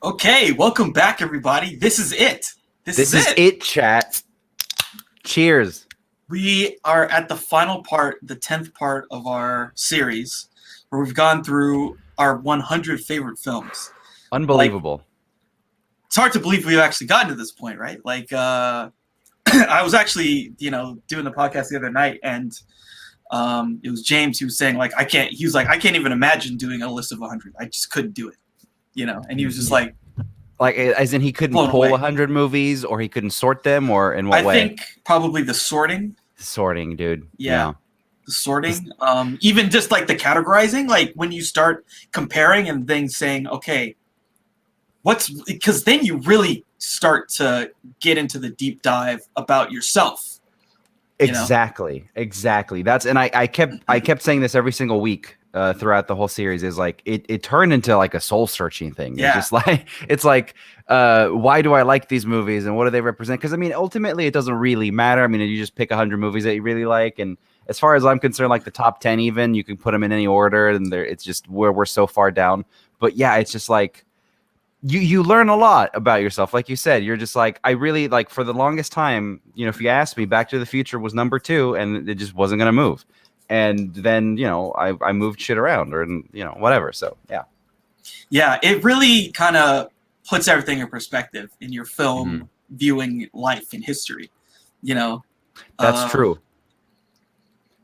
Okay, welcome back, everybody. This is it. This is it, chat. Cheers. We are at the final part, the 10th part of our series, where we've gone through our 100 favorite films. Unbelievable. It's hard to believe we've actually gotten to this point, right? I was actually, doing the podcast the other night, and it was James who was saying, I can't even imagine doing a list of 100. I just couldn't do it, and he was just like, as in he couldn't pull 100 movies, or he couldn't sort them, or in what way? I think probably the sorting. Sorting, dude. Yeah. The sorting. Even just like the categorizing, like when you start comparing and then saying, okay, because then you really start to get into the deep dive about yourself. Exactly. That's, and I kept saying this every single week throughout the whole series, is like it turned into like a soul searching thing. Yeah. It's like why do I like these movies and what do they represent? Because I mean, ultimately it doesn't really matter. I mean, you just pick 100 movies that you really like, and as far as I'm concerned, like the top 10, even you can put them in any order, and it's just where we're so far down. But yeah, it's just like you learn a lot about yourself. Like you said, you're just like, I really like, for the longest time, if you asked me, Back to the Future was number 2 and it just wasn't going to move. And then, I moved shit around, or, whatever. So, yeah. Yeah, it really kind of puts everything in perspective in your film viewing life and history, That's true.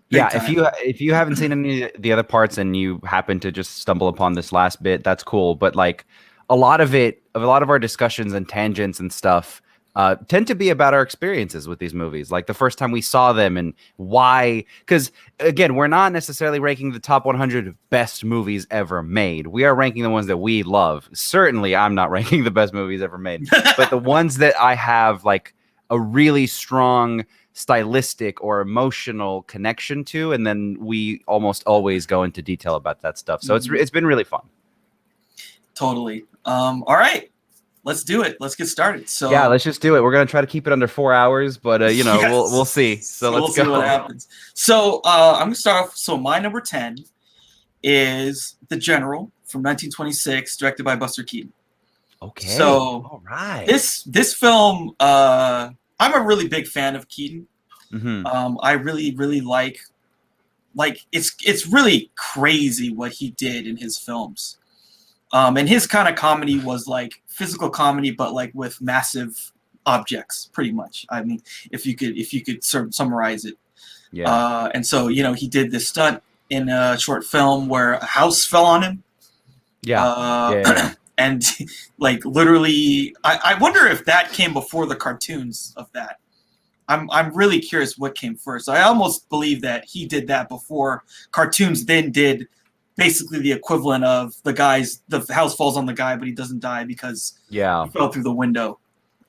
Yeah, time. if you haven't seen any of the other parts and you happen to just stumble upon this last bit, that's cool. But like a lot of our discussions and tangents and stuff tend to be about our experiences with these movies, like the first time we saw them and why. Because again, we're not necessarily ranking the top 100 best movies ever made. We are ranking the ones that we love. Certainly, I'm not ranking the best movies ever made, but the ones that I have like a really strong stylistic or emotional connection to, and then we almost always go into detail about that stuff. So it's been really fun. Totally. All right. Let's do it. Let's get started. So yeah, let's just do it. We're gonna try to keep it under 4 hours, but yes. we'll see. So let's go. See what happens. So I'm gonna start off. So my number 10 is The General from 1926, directed by Buster Keaton. Okay. So all right. This film, I'm a really big fan of Keaton. Mm-hmm. I really, really like it's really crazy what he did in his films. And his kind of comedy was like physical comedy, but like with massive objects, pretty much. I mean, if you could sort of summarize it. Yeah. And so, he did this stunt in a short film where a house fell on him. Yeah. And like literally, I wonder if that came before the cartoons of that. I'm really curious what came first. I almost believe that he did that before cartoons then did basically the equivalent of the house falls on the guy, but he doesn't die because he fell through the window.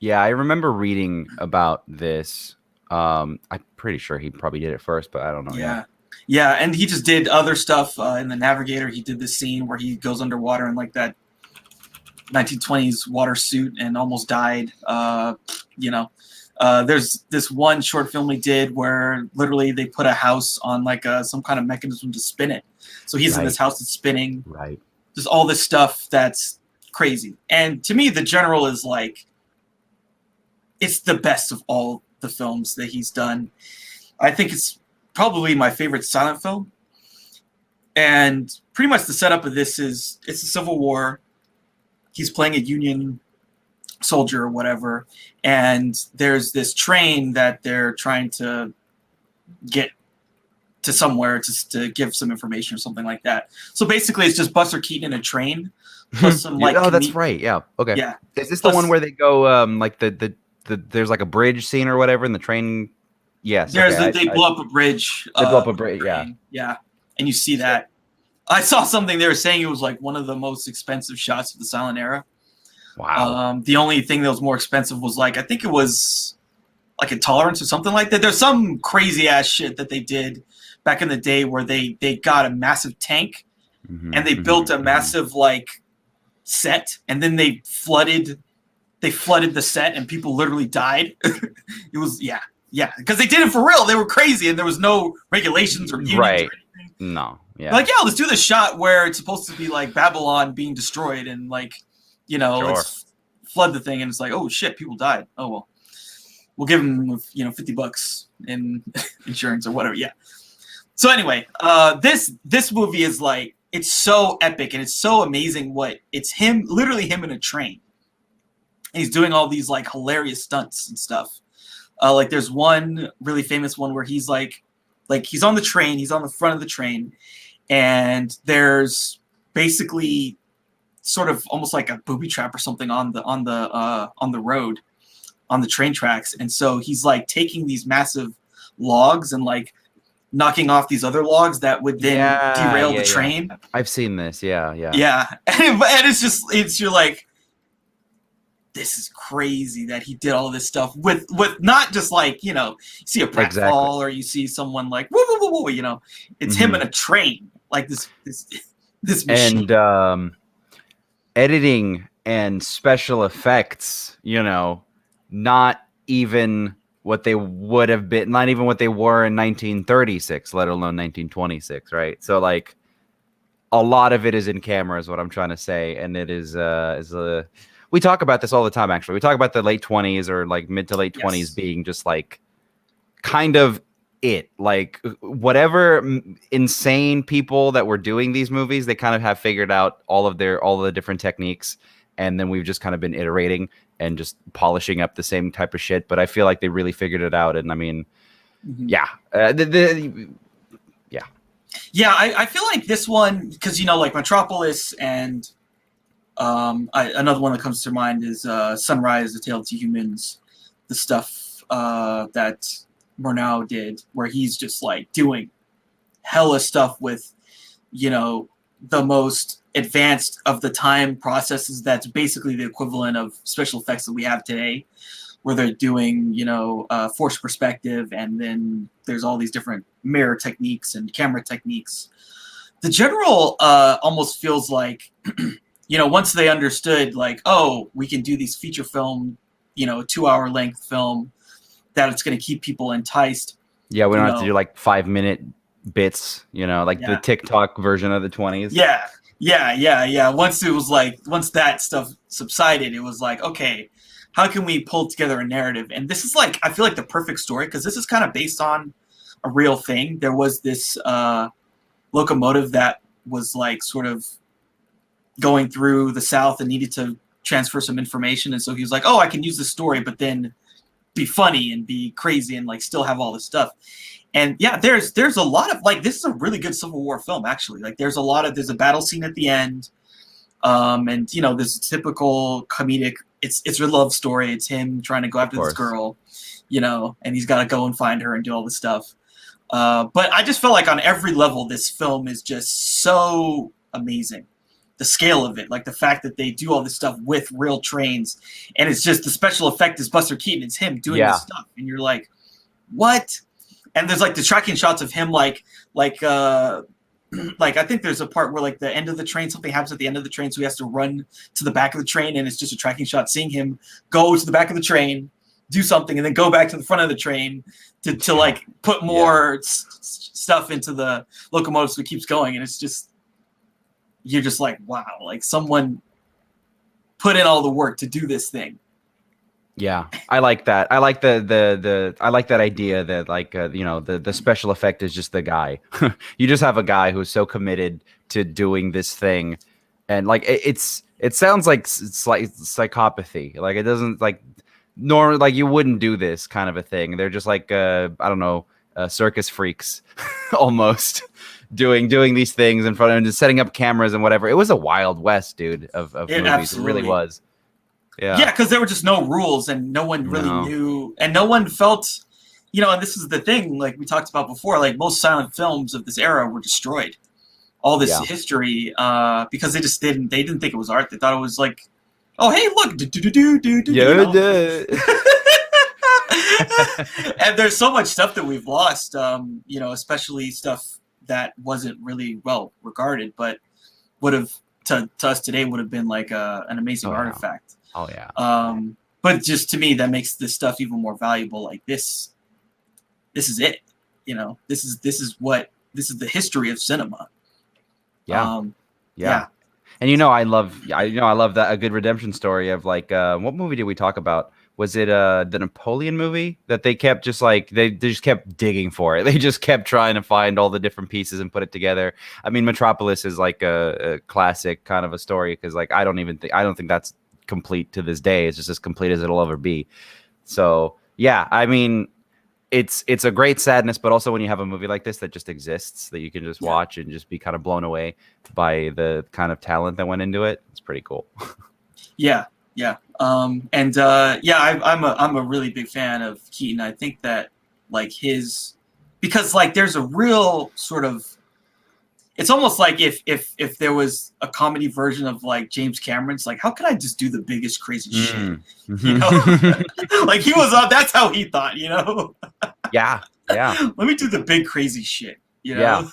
Yeah, I remember reading about this. I'm pretty sure he probably did it first, but I don't know. Yeah, and he just did other stuff in The Navigator. He did this scene where he goes underwater in like that 1920s water suit and almost died. There's this one short film he did where literally they put a house on like some kind of mechanism to spin it. So he's in this house that's spinning. Right. Just all this stuff that's crazy. And to me, The General is like, it's the best of all the films that he's done. I think it's probably my favorite silent film. And pretty much the setup of this is it's the Civil War. He's playing a Union soldier or whatever. And there's this train that they're trying to get to somewhere to give some information or something like that. So basically it's just Buster Keaton in a train plus some like that's right. Yeah. Okay. Yeah. Is this the one where they go like the there's like a bridge scene or whatever in the train? Yes. They blow up a bridge. They blow up a bridge, Yeah. And you see that. I saw something they were saying it was like one of the most expensive shots of the silent era. Wow. The only thing that was more expensive was like, I think it was like Intolerance or something like that. There's some crazy ass shit that they did back in the day where they got a massive tank and they built a massive like set, and then they flooded the set and people literally died. It was because they did it for real. They were crazy and there was no regulations or unions or anything. No. Yeah. Like, let's do the shot where it's supposed to be like Babylon being destroyed and like, you know, Sure. let's flood the thing, and it's like, oh shit, people died. Oh well, we'll give them, you know, $50 in insurance or whatever. Yeah. So anyway, this movie is like, it's so epic and it's so amazing. It's him, literally him in a train. And he's doing all these like hilarious stunts and stuff. Like there's one really famous one where he's like he's on the train, he's on the front of the train, and there's basically sort of almost like a booby trap or something on the road, on the train tracks. And so he's like taking these massive logs and like knocking off these other logs that would then derail the train. Yeah. I've seen this. Yeah. And it's you're like, this is crazy that he did all this stuff with not just like, you know, you see a pratfall or you see someone like woo woo woo woo, you know, it's him in a train like this machine. And editing and special effects, you know, not even what they would have been, not even what they were in 1936, let alone 1926, right? So like a lot of it is in camera is what I'm trying to say. And it is we talk about this all the time, actually. We talk about the late 20s or like mid to late 20s being just like kind of it. Like whatever insane people that were doing these movies, they kind of have figured out all of the different techniques. And then we've just kind of been iterating and just polishing up the same type of shit. But I feel like they really figured it out. And I mean, yeah. Yeah, I feel like this one, because, you know, like Metropolis and another one that comes to mind is Sunrise, The Tale of Two Humans, the stuff that Murnau did, where he's just like doing hella stuff with, you know, the most advanced of the time processes that's basically the equivalent of special effects that we have today, where they're doing, you know, forced perspective, and then there's all these different mirror techniques and camera techniques. The general almost feels like, you know, once they understood, like, oh, we can do these feature film, you know, 2-hour length film, that it's going to keep people enticed. Yeah, we don't have to do like 5-minute bits, you know, like the TikTok version of the 20s. Yeah. Once it was like, once that stuff subsided, it was like, okay, how can we pull together a narrative? And this is like, I feel like the perfect story, because this is kind of based on a real thing. There was this locomotive that was like sort of going through the South and needed to transfer some information. And so he was like, oh, I can use this story, but then be funny and be crazy and like still have all this stuff. And yeah, there's a lot of like, this is a really good Civil War film, actually. Like there's a battle scene at the end. And you know, this typical comedic, it's a love story. It's him trying to go after this girl, you know, and he's got to go and find her and do all this stuff. But I just felt like on every level, this film is just so amazing. The scale of it, like the fact that they do all this stuff with real trains, and it's just the special effect is Buster Keaton. It's him doing this stuff, and you're like, what? And there's like the tracking shots of him, like I think there's a part where like the end of the train, something happens at the end of the train, so he has to run to the back of the train, and it's just a tracking shot seeing him go to the back of the train, do something, and then go back to the front of the train to like put more stuff into the locomotive so it keeps going. And it's just, you're just like, wow, like someone put in all the work to do this thing. Yeah, I like that. I like I like that idea that like you know, the special effect is just the guy. You just have a guy who's so committed to doing this thing, and like it sounds like it's like psychopathy. Like it doesn't like nor like you wouldn't do this kind of a thing. They're just like I don't know, circus freaks almost. doing these things in front of him, just setting up cameras and whatever. It was a Wild West, dude, of movies. Absolutely. It really was. Yeah, because there were just no rules, and no one really knew, and no one felt, you know, and this is the thing, like we talked about before, like most silent films of this era were destroyed. All this history, because they didn't think it was art. They thought it was like, oh, hey, look, and there's so much stuff that we've lost, you know, especially stuff that wasn't really well regarded, but would have to us today would have been like an amazing artifact. Oh yeah. But just to me, that makes this stuff even more valuable. Like this is it. You know, this is the history of cinema. Yeah. And I love that a good redemption story of like what movie did we talk about? Was it the Napoleon movie that they kept just like they just kept digging for it. They just kept trying to find all the different pieces and put it together. I mean, Metropolis is like a classic kind of a story because like I don't think that's complete to this day. It's just as complete as it'll ever be. So yeah, I mean, it's a great sadness, but also when you have a movie like this that just exists that you can just watch and just be kind of blown away by the kind of talent that went into it, it's pretty cool. Yeah, yeah, I'm a really big fan of Keaton. I think that like because like there's a real sort of, it's almost like if there was a comedy version of like James Cameron's, like how can I just do the biggest crazy shit, you know? Like he was that's how he thought, you know. Yeah. Let me do the big crazy shit, you know.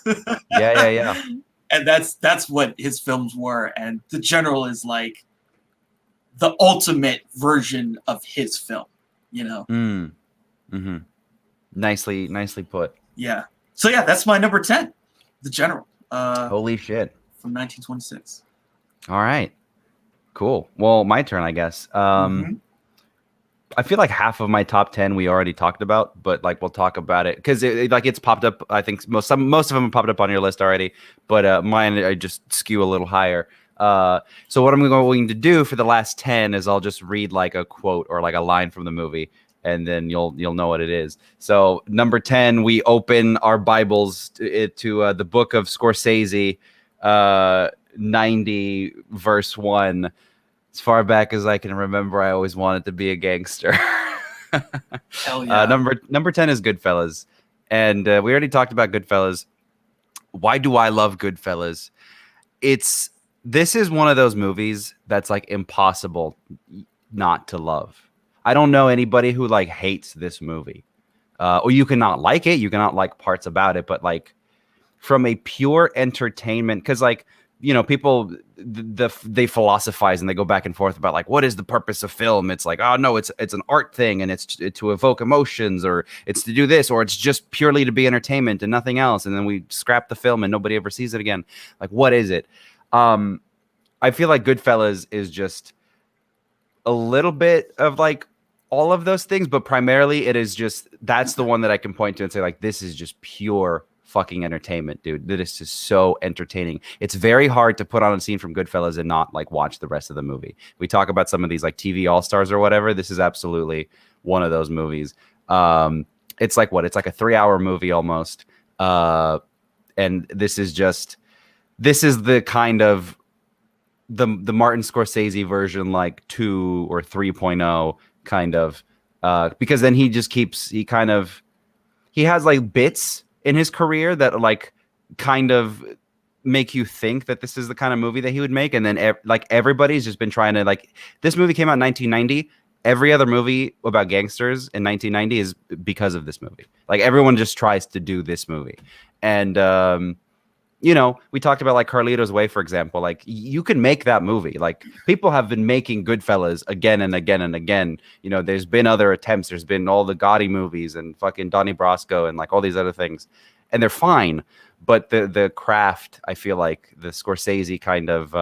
Yeah. And that's what his films were, and The General is like the ultimate version of his film, you know. Nicely put. Yeah. So yeah, that's my number 10, The General. Holy shit. From 1926. All right. Cool. Well, my turn, I guess. I feel like half of my top 10 we already talked about, but like we'll talk about it because it's popped up. I think most of them have popped up on your list already, but mine I just skew a little higher. So what I'm going to do for the last 10 is I'll just read like a quote or like a line from the movie, and then you'll know what it is. So number 10, we open our Bibles to the book of Scorsese, 90 verse 1. As far back as I can remember, I always wanted to be a gangster. Hell yeah. Number 10 is Goodfellas. And we already talked about Goodfellas. Why do I love Goodfellas? This is one of those movies that's like impossible not to love. I don't know anybody who like hates this movie. Or you cannot like it. You cannot like parts about it. But like from a pure entertainment, because like, you know, people they philosophize and they go back and forth about like what is the purpose of film. It's like, oh no, it's an art thing and it's to evoke emotions, or it's to do this, or it's just purely to be entertainment and nothing else, and then we scrap the film and nobody ever sees it again. Like, what is it? I feel like Goodfellas is just a little bit of like all of those things, but primarily it is just, that's the one that I can point to and say like, this is just pure fucking entertainment, dude. This is so entertaining. It's very hard to put on a scene from Goodfellas and not like watch the rest of the movie. We talk about some of these like TV all-stars or whatever. This is absolutely one of those movies. It's like what? It's like a 3-hour movie almost. And this is the kind of the Martin Scorsese version, like 2 or 3.0 kind of, because then he has like bits in his career that like kind of make you think that this is the kind of movie that he would make. And then like everybody's just been trying to, like, this movie came out in 1990. Every other movie about gangsters in 1990 is because of this movie. Like everyone just tries to do this movie. And, you know, we talked about like Carlito's Way, for example. Like you can make that movie. Like people have been making Goodfellas again and again and again. You know, there's been other attempts. There's been all the Gotti movies and fucking Donnie Brasco and like all these other things, and they're fine. But the craft, I feel like the Scorsese kind of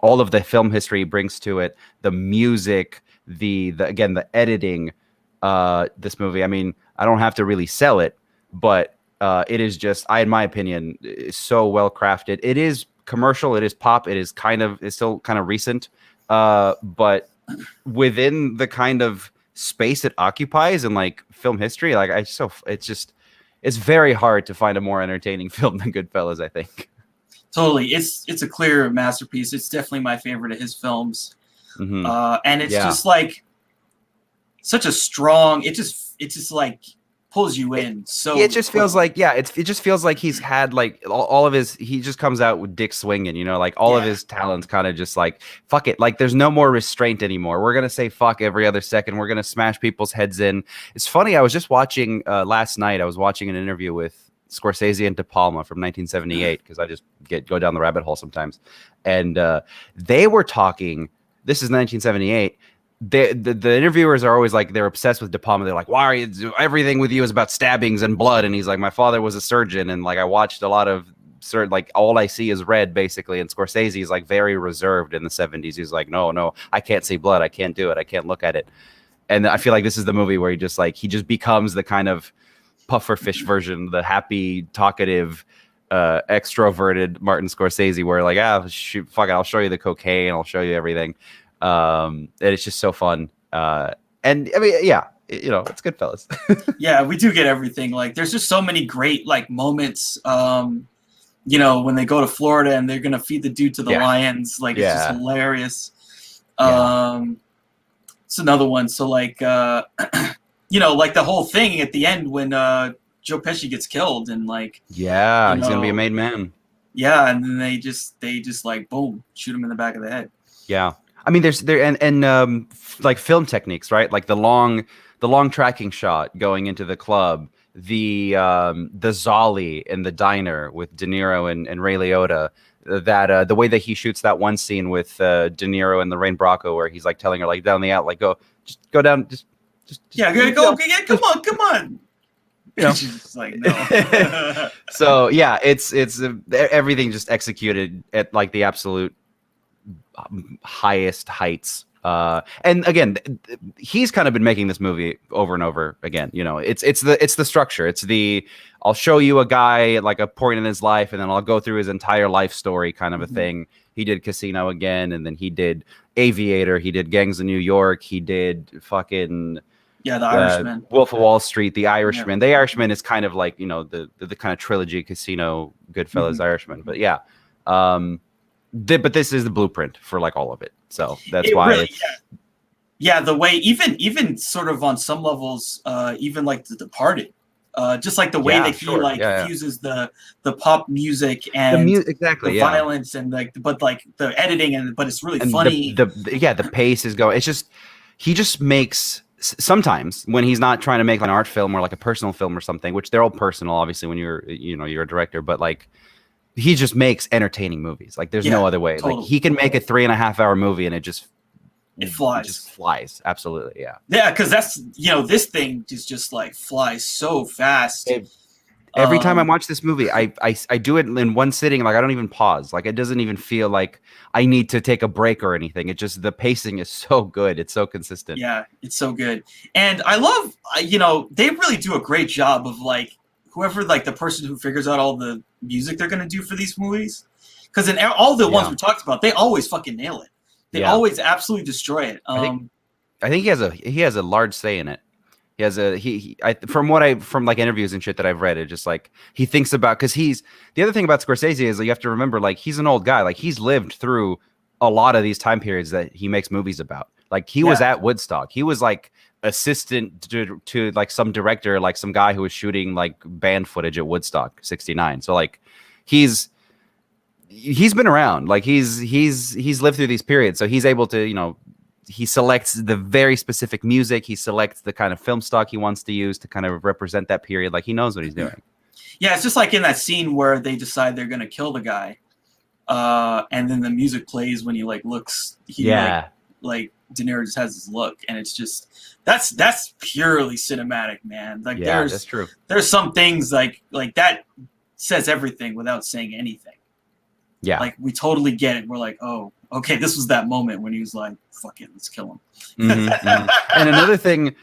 all of the film history brings to it, the music, the again the editing. This movie, I mean, I don't have to really sell it, but it is just, in my opinion, is so well crafted. It is commercial. It is pop. It's still kind of recent, but within the kind of space it occupies in like film history, like it's very hard to find a more entertaining film than Goodfellas, I think. Totally, it's a clear masterpiece. It's definitely my favorite of his films, and it's just like such a strong. It just like pulls you in. So it just feels like, yeah, it just feels like he's had like all of his, he just comes out with dick swinging, you know, like all of his talents kind of just like, fuck it. Like there's no more restraint anymore. We're going to say fuck every other second. We're going to smash people's heads in. It's funny. I was just watching last night. I was watching an interview with Scorsese and De Palma from 1978 because I just go down the rabbit hole sometimes. And they were talking, this is 1978. The interviewers are always like, they're obsessed with De Palma. They're like, why are you, everything with you is about stabbings and blood. And he's like, my father was a surgeon, and like I watched a lot of certain, like all I see is red, basically. And Scorsese is like very reserved in the 70s. He's like, no, I can't see blood. I can't do it. I can't look at it. And I feel like this is the movie where he just becomes the kind of pufferfish version, the happy, talkative, extroverted Martin Scorsese, where like, shoot, fuck it, I'll show you the cocaine, I'll show you everything. And it's just so fun. And I mean, yeah, it's Goodfellas. Yeah, we do get everything. Like, there's just so many great like moments. When they go to Florida and they're gonna feed the dude to the lions, like it's just hilarious. It's another one. So like, like the whole thing at the end when Joe Pesci gets killed and like, he's gonna be a made man. Yeah, and then they just like boom, shoot him in the back of the head. Yeah, I mean, like film techniques, right? Like the long tracking shot going into the club, the Zolly in the diner with De Niro and Ray Liotta. That the way that he shoots that one scene with De Niro and Lorraine Bracco, where he's like telling her like down the out, like go down, just come on. She's just like no. So yeah, it's everything just executed at like the absolute highest heights. And again, he's kind of been making this movie over and over again. It's the structure. It's I'll show you a guy at like a point in his life, and then I'll go through his entire life story kind of a thing. He did Casino again, and then he did Aviator. He did Gangs of New York. He did fucking The Irishman, Wolf of Wall Street, The Irishman. The Irishman is kind of like the kind of trilogy: Casino, Goodfellas, Irishman. But yeah, but this is the blueprint for like all of it. So that's why. Really, the way even sort of on some levels, even like The Departed, just like the way that he fuses the pop music and the violence and but like the editing but it's really funny. The pace is going. It's just he just makes. Sometimes when he's not trying to make an art film or like a personal film or something, which they're all personal, obviously, when you're a director, but like he just makes entertaining movies. Like there's no other way. Totally. Like he can make a 3.5 hour movie and it flies. It just flies. Absolutely. Yeah. Yeah. Cause that's, this thing just like flies so fast. Every time I watch this movie, I do it in one sitting. Like I don't even pause. Like it doesn't even feel like I need to take a break or anything. It just, the pacing is so good. It's so consistent. Yeah, it's so good. And I love, they really do a great job of like whoever, like the person who figures out all the music they're going to do for these movies. Because in all the ones we talked about, they always fucking nail it. They always absolutely destroy it. I think he has a large say in it. He has from like interviews and shit that I've read, it just like he thinks about, because the other thing about Scorsese is you have to remember, like he's an old guy, like he's lived through a lot of these time periods that he makes movies about. Like he was at Woodstock. He was like assistant to like some director, like some guy who was shooting like band footage at Woodstock '69. So like he's been around. Like he's lived through these periods, so he's able to he selects the very specific music. He selects the kind of film stock he wants to use to kind of represent that period. Like he knows what he's doing. Yeah, it's just like in that scene where they decide they're gonna kill the guy, and then the music plays when he like looks. Like De Niro just has his look, and it's just that's purely cinematic, man. Like that's true. There's some things like that says everything without saying anything. Yeah, like we totally get it. We're like, oh, okay, this was that moment when he was like, fuck it, let's kill him. And another thing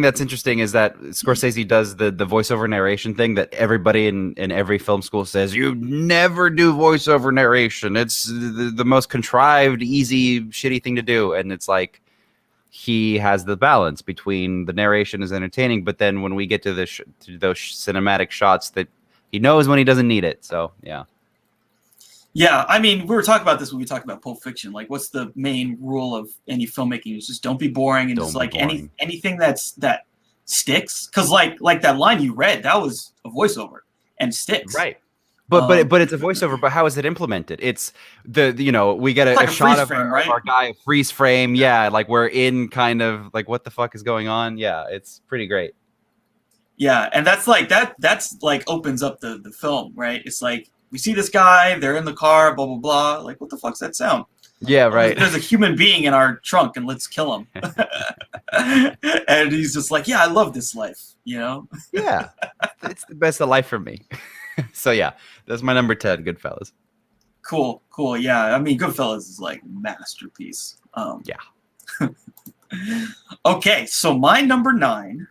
that's interesting is that Scorsese does the voiceover narration thing that everybody in every film school says, you never do voiceover narration. It's the most contrived, easy, shitty thing to do. And it's like, he has the balance between the narration is entertaining, but then when we get to those cinematic shots, that he knows when he doesn't need it. So, yeah. Yeah, I mean, we were talking about this when we talked about Pulp Fiction. Like, what's the main rule of any filmmaking? Is just don't be boring, and just like anything that sticks. Because like that line you read, that was a voiceover and sticks. Right. But it's a voiceover. But how is it implemented? It's we get a shot of our guy, a freeze frame. Yeah, like we're in kind of like what the fuck is going on. Yeah, it's pretty great. Yeah, and that's like opens up the film, right? It's like, we see this guy, they're in the car, blah, blah, blah. Like, what the fuck's that sound? Yeah, right. There's a human being in our trunk, and let's kill him. And he's just like, yeah, I love this life, Yeah, it's the best of life for me. So yeah, that's my number 10, Goodfellas. Cool. Yeah, I mean, Goodfellas is like masterpiece. Yeah. Okay, so my number 9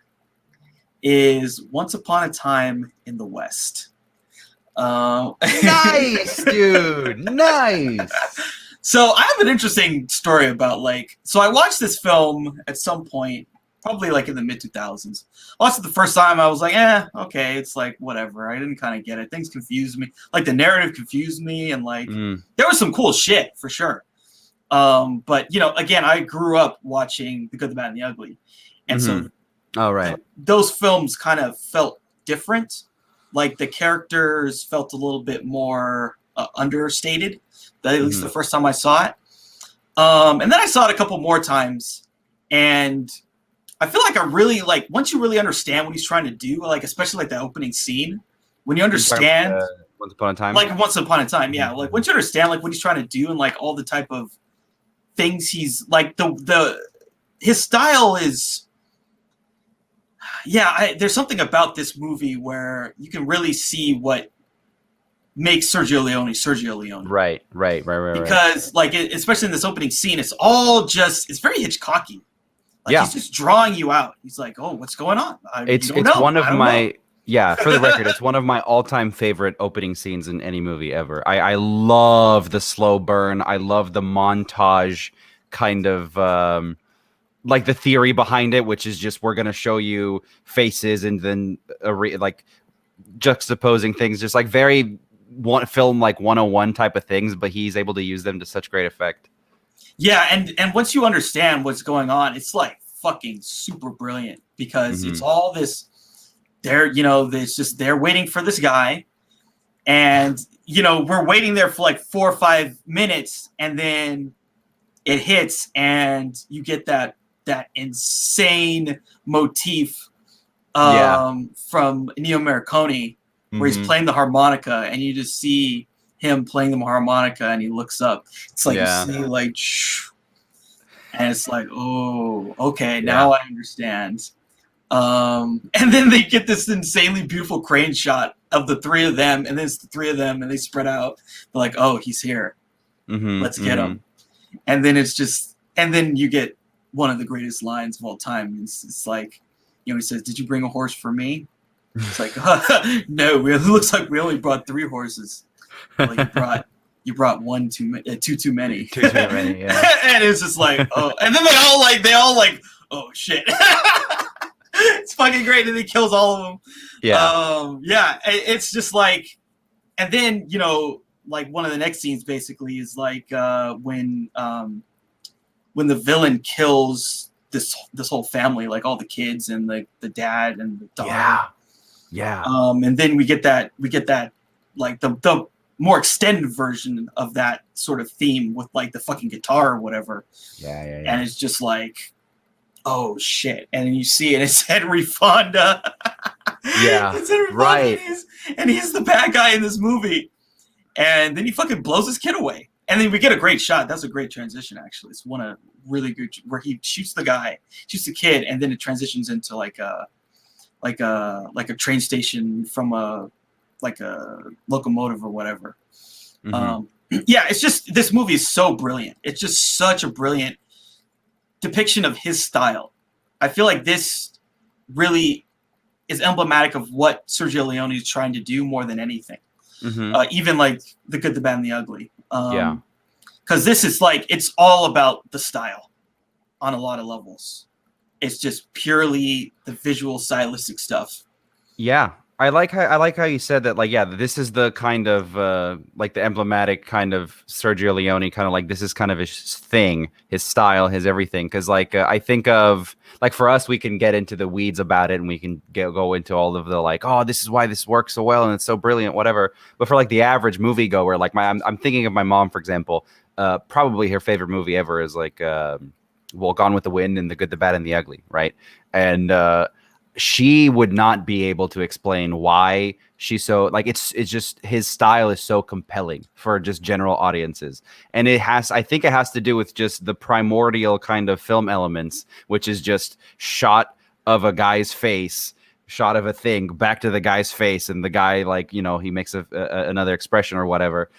is Once Upon a Time in the West. Nice, dude. Nice. So I have an interesting story about so I watched this film at some point, probably like in the mid 2000s. I watched it the first time. I was like, okay, it's like whatever. I didn't kind of get it. Things confused me. Like the narrative confused me, and there was some cool shit for sure. But again, I grew up watching The Good, the Bad, and the Ugly, and so those films kind of felt different. Like the characters felt a little bit more understated. At least the first time I saw it. And then I saw it a couple more times, and I feel like I really once you really understand what he's trying to do, like especially like the opening scene, when you understand Once Upon a Time, Once Upon a Time, yeah, like once you understand like what he's trying to do and like all the type of things he's like his style is. Yeah, there's something about this movie where you can really see what makes Sergio Leone. Right. Because especially in this opening scene, it's all it's very Hitchcocky. Like he's just drawing you out. He's like, oh, what's going on? It's one of my for the record, it's one of my all-time favorite opening scenes in any movie ever. I love the slow burn. I love the montage kind of like the theory behind it, which is just we're gonna show you faces and then like juxtaposing things, just like very film like 101 type of things, but he's able to use them to such great effect. Yeah, and once you understand what's going on, it's like fucking super brilliant because it's all this. It's just they're waiting for this guy, and we're waiting there for like 4 or 5 minutes, and then it hits, and you get that insane motif from Ennio Morricone, where he's playing the harmonica, and you just see him playing the harmonica, and he looks up. It's like you see like, and it's like, oh, okay, now I understand. And then they get this insanely beautiful crane shot of the three of them, and then it's the three of them, and they spread out. They're like, oh, he's here. Let's get him. And then and then you get one of the greatest lines of all time. It's like, he says, "Did you bring a horse for me?" It's like, no, it looks like we only brought 3 horses. Well, you brought one too many. Two too many, yeah. And it's just like, oh, and then they all like, oh shit. It's fucking great, and he kills all of them. It's just like, and then like one of the next scenes basically is like when the villain kills this whole family, like all the kids and the dad and the daughter. And then we get that like the more extended version of that sort of theme with like the fucking guitar or whatever. And it's just like, oh shit. And then you see it, it's Henry Fonda. It's Henry Fonda, and he's the bad guy in this movie. And then he fucking blows his kid away. And then we get a great shot. That's a great transition, actually. It's one of really good, where he shoots the kid, and then it transitions into like a train station from a locomotive or whatever. It's just, this movie is so brilliant. It's just such a brilliant depiction of his style. I feel like this really is emblematic of what Sergio Leone is trying to do more than anything. Even like The Good, the Bad, and the Ugly. Because this is like, it's all about the style on a lot of levels. It's just purely the visual stylistic stuff. I like how you said that, like, this is the kind of like the emblematic kind of Sergio Leone, kind of like, this is kind of his thing, his style, his everything. Because like I think of, like, for us, we can get into the weeds about it, and we can go into all of the like, oh, this is why this works so well and it's so brilliant, whatever. But for like the average moviegoer, like I'm thinking of my mom, for example, probably her favorite movie ever is like Gone with the Wind and The Good, the Bad, and the Ugly, right? And she would not be able to explain why she's so, like, it's just, his style is so compelling for just general audiences. And I think it has to do with just the primordial kind of film elements, which is just shot of a guy's face shot of a thing back to the guy's face, and the guy, like, you know, he makes another expression or whatever.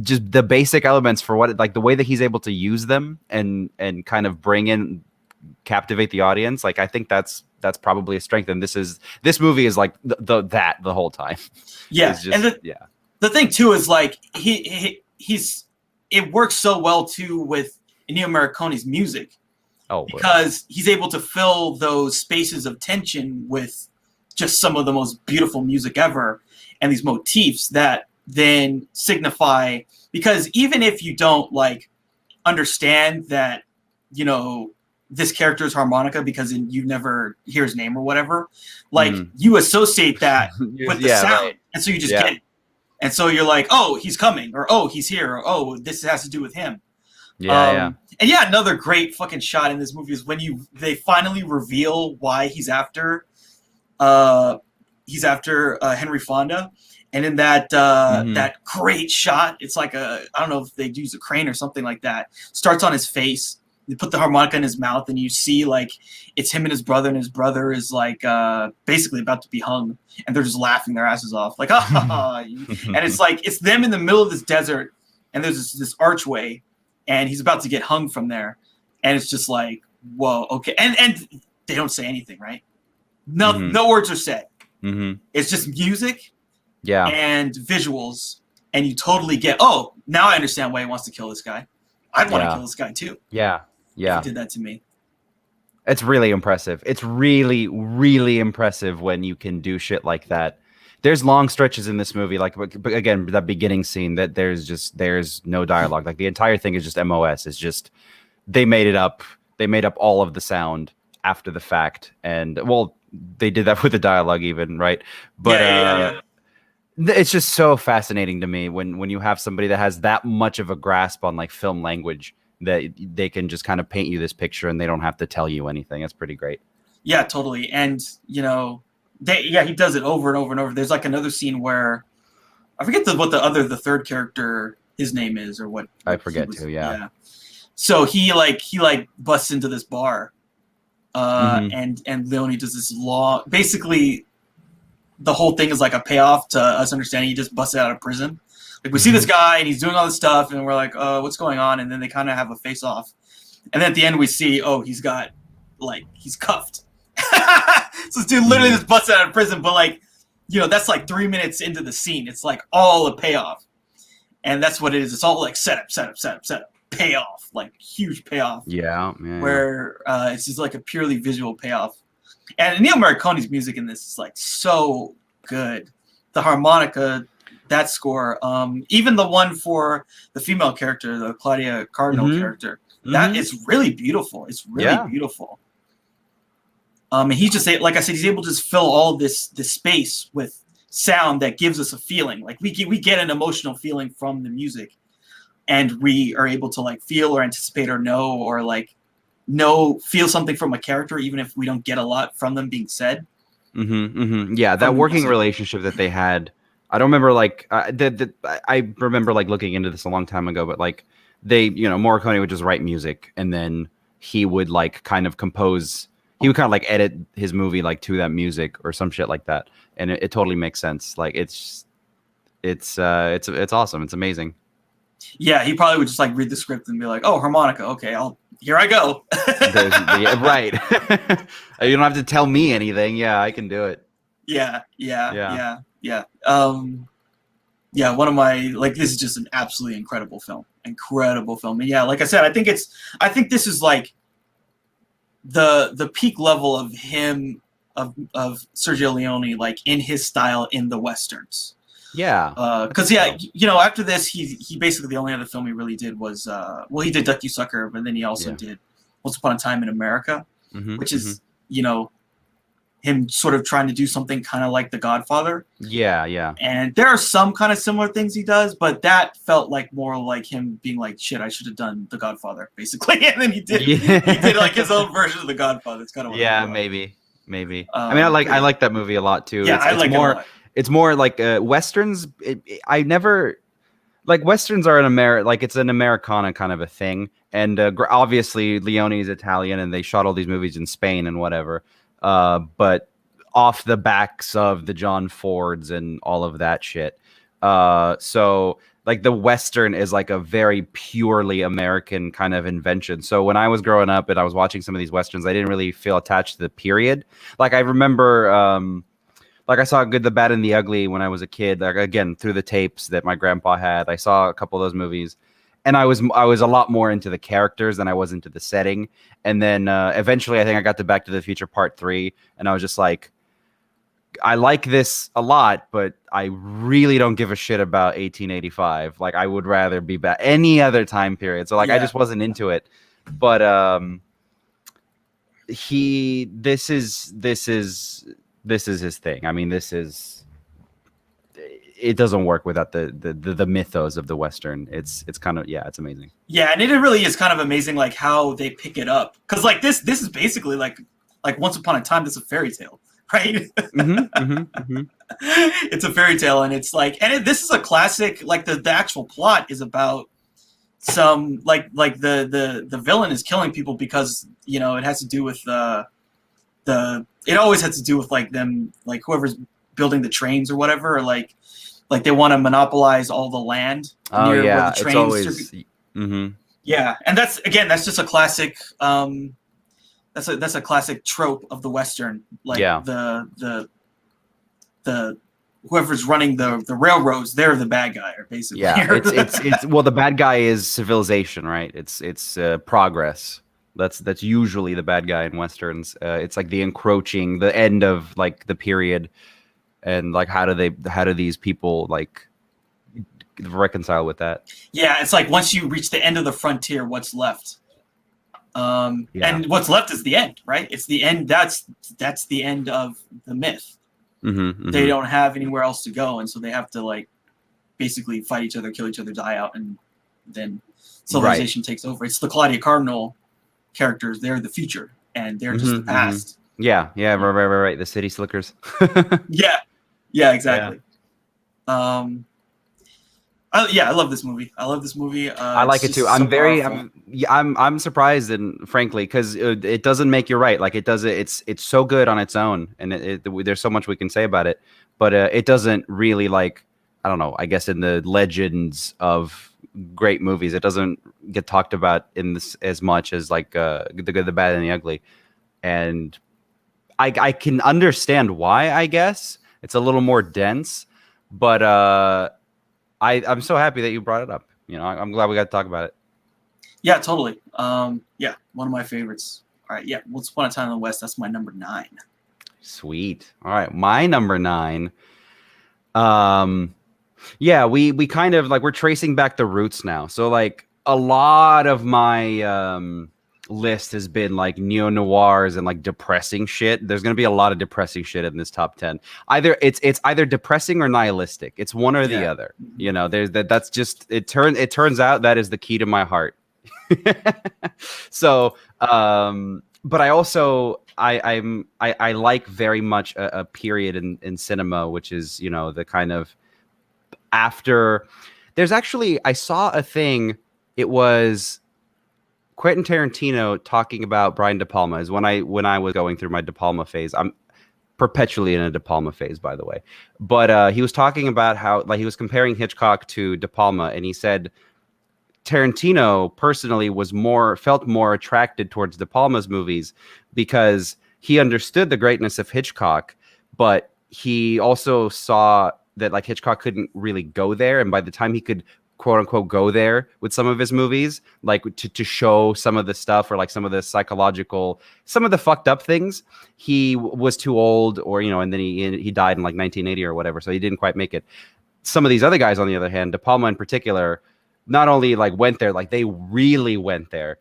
Just the basic elements for what, like the way that he's able to use them and kind of captivate the audience. Like, I think that's probably a strength. And this movie is like the whole time. Yeah. Just, and the thing too is like he's it works so well too with Ennio Morricone's music. Oh, because he's able to fill those spaces of tension with just some of the most beautiful music ever, and these motifs that then signify, because even if you don't like understand that, you know, this character is harmonica because you never hear his name or whatever, like you associate that with the sound, right. And so you just get it. And so you're like, oh, he's coming, or oh, he's here, or oh, this has to do with him. And another great fucking shot in this movie is when they finally reveal why he's after Henry Fonda, and in that that great shot, it's like I don't know if they'd use a crane or something like that, starts on his face. They put the harmonica in his mouth, and you see like it's him and his brother is like basically about to be hung, and they're just laughing their asses off, like, ha ha ha. And it's like it's them in the middle of this desert, and there's this archway, and he's about to get hung from there, and it's just like, whoa, okay. And they don't say anything, right? No words are said. It's just music, and visuals, and you totally get, oh, now I understand why he wants to kill this guy. I'd want to kill this guy too. Yeah. He did that to me. It's really impressive. It's really, really impressive when you can do shit like that. There's long stretches in this movie, like, but again, that beginning scene, that there's no dialogue. Like the entire thing is just MOS. It's just they made it up. They made up all of the sound after the fact, and well, they did that with the dialogue even, right? But it's just so fascinating to me when you have somebody that has that much of a grasp on like film language, that they can just kind of paint you this picture and they don't have to tell you anything. That's pretty great. Yeah, totally. And you know, he does it over and over and over. There's like another scene where I forget what the third character, his name is, or what I forget too. Yeah. So he busts into this bar, and Leone does this long. Basically, the whole thing is like a payoff to us understanding he just busted out of prison. Like we see this guy and he's doing all this stuff, and we're like, what's going on? And then they kind of have a face off, and then at the end we see, oh, he's cuffed. So this dude literally just busted out of prison, but like, you know, that's like 3 minutes into the scene. It's like all a payoff, and that's what it is. It's all like setup, payoff, like huge payoff. Where it's just like a purely visual payoff. And Ennio Morricone's music in this is like so good. The harmonica, that score, even the one for the female character, the Claudia Cardinal character, that is really beautiful. It's really beautiful. And he's just, like I said, he's able to just fill all this space with sound that gives us a feeling. Like we get an emotional feeling from the music, and we are able to like feel or anticipate or know or like feel something from a character, even if we don't get a lot from them being said. Yeah, that working relationship that they had. I don't remember like I remember like looking into this a long time ago, but like they, you know, Morricone would just write music, and then he would like kind of compose. He would kind of like edit his movie like to that music or some shit like that, and it totally makes sense. Like it's awesome. It's amazing. Yeah, he probably would just like read the script and be like, "Oh, harmonica. Okay, here I go." Right. You don't have to tell me anything. Yeah, I can do it. Yeah. One of my, like, this is just an absolutely incredible film. And yeah, like I said, I think this is like the peak level of him, of Sergio Leone, like in his style in the Westerns. Yeah. Because you know, after this, he basically, the only other film he really did was he did Ducky Sucker, but then he also did Once Upon a Time in America, which is you know, him sort of trying to do something kind of like The Godfather. Yeah. And there are some kind of similar things he does, but that felt like more like him being like, shit, I should have done The Godfather, basically. And then he did like his own version of The Godfather. It's kind of maybe. I mean, I like that movie a lot too. Yeah, I like it a lot. It's more like Westerns. I never like Westerns are it's an Americana kind of a thing. And obviously Leone is Italian, and they shot all these movies in Spain and whatever. But off the backs of the John Fords and all of that shit. So like the Western is like a very purely American kind of invention. So when I was growing up and I was watching some of these Westerns, I didn't really feel attached to the period. Like I remember, like I saw Good, the Bad, and the Ugly when I was a kid. Like again, through the tapes that my grandpa had, I saw a couple of those movies, and I was a lot more into the characters than I was into the setting. And then eventually, I think I got to Back to the Future Part 3, and I was just like, I like this a lot, but I really don't give a shit about 1885. Like I would rather be back any other time period. So like I just wasn't into it. But this is his thing. I mean, it doesn't work without the mythos of the Western. It's kind of, it's amazing. Yeah, and it really is kind of amazing like how they pick it up. Because like this is basically like Once Upon a Time, that's a fairy tale. Right? It's a fairy tale, and it's like, this is a classic. Like the actual plot is about some like the villain is killing people because it has to do with it always has to do with like them, like whoever's building the trains or whatever, or like they want to monopolize all the land near where the trains. Yeah, and that's just a classic. That's a classic trope of the Western, like the whoever's running the railroads, they're the bad guy, or basically. Yeah, it's well, the bad guy is civilization, right? It's progress. That's usually the bad guy in Westerns. It's like the encroaching, the end of like the period, and like how do these people like reconcile with that? Yeah, it's like once you reach the end of the frontier, what's left? And what's left is the end, right? It's the end. That's the end of the myth. They don't have anywhere else to go, and so they have to like basically fight each other, kill each other, die out, and then civilization takes over. It's the Claudia Cardinal characters. They're the future, and they're just the past. Right. The city slickers. yeah, exactly. I love this movie. I like it too. I'm surprised, and frankly, because it doesn't make you right. Like it's so good on its own, and there's so much we can say about it, but it doesn't really like, I don't know. I guess in the legends of great movies, it doesn't get talked about in this as much as like The Good, the Bad, and the Ugly, and I can understand why. I guess it's a little more dense, but I'm so happy that you brought it up. I'm glad we got to talk about it. Yeah, totally. One of my favorites. All right, Once Upon a Time in the West. That's my number 9. Sweet. All right, my number 9. We kind of like, we're tracing back the roots now. So like a lot of my list has been like neo-noirs and like depressing shit. There's going to be a lot of depressing shit in this top 10. Either it's either depressing or nihilistic. It's one or the other. There's that's just it turns out that is the key to my heart. So but I also I like very much a period in cinema, which is the kind of after. There's actually, I saw a thing. It was Quentin Tarantino talking about Brian De Palma. Is when I was going through my De Palma phase. I'm perpetually in a De Palma phase, by the way. But he was talking about how, like, he was comparing Hitchcock to De Palma, and he said Tarantino personally felt more attracted towards De Palma's movies because he understood the greatness of Hitchcock, but he also saw that like Hitchcock couldn't really go there, and by the time he could quote unquote go there with some of his movies, like to show some of the stuff or like some of the psychological, some of the fucked up things, he was too old, or and then he died in like 1980 or whatever, so he didn't quite make it. Some of these other guys, on the other hand, De Palma in particular, not only like went there, like they really went there,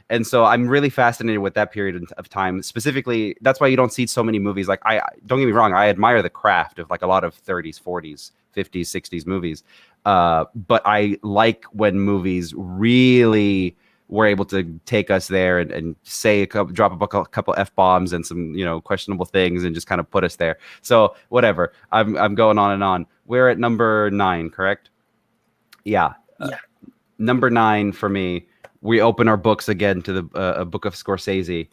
and so I'm really fascinated with that period of time specifically. That's why you don't see so many movies. Like, I don't get me wrong, I admire the craft of like a lot of 30s, 40s, 50s, 60s movies, but I like when movies really were able to take us there and say drop a couple F-bombs and some questionable things and just kind of put us there. So whatever, I'm going on and on. We're at number 9, correct? Yeah. Number 9 for me, we open our books again to the a book of Scorsese.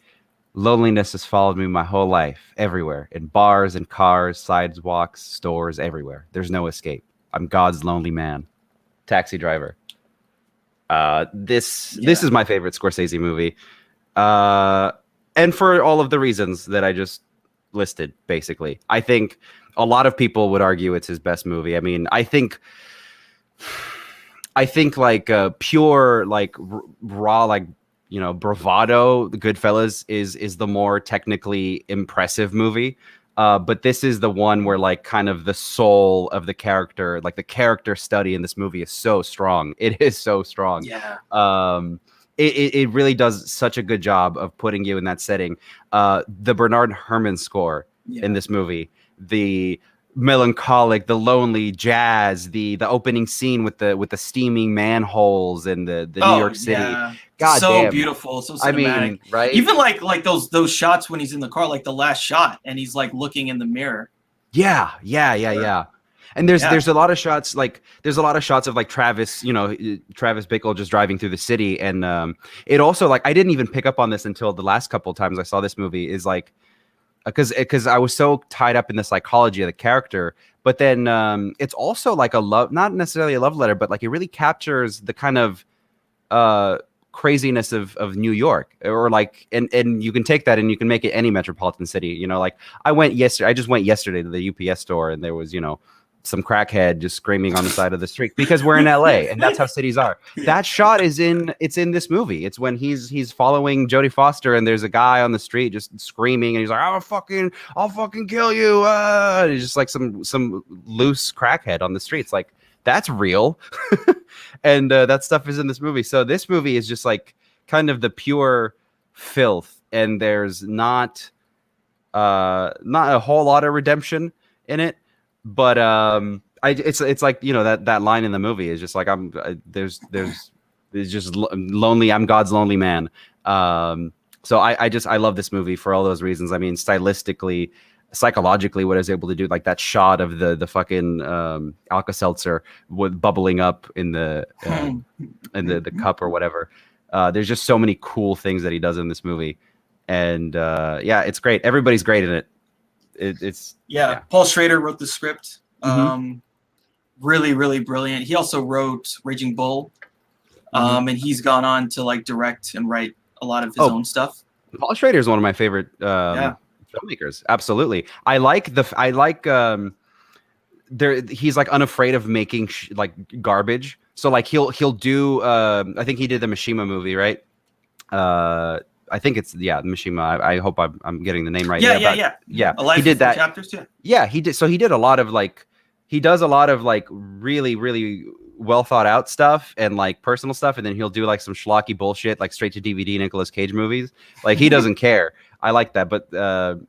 Loneliness has followed me my whole life, everywhere, in bars and cars, sidewalks, stores, everywhere. There's no escape. I'm God's lonely man. Taxi Driver. This Yeah. is my favorite Scorsese movie, and for all of the reasons that I just listed. Basically, I think a lot of people would argue it's his best movie. I mean, I think like pure like raw like bravado. The Goodfellas is the more technically impressive movie. But this is the one where like kind of the soul of the character, like the character study in this movie is so strong. It is so strong. Yeah. It really does such a good job of putting you in that setting. The Bernard Herrmann score Yeah. in this movie, the melancholic, the lonely jazz, the opening scene with the steaming manholes and the New York City. Yeah. God so damn. beautiful, so cinematic. I mean, right? Even like those shots when he's in the car, like the last shot, and he's like looking in the mirror. Yeah. And there's a lot of shots of like Travis Bickle just driving through the city, and it also like I didn't even pick up on this until the last couple of times I saw this movie is like because I was so tied up in the psychology of the character, but then it's also like a love, not necessarily a love letter, but like it really captures the kind of craziness of New York, or like and you can take that and you can make it any metropolitan city. Like I just went yesterday to the UPS store, and there was some crackhead just screaming on the side of the street because we're in LA and that's how cities are. That shot it's in this movie. It's when he's following Jodie Foster and there's a guy on the street just screaming and he's like, I'll fucking kill you. And he's just like some loose crackhead on the streets. Like that's real. And that stuff is in this movie. So this movie is just like kind of the pure filth, and there's not a whole lot of redemption in it. But it's like that line in the movie is just like there's just lonely. I'm God's lonely man. So I love this movie for all those reasons. I mean, stylistically, psychologically, what I was able to do, like that shot of the fucking Alka-Seltzer with bubbling up in the cup or whatever. There's just so many cool things that he does in this movie, and it's great. Everybody's great in it. It's Paul Schrader wrote the script. Mm-hmm. Really, really brilliant. He also wrote Raging Bull, and he's gone on to like direct and write a lot of his own stuff. Paul Schrader is one of my favorite filmmakers. Absolutely, he's like unafraid of making like garbage. So like he'll do. I think he did the Mishima movie, right? I think it's Mishima. I hope I'm getting the name right. Yeah. He did that. Chapters too. Yeah, he did. So he did a lot of like, he does a lot of like really, really well thought out stuff and like personal stuff, and then he'll do like some schlocky bullshit like straight to DVD Nicolas Cage movies. Like he doesn't care. I like that. But the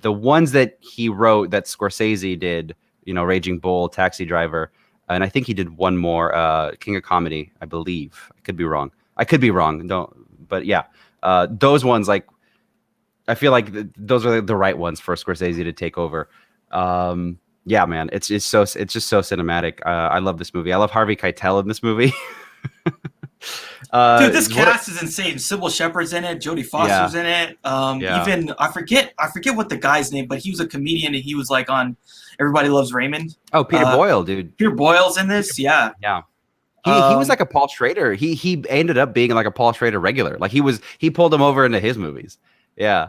ones that he wrote that Scorsese did, Raging Bull, Taxi Driver, and I think he did one more, King of Comedy, I believe. I could be wrong. But yeah. Those ones, like, I feel like those are the right ones for Scorsese to take over. Yeah, man, it's just so cinematic. I love this movie. I love Harvey Keitel in this movie. Dude, this cast is insane. Sybil Shepherd's in it. Jodie Foster's in it. Even I forget what the guy's name, but he was a comedian and he was like on Everybody Loves Raymond. Oh, Peter Boyle, dude. Peter Boyle's in this. Yeah. He was like a Paul Schrader. He ended up being like a Paul Schrader regular. Like he pulled him over into his movies. Yeah.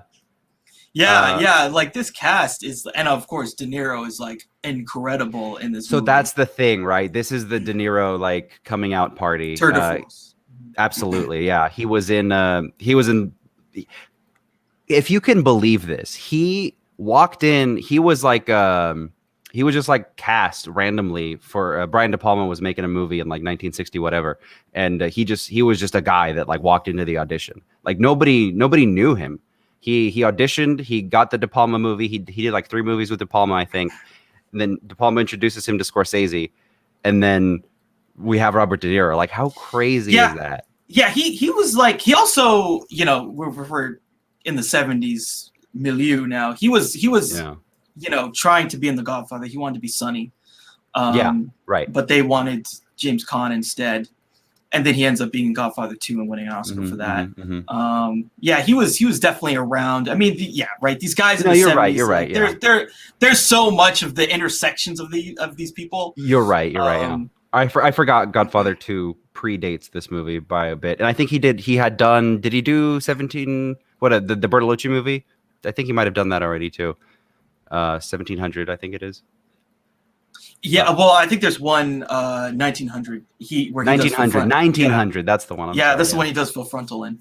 Like this cast is, and of course De Niro is like incredible in this. So movie. that's the thing, right? This is the De Niro like coming out party. Tour de force. Absolutely, yeah. He was in. If you can believe this, he walked in. He was like. He was just like cast randomly for Brian De Palma was making a movie in like 1960 whatever, and he was just a guy that like walked into the audition. Like nobody knew him. He auditioned. He got the De Palma movie. He did like 3 movies with De Palma, I think. And then De Palma introduces him to Scorsese, and then we have Robert De Niro. Like how crazy is that? Yeah, he was like he also we're in the 70s milieu now. He was. Trying to be in The Godfather. He wanted to be Sonny. Right. But they wanted James Caan instead. and then he ends up being in Godfather 2 and winning an Oscar for that. Mm-hmm. He was definitely around. I mean, right. These guys in the you're 70s, right. You're right. Yeah. There's so much of the intersections of these people. You're right. You're right. Yeah. I forgot Godfather 2 predates this movie by a bit, and I think did he do 17? The Bertolucci movie? I think he might have done that already too. 1700, I think it is. Yeah, well, I think there's one 1900. 1900. That's the one. That's the one he does Full Frontal in.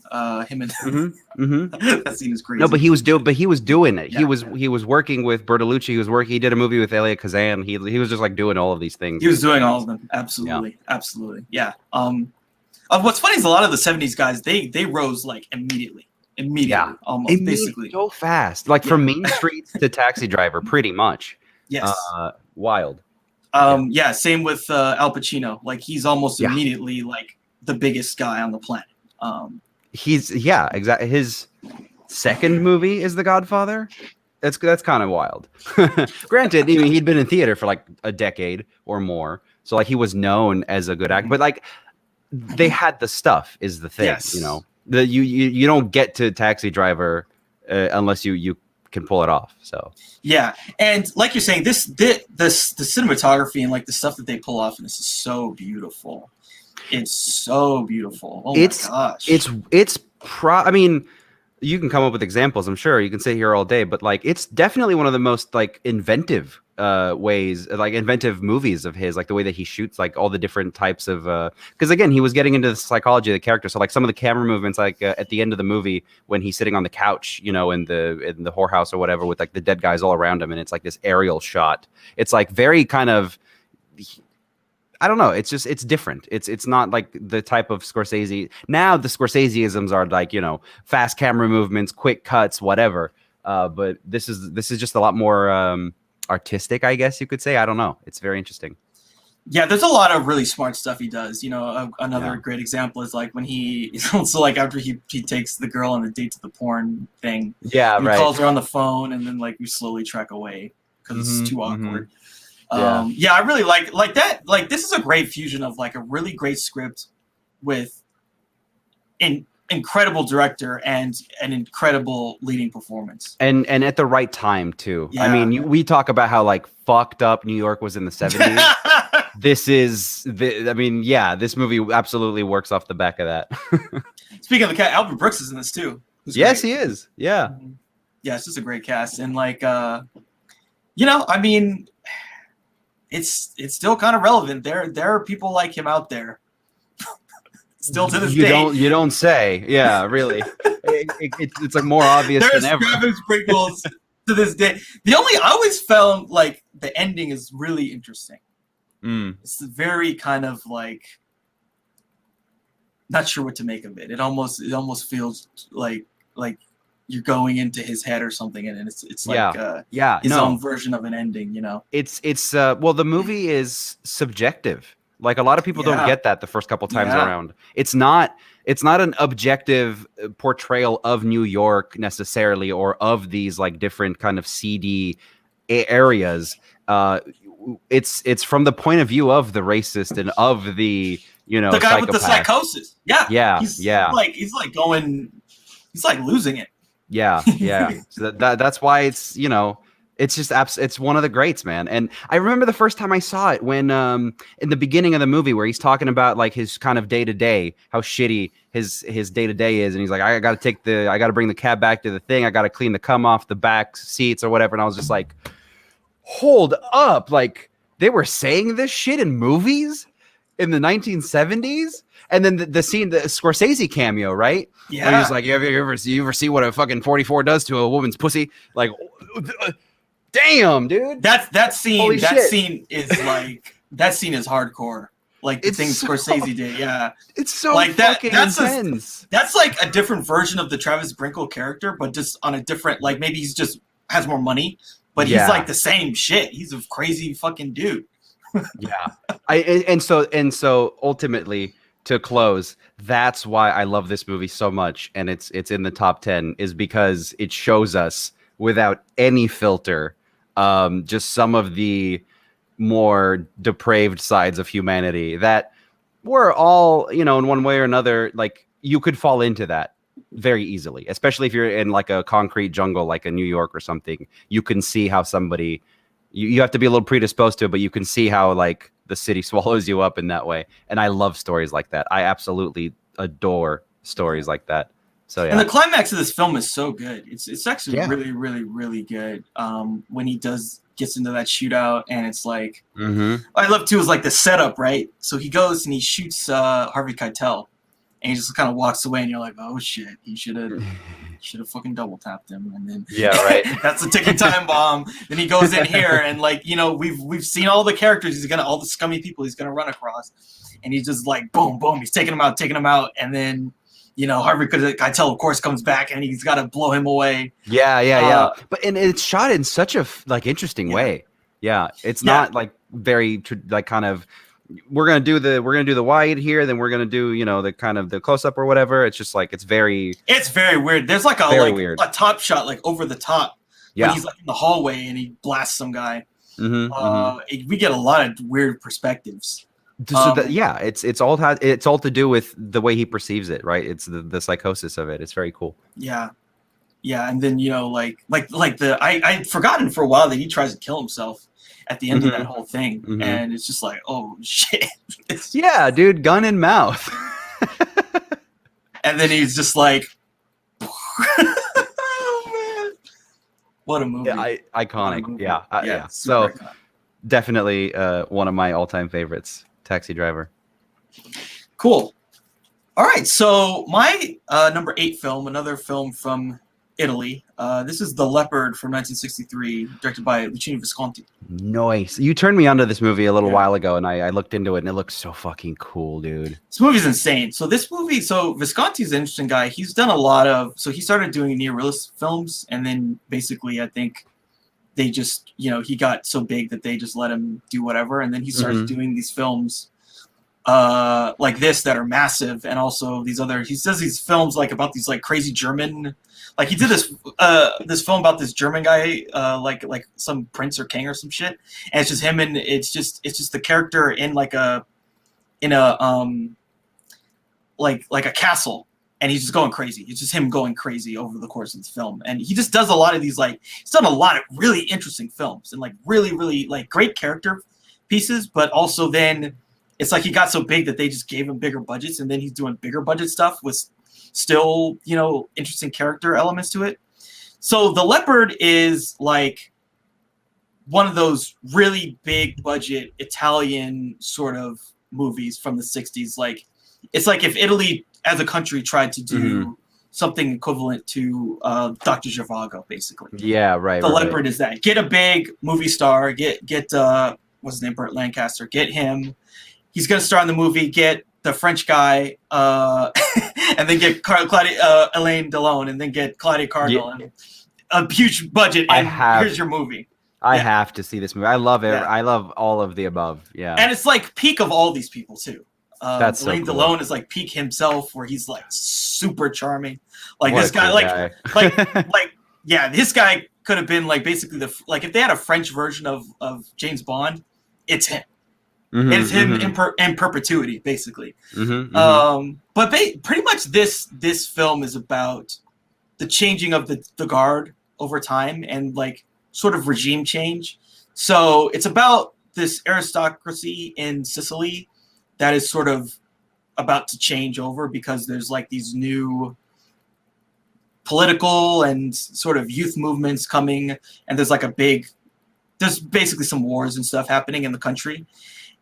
Him and that scene is crazy. No, but he was doing it. Yeah. He was working with Bertolucci. He did a movie with Elia Kazan. He was just like doing all of these things. He was doing all of them. Absolutely, absolutely. Yeah. What's funny is a lot of the 70s guys they rose like immediately, almost basically so fast, like from Mean Streets to Taxi Driver, pretty much. Yes. Wild. Same with Al Pacino. Like he's almost immediately like the biggest guy on the planet. Exactly. His second movie is The Godfather. That's kind of wild. Granted, he'd been in theater for like a decade or more, so like he was known as a good actor. But like they had the stuff is the thing. Yes. You don't get to Taxi Driver unless you can pull it off. So yeah, and like you're saying, the cinematography and like the stuff that they pull off in this is so beautiful. It's so beautiful. Oh my gosh. I mean, you can come up with examples. I'm sure you can sit here all day, but like it's definitely one of the most like inventive inventive movies of his, like the way that he shoots, like all the different types of because again he was getting into the psychology of the character, so like some of the camera movements, like at the end of the movie when he's sitting on the couch in the whorehouse or whatever with like the dead guys all around him, and it's like this aerial shot. It's like very kind of, I don't know. It's different. It's not like the type of Scorsese. Now the Scorseseisms are like, fast camera movements, quick cuts, whatever. But this is just a lot more artistic, I guess you could say. I don't know. It's very interesting. Yeah, there's a lot of really smart stuff he does. Another great example is like when he also like after he takes the girl on the date to the porn thing. Yeah, right. He calls her on the phone, and then like we slowly track away because it's too awkward. I really like that. Like this is a great fusion of like a really great script with an incredible director and an incredible leading performance, and at the right time too. Yeah. I mean, we talk about how like fucked up New York was in the 70s. This movie absolutely works off the back of that. Speaking of the cast, Albert Brooks is in this too. Yes, he is. Yeah. Yeah, it's just a great cast, and like I mean, it's still kind of relevant. There are people like him out there. Still to this day. You don't say. Yeah, really. It's like more obvious than ever. There's sprinkles to this day. I always found like the ending is really interesting. It's very kind of like not sure what to make of it. It almost feels like you're going into his head or something, and it's like his own version of an ending. It's the movie is subjective. Like a lot of people don't get that the first couple times around. It's not an objective portrayal of New York necessarily, or of these like different kind of seedy areas. It's from the point of view of the racist and of the the guy psychopath. With the psychosis. He's like losing it. Yeah. So that's why it's it's just it's one of the greats, man. And I remember the first time I saw it when in the beginning of the movie where he's talking about like his kind of day to day, how shitty his day to day is, and he's like, I got to bring the cab back to the thing, I got to clean the cum off the back seats or whatever. And I was just like, hold up, like they were saying this shit in movies in the 1970s. And then the scene, the Scorsese cameo, right? Yeah. And he's like, you ever see what a fucking 44 does to a woman's pussy? Like, damn, dude. That scene. Holy that shit. Scene is like that scene is hardcore. Like the thing Scorsese did. Yeah. It's so like fucking intense. That's like a different version of the Travis Bickle character, but just on a different. Like maybe he's just has more money, but he's like the same shit. He's a crazy fucking dude. Yeah. And so ultimately, to close, that's why I love this movie so much, and it's in the top 10, is because it shows us without any filter just some of the more depraved sides of humanity that we're all, you know, in one way or another, like you could fall into that very easily, especially if you're in like a concrete jungle, like a New York or something. You can see how somebody, you have to be a little predisposed to it, but you can see how like the city swallows you up in that way. And I love stories like that. I absolutely adore stories like that. So And yeah. the climax of this film is so good. It's actually Yeah. really, really, really good. When he gets into that shootout, and it's like, Mm-hmm. what I love too is like the setup, right? So he goes and he shoots Harvey Keitel, and he just kind of walks away, and you're like, oh shit, he should have fucking double tapped him, and then Yeah, right. that's the ticking time bomb. Then he goes in here, and like, you know, we've seen all the characters all the scummy people he's gonna run across, and he's just like boom, boom, he's taking them out, and then, you know, Harvey Keitel of course comes back, and he's got to blow him away. Yeah. But and it's shot in such a like interesting way. Yeah, it's not like very like kind of we're gonna do the wide here, then we're gonna do, you know, the kind of the close up or whatever. It's just like it's very weird. There's like weird. a top shot like over the top when he's like in the hallway and he blasts some guy. We get a lot of weird perspectives. So it's all to do with the way he perceives it, right? It's the psychosis of it. It's very cool. Yeah, and then, you know, I'd forgotten for a while that he tries to kill himself at the end of that whole thing, and it's just like, oh shit. Yeah, dude, gun in mouth. And then he's just like, oh, man. What a movie! Yeah, iconic. Movie. Yeah. So iconic. Definitely one of my all-time favorites. Taxi Driver. Cool. All right, so my number 8 film, another film from Italy. This is The Leopard from 1963, directed by Lucian Visconti. Nice. You turned me onto this movie a little while ago, and I looked into it, and it looks so fucking cool, dude. This movie's insane. So Visconti's an interesting guy. He's done a lot of, so he started doing neorealist films, and then basically I think they just, you know, he got so big that they just let him do whatever, and then he starts doing these films like this that are massive, and also he does these films like about these like crazy German, like he did this film about this German guy, like some prince or king or some shit, and it's just him, and it's just the character in like a like a castle, and he's just going crazy. It's just him going crazy over the course of the film. And he just does a lot of these, like, he's done a lot of really interesting films and like really, really like great character pieces, but also then it's like he got so big that they just gave him bigger budgets, and then he's doing bigger budget stuff with still, you know, interesting character elements to it. So The Leopard is like one of those really big budget Italian sort of movies from the 60s. Like, it's like if Italy as a country tried to do something equivalent to Dr. Zhivago, basically. Yeah, right. The Leopard is that. Get a big movie star, get what's his name, Burt Lancaster, get him. He's going to star in the movie, get the French guy, and then get Alain Delon, and then get Claudia Cardinal, and a huge budget, and here's your movie. I have to see this movie. I love it. Yeah. I love all of the above. Yeah. And it's like peak of all these people too. That's Alain so cool. Delon is like peak himself, where he's like super charming. Like What this a guy, cool like this guy could have been like basically if they had a French version of James Bond, it's him. It's him in perpetuity, basically. But pretty much this film is about the changing of the guard over time and like sort of regime change. So it's about this aristocracy in Sicily that is sort of about to change over because there's like these new political and sort of youth movements coming, and there's basically some wars and stuff happening in the country,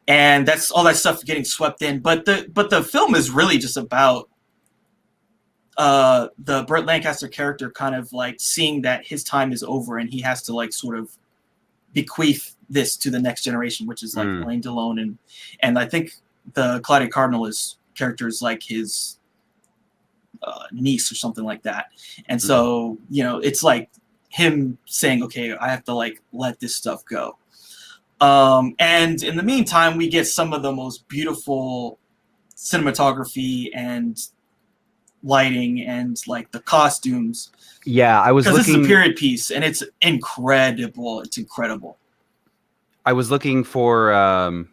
and that's all that stuff getting swept in. But the film is really just about the Burt Lancaster character kind of like seeing that his time is over and he has to like sort of bequeath this to the next generation, which is like Alain Delon, and I think the Claudia Cardinal character is like his niece or something like that. And so, you know, it's like him saying, okay, I have to like let this stuff go. And in the meantime, we get some of the most beautiful cinematography and lighting and like the costumes. Yeah, I was looking. Because this is a period piece and it's incredible. It's incredible. I was looking for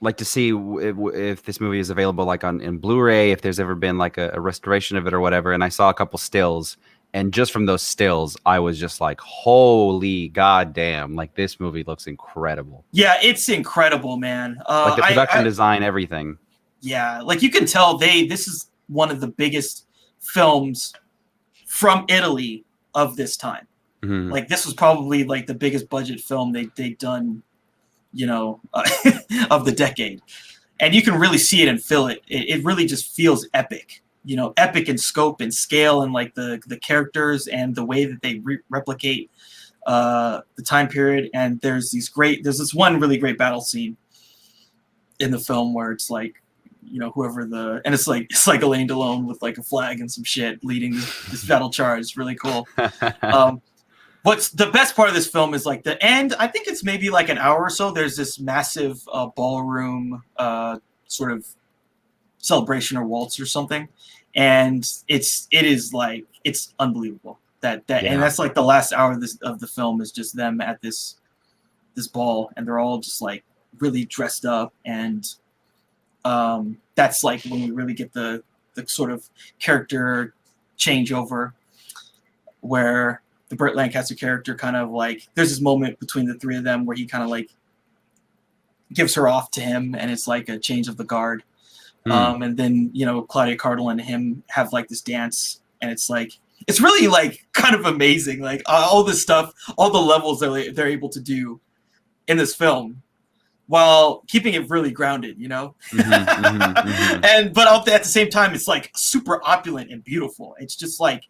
like to see if this movie is available like on in Blu-ray, if there's ever been like a restoration of it or whatever. And I saw a couple stills, and just from those stills, I was just like, "Holy goddamn!" Like this movie looks incredible. Yeah, it's incredible, man. Like the production design, everything. Yeah, like you can tell this is one of the biggest films from Italy of this time. Mm-hmm. Like this was probably like the biggest budget film they'd done, of the decade. And you can really see it and feel it. It really just feels epic, epic in scope and scale, and like the characters and the way that they replicate the time period. And there's this one really great battle scene in the film where it's like, and it's like Alain Delon with like a flag and some shit leading this battle charge. It's really cool. What's the best part of this film is like the end. I think it's maybe like an hour or so. There's this massive ballroom sort of celebration or waltz or something, and it's unbelievable. And that's like the last hour of the film is just them at this ball, and they're all just like really dressed up, and that's like when we really get the sort of character changeover where the Burt Lancaster character kind of like, there's this moment between the three of them where he kind of like gives her off to him, and it's like a change of the guard. And then, Claudia Cardinal and him have like this dance, and it's really like kind of amazing. Like all this stuff, all the levels they're able to do in this film while keeping it really grounded, But at the same time, it's like super opulent and beautiful. It's just like,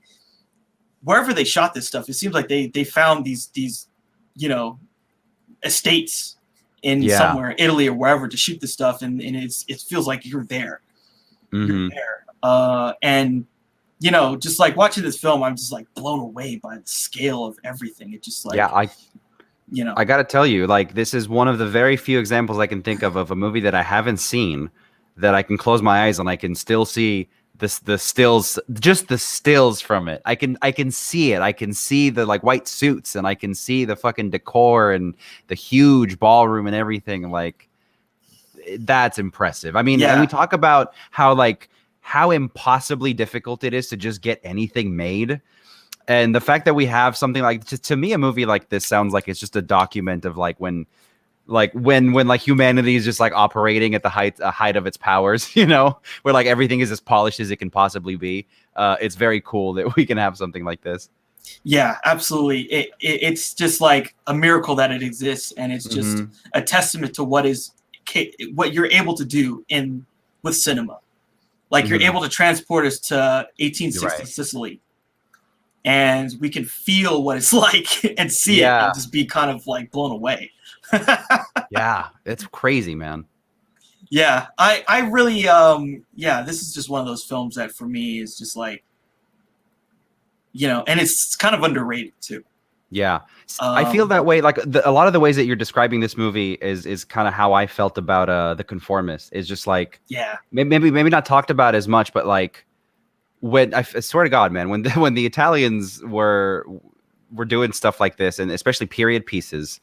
wherever they shot this stuff, it seems like they found these estates in somewhere, Italy or wherever, to shoot this stuff, and it feels like you're there. Mm-hmm. You're there. And just like watching this film, I'm just like blown away by the scale of everything. It just like I gotta tell you, like this is one of the very few examples I can think of a movie that I haven't seen that I can close my eyes and I can still see the stills, just the stills from it. I can see it. I can see the like white suits, and I can see the fucking decor and the huge ballroom and everything. Like that's impressive. I mean, and we talk about how impossibly difficult it is to just get anything made. And the fact that we have something like, to me, a movie like this sounds like it's just a document of like when humanity is just like operating at the height of its powers, where like everything is as polished as it can possibly be. It's very cool that we can have something like this. Yeah, absolutely. It's just like a miracle that it exists, and it's just a testament to what you're able to do with cinema. Like you're able to transport us to 1860 Sicily, and we can feel what it's like and see it and just be kind of like blown away. Yeah, it's crazy, man. Yeah, I really this is just one of those films that for me is just like, and it's kind of underrated too. Yeah, I feel that way. Like a lot of the ways that you're describing this movie is kind of how I felt about The Conformist. Is just like, maybe not talked about as much, but like when I swear to God, man, when the Italians were doing stuff like this, and especially period pieces,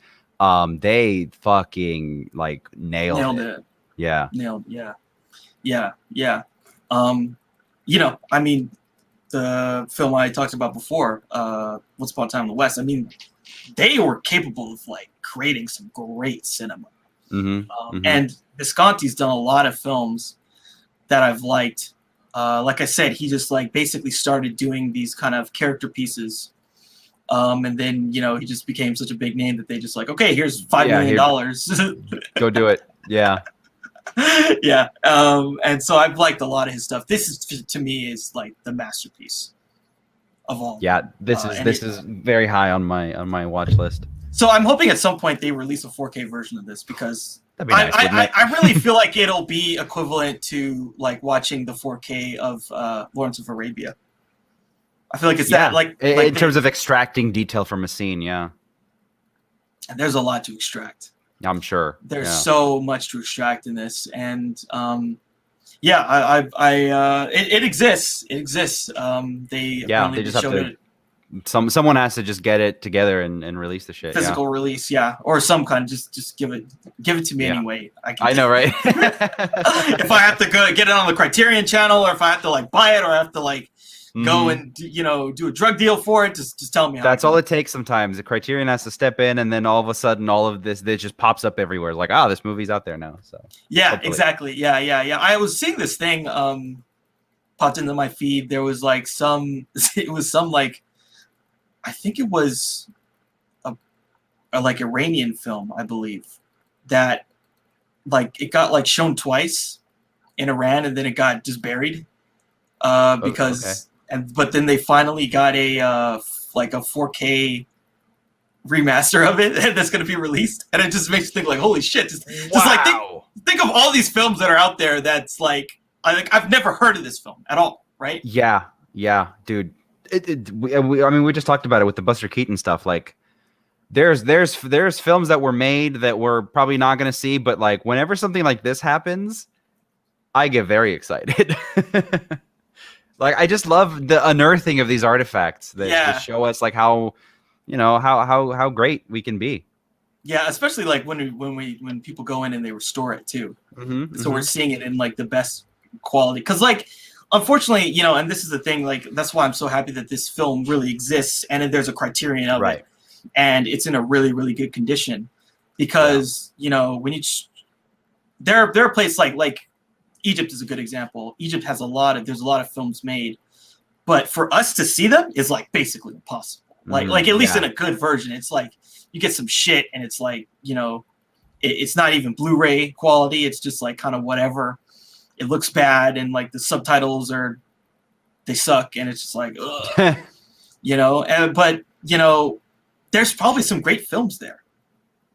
they fucking like nailed it. Yeah. Nailed. Yeah. I mean, the film I talked about before, Once Upon a Time in the West, I mean, they were capable of like creating some great cinema. And Visconti's done a lot of films that I've liked. Like I said, he just like basically started doing these kind of character pieces. And then, he just became such a big name that they just like, okay, here's $5 million. Go do it. Yeah. Yeah. And so I've liked a lot of his stuff. This is, to me, is like the masterpiece of all. Yeah, this is very high on my watch list. So I'm hoping at some point they release a 4K version of this, because nice, I really feel like it'll be equivalent to like watching the 4K of Lawrence of Arabia. I feel like it's that like in terms of extracting detail from a scene. Yeah, and there's a lot to extract. I'm sure there's so much to extract in this, and it exists. It exists. They just showed it. someone has to just get it together and release the shit. Physical release, yeah, or some kind. Just give it to me anyway. I know, right? If I have to go get it on the Criterion channel, or if I have to like buy it, or I have to like go and do a drug deal for it, just tell me. That's all it takes. Sometimes the Criterion has to step in, and then all of a sudden, all of this just pops up everywhere. Like, this movie's out there now. So yeah, hopefully. Exactly. Yeah. I was seeing this thing popped into my feed. There was like it was some like, I think it was a like Iranian film, I believe, that like it got like shown twice in Iran, and then it got just buried because but then they finally got a like a 4K remaster of it that's going to be released, and it just makes you think like, holy shit, just like think of all these films that are out there that's like I've never heard of this film at all, right? Yeah, dude. We just talked about it with the Buster Keaton stuff. Like, there's films that were made that we're probably not going to see, but like whenever something like this happens, I get very excited. Like, I just love the unearthing of these artifacts that just show us like how great we can be. Yeah, especially like when people go in and they restore it too. So we're seeing it in like the best quality, because like, unfortunately, and this is the thing, like, that's why I'm so happy that this film really exists and there's a Criterion of it, and it's in a really, really good condition, because when there are places like Egypt is a good example. Egypt has there's a lot of films made, but for us to see them is like basically impossible. Like at least in a good version, it's like you get some shit and it's like, it's not even Blu-ray quality. It's just like kind of whatever. It looks bad, and like the subtitles they suck, and it's just like, ugh. But there's probably some great films there.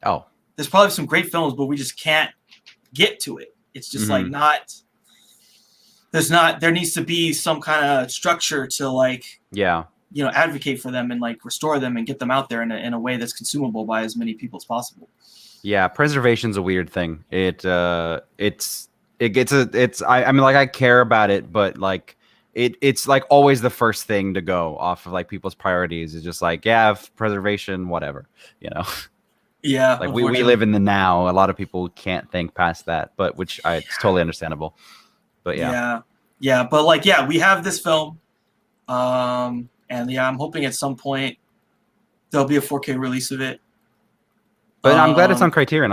Oh, there's probably some great films, but we just can't get to it. It's just like there needs to be some kind of structure to like, advocate for them and like restore them and get them out there in a way that's consumable by as many people as possible. Yeah. Preservation's a weird thing. I mean, like, I care about it, but like it's like always the first thing to go off of like people's priorities is just like, preservation, whatever, Yeah, like we live in the now. A lot of people can't think past that, but it's totally understandable. But but like, we have this film, and I'm hoping at some point there'll be a 4K release of it. But I'm glad it's on Criterion.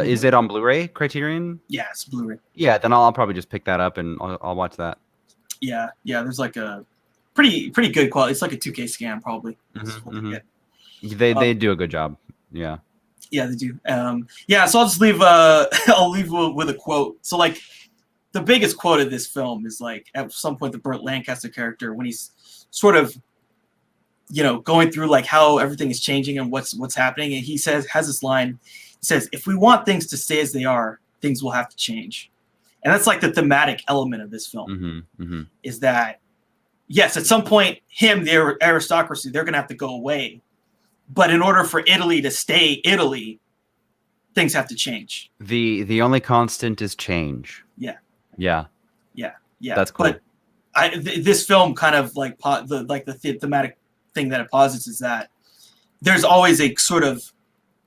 Is it on Blu-ray Criterion? Yeah, it's Blu-ray. Yeah, then I'll probably just pick that up and I'll watch that. Yeah. There's like a pretty good quality. It's like a 2K scan probably. They do a good job. Yeah. Yeah, they do. So I'll just leave. I'll leave with a quote. So like, the biggest quote of this film is like at some point the Burt Lancaster character, when he's sort of going through like how everything is changing and what's happening, and he has this line. He says, "If we want things to stay as they are, things will have to change." And that's like the thematic element of this film. Is that, yes, at some point, the aristocracy, they're going to have to go away. But in order for Italy to stay Italy, things have to change. The only constant is change. Yeah. That's cool. But this film kind of like the thematic thing that it posits is that there's always a sort of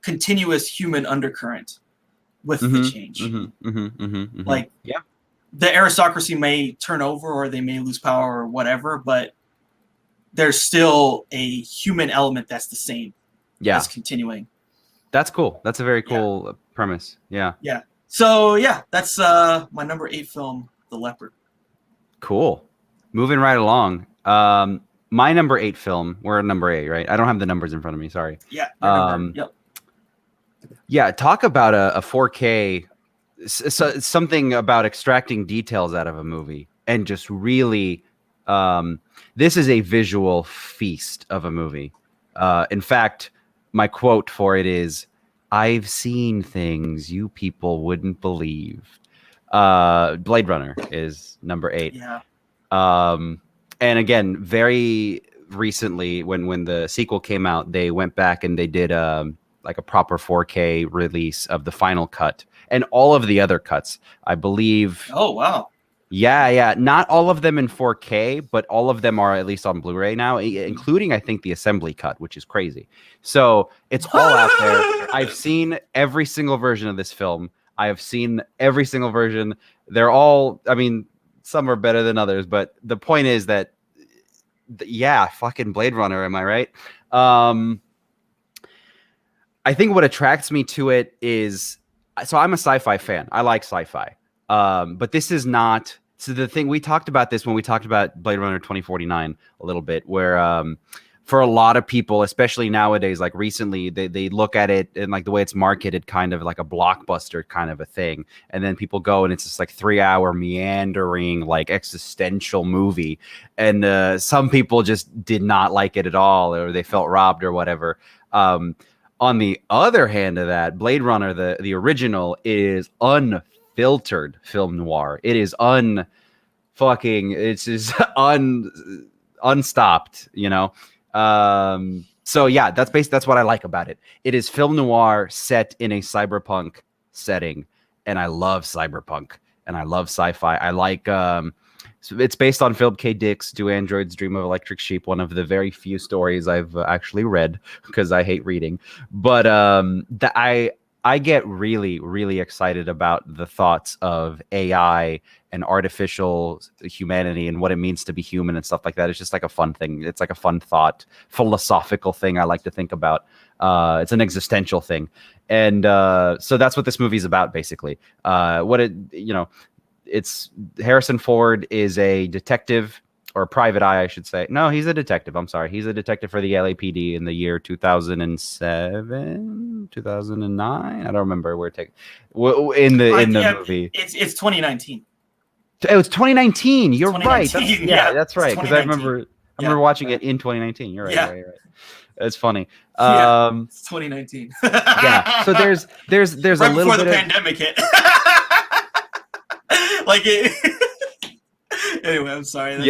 continuous human undercurrent with the change. Like, the aristocracy may turn over or they may lose power or whatever, but there's still a human element that's the same. That's continuing. That's cool. That's a very cool premise. Yeah. So that's my number 8 film, The Leopard. Cool. Moving right along. My number 8 film. We're at number 8, right? I don't have the numbers in front of me. Sorry. Yeah. Yeah. Talk about a 4K. Something about extracting details out of a movie and just really. This is a visual feast of a movie. In fact, my quote for it is, "I've seen things you people wouldn't believe." Blade Runner is number 8. Yeah. And again, very recently, when the sequel came out, they went back and they did like a proper 4K release of the final cut and all of the other cuts. I believe. Oh wow. Yeah. Not all of them in 4K, but all of them are at least on Blu-ray now, including I think the assembly cut, which is crazy. So it's all out there. I've seen every single version of this film. I have seen every single version. They're all, I mean, some are better than others, but the point is that, yeah, fucking Blade Runner, am I right? I think what attracts me to it is, so I'm a sci-fi fan. I like sci-fi. But this is not, so the thing, we talked about this when we talked about Blade Runner 2049 a little bit, where for a lot of people, especially nowadays, like recently, they look at it and like the way it's marketed, kind of like a blockbuster kind of a thing. And then people go and it's just like 3-hour meandering, like existential movie. And some people just did not like it at all, or they felt robbed or whatever. On the other hand of that, Blade Runner, the original, is unfiltered film noir. It is it's just unstopped, you know. So yeah, that's what I like about it. It is film noir set in a cyberpunk setting, and I love cyberpunk and I love sci-fi. I like so it's based on Philip K. Dick's Do Androids Dream of Electric Sheep, one of the very few stories I've actually read because I hate reading. But I get really, really excited about the thoughts of AI and artificial humanity and what it means to be human and stuff like that. It's just like a fun thing. It's like a fun thought, philosophical thing I like to think about. It's an existential thing. And so that's what this movie's about, basically. It's Harrison Ford is a detective, or a private eye, I should say. No, he's a detective. I'm sorry. He's a detective for the LAPD in the year 2007, 2009. I don't remember where it takes in the movie. It's 2019. It was 2019. You're 2019, right. That's right. Because I remember watching it in 2019. You're right. Yeah. Right. It's funny. It's 2019. Yeah. So there's right a little before bit the pandemic hit. Like it. Anyway, I'm sorry. No.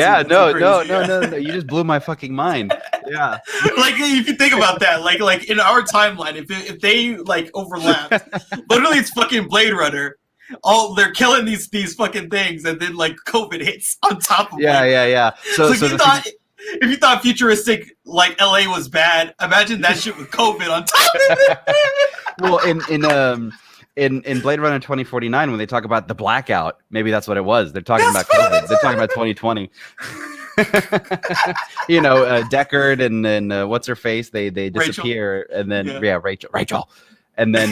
You just blew my fucking mind. Yeah. Like if you think about that, like in our timeline, if they like overlapped, literally it's fucking Blade Runner. They're killing these fucking things, and then like COVID hits on top of it. Yeah. So if you thought futuristic like LA was bad, imagine that shit with COVID on top of it. Well, in Blade Runner 2049, when they talk about the blackout, maybe that's what it was. They're talking about COVID. They're talking about 2020. Deckard and what's her face? They disappear, Rachel. And then Rachel, and then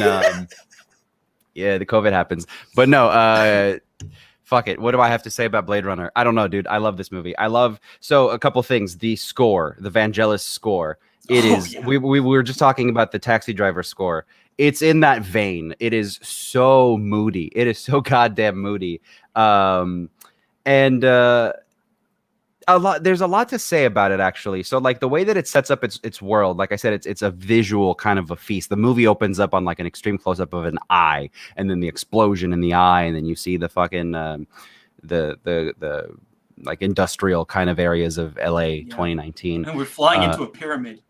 the COVID happens. But no, fuck it. What do I have to say about Blade Runner? I don't know, dude. I love this movie. So a couple things. The score, the Vangelis score. It is. Yeah. We were just talking about the Taxi Driver score. It's in that vein. It is so moody. It is so goddamn moody. There's a lot to say about it, actually. So like the way that it sets up its world, like I said, it's a visual kind of a feast. The movie opens up on like an extreme close up of an eye, and then the explosion in the eye, and then you see the fucking the like industrial kind of areas of LA 2019. And we're flying into a pyramid.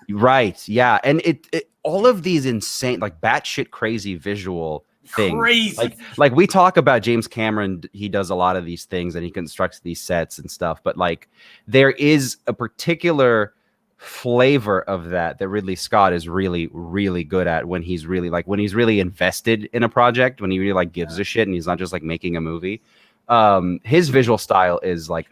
Right. Yeah. And it all of these insane, like batshit crazy visual things. Crazy. Like we talk about James Cameron, he does a lot of these things and he constructs these sets and stuff, but like there is a particular flavor of that Ridley Scott is really, really good at when he's really invested in a project, when he really like gives a shit and he's not just like making a movie. His visual style is like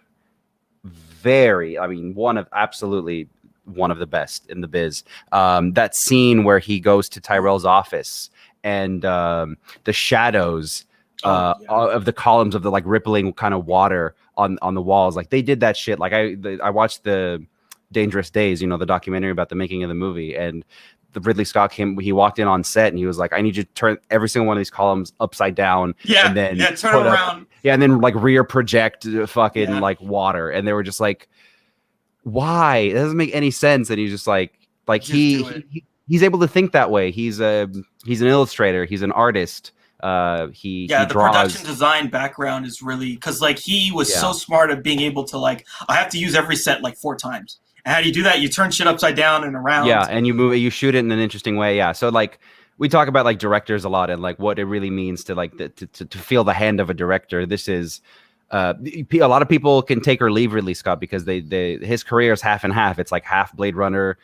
absolutely one of the best in the biz. That scene where he goes to Tyrell's office and the shadows of the columns of the like rippling kind of water on the walls, like they did that shit. Like I watched the Dangerous Days, the documentary about the making of the movie, and the Ridley Scott he walked in on set and he was like, I need you to turn every single one of these columns upside down. Yeah. And then turn around. And then like rear project fucking like water. And they were just like, why? It doesn't make any sense. And he's just like he's able to think that way. He's an illustrator. He's an artist. He the draws. Production design background is really, because like he was so smart at being able to like, I have to use every set like 4 times. And how do you do that? You turn shit upside down and around. Yeah, and you shoot it in an interesting way. Yeah, so like we talk about like directors a lot and like what it really means to like to feel the hand of a director. This is a lot of people can take or leave Ridley Scott because his career is half and half. It's like half Blade Runner,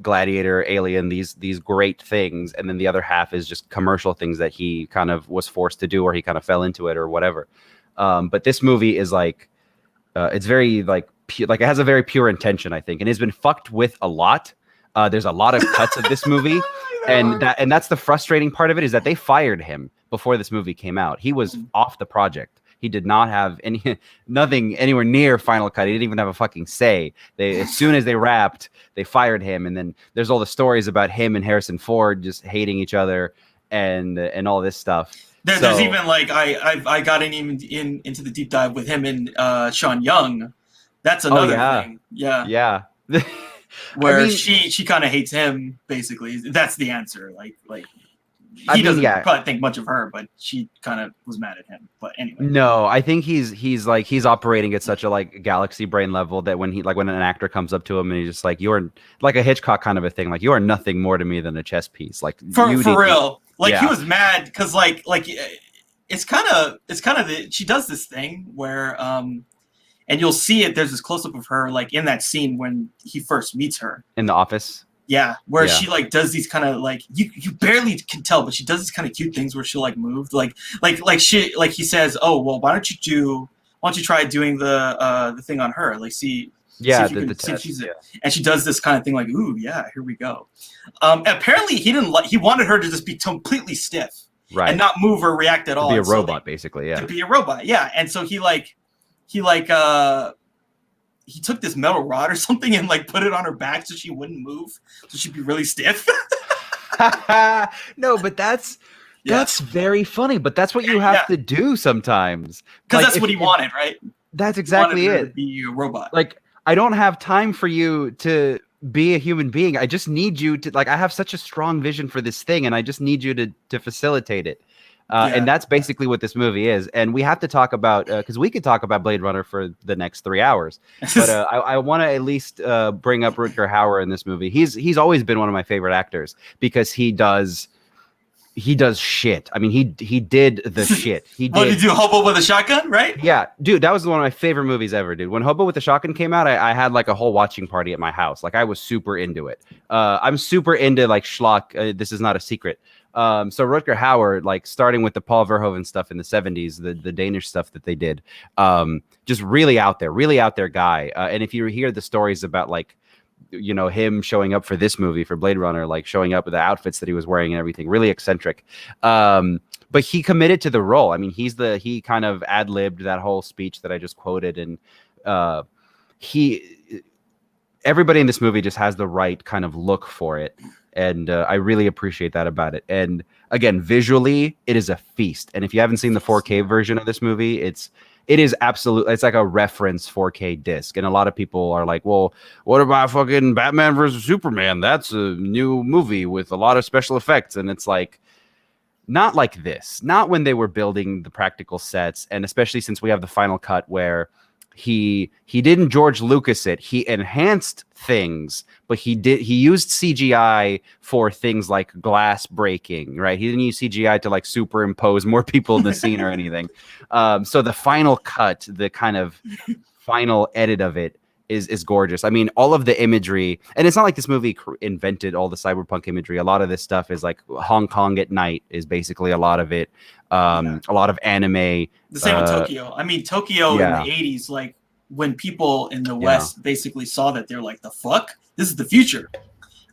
Gladiator, Alien, these great things, and then the other half is just commercial things that he kind of was forced to do, or he kind of fell into it or whatever. But this movie is like it's very like it has a very pure intention, I think, and it's been fucked with a lot. There's a lot of cuts of this movie, and that's the frustrating part of it, is that they fired him before this movie came out. He was off the project. He did not have nothing anywhere near final cut. He didn't even have a fucking say. As soon as they wrapped, they fired him. And then there's all the stories about him and Harrison Ford just hating each other and all this stuff. There's even like I got into the deep dive with him and Sean Young. That's another thing. Yeah. Where she kind of hates him, basically. That's the answer. Like he doesn't probably think much of her, but she kind of was mad at him. But anyway. No, I think he's operating at such a like galaxy brain level that when an actor comes up to him and he's just like, you're like a Hitchcock kind of a thing. Like, you are nothing more to me than a chess piece. Like for real. Like he was mad because like it's kind of she does this thing where and you'll see it. There's this close up of her like in that scene when he first meets her in the office. Yeah, where she like does these kind of like you barely can tell, but she does these kind of cute things where she'll like move like he says, oh well, why don't you try doing the thing on her, like see if she's and she does this kind of thing like, ooh yeah, here we go. Apparently he wanted her to just be completely stiff, right, and not move or react at all, to be a robot, basically. Yeah, to be a robot. Yeah, and so he took this metal rod or something and like put it on her back so she wouldn't move, so she'd be really stiff. No, but that's very funny. But that's what you have to do sometimes, because that's what he wanted, right? That's exactly it. To be a robot. Like, I don't have time for you to be a human being. I just need you to I have such a strong vision for this thing, and I just need you to facilitate it. And that's basically what this movie is. And we have to talk about, because we could talk about Blade Runner for the next 3 hours. But I want to at least bring up Rutger Hauer in this movie. He's always been one of my favorite actors because he does shit. I mean, he did the shit. What did he do? Hobo with a Shotgun, right? Yeah, dude, that was one of my favorite movies ever, dude. When Hobo with the Shotgun came out, I had like a whole watching party at my house. Like, I was super into it. I'm super into like schlock. This is not a secret. So Rutger Hauer, like starting with the Paul Verhoeven stuff in the 70s, the Danish stuff that they did, just really out there guy. And if you hear the stories about like, you know, him showing up for this movie, for Blade Runner, like showing up with the outfits that he was wearing and everything, really eccentric. But he committed to the role. I mean, he kind of ad-libbed that whole speech that I just quoted. And everybody in this movie just has the right kind of look for it. And I really appreciate that about it. And again, visually, it is a feast. And if you haven't seen the 4K version of this movie, it is absolutely, it's like a reference 4K disc. And a lot of people are like, well, what about fucking Batman versus Superman? That's a new movie with a lot of special effects. And it's like, not like this. Not when they were building the practical sets. And especially since we have the final cut where he didn't George Lucas it. He enhanced things, but he used CGI for things like glass breaking, right? He didn't use CGI to like superimpose more people in the scene or anything. So the final cut, the kind of final edit of it is gorgeous. I mean, all of the imagery, and it's not like this movie invented all the cyberpunk imagery. A lot of this stuff is like Hong Kong at night is basically a lot of it. A lot of anime. The same with Tokyo. I mean, Tokyo in the 80s, like when people in the West basically saw that, they're like, the fuck? This is the future.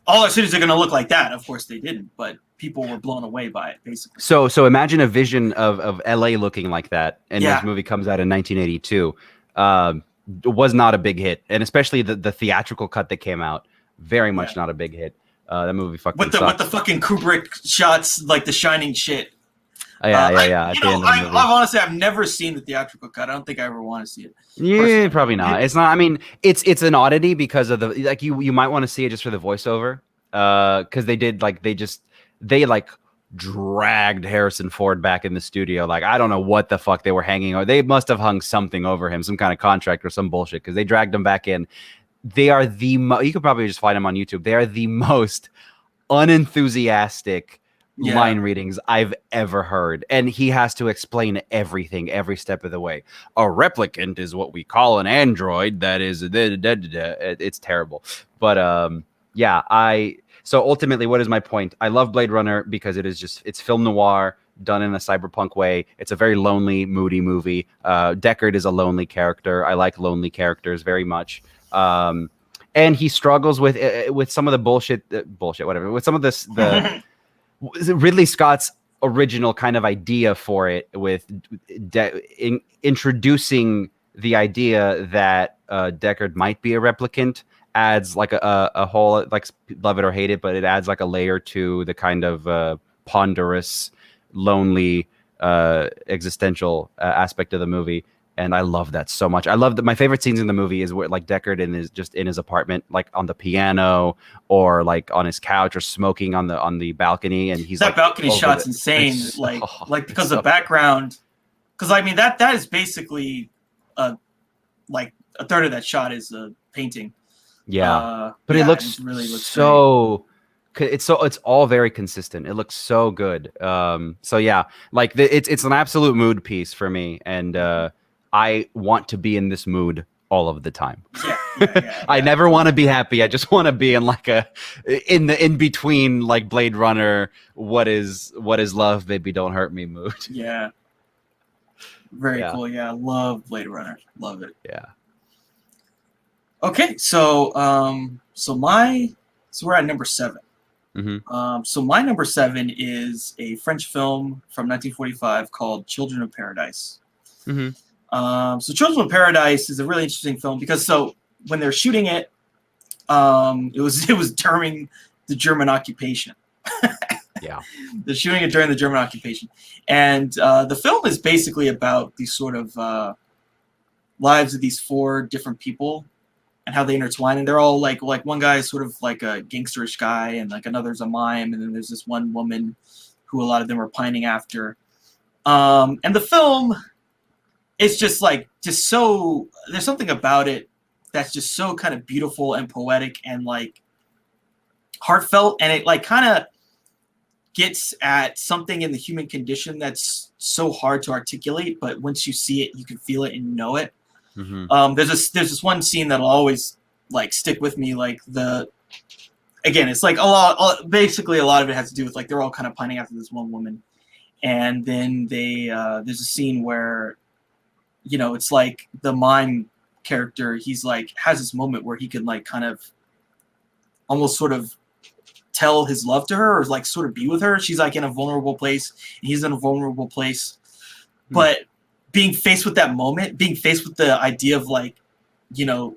All our cities are going to look like that. Of course they didn't, but people were blown away by it, basically. So imagine a vision of LA looking like that, and this movie comes out in 1982. Was not a big hit, and especially the theatrical cut that came out, very much not a big hit. That movie fucking with the fucking Kubrick shots, like the Shining shit. I've honestly, I've never seen the theatrical cut. I don't think I ever want to see it. Yeah, probably not. It's not. I mean, it's an oddity because of the like you might want to see it just for the voiceover, because they dragged Harrison Ford back in the studio. Like, I don't know what the fuck they were hanging over. They must have hung something over him, some kind of contract or some bullshit, because they dragged him back in. They are you could probably just find them on YouTube. They are the most unenthusiastic, Yeah. line readings I've ever heard. And he has to explain everything every step of the way. A replicant is what we call an android that is it's terrible. But so ultimately, what is my point? I love Blade Runner because it's film noir done in a cyberpunk way. It's a very lonely, moody movie. Deckard is a lonely character. I like lonely characters very much. And he struggles with some of the bullshit, whatever. With some of the Ridley Scott's original kind of idea for it, with introducing the idea that Deckard might be a replicant, adds like a whole, like, love it or hate it, but it adds like a layer to the kind of ponderous, lonely, existential aspect of the movie. And I love that so much. I love that. My favorite scenes in the movie is where, like, Deckard is just in his apartment, like on the piano or like on his couch or smoking on the balcony, and he's that like, balcony shot's insane. Because the background, because I mean that is basically like a third of that shot is a painting. Yeah, but it looks so. It's all very consistent. It looks so good. So yeah, like it's an absolute mood piece for me, and I want to be in this mood all of the time. Yeah. I never want to be happy. I just want to be in like in between, like, Blade Runner, what is love, baby, don't hurt me mood. Yeah. Very cool. Yeah, I love Blade Runner. Love it. Yeah. Okay, so we're at number 7. Mm-hmm. So my number 7 is a French film from 1945 called Children of Paradise. Mm-hmm. So Children of Paradise is a really interesting film because when they're shooting it, it was during the German occupation. Yeah. They're shooting it during the German occupation, and the film is basically about these sort of lives of these 4 different people and how they intertwine. And they're all like one guy is sort of like a gangsterish guy, and like another's a mime, and then there's this one woman who a lot of them are pining after. And the film, it's just so, there's something about it that's just so kind of beautiful and poetic and like heartfelt, and it like kind of gets at something in the human condition that's so hard to articulate, but once you see it, you can feel it and you know it. Mm-hmm. There's this one scene that'll always like stick with me. Like it's like basically a lot of it has to do with like they're all kind of pining after this one woman, and then there's a scene where, you know, it's like the mime character, he's like has this moment where he can like kind of almost sort of tell his love to her, or like sort of be with her. She's like in a vulnerable place and he's in a vulnerable place. But being faced with that moment, being faced with the idea of like, you know,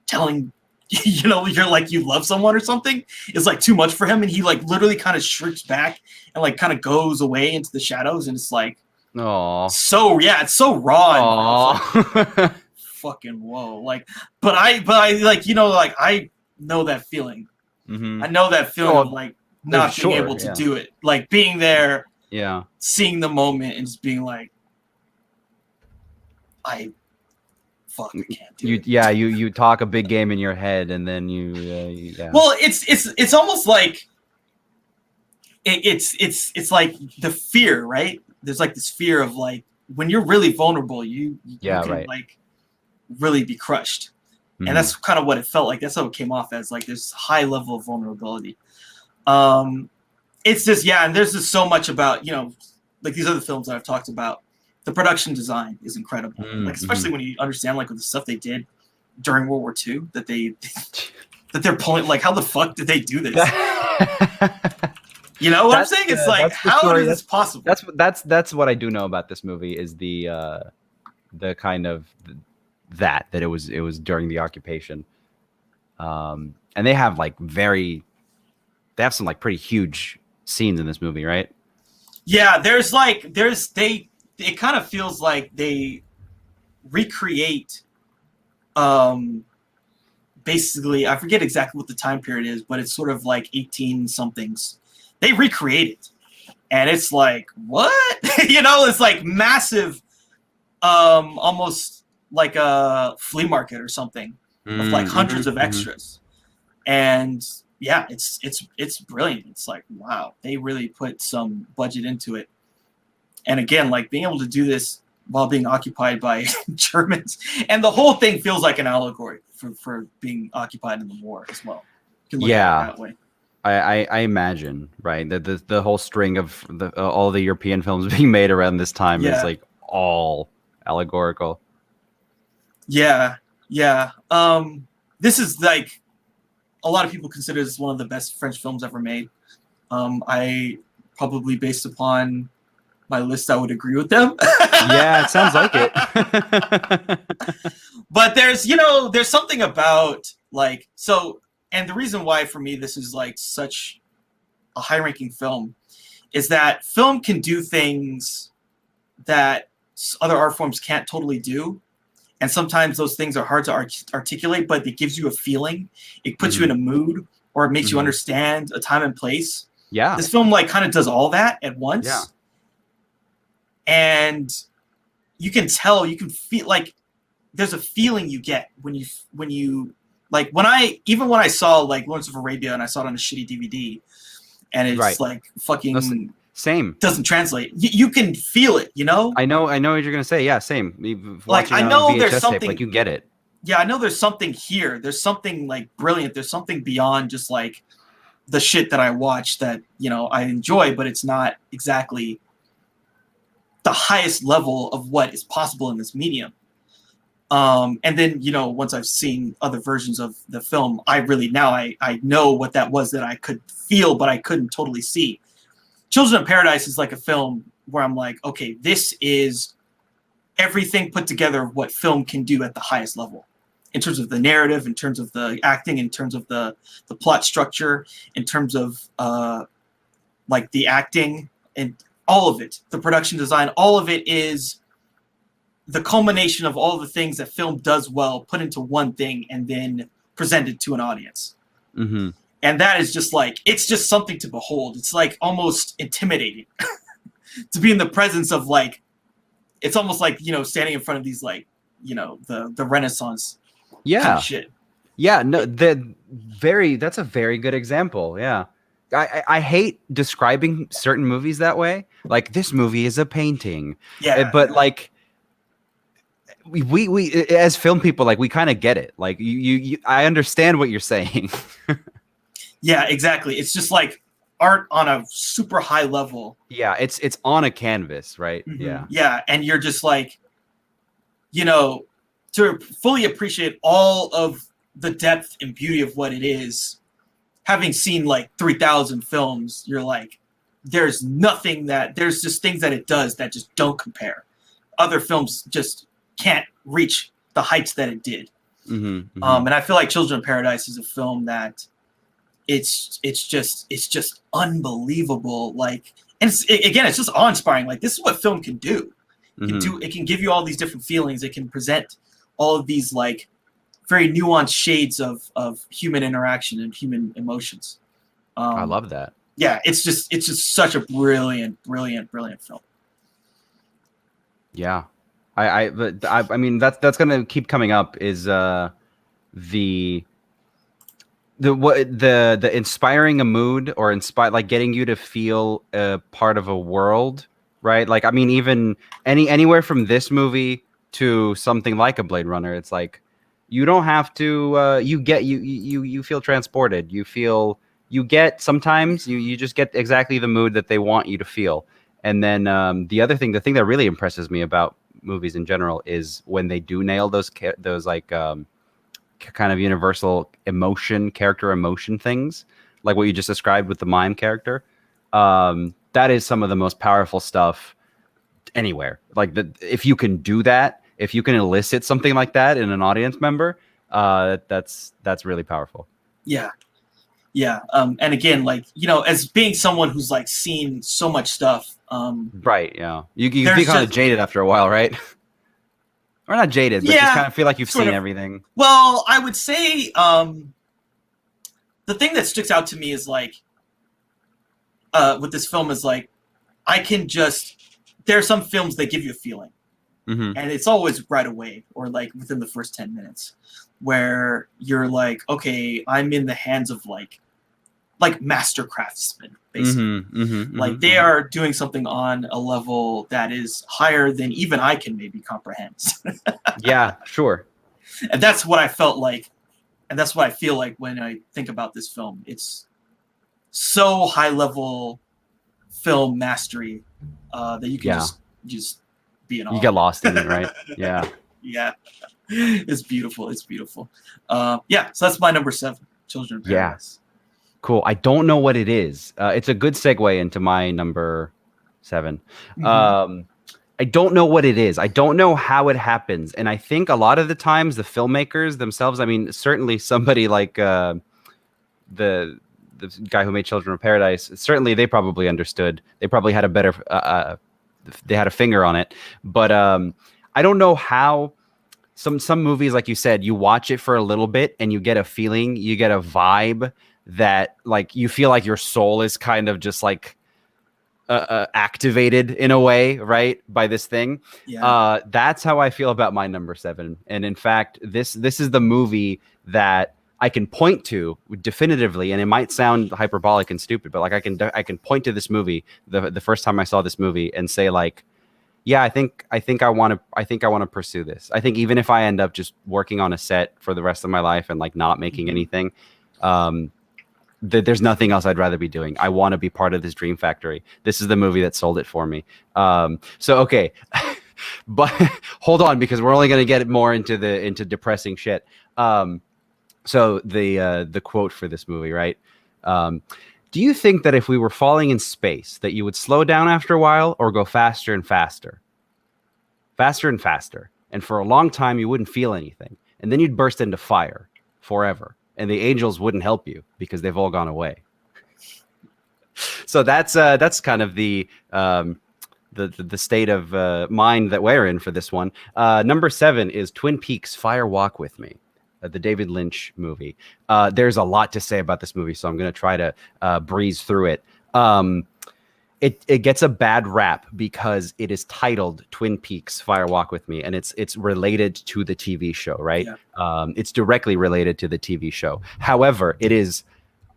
telling, you know, you're like, you love someone or something is like too much for him. And he like literally kind of shrinks back and like kind of goes away into the shadows. And it's like, aww. It's so raw. Aww. Like, fucking whoa. Like, but I like, you know, like I know that feeling. Mm-hmm. I know that feeling of like not being able to do it. Like being there, seeing the moment and just being like, I can't do it. Yeah, you talk a big game in your head, and then Well, it's almost like it's like the fear, right? There's like this fear of like when you're really vulnerable, you can like really be crushed. Mm-hmm. And that's kind of what it felt like. That's how it came off as, like this high level of vulnerability. It's just, and there's just so much about, you know, like these other films that I've talked about. The production design is incredible, like especially when you understand like with the stuff they did during World War II that they're pulling. Like, how the fuck did they do this? You know what I'm saying? It's like, how is this possible? That's what I do know about this movie is the kind of that it was during the occupation, and they have some like pretty huge scenes in this movie, right? Yeah, it kind of feels like they recreate, basically, I forget exactly what the time period is, but it's sort of like 18 somethings. They recreate it, and it's like, what? You know, it's like massive, almost like a flea market or something, with like hundreds of extras. And yeah, it's brilliant. It's like, wow, they really put some budget into it. And again, like being able to do this while being occupied by Germans, and the whole thing feels like an allegory for being occupied in the war as well. You can look at it that way. I imagine, right, that the whole string of all the European films being made around this time is like all allegorical. Yeah. This is like, a lot of people consider this one of the best French films ever made. I probably, based upon my list, I would agree with them. Yeah, it sounds like it. But there's something about like, so, and the reason why for me this is like such a high-ranking film is that film can do things that other art forms can't totally do. And sometimes those things are hard to articulate, but it gives you a feeling. It puts you in a mood, or it makes you understand a time and place. Yeah. This film like kind of does all that at once. Yeah. And you can tell, you can feel like there's a feeling you get when you like, when I saw like Lawrence of Arabia and I saw it on a shitty DVD and it's like fucking same, doesn't translate. You can feel it, you know? I know what you're going to say. Yeah, same. Like, I know there's something, tape, like you get it. Yeah, I know there's something here. There's something like brilliant. There's something beyond just like the shit that I watch that, I enjoy, but it's not exactly the highest level of what is possible in this medium. And then, once I've seen other versions of the film, I really now I know what that was that I could feel, but I couldn't totally see. Children of Paradise is like a film where I'm like, okay, this is everything put together of what film can do at the highest level, in terms of the narrative, in terms of the acting, in terms of the plot structure, in terms of like the acting, and all of it, the production design, all of it is the culmination of all the things that film does well, put into one thing and then presented to an audience. Mm-hmm. And that is just like, it's just something to behold. It's like almost intimidating to be in the presence of like, it's almost like, standing in front of these like, the Renaissance kind of shit. Yeah, no, that's a very good example. Yeah. I hate describing certain movies that way. Like, this movie is a painting. Yeah. But like, we as film people, like, we kind of get it. Like, I understand what you're saying. Yeah, exactly. It's just like art on a super high level. Yeah, it's on a canvas, right? Mm-hmm. Yeah. Yeah, and you're just like, to fully appreciate all of the depth and beauty of what it is, having seen like 3,000 films, you're like, there's just things that it does that just don't compare. Other films just can't reach the heights that it did. Mm-hmm, mm-hmm. And I feel like Children of Paradise is a film that it's just unbelievable. Like, and it's just awe-inspiring. Like, this is what film can do. It can give you all these different feelings. It can present all of these like very nuanced shades of human interaction and human emotions. I love that. Yeah, it's just such a brilliant film. Yeah, I mean that's gonna keep coming up is the inspiring a mood or like getting you to feel a part of a world, right? Like, I mean, even anywhere from this movie to something like a Blade Runner, it's like you don't have to you feel transported. Sometimes you just get exactly the mood that they want you to feel. And then the thing that really impresses me about movies in general is when they do nail those like kind of universal character emotion things, like what you just described with the mime character. That is some of the most powerful stuff anywhere. Like, if you can do that, if you can elicit something like that in an audience member, that's really powerful. Yeah. And again, like, as being someone who's like seen so much stuff, right? Yeah, you be kind of jaded after a while, right? Or not jaded, but just kind of feel like you've seen everything. Well, I would say the thing that sticks out to me is like, with this film is like, there are some films that give you a feeling, and it's always right away or like within the first 10 minutes, where you're like, okay, I'm in the hands of like like master craftsmen, basically. Like they are doing something on a level that is higher than even I can maybe comprehend. Yeah, sure. And that's what I felt like, and that's what I feel like when I think about this film. It's so high level film mastery that you can just be in awe. You get lost in it, right? Yeah. Yeah. It's beautiful. It's beautiful. Yeah, so that's my number 7, Children of Paradise. Cool. I don't know what it is. It's a good segue into my number 7. I don't know what it is. I don't know how it happens. And I think a lot of the times the filmmakers themselves, I mean, certainly somebody like the guy who made Children of Paradise, certainly they probably understood. They probably had a better, they had a finger on it. But I don't know how some movies, like you said, you watch it for a little bit and you get a feeling, you get a vibe that like you feel like your soul is kind of just like activated in a way, right, by this thing. That's how I feel about my number 7. And in fact, this is the movie that I can point to definitively, and it might sound hyperbolic and stupid, but like I can point to this movie the first time I saw this movie and say like, yeah, I think I want to pursue this. I think even if I end up just working on a set for the rest of my life and like not making anything, there's nothing else I'd rather be doing. I want to be part of this dream factory. This is the movie that sold it for me. So okay, but hold on, because we're only going to get more into depressing shit. So the quote for this movie, right? Do you think that if we were falling in space, that you would slow down after a while or go faster and faster? Faster and faster. And for a long time, you wouldn't feel anything. And then you'd burst into fire forever. And the angels wouldn't help you because they've all gone away. So that's kind of the state of mind that we're in for this one. Number 7 is Twin Peaks: Fire Walk with Me, the David Lynch movie. There's a lot to say about this movie, so I'm going to try to breeze through it. It gets a bad rap because it is titled Twin Peaks: Fire Walk with Me, and it's related to the TV show, right? Yeah. It's directly related to the TV show. However, it is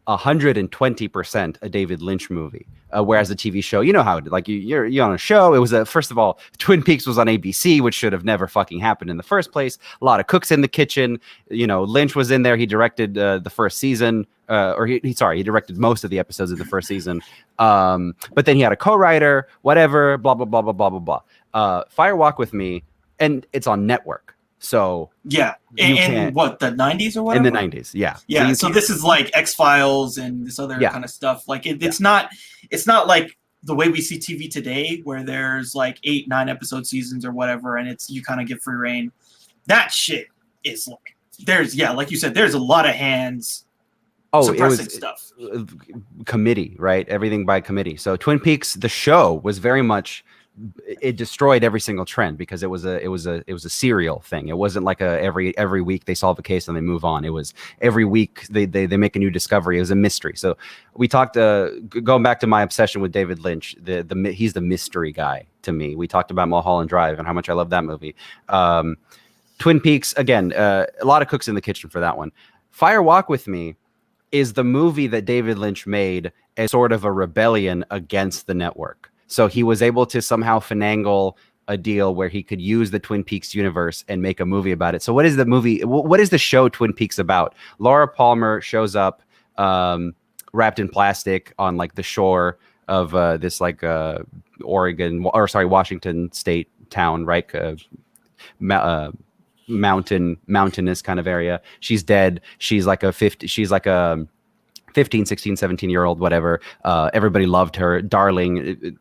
120% a David Lynch movie, whereas the TV show, you know how like you're on a show. It was first of all, Twin Peaks was on ABC, which should have never fucking happened in the first place. A lot of cooks in the kitchen. You know, Lynch was in there. He directed the first season, he directed most of the episodes of the first season. But then he had a co-writer, whatever, blah blah blah blah blah blah blah. Fire Walk with Me, and it's on network. So yeah, in what, the 90s or whatever? In the 90s, yeah. Yeah, so this is like X-Files and this other kind of stuff. Like it's not like the way we see TV today, where there's like 8-9 episode seasons or whatever, and you kind of get free reign. That shit is like like you said, there's a lot of hands. Suppressing stuff. Committee, right? Everything by committee. So Twin Peaks, the show, was very much, it destroyed every single trend because it was a serial thing. It wasn't like every week they solve a case and they move on. It was every week they make a new discovery. It was a mystery. So we talked going back to my obsession with David Lynch. He's the mystery guy to me. We talked about Mulholland Drive and how much I love that movie. Twin Peaks, again, a lot of cooks in the kitchen for that one. Fire Walk with Me is the movie that David Lynch made as sort of a rebellion against the network. So he was able to somehow finagle a deal where he could use the Twin Peaks universe and make a movie about it. So what is the movie? What is the show Twin Peaks about? Laura Palmer shows up wrapped in plastic on like the shore of this like Washington state town, right? Mountainous kind of area. She's dead. She's like a 15, 16, 17-year-old, whatever. Everybody loved her, darling,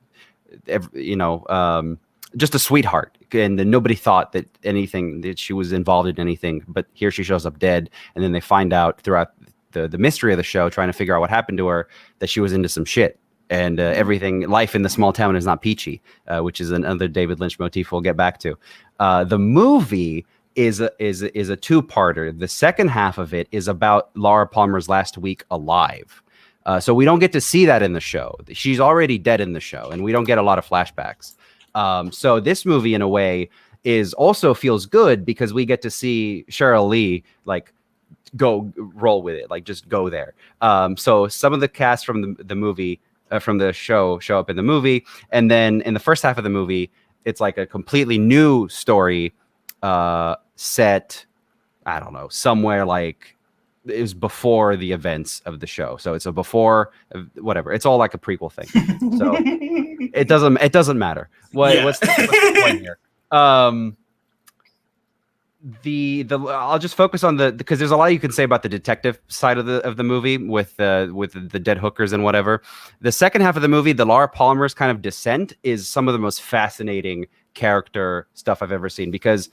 just a sweetheart. And then nobody thought that she was involved in anything, but here she shows up dead. And then they find out throughout the mystery of the show, trying to figure out what happened to her, that she was into some shit. And life in the small town is not peachy, which is another David Lynch motif we'll get back to. The movie is a two-parter. The second half of it is about Laura Palmer's last week alive. So we don't get to see that in the show. She's already dead in the show, and we don't get a lot of flashbacks. So this movie, in a way, also feels good because we get to see Cheryl Lee like go roll with it, like just go there. So some of the cast from the movie from the show up in the movie, and then in the first half of the movie, it's like a completely new story set. I don't know, somewhere like it was before the events of the show. So it's a before whatever. It's all like a prequel thing. So it doesn't matter. What's the point here? I'll just focus on because there's a lot you can say about the detective side of the movie with the dead hookers and whatever. The second half of the movie, the Laura Palmer's kind of descent is some of the most fascinating character stuff I've ever seen, because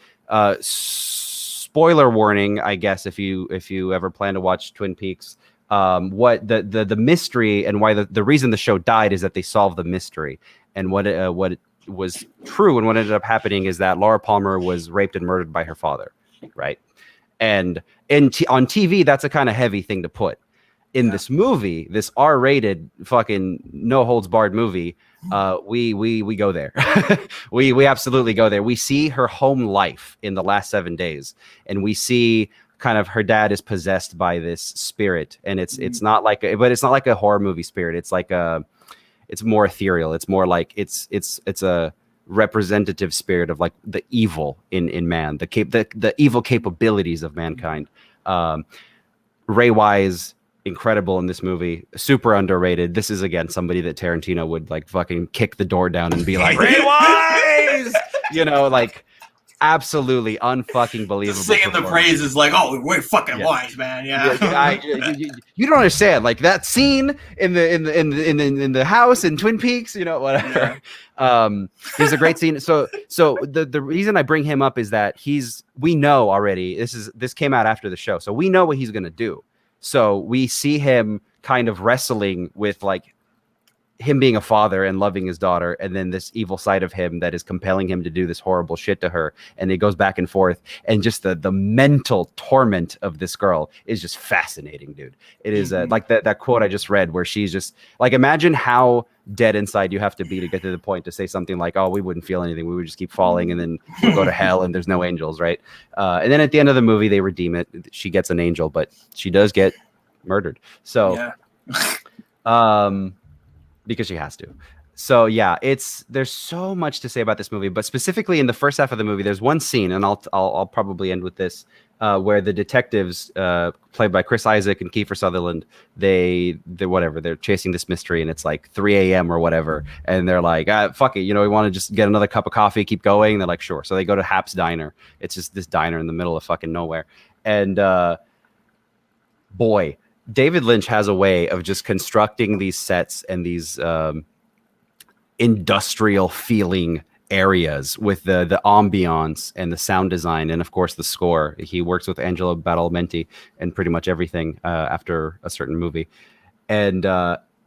spoiler warning, I guess, if you ever plan to watch Twin Peaks, what the mystery and why the reason the show died is that they solved the mystery, and what it was true and what ended up happening is that Laura Palmer was raped and murdered by her father, right? And on TV, that's a kind of heavy thing to put. In this movie, this R-rated fucking no holds barred movie, we go there. we absolutely go there. We see her home life in the last 7 days, and we see kind of her dad is possessed by this spirit, and it's not like a horror movie spirit. It's like it's more ethereal. It's more like it's a representative spirit of like the evil in man, the evil capabilities of mankind. Ray Wise, incredible in this movie, super underrated. This is again somebody that Tarantino would like fucking kick the door down and be like, Ray Wise, like absolutely unfucking believable. Just singing the praises like, oh, we're fucking Wise, man. Yeah. You don't understand, like that scene in the house in Twin Peaks, whatever. Yeah. There's a great scene. So the reason I bring him up is that we know already, this came out after the show, so we know what he's gonna do. So we see him kind of wrestling with like him being a father and loving his daughter, and then this evil side of him that is compelling him to do this horrible shit to her. And it goes back and forth, and just the mental torment of this girl is just fascinating, dude. It is like that quote I just read where she's just like, imagine how dead inside you have to be to get to the point to say something like, oh, we wouldn't feel anything, we would just keep falling, and then we'll go to hell and there's no angels, right? And then at the end of the movie they redeem it. She gets an angel, but she does get murdered. So because she has to. So yeah, there's so much to say about this movie, but specifically in the first half of the movie, there's one scene, and I'll probably end with this, where the detectives, played by Chris Isaac and Kiefer Sutherland, they're chasing this mystery, and it's like 3 a.m. or whatever, and they're like, fuck it, we want to just get another cup of coffee, keep going. And they're like, sure. So they go to Hap's Diner. It's just this diner in the middle of fucking nowhere, and boy, David Lynch has a way of just constructing these sets and these industrial feeling areas with the ambiance and the sound design, and of course the score. He works with Angelo Badalamenti and pretty much everything after a certain movie. And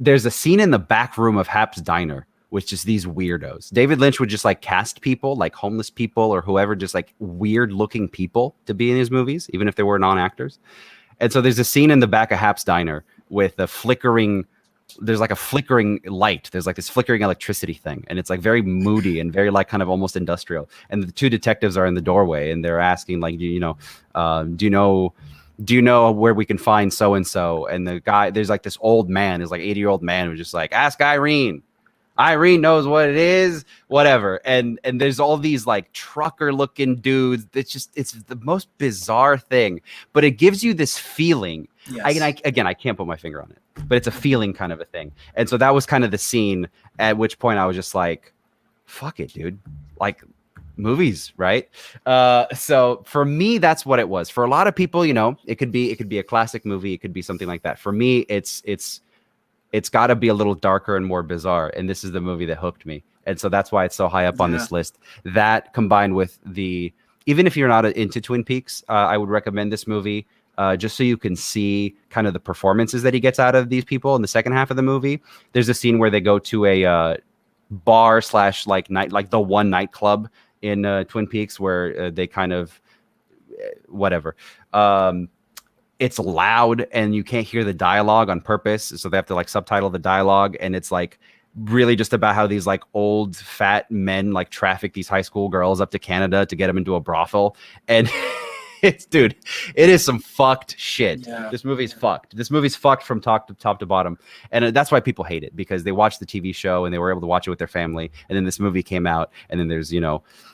there's a scene in the back room of Hap's Diner with just these weirdos. David Lynch would just like cast people, like homeless people or whoever, just like weird looking people to be in his movies, even if they were non-actors. And so there's a scene in the back of Hap's Diner with there's like a flickering light. There's like this flickering electricity thing. And it's like very moody and very like kind of almost industrial. And the two detectives are in the doorway, and they're asking like, do you know where we can find so-and-so? And the guy, there's like this old man, is like 80-year-old man who's just like, ask Irene. Irene knows what it is, whatever. And there's all these like trucker looking dudes. It's the most bizarre thing, but it gives you this feeling. Yes. I can't put my finger on it, but it's a feeling kind of a thing. And so that was kind of the scene at which point I was just like, fuck it, dude. Like movies, right? So for me, that's what it was. For a lot of people, it could be a classic movie. It could be something like that. For me, it's got to be a little darker and more bizarre. And this is the movie that hooked me. And so that's why it's so high up on this list. That combined with even if you're not into Twin Peaks, I would recommend this movie just so you can see kind of the performances that he gets out of these people in the second half of the movie. There's a scene where they go to a bar / like the one nightclub in Twin Peaks where they kind of whatever. It's loud and you can't hear the dialogue on purpose. So they have to like subtitle the dialogue. And it's like really just about how these like old fat men like traffic these high school girls up to Canada to get them into a brothel. And Dude, it is some fucked shit. Yeah. This movie's fucked. This movie's fucked from top to bottom, and that's why people hate it, because they watched the TV show and they were able to watch it with their family, and then this movie came out, and then there's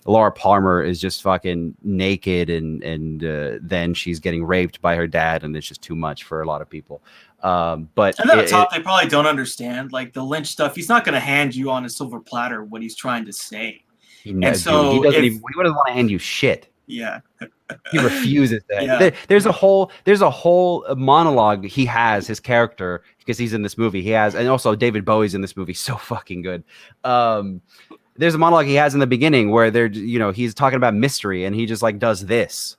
Laura Palmer is just fucking naked, and then she's getting raped by her dad, and it's just too much for a lot of people. But and at the top, they probably don't understand like the Lynch stuff. He's not going to hand you on a silver platter what he's trying to say. He doesn't want to hand you shit. Yeah. He refuses that. Yeah. There's a whole monologue he has, his character, because he's in this movie. He has, and also David Bowie's in this movie, so fucking good. There's a monologue he has in the beginning where he's talking about mystery, and he just like does this,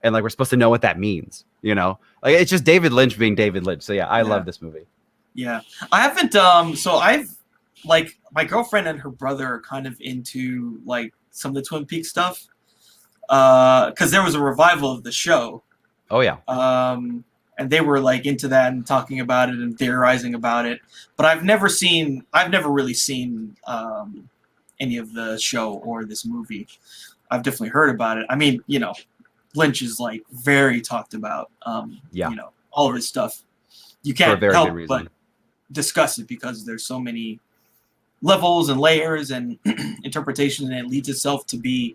and like we're supposed to know what that means. Like it's just David Lynch being David Lynch. So yeah, I love this movie. Yeah, I haven't. So I've like my girlfriend and her brother are kind of into like some of the Twin Peaks stuff. Because there was a revival of the show. Oh yeah. And they were like into that and talking about it and theorizing about it. But I've never really seen any of the show or this movie. I've definitely heard about it. I mean, Lynch is like very talked about. All of his stuff. You can't help but discuss it because there's so many levels and layers and interpretations, and it leads itself to be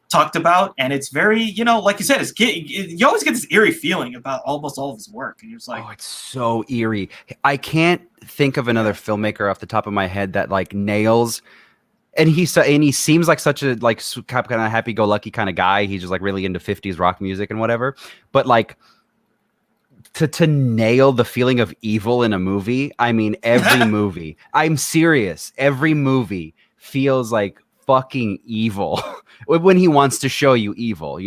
talked about, and it's very, like you said, you always get this eerie feeling about almost all of his work, and you're just like, oh, it's so eerie. I can't think of another filmmaker off the top of my head that like nails, and he seems like such a like kind of happy-go-lucky kind of guy. He's just like really into 50s rock music and whatever, but like to nail the feeling of evil in a movie, I mean, every movie, I'm serious, every movie feels like fucking evil when he wants to show you evil,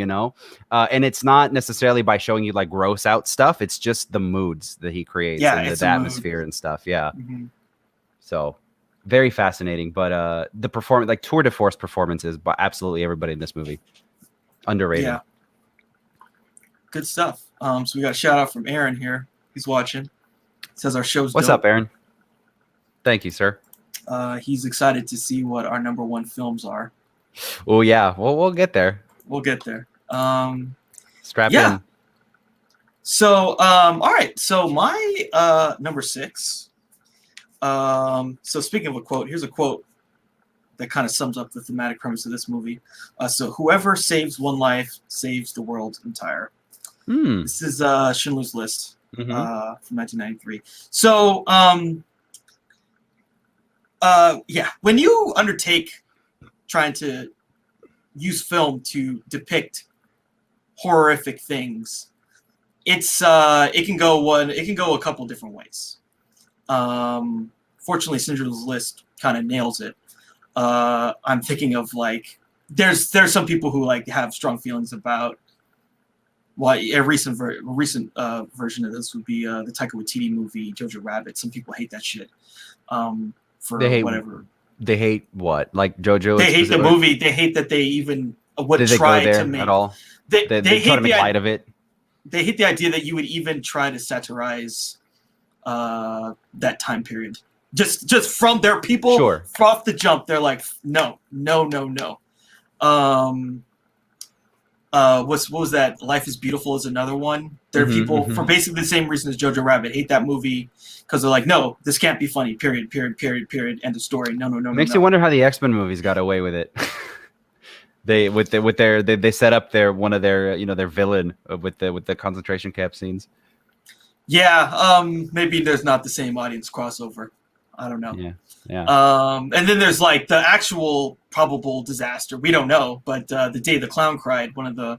and it's not necessarily by showing you like gross out stuff. It's just the moods that he creates and the atmosphere and stuff. Yeah. Mm-hmm. So very fascinating, but the performance, like tour de force performances by absolutely everybody in this movie, underrated. Yeah. Good stuff. So we got a shout out from Aaron here. He's watching. Says our show's What's dope. up, Aaron? Thank you, sir. He's excited to see what our number one films are. Oh yeah, we'll get there. We'll get there. Strap in. So all right. So my number 6. So speaking of a quote, here's a quote that kind of sums up the thematic premise of this movie. So whoever saves one life saves the world entire. This is Schindler's List from 1993. So when you undertake trying to use film to depict horrific things, it can go a couple different ways. Fortunately, Schindler's List kind of nails it. I'm thinking of like there's some people who like have strong feelings about a recent version of this would be the Taika Waititi movie Jojo Rabbit. Some people hate that shit. Whatever. They hate what? Like JoJo? They hate the movie. They hate that they even would try to make at all. They try to make light of it. They hate the idea that you would even try to satirize that time period. Just from their people, sure. Off the jump, they're like, no. What was that? Life is Beautiful is another one. There are people for basically the same reason as Jojo Rabbit hate that movie because they're like, no, this can't be funny. Period. End of story. No. Makes you wonder how the X-Men movies got away with it. They set up their villain with the concentration camp scenes. Yeah, maybe there's not the same audience crossover. I don't know. Yeah. And then there's like the actual probable disaster. We don't know, but The Day the Clown Cried, one of the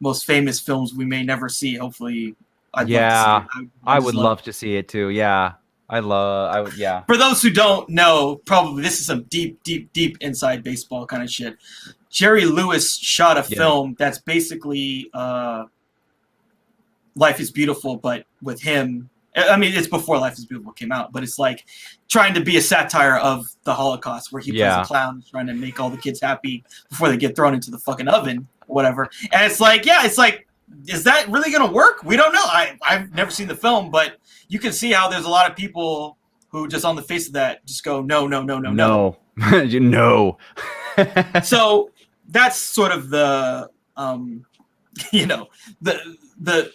most famous films we may never see. Hopefully, I would love to see it too. Yeah, yeah. For those who don't know, probably this is some deep inside baseball kind of shit. Jerry Lewis shot a film that's basically Life is Beautiful, but with him. I mean, it's before Life is Beautiful came out, but it's like trying to be a satire of the Holocaust, where he plays a clown trying to make all the kids happy before they get thrown into the fucking oven, or whatever. And it's like, is that really gonna work? We don't know. I've never seen the film, but you can see how there's a lot of people who just on the face of that just go no. No. So that's sort of the you know, the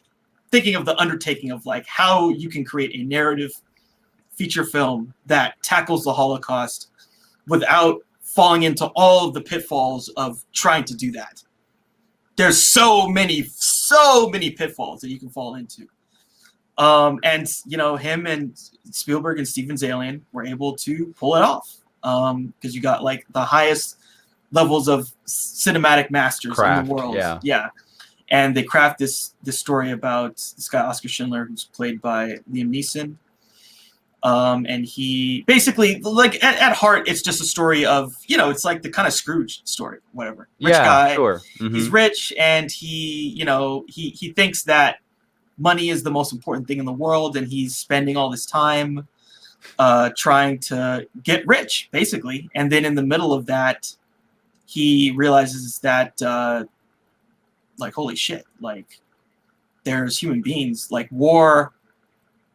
thinking of the undertaking of like how you can create a narrative feature film that tackles the Holocaust without falling into all of the pitfalls of trying to do that. There's so many pitfalls that you can fall into. And you know, him and Spielberg and Steven Zalian were able to pull it off. Because you got like the highest levels of cinematic masters in the world. Yeah. And they craft this story about this guy, Oscar Schindler, who's played by Liam Neeson. And he basically, like, at heart, it's just a story of, you know, it's like the kind of Scrooge story, whatever. Rich guy, sure. Mm-hmm. He's rich, and he, you know, he thinks that money is the most important thing in the world, and he's spending all this time trying to get rich, basically. And then in the middle of that, he realizes that, like, holy shit, like, there's human beings, like, war,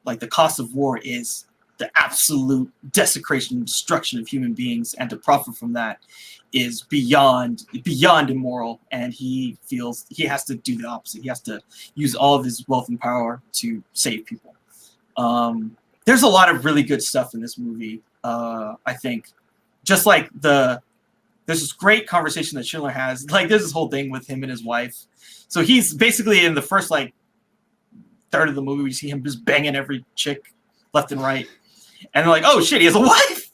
like, the cost of war is the absolute desecration and destruction of human beings, and to profit from that is beyond immoral, and he feels he has to do the opposite. He has to use all of his wealth and power to save people. There's a lot of really good stuff in this movie. I think just like there's this great conversation that Schindler has. Like, there's this whole thing with him and his wife. So he's basically in the first like third of the movie, we see him just banging every chick left and right. And they're like, oh shit, he has a wife.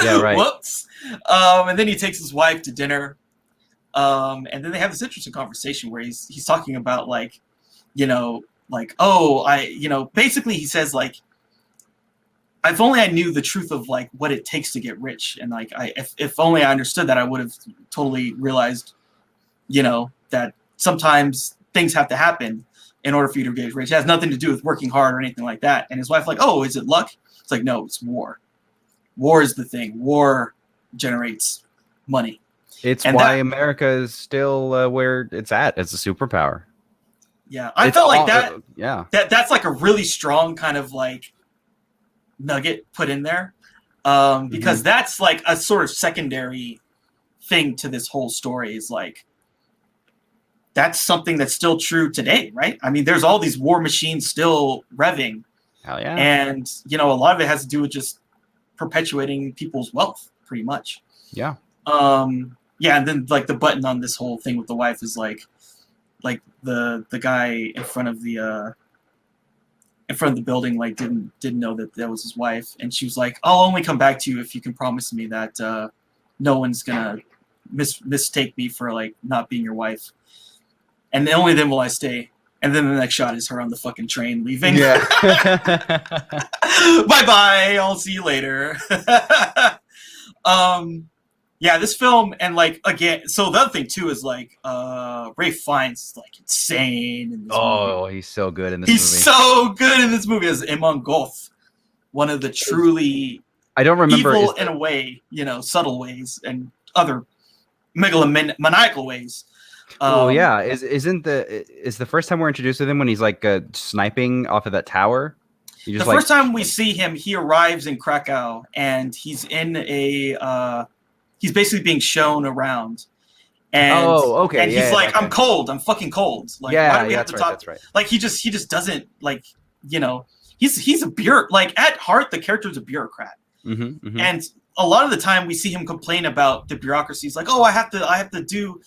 Yeah, right. Whoops. And then he takes his wife to dinner. And then they have this interesting conversation where he's talking about like, you know, like, oh, basically he says like, if only I knew the truth of like what it takes to get rich, and like if only I understood that, I would have totally realized, you know, that sometimes things have to happen in order for you to get rich. It has nothing to do with working hard or anything like that. And his wife like, oh, is it luck? It's like, no, it's war. War is the thing. War generates money. It's why America is still where it's at as a superpower. Yeah, I felt like that. Yeah, that's like a really strong kind of like nugget put in there, because that's like a sort of secondary thing to this whole story. Is like that's something that's still true today, right? I mean, there's all these war machines still revving. Hell yeah. And you know, a lot of it has to do with just perpetuating people's wealth, pretty much. Yeah. Yeah, and then like the button on this whole thing with the wife is like the guy in front of the building like didn't know that was his wife, and she was like, I'll only come back to you if you can promise me that no one's gonna mistake me for like not being your wife, and only then will I stay. And then the next shot is her on the fucking train leaving. Yeah. Bye bye, I'll see you later. Yeah, this film, and like again, so the other thing too is like Ralph Fiennes is like insane in this movie. He's so good in this movie. He's so good in this movie as Eamon Goth, one of the truly I don't remember evil in a way, you know, subtle ways and other megalomaniacal ways. Yeah, is the first time we're introduced to him when he's like sniping off of that tower? The first time we see him, he arrives in Krakow and he's in a he's basically being shown around. And, and he's like, I'm cold. I'm fucking cold. Like, why do we have to talk? That's right. Like, he just doesn't, like, you know, he's a like, at heart, the character is a bureaucrat. And a lot of the time we see him complain about the bureaucracy. He's like, oh, I have to do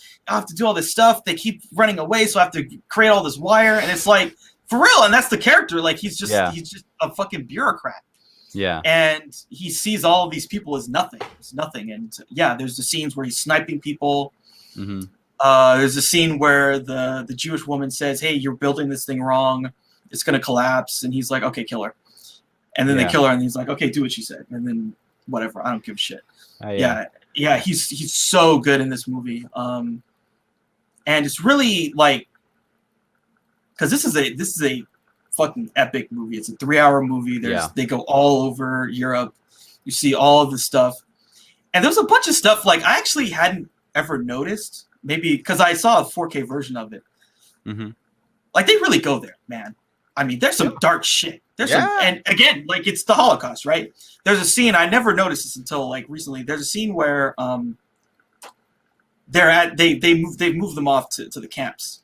all this stuff. They keep running away, so I have to create all this wire. And it's like, for real. And that's the character. Like, he's just a fucking bureaucrat. Yeah. And he sees all of these people as nothing. It's nothing. And yeah, there's the scenes where he's sniping people. There's a scene where the Jewish woman says, hey, you're building this thing wrong. It's going to collapse. And he's like, okay, kill her. And then they kill her, and he's like, okay, do what she said. And then whatever, I don't give a shit. Yeah, he's so good in this movie. And it's really like, because this is a fucking epic movie. It's a 3-hour movie. They go all over Europe. You see all of the stuff, and there's a bunch of stuff like I actually hadn't ever noticed. Maybe because I saw a 4K version of it. Like, they really go there, man. I mean, there's some dark shit. There's some, and again, like, it's the Holocaust, right? There's a scene I never noticed this until like recently. There's a scene where they've moved them off to the camps.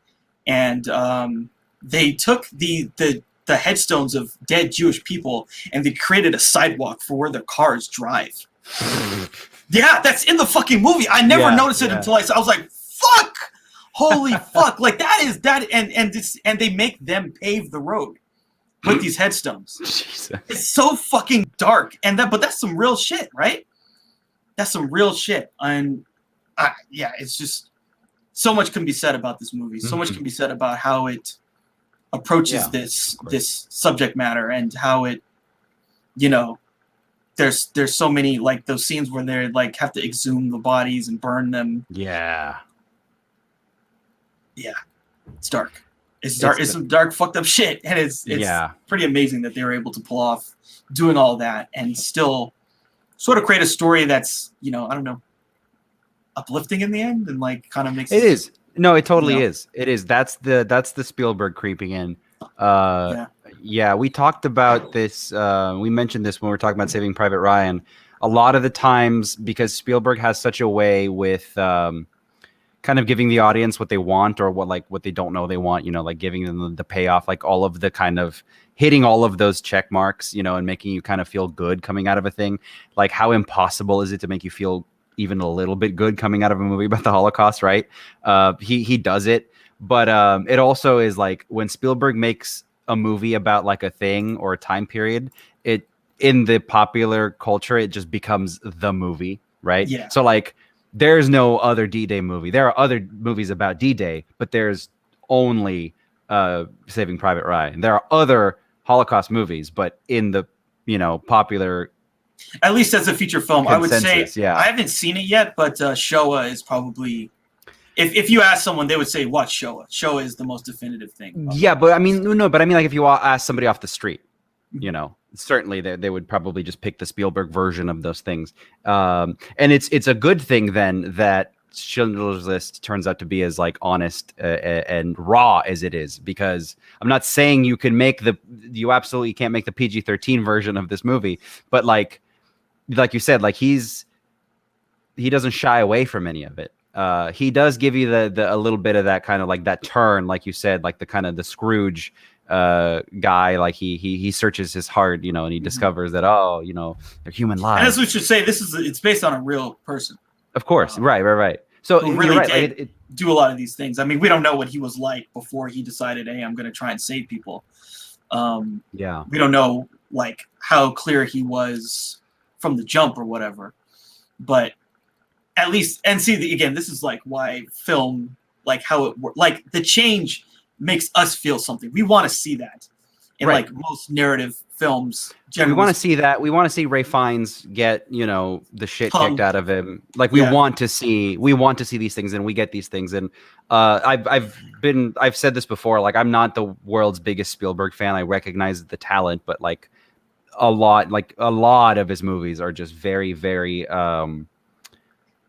and they took the headstones of dead Jewish people and they created a sidewalk for where their cars drive. Yeah, that's in the fucking movie. I never noticed it until I was like, fuck, holy fuck. Like that is that. And they make them pave the road with these headstones. Jesus. It's so fucking dark. But that's some real shit, right? That's some real shit. And yeah, it's just so much can be said about this movie. So much can be said about how it approaches this subject matter and how it, there's so many like those scenes where they like have to exhume the bodies and burn them. Yeah, it's dark. It's dark. It's some dark, fucked up shit, and it's pretty amazing that they were able to pull off doing all that and still sort of create a story that's I don't know, uplifting in the end and like kind of makes it is. No, it totally is. It is. That's the Spielberg creeping in. Yeah, we talked about this. We mentioned this when we were talking about Saving Private Ryan. A lot of the times, because Spielberg has such a way with kind of giving the audience what they want or what they don't know they want, like giving them the payoff, like all of the kind of hitting all of those check marks, and making you kind of feel good coming out of a thing. Like how impossible is it to make you feel even a little bit good coming out of a movie about the Holocaust, right? He does it, but it also is like when Spielberg makes a movie about like a thing or a time period, it in the popular culture it just becomes the movie, right? Yeah. So like there's no other D-Day movie. There are other movies about D-Day, but there's only Saving Private Ryan. There are other Holocaust movies, but in the popular, at least as a feature film, I would say yeah. I haven't seen it yet, but Shoah is probably. If you ask someone, they would say, watch Shoah. Shoah is the most definitive thing. Yeah, but I mean, no, but I mean, like if you ask somebody off the street, certainly they would probably just pick the Spielberg version of those things. And it's a good thing then that Schindler's List turns out to be as like honest and raw as it is, because I'm not saying you you absolutely can't make the PG-13 version of this movie, but like you said, like he doesn't shy away from any of it. He does give you a little bit of that kind of like that turn, like you said, like the kind of the Scrooge guy, like he searches his heart, and he discovers that they're human lives. And as we should say, it's based on a real person. Of course, right. So who really you're right. did Like do a lot of these things. I mean, we don't know what he was like before he decided, hey, I'm going to try and save people. We don't know like how clear he was from the jump or whatever, but at least, and see, again, this is like why film, like how it works, like the change makes us feel something. We want to see that in like most narrative films. We want to see that. We want to see Ray Fiennes get, the shit kicked out of him. Like we want to see these things, and we get these things. And I've said this before, like I'm not the world's biggest Spielberg fan. I recognize the talent, but like a lot of his movies are just very, very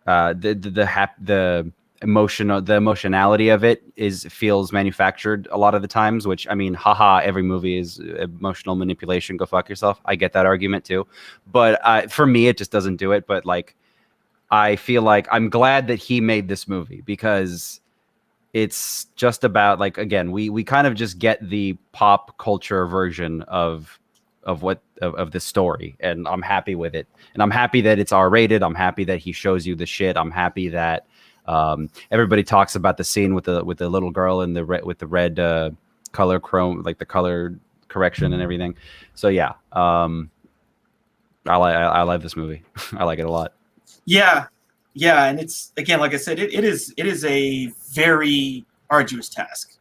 the emotionality of it feels manufactured a lot of the times, which I mean, every movie is emotional manipulation. Go fuck yourself. I get that argument too, but for me, it just doesn't do it. But like, I feel like I'm glad that he made this movie, because it's just about like, again, we kind of just get the pop culture version of this story, and I'm happy with it, and I'm happy that it's R-rated. I'm happy that he shows you the shit. I'm happy that everybody talks about the scene with the little girl in the red color chrome, like the color correction and everything. So yeah, I like this movie. I like it a lot. Yeah, and it's, again, like I said, it is a very arduous task.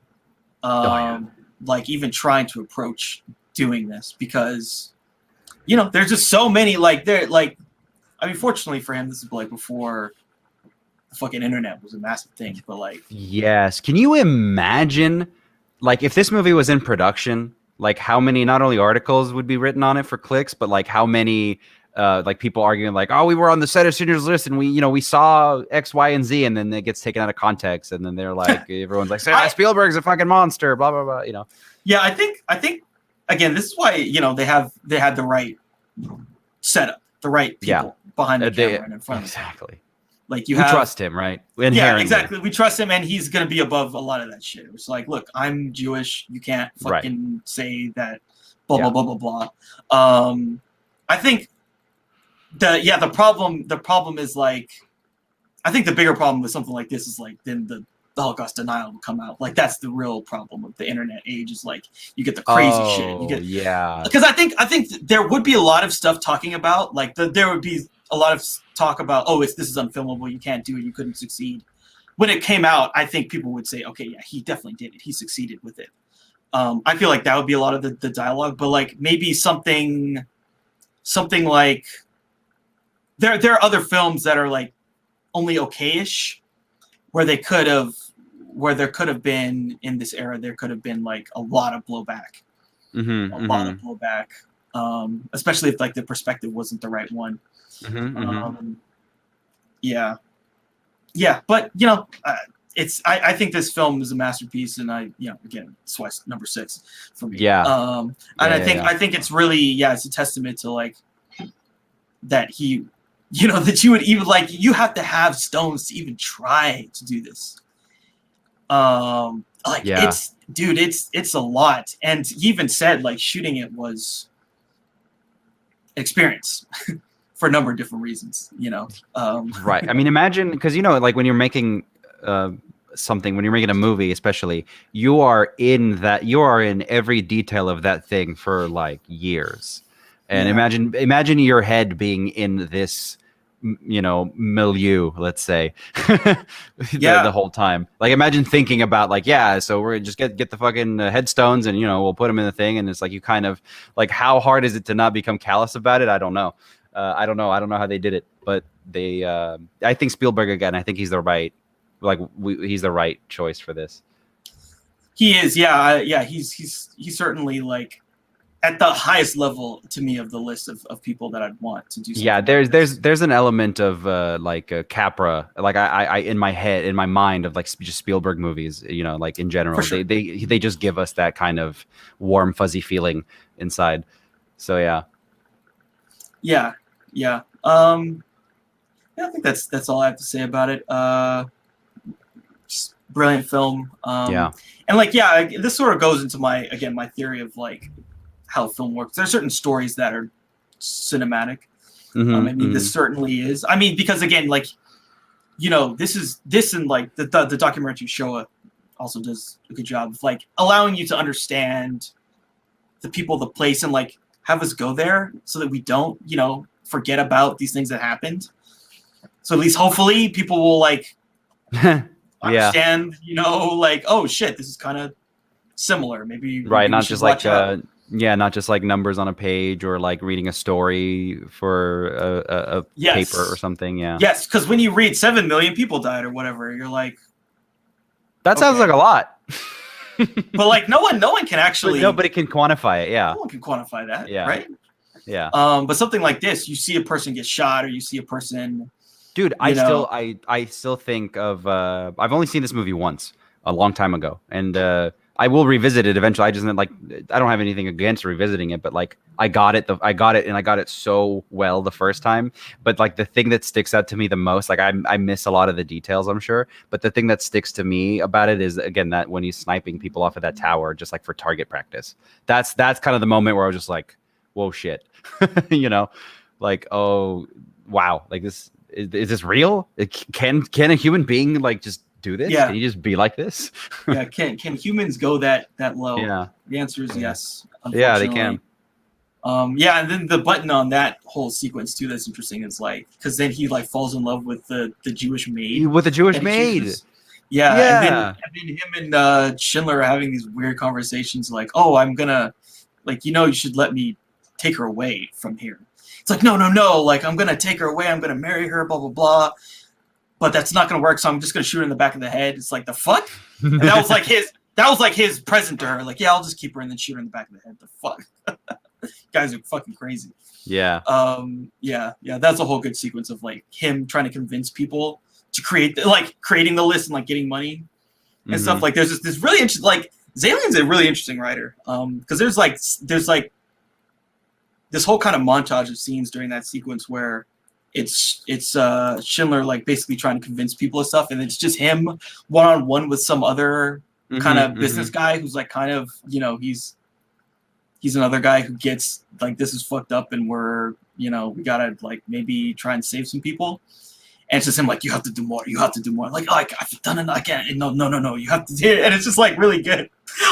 Like even trying to approach doing this, because there's just so many, like I mean, fortunately for him, this is like before the fucking internet was a massive thing, but like, yes, can you imagine like if this movie was in production, like how many not only articles would be written on it for clicks, but like how many like people arguing like, oh, we were on the set of Schindler's List and we saw X, Y, and Z, and then it gets taken out of context, and then they're like, everyone's like, Spielberg's a fucking monster, blah blah blah, Yeah, I think again, this is why they had the right setup, the right people behind the camera and in front of them. Exactly. Like we trust him, right? Inherently. Yeah, exactly. We trust him, and he's gonna be above a lot of that shit. It's like, look, I'm Jewish. You can't fucking say that. Blah blah blah blah blah. I think the problem is like, I think the bigger problem with something like this is like then the Holocaust denial will come out. Like that's the real problem of the internet age is like you get the crazy shit. You get because I think there would be a lot of stuff talking about like there would be a lot of talk about this is unfilmable. You can't do it. You couldn't succeed. When it came out, I think people would say, okay, yeah, he definitely did it. He succeeded with it. I feel like that would be a lot of the dialogue, but like maybe something like there are other films that are like only okayish where there could have been in this era, there could have been like a lot of blowback, lot of blowback, especially if like the perspective wasn't the right one. Yeah, but you know, I think this film is a masterpiece, and again, it's why it's number 6 for me. And I think it's really it's a testament to like that he, that you would even like you have to have stones to even try to do this. It's a lot, and he even said like shooting it was an experience. For a number of different reasons, Right. I mean, imagine because like when you're making something, when you're making a movie, especially, you are in every detail of that thing for like years, and imagine your head being in this, milieu, let's say, the whole time. Like imagine thinking about like, so we're just get the fucking headstones and we'll put them in the thing, and it's like you kind of like how hard is it to not become callous about it? I don't know. I don't know how they did it, but they. I think Spielberg again. I think he's the right, he's the right choice for this. He is, He's certainly like at the highest level to me of the list of people that I'd want to do. There's an element of Capra, like I in my mind of like just Spielberg movies, like in general, sure. they just give us that kind of warm fuzzy feeling inside. So yeah. I think that's all I have to say about it. Just brilliant film. And like this sort of goes into my theory of like how film works. There are certain stories that are cinematic. This certainly is. I mean, because again, like this and like the documentary show also does a good job of like allowing you to understand the people, the place, and like have us go there so that we don't, forget about these things that happened. So at least hopefully people will like understand, like, oh shit, this is kind of similar. Maybe not just like not just like numbers on a page or like reading a story for a paper or something. Yes, because when you read 7 million people died or whatever, you're like, that sounds like a lot. But like no one can actually. Nobody can quantify it. Yeah, no one can quantify that. Yeah. Right. Yeah. But something like this, you see a person get shot, or you see a person. Dude, I still think of. I've only seen this movie once, a long time ago, and I will revisit it eventually. I just like I don't have anything against revisiting it, but like I got it, and I got it so well the first time. But like the thing that sticks out to me the most, like I miss a lot of the details, I'm sure. But the thing that sticks to me about it is again that when he's sniping people off of that tower, just like for target practice. That's kind of the moment where I was just like, whoa, shit, like oh wow, like this is this real? Can a human being like just do this? Can you just be like this? Can humans go that low? The answer is yes. Unfortunately. They can. And then the button on that whole sequence too that's interesting is like because then he like falls in love with the Jewish maid. With the Jewish maid. And then him and Schindler are having these weird conversations like, oh, I'm gonna like you should let me take her away from here. It's like no, like I'm gonna take her away, I'm gonna marry her, blah blah blah. But that's not gonna work, so I'm just gonna shoot her in the back of the head. It's like the fuck? And that was like his present to her. Like, yeah, I'll just keep her and then shoot her in the back of the head. The fuck? Guys are fucking crazy. Yeah. That's a whole good sequence of like him trying to convince people to creating the list and like getting money and stuff. Like there's this really interesting like Zalian's a really interesting writer. Because there's like this whole kind of montage of scenes during that sequence where it's Schindler like basically trying to convince people of stuff, and it's just him one-on-one with some other kind of business guy who's like kind of, you know, he's another guy who gets like, this is fucked up and we're, you know, we gotta like maybe try and save some people. And it's just him like, you have to do more, like, oh, I've done it, I can't, no, you have to do it. And it's just like really good.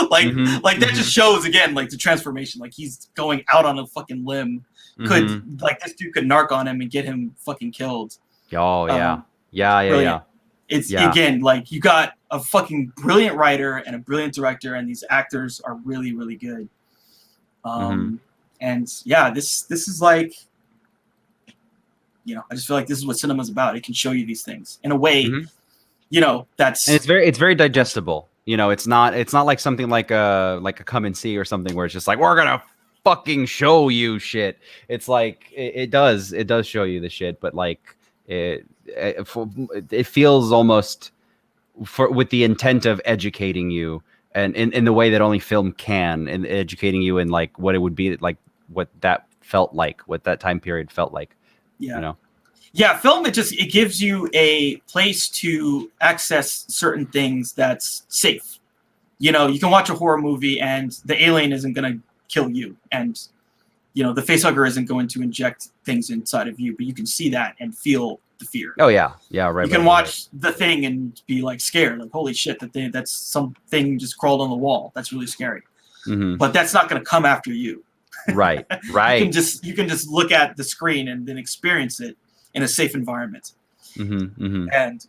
Like that just shows again like the transformation, like he's going out on a fucking limb. Could like this dude could narc on him and get him fucking killed. Oh yeah. It's again like you got a fucking brilliant writer and a brilliant director, and these actors are really, really good. And yeah, this is like, you know, I just feel like this is what cinema's about. It can show you these things in a way, you know, that's, and it's very digestible. You know, it's not like something like a Come and See or something where it's just like, we're gonna fucking show you shit. It's like it does show you the shit, but like it feels almost with the intent of educating you, and in the way that only film can, and educating you in like what it would be like, what that felt like, what that time period felt like. Yeah. You know? Yeah, film, it gives you a place to access certain things that's safe. You know, you can watch a horror movie and the alien isn't going to kill you, and, you know, the facehugger isn't going to inject things inside of you, but you can see that and feel the fear. Oh yeah, right. You can watch The Thing and be like scared, like, holy shit, that's something just crawled on the wall. That's really scary. But that's not going to come after you. Right. You can just look at the screen and then experience it in a safe environment. And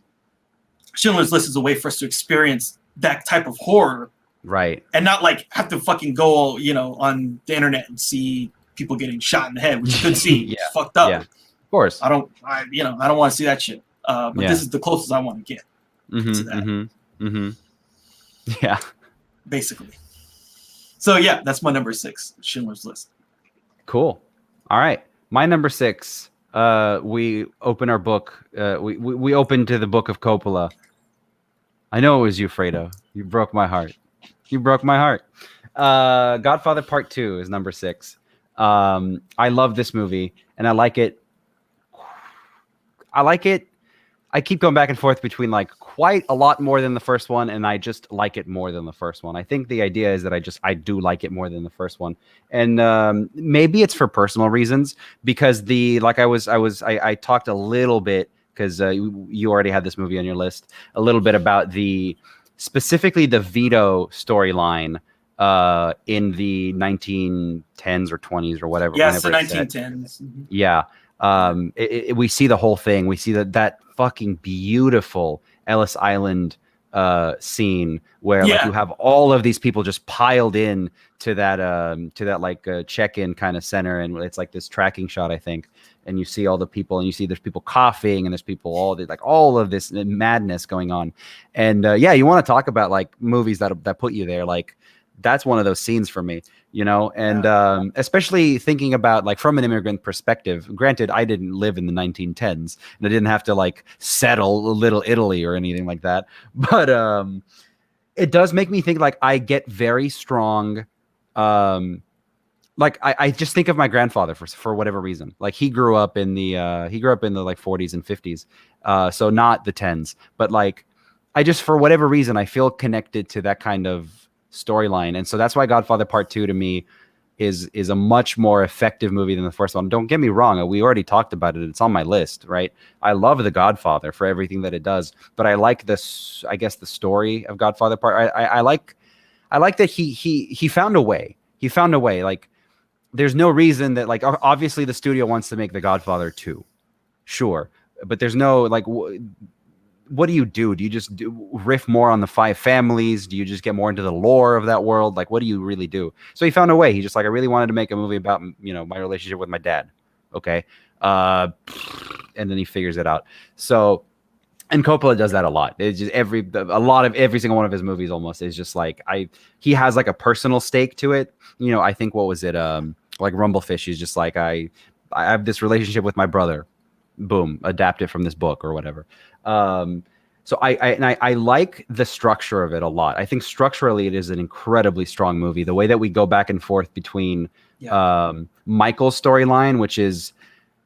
Schindler's List is a way for us to experience that type of horror, right? And not like have to fucking go, you know, on the internet and see people getting shot in the head, which you could see. It's fucked up. Yeah, of course. I don't want to see that shit. But this is the closest I want to get to that. Yeah, basically. So yeah, that's my number 6, Schindler's List. Cool. All right, my number 6. We open our book. We open to the book of Coppola. I know it was you, Fredo. You broke my heart. Godfather Part 2 is number 6. I love this movie, and I like it. I keep going back and forth between like quite a lot more than the first one, and I just like it more than the first one. I think the idea is that I do like it more than the first one, and maybe it's for personal reasons, because I talked a little bit, because you already had this movie on your list, a little bit about specifically the Vito storyline in the 1910s or 20s or whatever. Yes, the 1910s. Yeah. We see the whole thing. We see that fucking beautiful Ellis Island scene where like you have all of these people just piled in to that like check-in kind of center, and it's like this tracking shot, I think, and you see all the people, and you see there's people coughing, and there's people all of this madness going on, and you want to talk about like movies that put you there, like that's one of those scenes for me, you know, and especially thinking about like from an immigrant perspective. Granted, I didn't live in the 1910s, and I didn't have to like settle Little Italy or anything like that, but it does make me think like I get very strong. Like I just think of my grandfather for whatever reason. Like he grew up in the like 40s and 50s, so not the 10s, but like I just, for whatever reason, I feel connected to that kind of storyline, and so that's why Godfather Part 2 to me is a much more effective movie than the first one. Don't get me wrong, we already talked about it, it's on my list, right? I love The Godfather for everything that it does, but I like this, I guess, the story of Godfather Part. I like that he found a way. Like there's no reason that, like, obviously the studio wants to make The Godfather 2, sure, but there's no like what do you do? Do you just riff more on the 5 families? Do you just get more into the lore of that world? Like, what do you really do? So he found a way. He just like, I really wanted to make a movie about, you know, my relationship with my dad. Okay. And then he figures it out. So, and Coppola does that a lot. It's just every single one of his movies almost is just like, he has like a personal stake to it. You know, I think, what was it? Like Rumblefish. He's just like, I have this relationship with my brother. Boom, adapt it from this book or whatever. So I like the structure of it a lot. I think structurally it is an incredibly strong movie. The way that we go back and forth between Michael's storyline, which is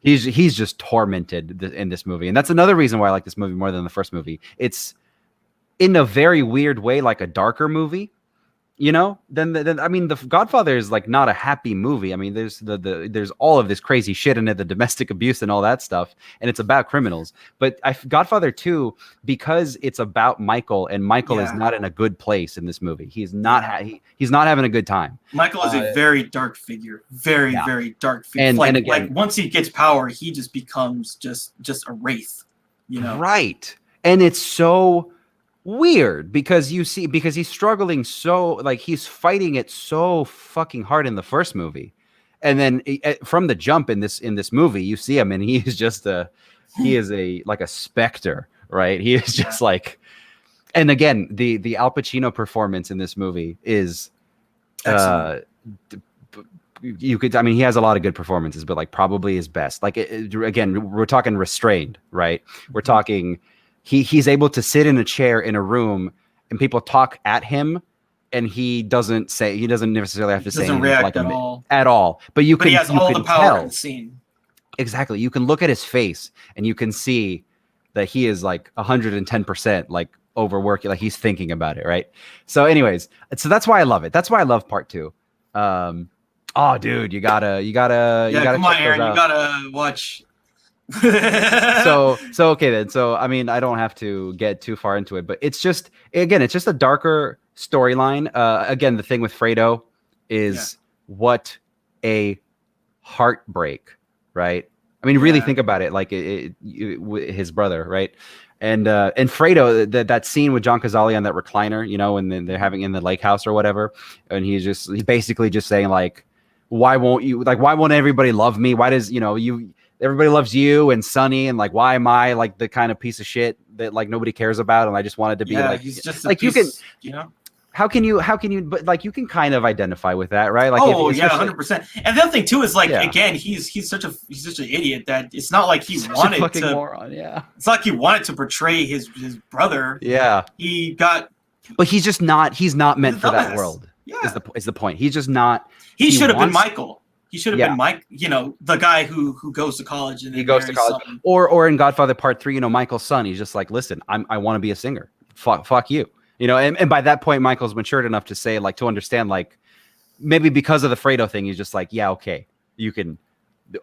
He's just tormented in this movie, and that's another reason why I like this movie more than the first movie. It's in a very weird way like a darker movie, you know. Then I mean, The Godfather is like not a happy movie. I mean, there's there's all of this crazy shit in it, the domestic abuse and all that stuff, and it's about criminals. But Godfather 2, because it's about Michael, and Michael is not in a good place in this movie. He's not he's not having a good time. Michael is a very dark figure, very dark figure. And, like, again, like once he gets power, he just becomes just a wraith, you know. Right, and it's so weird because he's struggling so, like, he's fighting it so fucking hard in the first movie, and then from the jump in this movie you see him and he is like a specter, right? He is just like, and again the Al Pacino performance in this movie is you could, I mean, he has a lot of good performances, but like probably his best, like again, we're talking restrained, right? We're talking he's able to sit in a chair in a room and people talk at him and he doesn't necessarily have to say anything, react like at all. But he has all the power in the scene. Exactly. You can look at his face and you can see that he is like 110% like overworking, like he's thinking about it, right? So anyways, so that's why I love it. That's why I love part 2. Oh dude, you gotta come on, Aaron, you gotta watch. so okay then. So I mean, I don't have to get too far into it, but it's just a darker storyline. Again, the thing with Fredo is what a heartbreak, right? I mean, really think about it, like his brother, right? And Fredo, that scene with John Cazale on that recliner, you know, and then they're having in the lake house or whatever, and he's basically just saying like, why won't everybody love me? Why does, everybody loves you and Sonny, and like, why am I like the kind of piece of shit that like nobody cares about? And I just wanted to be like, he's just like, how can you, but like, you can kind of identify with that, right? Like, 100%. And the other thing too is like, again, he's such an idiot that it's not like he wanted to. Moron, it's not like he wanted to portray his brother. Yeah, but he's not meant for that world. Yeah, is the point. He's just not. He should have been Michael. He should have been Mike, the guy who goes to college and he goes to college. Or in Godfather Part 3, Michael's son. He's just like, listen, I want to be a singer. Fuck you. And by that point, Michael's matured enough to say, like, to understand, like, maybe because of the Fredo thing, he's just like, yeah, okay, you can.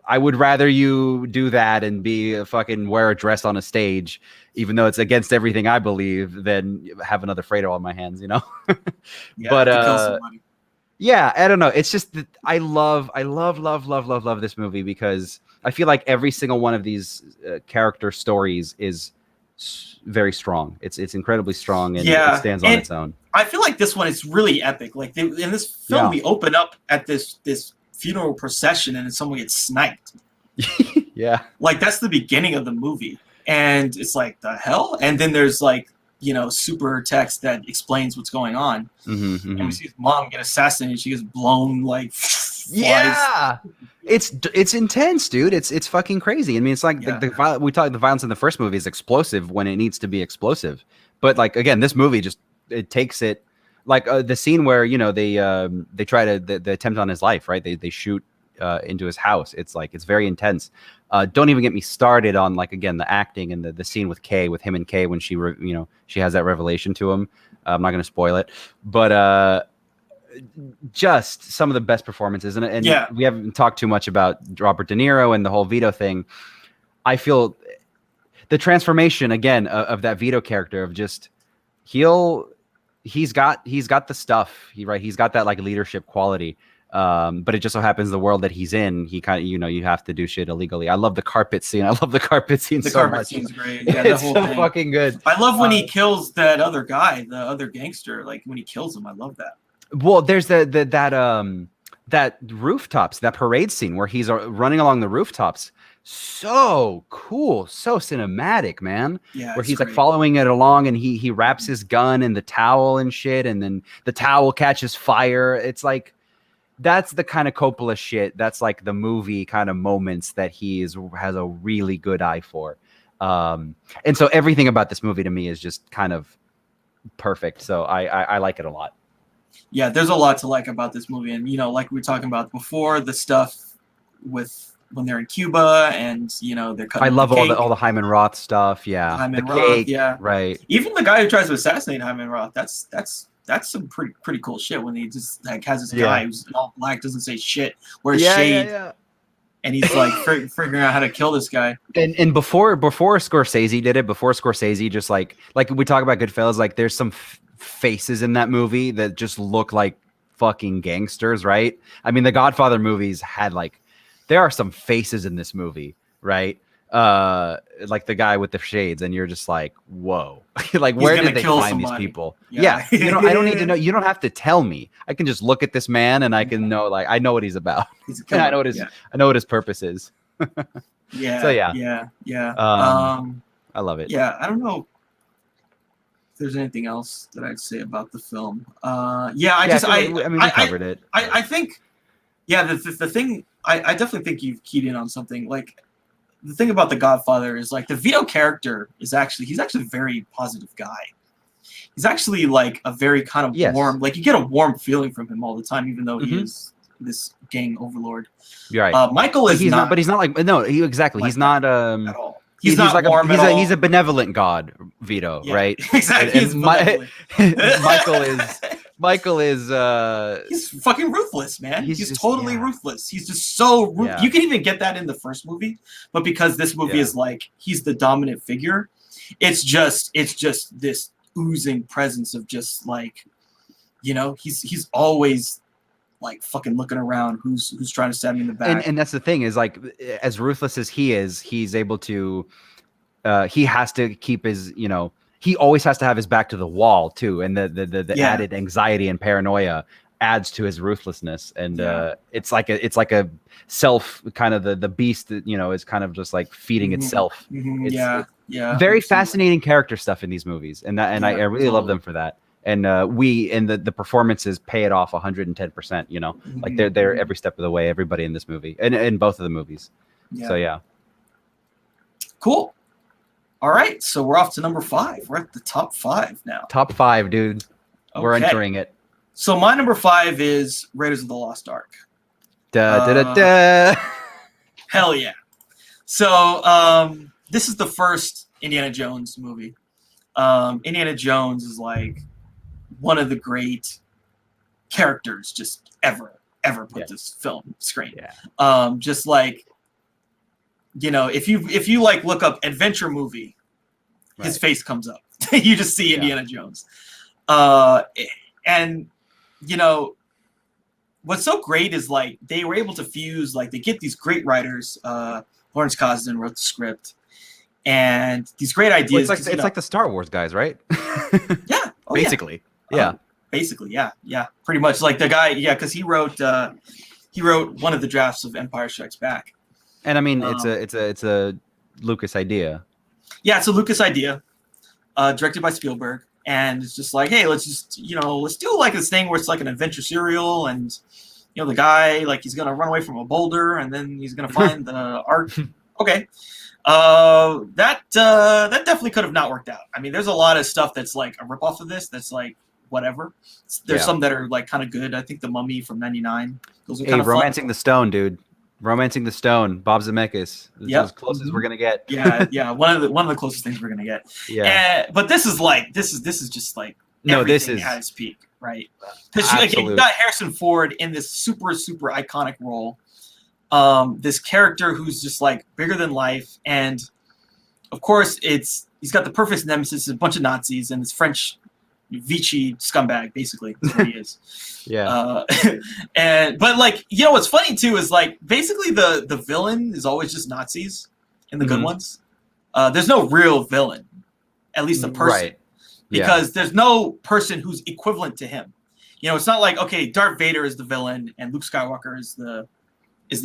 I would rather you do that and be wear a dress on a stage, even though it's against everything I believe, than have another Fredo on my hands, But yeah, I don't know. It's just that I love this movie because I feel like every single one of these character stories is very strong. It's incredibly strong, and it stands on its own. I feel like this one is really epic. Like in this film, we open up at this funeral procession, and then someone gets sniped. Yeah, like that's the beginning of the movie, and it's like, the hell. And then there's like, super text that explains what's going on. And we see his mom get assassinated. She gets blown like flies. It's intense, dude. It's fucking crazy. I mean, it's like the violence in the first movie is explosive when it needs to be explosive. But like, again, this movie it takes it, like the scene where they try to the attempt on his life, right? They shoot into his house. It's like, it's very intense. Don't even get me started on, like, again, the acting and the scene with him and Kay when she she has that revelation to him. I'm not going to spoil it, but just some of the best performances. And we haven't talked too much about Robert De Niro and the whole Vito thing. I feel the transformation again of that Vito character of just he's got the stuff. He's got that like leadership quality. But it just so happens the world that he's in, he kind of, you have to do shit illegally. I love the carpet scene. The carpet scene's scene's great. Yeah, it's so fucking good. I love when he kills that other guy, the other gangster. Like when he kills him, I love that. Well, there's that rooftops, that parade scene where he's running along the rooftops. So cool, so cinematic, man. Yeah, where he's great. Like following it along, and he wraps his gun in the towel and shit, and then the towel catches fire. It's like, that's the kind of Coppola shit. That's like the movie kind of moments that he has a really good eye for. And so everything about this movie to me is just kind of perfect. So I like it a lot. Yeah, there's a lot to like about this movie. And, like we were talking about before, the stuff with when they're in Cuba and they're cutting. I love the cake. all the Hyman Roth stuff. Yeah, Hyman the Roth, cake, yeah, right. Even the guy who tries to assassinate Hyman Roth, that's some pretty cool shit. When he just like has this guy who's all black, doesn't say shit, wears shade, and he's like figuring out how to kill this guy. And before Scorsese did it, before Scorsese just like we talk about Goodfellas, like there's some faces in that movie that just look like fucking gangsters, right? I mean, the Godfather movies had like, there are some faces in this movie, right? Like the guy with the shades, and you're just like, whoa, like where did they find these people? Yeah. I don't need to know. You don't have to tell me. I can just look at this man and I can know, like, I know what he's about. And I know what his purpose is. Yeah. So yeah. I love it. Yeah, I don't know if there's anything else that I'd say about the film. I we covered it. I think, the thing I definitely think you've keyed in on something. Like, the thing about The Godfather is like the Vito character he's actually a very positive guy. He's actually like a very kind of warm, like you get a warm feeling from him all the time, even though he is this gang overlord. You're right. Michael is not, but he's not like, no, exactly. He's not at all. He's not like warm at all. He's a benevolent god, Vito, right? Exactly. Michael is he's fucking ruthless, man. He's just, totally ruthless. He's just so you can even get that in the first movie, but because this movie is like he's the dominant figure, it's just this oozing presence of just like, he's always like fucking looking around who's trying to stab me in the back. And that's the thing is, like, as ruthless as he is, he's able to he has to keep his, he always has to have his back to the wall too, and the added anxiety and paranoia adds to his ruthlessness. And it's like a self kind of the beast that is kind of just like feeding itself. It's very fascinating character stuff in these movies, and I really love them for that. And the performances pay it off 110%. Like they're every step of the way, everybody in this movie and in both of the movies. So cool. All right, so we're off to number 5. We're at the top 5 now. Top 5, dude. Okay. We're entering it. So my number 5 is Raiders of the Lost Ark. Hell yeah. So this is the first Indiana Jones movie. Indiana Jones is like one of the great characters just ever put this film screen. Just like, if you like look up adventure movie, his face comes up. You just see Indiana Jones. And what's so great is like they were able to fuse, like they get these great writers. Lawrence Kasdan wrote the script, and these great ideas. Well, it's like the Star Wars guys, right? Yeah. Oh, basically. Basically, yeah. Pretty much like the guy, because he wrote one of the drafts of Empire Strikes Back. And I mean, it's a Lucas idea. Yeah, it's a Lucas idea, directed by Spielberg, and it's just like, hey, let's just let's do like this thing where it's like an adventure serial, and the guy like he's gonna run away from a boulder, and then he's gonna find the Ark. Okay, that definitely could have not worked out. I mean, there's a lot of stuff that's like a ripoff of this. That's like whatever. There's some that are like kind of good. I think The Mummy from '99. Those are kind of Romancing the Stone, dude. Romancing the Stone, Bob Zemeckis. It's as close as we're gonna get. yeah. One of the closest things we're gonna get. Yeah. But this is just like this is at its peak, right? Because you got Harrison Ford in this super iconic role. This character who's just like bigger than life, and of course he's got the perfect nemesis, a bunch of Nazis, and this French Vichy scumbag, basically, is what he is. But like, what's funny too is like basically the villain is always just Nazis in the good ones. There's no real villain, at least a person, right? Because there's no person who's equivalent to him. It's not like, okay, Darth Vader is the villain and Luke Skywalker is the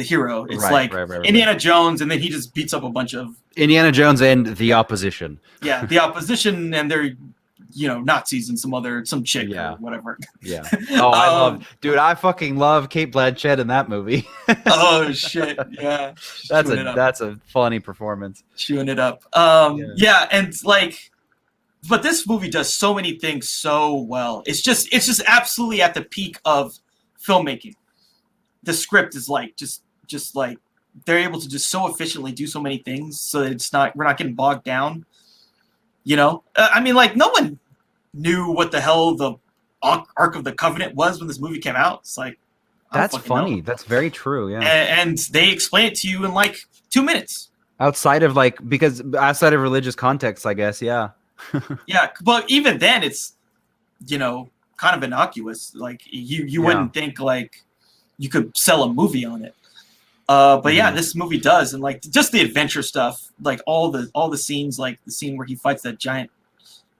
hero. It's right. Indiana Jones, and then he just beats up a bunch of Indiana Jones and the opposition. Yeah, the opposition, and they're Nazis and some chick or whatever. Yeah. Oh, I fucking love Cate Blanchett in that movie. Oh shit. Yeah. That's a funny performance. Chewing it up. And like, but this movie does so many things so well. It's just absolutely at the peak of filmmaking. The script is like just like they're able to just so efficiently do so many things so that we're not getting bogged down. You know, I mean, like no one knew what the hell the Ark of the Covenant was when this movie came out. It's like That's funny. That's very true. Yeah. And they explain it to you in like 2 minutes. Outside of religious context, I guess. Yeah. Yeah, but even then, it's kind of innocuous. Like you wouldn't think like you could sell a movie on it. But yeah, this movie does, and like just the adventure stuff, like all the scenes, like the scene where he fights that giant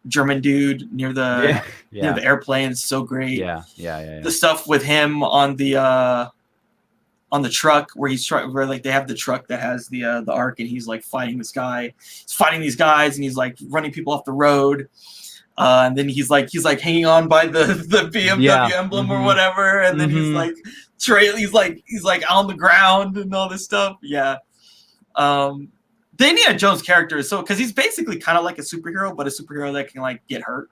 German dude near the near the airplane is so great. Yeah. The stuff with him on the truck where like they have the truck that has the Ark, and he's like fighting this guy. He's fighting these guys, and he's like running people off the road. And then he's like hanging on by the BMW emblem or whatever, and then he's like on the ground and all this stuff. Yeah. The Indiana Jones character is because he's basically kind of like a superhero, but a superhero that can like get hurt.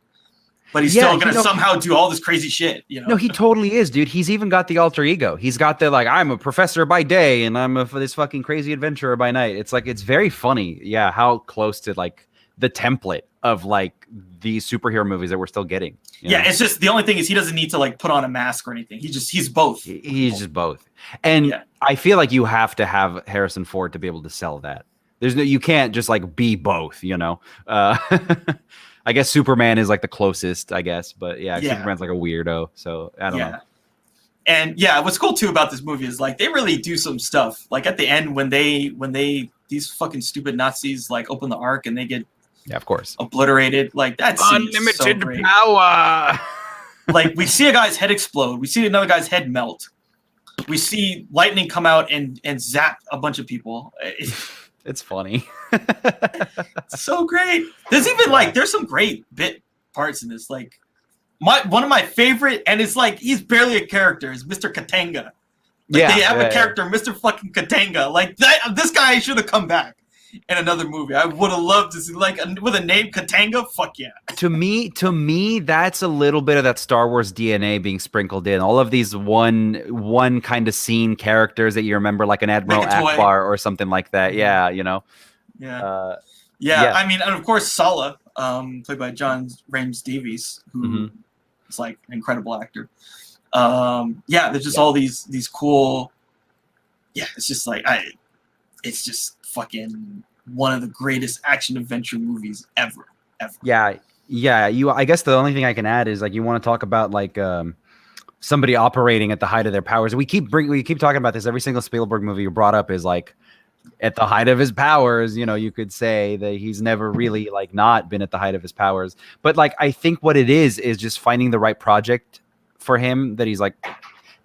But he's still gonna somehow do all this crazy shit, you know? No, he totally is, dude. He's even got the alter ego. He's got the like, I'm a professor by day and I'm this fucking crazy adventurer by night. It's like, it's very funny, how close to like the template of like these superhero movies that we're still getting. You know? It's just the only thing is he doesn't need to like put on a mask or anything. He's both. He's just both. And I feel like you have to have Harrison Ford to be able to sell that. You can't just like be both, you know. I guess Superman is like the closest, I guess, but Superman's like a weirdo, so I don't know. And what's cool too about this movie is like they really do some stuff. Like at the end when these fucking stupid Nazis like open the Ark and they get of course obliterated, like that's unlimited power. Like we see a guy's head explode, we see another guy's head melt, we see lightning come out and zap a bunch of people. It's funny. It's so great. There's even there's some great bit parts in this. Like one of my favorite, and it's like he's barely a character, is Mr. Katanga. They have a character, Mr. fucking Katanga. Like this guy should have come back in another movie. I would have loved to see with a name Katanga. Fuck yeah. To me, that's a little bit of that Star Wars DNA being sprinkled in. All of these one kind of scene characters that you remember, like an Admiral Akbar or something like that. Yeah, you know. Yeah. I mean, and of course Sala, played by John Rames Davies, who is like an incredible actor. There's just all these cool. Yeah, it's just like it's just fucking one of the greatest action adventure movies ever. Yeah. I guess the only thing I can add is like you want to talk about like somebody operating at the height of their powers. We keep talking about this. Every single Spielberg movie you brought up is like at the height of his powers. You know, you could say that he's never really like not been at the height of his powers. But like I think what it is just finding the right project for him that he's like.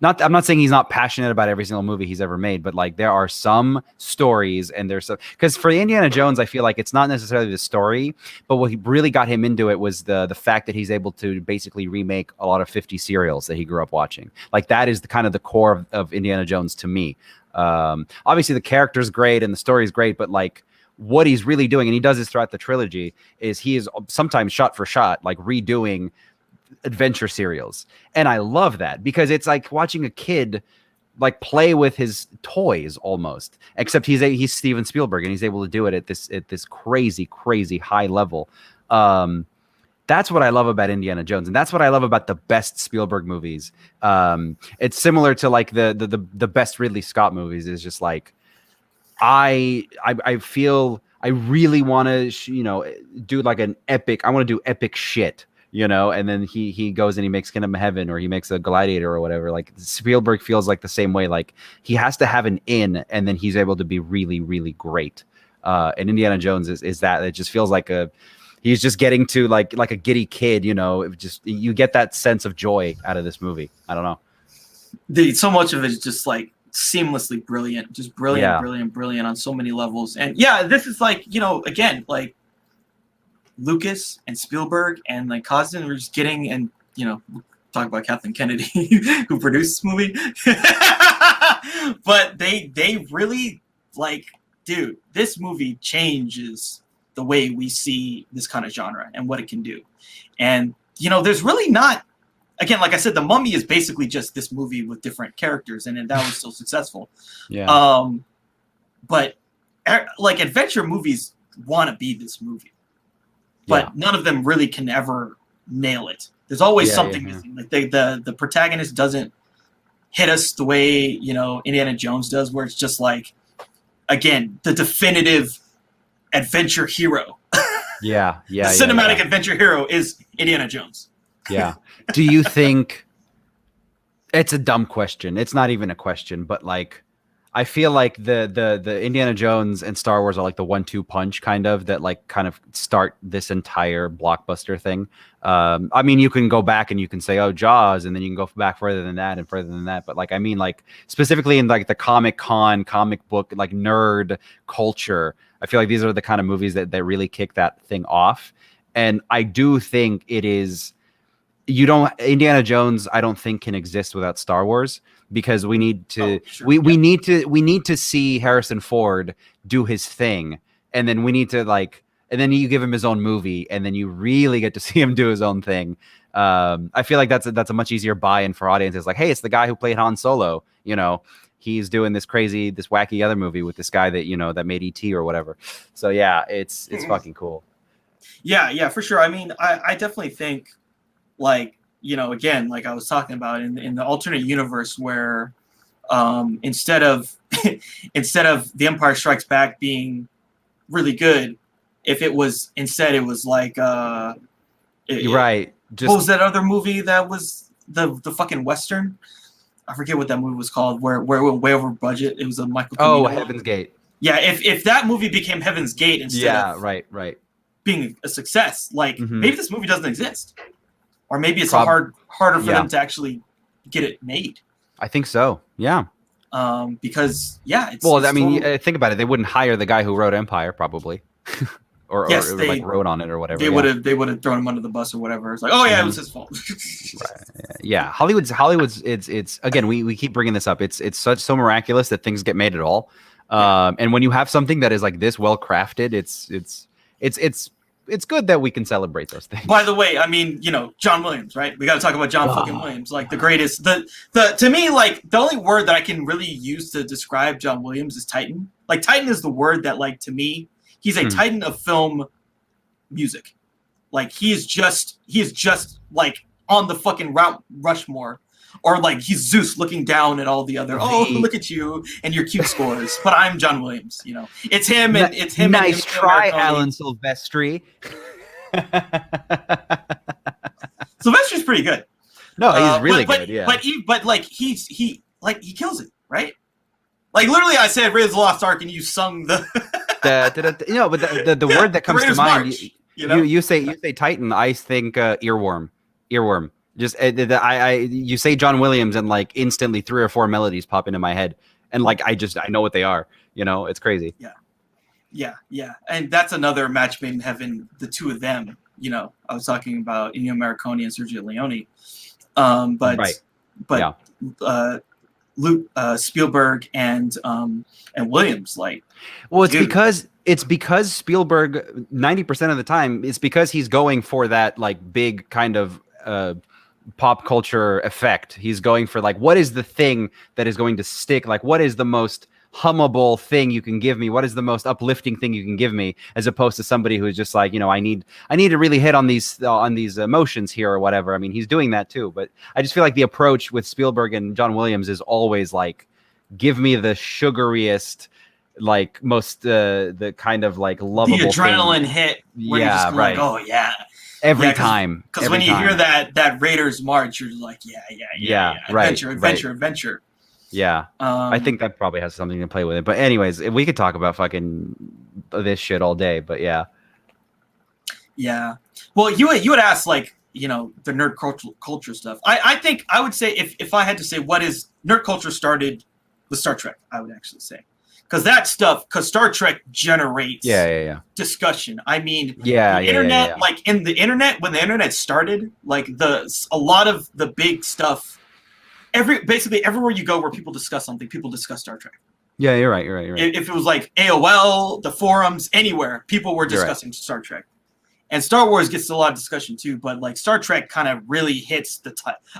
I'm not saying he's not passionate about every single movie he's ever made, but like there are some stories and there's some, because for Indiana Jones, I feel like it's not necessarily the story, but what really got him into it was the fact that he's able to basically remake a lot of 50s serials that he grew up watching. Like that is the kind of the core of Indiana Jones to me. Obviously the character's great and the story's great, but like what he's really doing, and he does this throughout the trilogy, is he is sometimes shot for shot, like redoing adventure serials. And I love that because it's like watching a kid like play with his toys almost, except he's Steven Spielberg and he's able to do it at this crazy high level. That's what I love about Indiana Jones, and that's what I love about the best Spielberg movies. It's similar to like the best Ridley Scott movies. Is just like I feel I really want to do like an epic. I want to do epic shit. And then he goes and he makes Kingdom of Heaven or he makes a Gladiator or whatever. Like Spielberg feels like the same way. Like he has to have an in, and then he's able to be really, really great. And Indiana Jones is that. It just feels like he's just getting to like a giddy kid. You get that sense of joy out of this movie. I don't know. Dude, so much of it is just like seamlessly brilliant, just brilliant on so many levels. And this is like again like. Lucas and Spielberg and like Costin were just getting, and we'll talk about Kathleen Kennedy who produced this movie, but they really like, dude, this movie changes the way we see this kind of genre and what it can do. And there's really not, again, like I said, The Mummy is basically just this movie with different characters in it. That was still successful. but like adventure movies want to be this movie, but none of them really can ever nail it. There's always something missing. Like the protagonist doesn't hit us the way, you know, Indiana Jones does, where it's just like, again, the definitive adventure hero. The cinematic adventure hero is Indiana Jones. Yeah. Do you think it's a dumb question? It's not even a question, but like, I feel like the Indiana Jones and Star Wars are like the 1-2 punch kind of start this entire blockbuster thing. I mean, you can go back and you can say, oh, Jaws, and then you can go back further than that and further than that. But like, I mean, like specifically in like the comic book, like nerd culture, I feel like these are the kind of movies that really kick that thing off. And I do think it is, Indiana Jones, I don't think can exist without Star Wars, because we need to we need to see Harrison Ford do his thing, and then we need to and then you give him his own movie, and then you really get to see him do his own thing. I feel like that's a much easier buy-in for audiences. Like, hey, it's the guy who played Han Solo, you know, he's doing this wacky other movie with this guy that, you know, that made E.T. or whatever. So yeah, it's fucking cool. Yeah, for sure. I mean, I definitely think, like, you know, again, like I was talking about in the alternate universe where instead of The Empire Strikes Back being really good, if it was instead it was like you're right. What was that other movie that was the fucking Western? I forget what that movie was called, where it went way over budget. It was a Michael Camino. Oh, Heaven's Gate. Yeah, if that movie became Heaven's Gate instead of right. being a success, like maybe this movie doesn't exist. Or maybe it's harder for them to actually get it made. I think so. Yeah. Because it's I mean, think about it. They wouldn't hire the guy who wrote Empire, probably, or like wrote on it or whatever. They would have thrown him under the bus or whatever. It's like, oh yeah, it was his fault. Right. Yeah, Hollywood's. It's again, we keep bringing this up. It's so miraculous that things get made at all. And when you have something that is like this well crafted, it's good that we can celebrate those things. By the way, I mean, you know, John Williams, right? We got to talk about John fucking Williams, like the greatest. To me, like the only word that I can really use to describe John Williams is Titan. Like Titan is the word that, like, to me, he's a Titan of film music. Like he is just like on the fucking Mount Rushmore, or like he's Zeus looking down at all the other. Oh, look at you and your cute scores, but I'm John Williams. You know, it's him and it's him. Nice try, Alan Silvestri. Silvestri's pretty good. No, he's really good. Yeah, but like he kills it, right? Like literally, I said Raiders of the Lost Ark, and you sung the but the word that comes to mind. March, you know? you say Titan, I think earworm. Just you say John Williams, and like instantly 3 or 4 melodies pop into my head, and like I know what they are. You know, it's crazy. Yeah, and that's another match made in heaven. The two of them. You know, I was talking about Ennio Morricone and Sergio Leone, Spielberg and Williams, like. Well, it's because Spielberg 90% of the time it's because he's going for that like big kind of pop culture effect. He's going for like, what is the thing that is going to stick? Like, what is the most hummable thing you can give me? What is the most uplifting thing you can give me? As opposed to somebody who's just like, you know, I need to really hit on these emotions here or whatever. I mean, he's doing that too, but I just feel like the approach with Spielberg and John Williams is always like, give me the sugariest, like most the kind of like lovable, the adrenaline hit. Where you're just right. Like, oh yeah. Every time. Because when you hear that Raiders march, you're like, yeah, right, adventure. Yeah, I think that probably has something to play with it. But anyways, we could talk about fucking this shit all day. But yeah. Well, you would ask, like, you know, the nerd culture stuff. I think I would say if I had to say what is nerd culture started with Star Trek, I would actually say. Because Star Trek generates discussion. I mean, the internet, like in the internet, when the internet started, like a lot of the big stuff, basically everywhere you go where people discuss something, people discuss Star Trek. Yeah, you're right. If it was like AOL, the forums, anywhere, people were discussing Star Trek. And Star Wars gets a lot of discussion too, but like Star Trek kind of really hits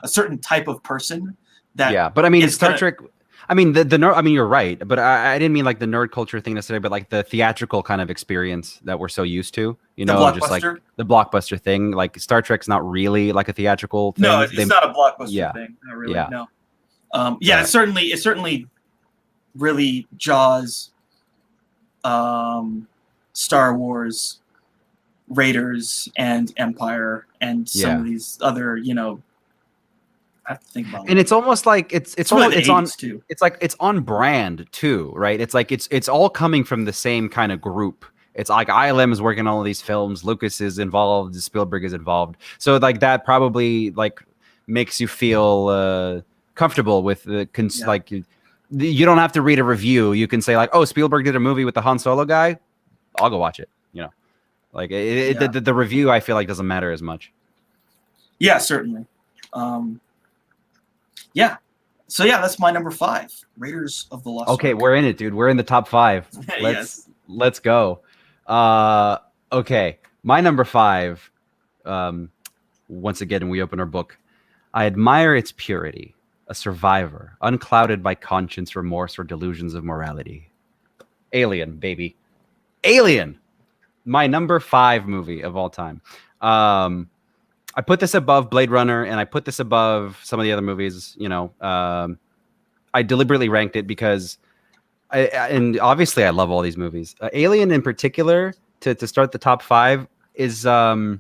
a certain type of person. But I mean, Star Trek. I mean, the nerd. I mean, you're right, but I didn't mean like the nerd culture thing necessarily, but like the theatrical kind of experience that we're so used to. You The know, just like blockbuster? the blockbuster thing. Like Star Trek's not really like a theatrical No, thing. it's not a blockbuster Yeah, thing. Not really. yeah, No. Yeah, but it's certainly really Jaws, Star Wars, Raiders, and Empire, and some yeah. of these other, I have to think about And it. it's almost like It's really the it's on 80s too. it's like it's on brand too, right? It's like it's all coming from the same kind of group. It's like ILM is working on all these films, Lucas is involved, Spielberg is involved. So like that probably like makes you feel comfortable with the Yeah. like you don't have to read a review. You can say like, "Oh, Spielberg did a movie with the Han Solo guy. I'll go watch it." You know. Like Yeah. the review I feel like doesn't matter as much. Yeah, certainly. Yeah. So yeah, that's my number 5, Raiders of the Lost Okay, Ark. we're in it, dude. We're in the top 5. Yes. Let's go. Okay, my number 5. Once again, we open our book. I admire its purity, a survivor, unclouded by conscience, remorse, or delusions of morality. Alien, baby. Alien. My number 5 movie of all time. I put this above Blade Runner, and I put this above some of the other movies. I deliberately ranked it because and obviously I love all these movies. Alien in particular, to start the top 5 is because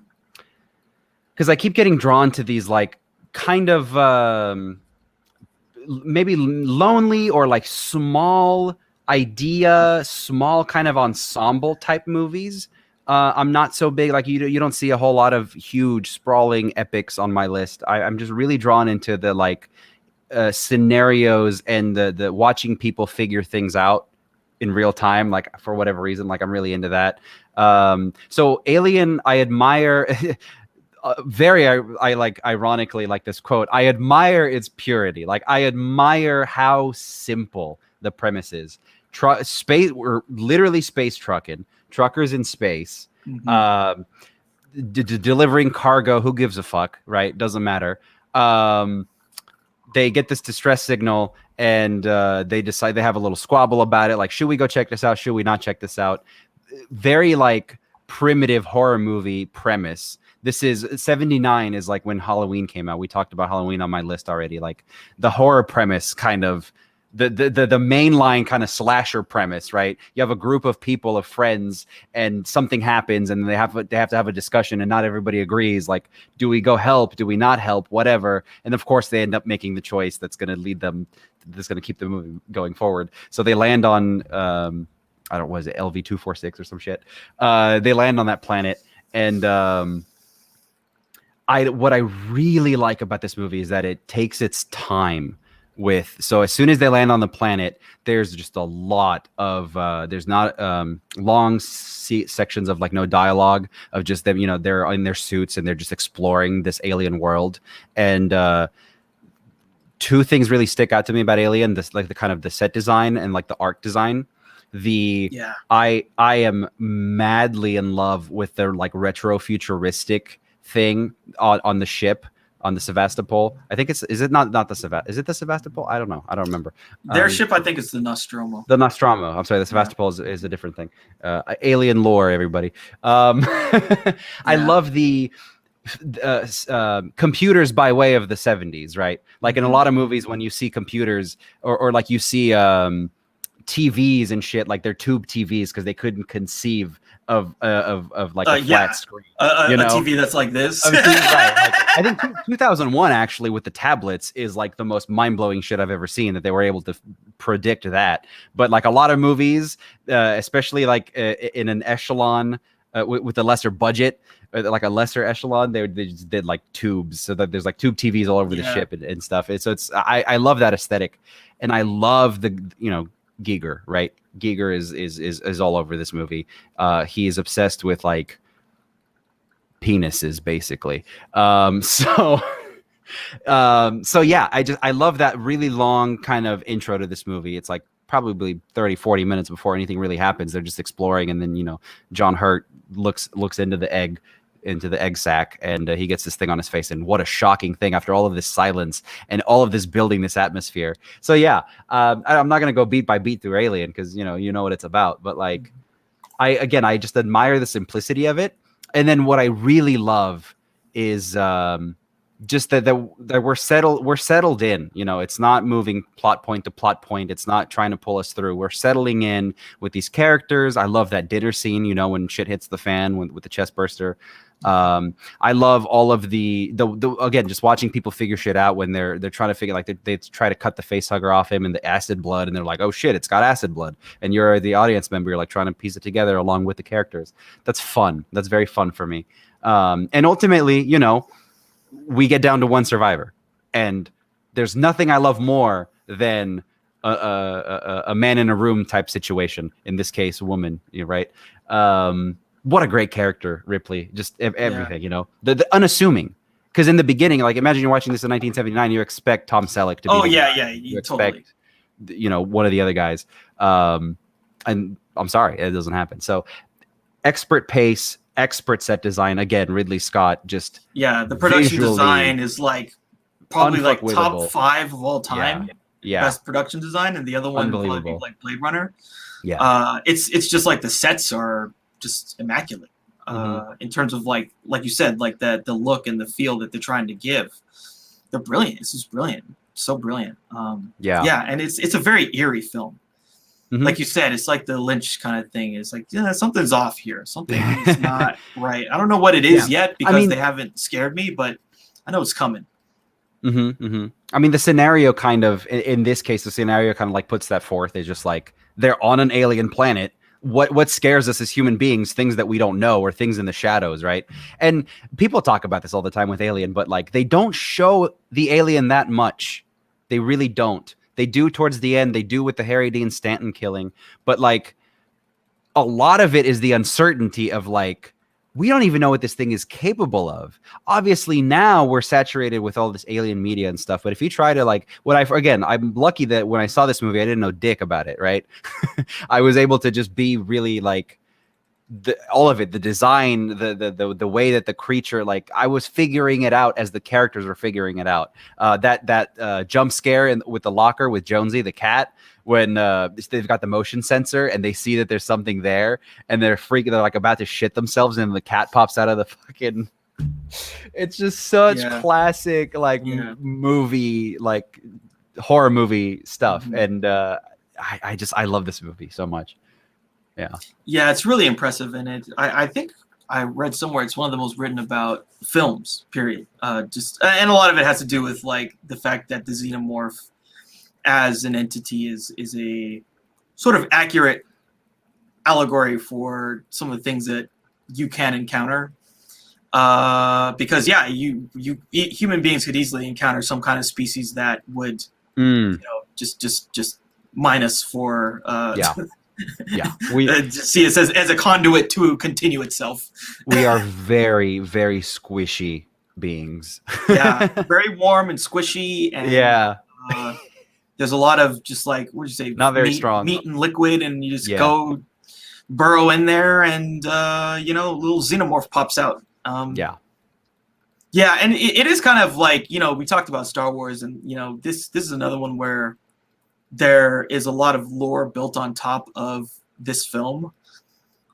I keep getting drawn to these like kind of maybe lonely or like small kind of ensemble type movies. I'm not so big, like you don't see a whole lot of huge sprawling epics on my list. I'm just really drawn into the like scenarios and the watching people figure things out in real time, like for whatever reason. Like I'm really into that. So Alien, I admire I like ironically like this quote. I admire its purity. Like I admire how simple the premise is. Space, we're literally space truckers in space, Mhm. delivering cargo. Who gives a fuck, right? Doesn't matter. They get this distress signal, and they decide, they have a little squabble about it. Like, should we go check this out? Should we not check this out? Very like primitive horror movie premise. This is 79 is like when Halloween came out. We talked about Halloween on my list already. Like the horror premise, kind of the mainline kind of slasher premise, right? You have a group of people, of friends, and something happens, and they have to have a discussion, and not everybody agrees. Like, do we go help? Do we not help? Whatever. And of course, they end up making the choice that's going to lead them, that's going to keep the movie going forward. So they land on I don't know, was it LV-246 or some shit? They land on that planet, and what I really like about this movie is that it takes its time with. So as soon as they land on the planet, there's just a lot of there's not long sections of like no dialogue, of just them, they're in their suits and they're just exploring this alien world. And two things really stick out to me about Alien: this, like the kind of the set design and like the art design. Yeah. I am madly in love with their like retro futuristic thing on the ship, on the Sevastopol. I think is it not the Sevastopol? Is it the Sevastopol? I don't know. I don't remember. Their ship, I think, is the Nostromo. The Nostromo. I'm sorry. The Sevastopol is a different thing. Alien lore, everybody. I love the computers by way of the 70s, right? Like in a lot of movies, when you see computers or like you see TVs and shit, like they're tube TVs because they couldn't conceive of like a flat screen. A TV that's like this. Right. Like, I think 2001 actually with the tablets is like the most mind-blowing shit I've ever seen, that they were able to predict that. But like a lot of movies, especially like in an echelon with a lesser budget, like a lesser echelon, they just did like tubes, so that there's like tube TVs all over the ship and stuff. I love that aesthetic, and I love the Giger, right? Giger is all over this movie. He is obsessed with like penises, basically. So yeah, I love that really long kind of intro to this movie. It's like probably 30-40 minutes before anything really happens. They're just exploring, and then John Hurt looks into the egg into the egg sack, and he gets this thing on his face. And what a shocking thing after all of this silence and all of this building this atmosphere. So yeah, I'm not gonna go beat by beat through Alien because you know what it's about. But like, I just admire the simplicity of it. And then what I really love is just that we're settled in. You know, it's not moving plot point to plot point. It's not trying to pull us through. We're settling in with these characters. I love that dinner scene, you know, when shit hits the fan with the chest burster. I love all of the again, just watching people figure shit out when they're trying to figure, like they try to cut the face hugger off him and the acid blood, and they're like, oh shit, it's got acid blood, and you're the audience member, you're like trying to piece it together along with the characters. That's fun. That's very fun for me. And ultimately, you know, we get down to one survivor, and there's nothing I love more than a man in a room type situation. In this case, a woman, right? What a great character, Ripley. Just everything, you know, the unassuming. Because in the beginning, like, imagine you're watching this in 1979, you expect Tom Selleck to be. Oh yeah, you expect, totally. You know, one of the other guys. And I'm sorry, it doesn't happen. So, expert pace. Expert set design, again, Ridley Scott. Just the production design is like probably like top 5 of all time. Yeah, best production design, and the other one would probably be like Blade Runner. Yeah, it's just like the sets are just immaculate in terms of like you said, like the look and the feel that they're trying to give. They're brilliant. This is brilliant, so brilliant. And it's a very eerie film. Mm-hmm. Like you said, it's like the Lynch kind of thing. It's like, something's off here. Something is not right. I don't know what it is yet because they haven't scared me, but I know it's coming. Mm-hmm, mm-hmm. I mean, the scenario kind of, in this case, the scenario kind of like puts that forth. It's just like, they're on an alien planet. What scares us as human beings? Things that we don't know, or things in the shadows, right? And people talk about this all the time with Alien, but like, they don't show the alien that much. They really don't. They do towards the end. They do with the Harry Dean Stanton killing. But like, a lot of it is the uncertainty of like, we don't even know what this thing is capable of. Obviously, now we're saturated with all this alien media and stuff. But if you try to like, I'm lucky that when I saw this movie, I didn't know dick about it, right? I was able to just be really like, all of it, the design, the way that the creature, like, I was figuring it out as the characters were figuring it out. That jump scare with the locker with Jonesy the cat, when they've got the motion sensor and they see that there's something there, and they're freaking, they're like about to shit themselves, and the cat pops out of the fucking. It's just such classic movie, like horror movie stuff, and I love this movie so much. Yeah, it's really impressive, and I think I read somewhere it's one of the most written about films, period. And a lot of it has to do with like the fact that the xenomorph as an entity is a sort of accurate allegory for some of the things that you can encounter. Because human beings could easily encounter some kind of species that would just mine us for we see it as a conduit to continue itself. We are very, very squishy beings. Very warm and squishy, and there's a lot of just like, what would you say, not very strong meat and liquid, and you just go burrow in there, and a little xenomorph pops out. And it is kind of like, we talked about Star Wars, and this is another one where there is a lot of lore built on top of this film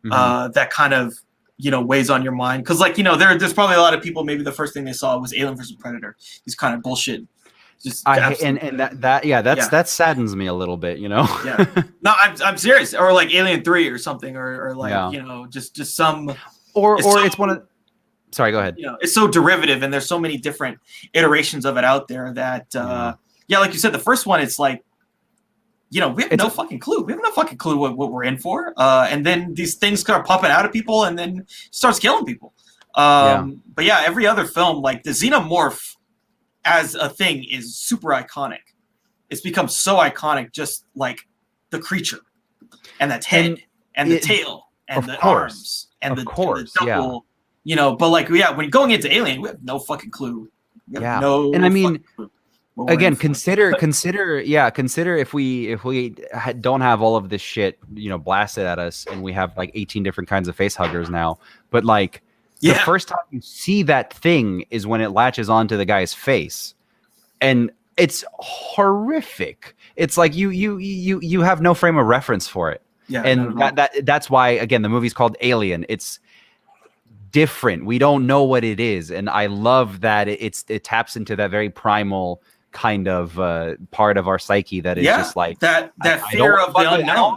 that kind of weighs on your mind, because like there's probably a lot of people, maybe the first thing they saw was Alien vs Predator, these kind of bullshit. That saddens me a little bit, No, I'm serious. Or like Alien 3 or something, or like just some it's one of. Sorry, go ahead. It's so derivative, and there's so many different iterations of it out there that like you said, the first one, it's like, we have no fucking clue. We have no fucking clue what we're in for. And then these things start popping out of people, and then starts killing people. But every other film, like the xenomorph as a thing, is super iconic. It's become so iconic, just like the creature, and that head, and the tail, and the arms, and the double. But like, when going into Alien, we have no fucking clue. And I mean, again, consider if we don't have all of this shit, blasted at us, and we have like 18 different kinds of face huggers now, but like, The first time you see that thing is when it latches onto the guy's face, and it's horrific. It's like you have no frame of reference for it. Yeah, and that's why, again, the movie's called Alien. It's different. We don't know what it is, and I love that it taps into that very primal kind of part of our psyche that is just like that fear of the unknown.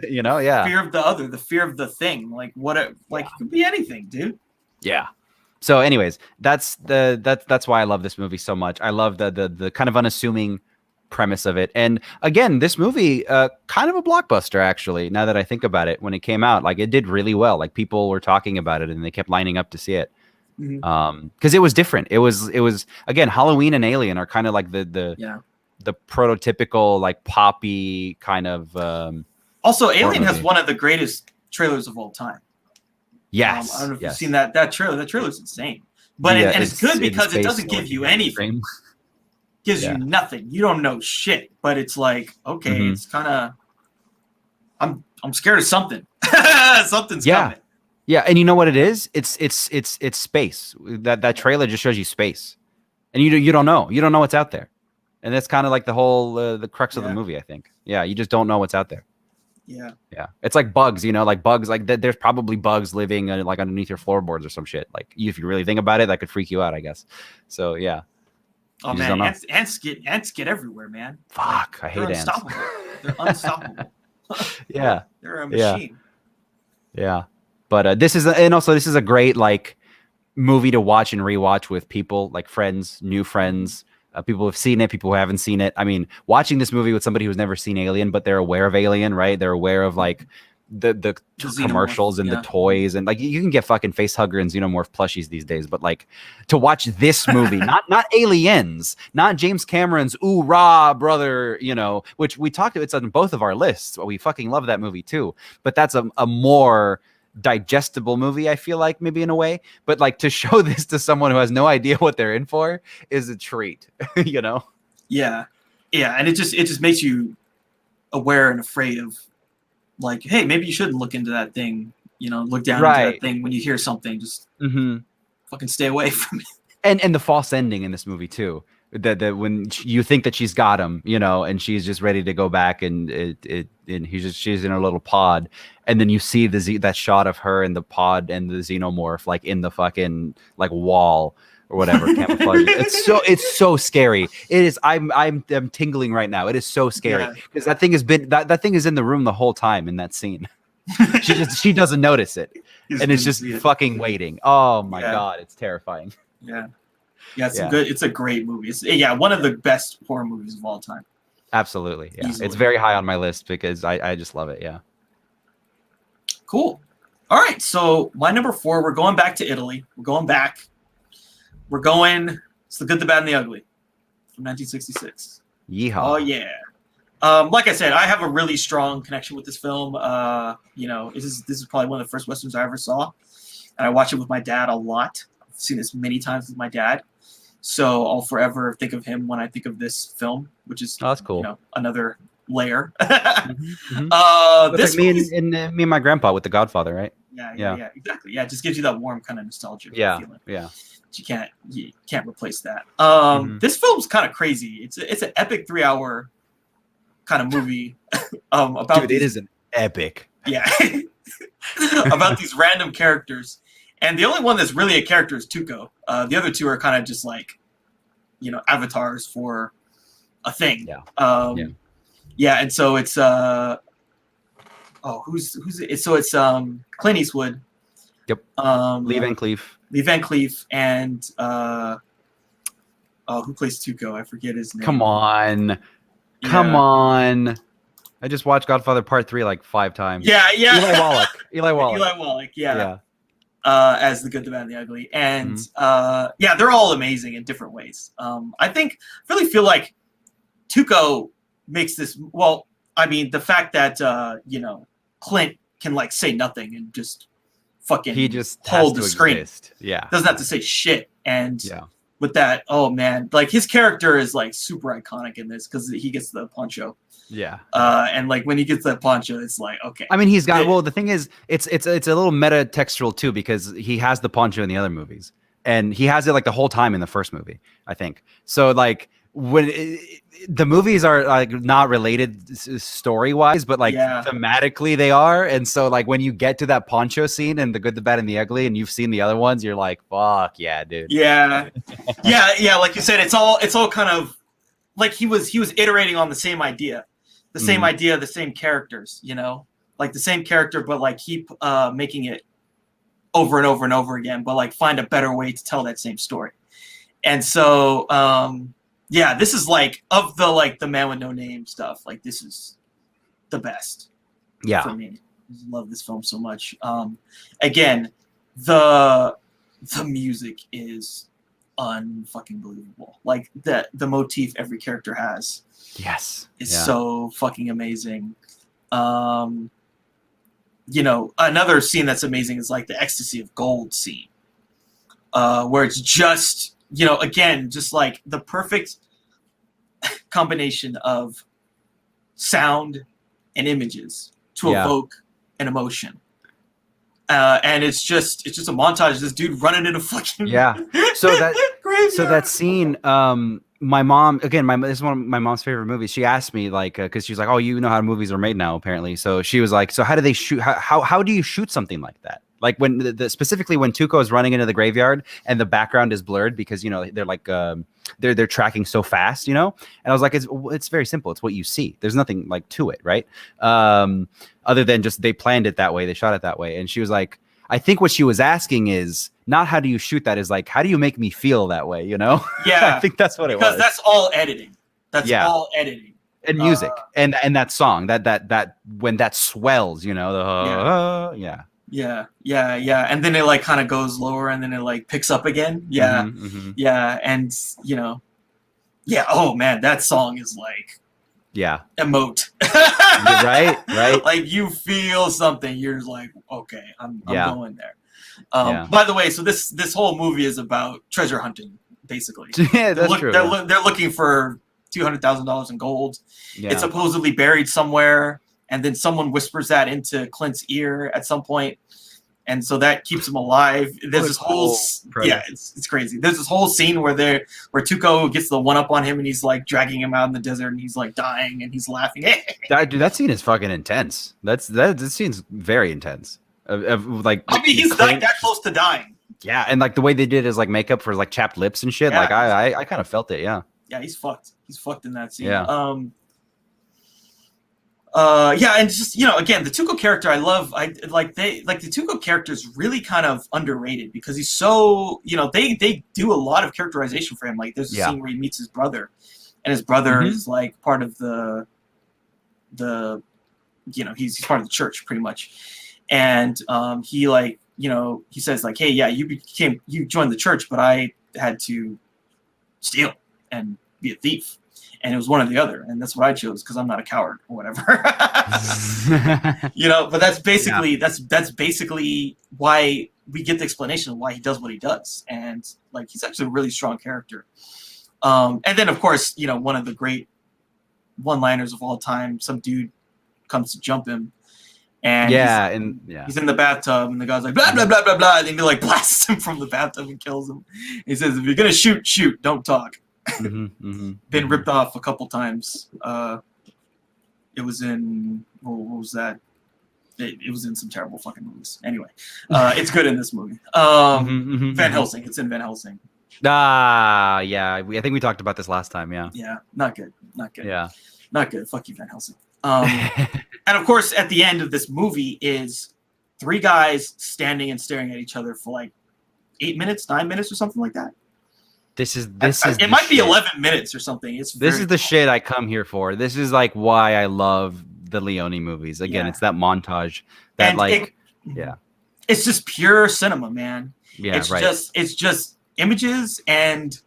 You know, yeah. Fear of the other, the fear of the thing. Like it could be anything, dude. Yeah. So anyways, that's why I love this movie so much. I love the kind of unassuming premise of it. And again, this movie kind of a blockbuster, actually, now that I think about it. When it came out, like, it did really well. Like, people were talking about it and they kept lining up to see it. Because it was different. It was again, Halloween and Alien are kind of like the prototypical, like, poppy kind of also, Alien has one of the greatest trailers of all time. Yes. I don't know if you've seen that trailer. That trailer's insane. But it's good because it doesn't give you anything. Gives you nothing. You don't know shit. But it's like, okay, it's kind of, I'm scared of something. Something's coming. Yeah, and you know what it is? It's space. That trailer just shows you space. And you don't know. You don't know what's out there. And that's kind of like the whole the crux of the movie, I think. Yeah, you just don't know what's out there. Yeah. It's like bugs, like bugs, like there's probably bugs living like underneath your floorboards or some shit. Like, if you really think about it, that could freak you out, I guess. So yeah. Oh man, ants get everywhere, man. Fuck, I hate ants. They're unstoppable. Yeah. They're a machine. Yeah. But this is a great, like, movie to watch and rewatch with people, like friends, new friends. People who have seen it, people who haven't seen it. I mean, watching this movie with somebody who's never seen Alien, but they're aware of Alien, right? They're aware of, like, the commercials and the toys, and, like, you can get fucking facehugger and xenomorph plushies these days. But, like, to watch this movie, not Aliens, not James Cameron's ooh rah brother, which we talked about. It's on both of our lists. We fucking love that movie too. But that's a more digestible movie, I feel like, maybe, in a way. But, like, to show this to someone who has no idea what they're in for is a treat. Yeah, and it just makes you aware and afraid of, like, hey, maybe you shouldn't look into that thing, look down into that thing when you hear something. Just fucking stay away from it. And the false ending in this movie too, that when you think that she's got him, and she's just ready to go back, and she's in her little pod, and then you see that shot of her in the pod and the xenomorph, like, in the fucking, like, wall or whatever, camouflage. It's so scary. It is. I'm tingling right now. It is so scary because that thing that thing is in the room the whole time in that scene. she doesn't notice it, and it's just fucking waiting. Oh my god, it's terrifying. It's a great movie. It's one of the best horror movies of all time. Absolutely. Yeah. Easily. It's very high on my list because I just love it. Yeah. Cool. All right. So my number 4, we're going back to Italy. It's The Good, the Bad, and the Ugly from 1966. Yeehaw. Oh yeah. Like I said, I have a really strong connection with this film. This is probably one of the first Westerns I ever saw. And I watch it with my dad a lot. I've seen this many times with my dad. So I'll forever think of him when I think of this film, which is that's cool. Another layer. This like me and my grandpa with The Godfather, right? Yeah, exactly. Yeah, it just gives you that warm kind of nostalgia feeling. Yeah. But you can't replace that. This film's kind of crazy. It's an epic 3-hour kind of movie about it is an epic. Yeah. About these random characters. And the only one that's really a character is Tuco. The other two are kind of just like, avatars for a thing. Yeah. And so it's who's it? So it's Clint Eastwood. Yep. Lee Van Cleef. Lee Van Cleef and who plays Tuco? I forget his name. Come on. I just watched Godfather Part 3 like 5 times. Yeah. Eli Wallach. Yeah. As the Good, the Bad, and the Ugly. And they're all amazing in different ways. I really feel like Tuco makes this, the fact that Clint can like say nothing and just fucking he just hold the screen. Exist. Yeah. Doesn't have to say shit. And with that. Oh man, like his character is like super iconic in this because he gets the poncho. Yeah. And like when he gets that poncho, it's like, okay. I mean, he's got. Well, the thing is, it's a little meta textual too because he has the poncho in the other movies, and he has it like the whole time in the first movie, I think. So like the movies are like not related story wise, but like thematically they are. And so like when you get to that poncho scene and the good, the bad, and the ugly, and you've seen the other ones, you're like, fuck yeah, dude. Yeah, yeah. Like you said, it's all kind of like he was iterating on the same idea. The same idea, the same characters, you know, like the same character, but like keep making it over and over and over again, but like find a better way to tell that same story. And so, yeah, this is like of the Man with No Name stuff. Like this is the best. Yeah, for me. I love this film so much. Again, the music is unfucking believable. Like the motif every character has. Yes. Is so fucking amazing. You know, another scene that's amazing is like the Ecstasy of Gold scene, where it's just, you know, again, just like the perfect combination of sound and images to evoke an emotion. And it's just a montage of this dude running into fucking So that scene, my mom, again, this is one of my mom's favorite movies. She asked me like, because she's like, oh, you know how movies are made now, apparently. So she was like, so how do they shoot? How do you shoot something like that? Like when specifically when Tuco is running into the graveyard and the background is blurred because, you know, they're like they're tracking so fast, you know. And I was like, it's very simple. It's what you see. There's nothing like to it, right? Other than just they planned it that way, they shot it that way. And she was like, I think what she was asking is not how do you shoot that, is like how do you make me feel that way, you know? Yeah, I think that's what it was. Because that's all editing. That's all editing. And music and that song that when that swells, you know, Yeah, and then it like kind of goes lower, and then it like picks up again. Yeah, and you know, oh man, that song is like, emote. right. Like you feel something, you're just like, okay, I'm going there. By the way, so this whole movie is about treasure hunting, basically. Yeah, that's true. They're looking for $200,000 in gold. Yeah. It's supposedly buried somewhere. And then someone whispers that into Clint's ear at some point, and so that keeps him alive. There's this whole it's crazy. There's this whole scene where Tuco gets the one up on him, and he's like dragging him out in the desert, and he's like dying, and he's laughing. That scene is fucking intense. That scene's very intense. Like, I mean, he's like that close to dying. Yeah, and like the way they did his like makeup for like chapped lips and shit. Yeah, like I kind of felt it. Yeah. Yeah, he's fucked. He's fucked in that scene. Yeah. And just, you know, again, the Tuco character I love. The Tuco character is really kind of underrated because he's so, you know, they do a lot of characterization for him. Like there's a scene where he meets his brother, and his brother is like part of the you know, he's part of the church pretty much, and he like, you know, he says like, hey, yeah, you joined the church, but I had to steal and be a thief. And it was one or the other, and that's what I chose because I'm not a coward or whatever. You know, but that's basically that's basically why we get the explanation of why he does what he does, and like he's actually a really strong character. And then of course, you know, one of the great one-liners of all time: some dude comes to jump him, and he's in the bathtub, and the guy's like blah blah blah blah blah, and then he like blasts him from the bathtub and kills him. He says, "If you're gonna shoot, don't talk." Been ripped off a couple times. It was in what was that? It was in some terrible fucking movies. Anyway, it's good in this movie. Van Helsing. It's in Van Helsing. Yeah. I think we talked about this last time. Yeah. Yeah. Not good. Yeah. Not good. Fuck you, Van Helsing. And of course, at the end of this movie is 3 guys standing and staring at each other for like 8 minutes, 9 minutes, or something like that. This is it might be 11 minutes or something. This is the shit I come here for. This is like why I love the Leone movies. Again, it's that montage that it's just pure cinema, man. Yeah, it's just images and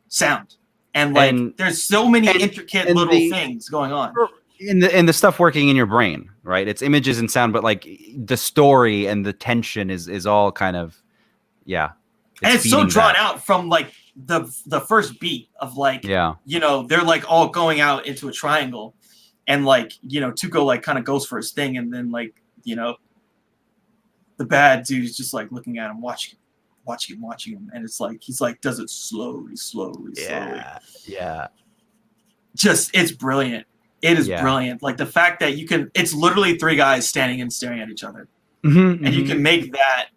sound. And like there's so many intricate little things going on. In the stuff working in your brain, right? It's images and sound, but like the story and the tension is all kind of and it's so feeding drawn that. out from like the first beat of like, Yeah. you know, they're like all going out into a triangle, and like, you know, Tuco like kind of goes for his thing, and then like, you know, the bad dude is just like looking at him, watching him, and it's like he's like does it slowly. Yeah. Just it's brilliant. It is Yeah. brilliant. Like the fact that you can, it's literally three guys standing and staring at each other, Mm-hmm, and you can make that,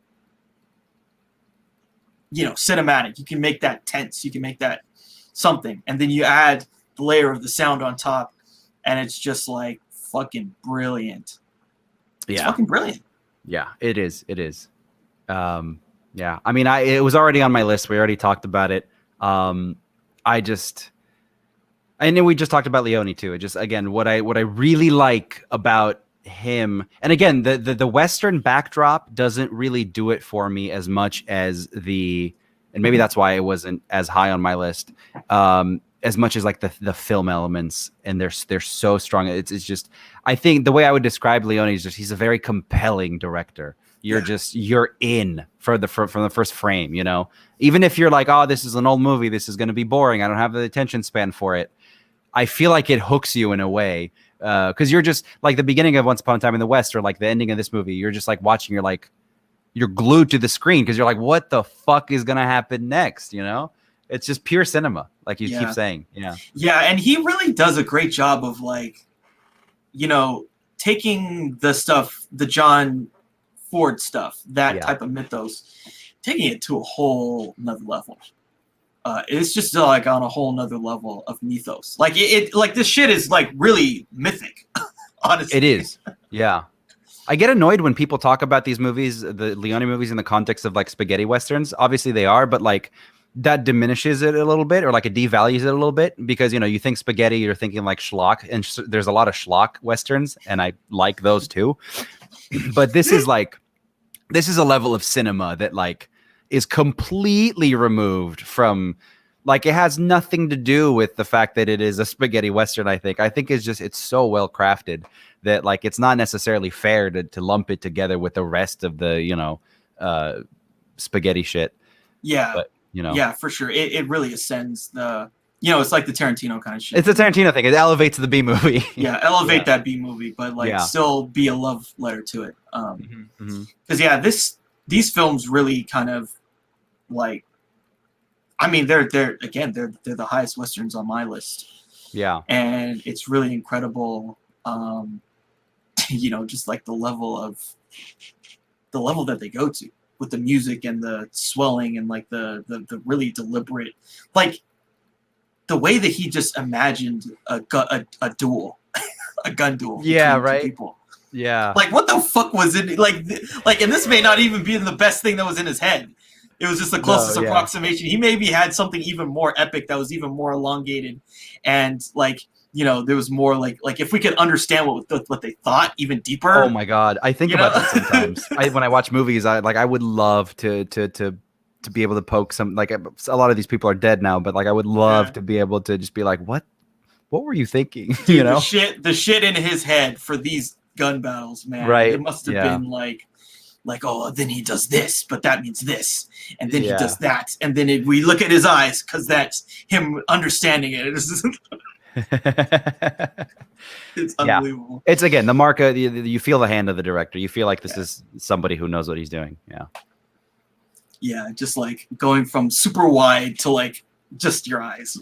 you know, cinematic. You can make that tense. You can make that something, and then you add the layer of the sound on top, and it's just like fucking brilliant. It's fucking brilliant. Yeah, it is. It is. Yeah. I mean, it was already on my list. We already talked about it. I know we just talked about Leone too. It just, again, what I really like about him, and again, the Western backdrop doesn't really do it for me as much as and maybe that's why it wasn't as high on my list. As much as like the film elements, and they're so strong. It's just, I think the way I would describe Leone is just, he's a very compelling director. You're in from the first frame, you know, even if you're like, oh, this is an old movie, this is going to be boring, I don't have the attention span for it. I feel like it hooks you in a way, because you're just like the beginning of Once Upon a Time in the West, or like the ending of this movie. You're just like watching. You're glued to the screen because you're like, what the fuck is gonna happen next? You know, it's just pure cinema, like you keep saying. Yeah, and he really does a great job of like, you know, taking the stuff, the John Ford stuff, that type of mythos, taking it to a whole nother level. It's just like on a whole nother level of mythos. Like it like this shit is like really mythic. Honestly, it is. Yeah, I get annoyed when people talk about these movies, the Leone movies, in the context of like spaghetti westerns. Obviously, they are, but like that diminishes it a little bit, or like it devalues it a little bit, because, you know, you think spaghetti, you're thinking like schlock, and there's a lot of schlock westerns, and I like those too. But this is a level of cinema that like is completely removed from, like, it has nothing to do with the fact that it is a spaghetti western. I think it's so well crafted that like it's not necessarily fair to lump it together with the rest of the, you know, spaghetti shit. Yeah, but, you know, yeah, for sure. It really ascends the, you know, it's like the Tarantino kind of shit. It's a Tarantino thing. It elevates the B movie. Elevate that B movie, but like still be a love letter to it. Because these films really kind of like, I mean, they're the highest westerns on my list. Yeah, and it's really incredible. You know, just like the level that they go to with the music and the swelling and like the really deliberate, like the way that he just imagined a duel, a gun duel. Yeah, between right. two people. Yeah. Like what the fuck was it? Like, and this may not even be the best thing that was in his head. It was just the closest approximation. He maybe had something even more epic that was even more elongated, and like, you know, there was more like if we could understand what they thought even deeper. Oh my god, I think about that sometimes. When I watch movies, I would love to be able to poke some, like, a lot of these people are dead now, but like I would love to be able to just be like, what were you thinking? Dude, you know, the shit in his head for these gun battles, man. Right. It must have been like, oh, then he does this, but that means this, and then he does that, and then we look at his eyes because that's him understanding it. It's unbelievable. It's, again, the mark of, you feel the hand of the director. You feel like this is somebody who knows what he's doing. Yeah, just like going from super wide to like just your eyes.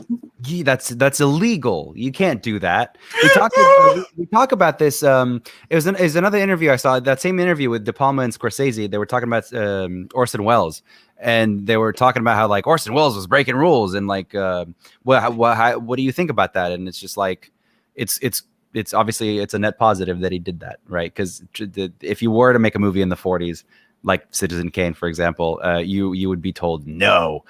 Yeah, that's illegal. You can't do that. We talk about this. It was another interview I saw. That same interview with De Palma and Scorsese. They were talking about Orson Welles, and they were talking about how like Orson Welles was breaking rules, and like, what do you think about that? And it's just like, it's obviously it's a net positive that he did that, right? Because if you were to make a movie in the 40s, like Citizen Kane, for example, you would be told no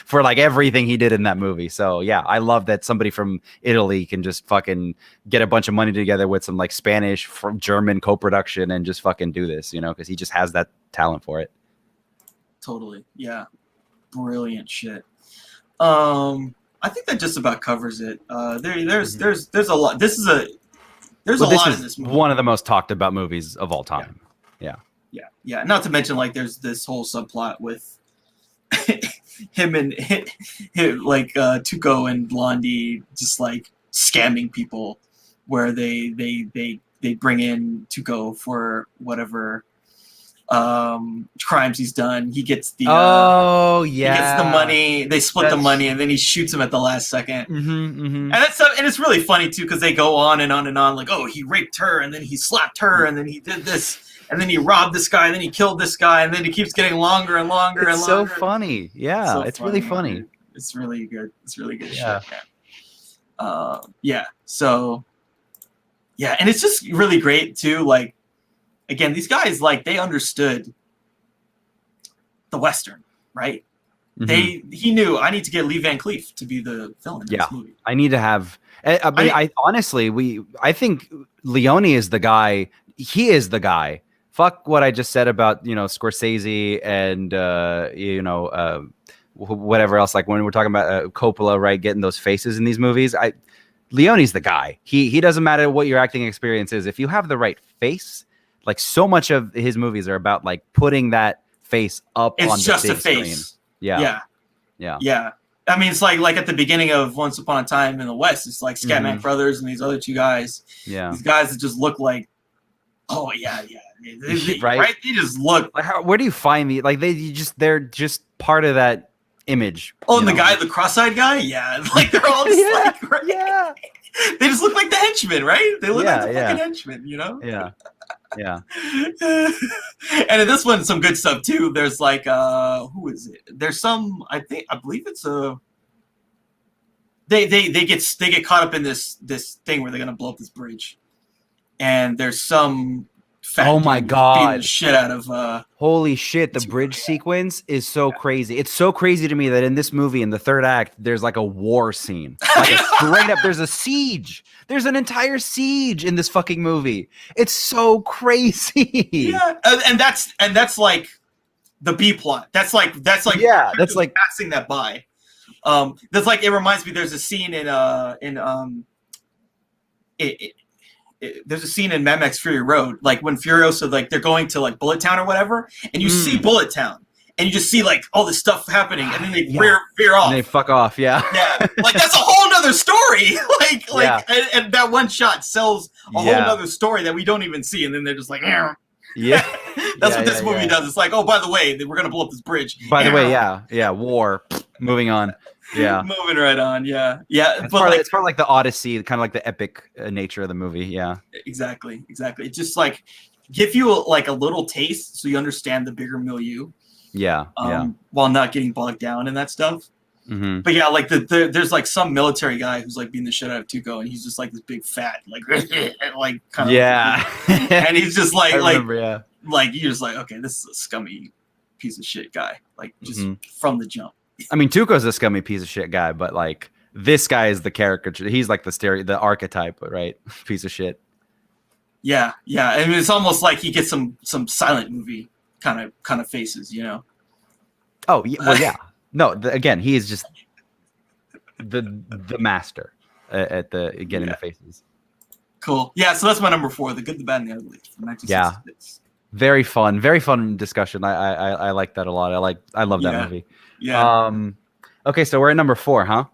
for like everything he did in that movie. So yeah, I love that somebody from Italy can just fucking get a bunch of money together with some like Spanish from German co-production and just fucking do this, you know, because he just has that talent for it. Totally, yeah, brilliant shit. I think that just about covers it. There's a lot. There's a lot in this movie. One of the most talked about movies of all time. Yeah. Yeah. Not to mention, like, there's this whole subplot with, him and like Tuco and Blondie just like scamming people, where they bring in Tuco for whatever crimes he's done. He gets the he gets the money. They split the money, and then he shoots him at the last second. And it's really funny too, because they go on and on and on, like, oh, he raped her, and then he slapped her, and then he did this, and then he robbed this guy, and then he killed this guy, and then it keeps getting longer and longer and longer. It's so funny. Yeah, so it's really funny. It's really good. It's really good shit. Yeah. So, yeah, and it's just really great too. Like, again, these guys, like, they understood the Western, right? He knew, I need to get Lee Van Cleef to be the villain in this movie. I need to have. I honestly, I think Leone is the guy. He is the guy. Fuck what I just said about Scorsese and whatever else. Like when we're talking about Coppola, right, getting those faces in these movies. Leone's the guy. He doesn't matter what your acting experience is. If you have the right face, like so much of his movies are about like putting that face up on the big screen. It's just a face. Yeah. I mean, it's like at the beginning of Once Upon a Time in the West, it's like Scatman Crothers and these other two guys. Yeah, these guys that just look like, oh yeah, right? They just look. Like where do you find the like? They're just part of that image. Oh, and the guy, the cross-eyed guy, yeah, like they're all just like, right? Yeah, they just look like the henchmen, right? They look like the fucking henchmen, Yeah. Yeah. And in this one, some good stuff too. There's like who is it? There's some, I believe it's they get caught up in this thing where they're gonna blow up this bridge. And there's some oh my god, the shit out of holy shit, the bridge sequence is so crazy. It's so crazy to me that in this movie, in the third act, there's like a war scene. Like straight up, there's a siege. There's an entire siege in this fucking movie. It's so crazy. Yeah, and that's like the B plot. That's like that's like passing that by. That's like, it reminds me. There's a scene there's a scene in Mad Max Fury Road, like when Furiosa, like they're going to like Bullet Town or whatever, and you see Bullet Town. And you just see like all this stuff happening, and then they veer off. And they fuck off, yeah. Like that's a whole nother story. And that one shot sells a whole nother story that we don't even see, and then they're just like, yeah. That's what this movie does. It's like, oh, by the way, we're gonna blow up this bridge. By the way, war. Moving on. Yeah, moving right on. Yeah. It's part of like the Odyssey, kind of like the epic nature of the movie. Yeah, exactly. It just like give you like a little taste, so you understand the bigger milieu. While not getting bogged down in that stuff. But yeah, like there's like some military guy who's like beating the shit out of Tuco, and he's just like this big fat, like like kind of and he's just like like you're just like, okay, this is a scummy piece of shit guy, like just from the jump. I mean, Tuco's a scummy piece of shit guy, but like this guy is the caricature. He's like the archetype, right? Piece of shit. Yeah. I mean, it's almost like he gets some silent movie kind of faces, Oh, well, yeah. No, again, he is just the master at the getting the faces. Cool. Yeah, so that's my number 4, The Good, the Bad, and the Ugly from 1966. Very fun discussion. I like that a lot. I love that movie. Yeah. Okay, so we're at number 4, huh? All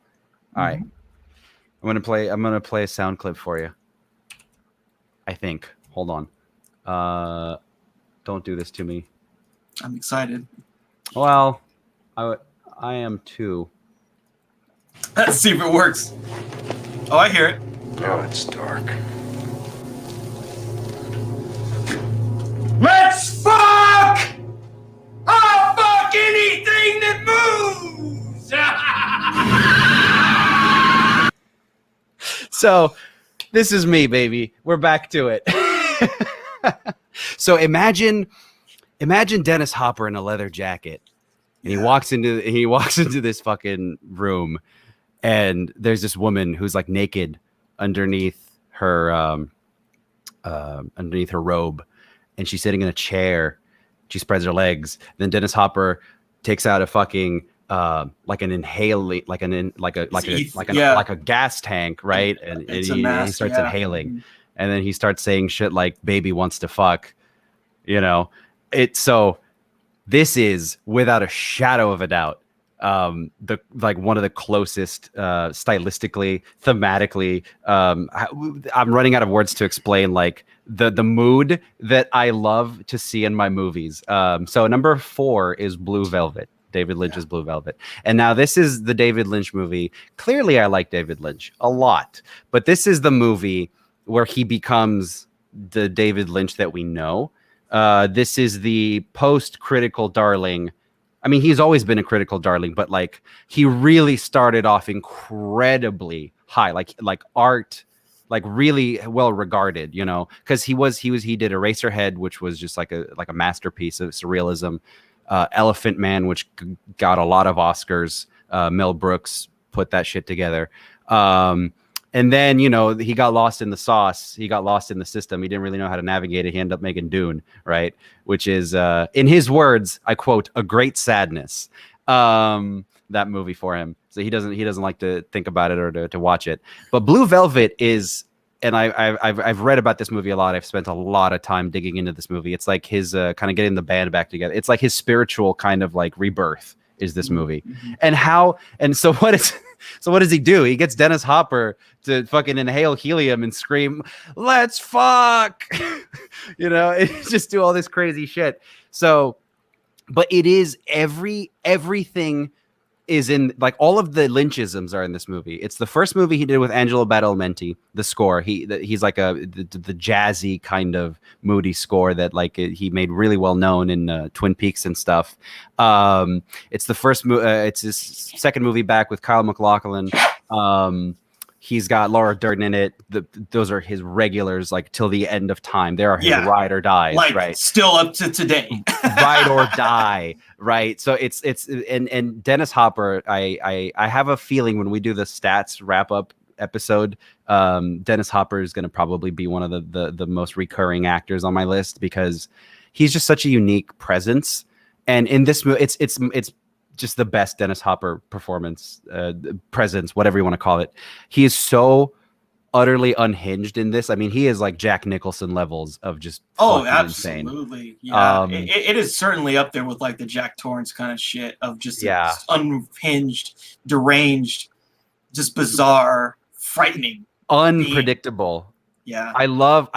right. I'm gonna play a sound clip for you. I think. Hold on. Don't do this to me. I'm excited. Well, I am too. Let's see if it works. Oh, I hear it. Oh, it's dark. Let's fuck! I'll fuck anything that moves! So, this is me, baby. We're back to it. So imagine Dennis Hopper in a leather jacket, and he walks into this fucking room, and there's this woman who's like naked underneath her robe, and she's sitting in a chair. She spreads her legs. Then Dennis Hopper takes out a fucking like a gas tank, right? And he starts inhaling, and then he starts saying shit like "baby wants to fuck," It's so This is without a shadow of a doubt the like one of the closest stylistically, thematically. I'm running out of words to explain like the mood that I love to see in my movies. So number 4 is Blue Velvet. David Lynch's Blue Velvet. And now this is the David Lynch movie. Clearly I like David Lynch a lot, but this is the movie where he becomes the David Lynch that we know. This is the post-critical darling. I mean, he's always been a critical darling, but like he really started off incredibly high, like art, like really well regarded, you know, because he did Eraserhead, which was just like a masterpiece of surrealism. Elephant Man, which got a lot of Oscars. Mel Brooks put that shit together. And then, you know, he got lost in the sauce. He got lost in the system. He didn't really know how to navigate it. He ended up making Dune, right? Which is, in his words, I quote, a great sadness. That movie for him. So he doesn't like to think about it or to watch it. But Blue Velvet is, and I've read about this movie a lot. I've spent a lot of time digging into this movie. It's like his kind of getting the band back together. It's like his spiritual kind of like rebirth is this movie. And so what does he do? He gets Dennis Hopper to fucking inhale helium and scream, "Let's fuck," you know, and just do all this crazy shit. So, but it is everything is in, like, all of the Lynchisms are in this movie. It's the first movie he did with Angelo Badalamenti, the score. He's like the jazzy kind of moody score that like he made really well known in Twin Peaks and stuff. It's the first it's his second movie back with Kyle MacLachlan. He's got Laura Dern in it. Those are his regulars, like till the end of time. There are his ride or dies, like, right? Still up to today. Ride or die, right? So it's and Dennis Hopper. I have a feeling when we do the stats wrap up episode, Dennis Hopper is going to probably be one of the most recurring actors on my list because he's just such a unique presence. And in this movie, it's just the best Dennis Hopper performance, presence, whatever you want to call it. He is so utterly unhinged in this. I mean, he is like Jack Nicholson levels of just absolutely insane. Yeah, it is certainly up there with like the Jack Torrance kind of shit of just unhinged, deranged, just bizarre, frightening, unpredictable. Yeah, I love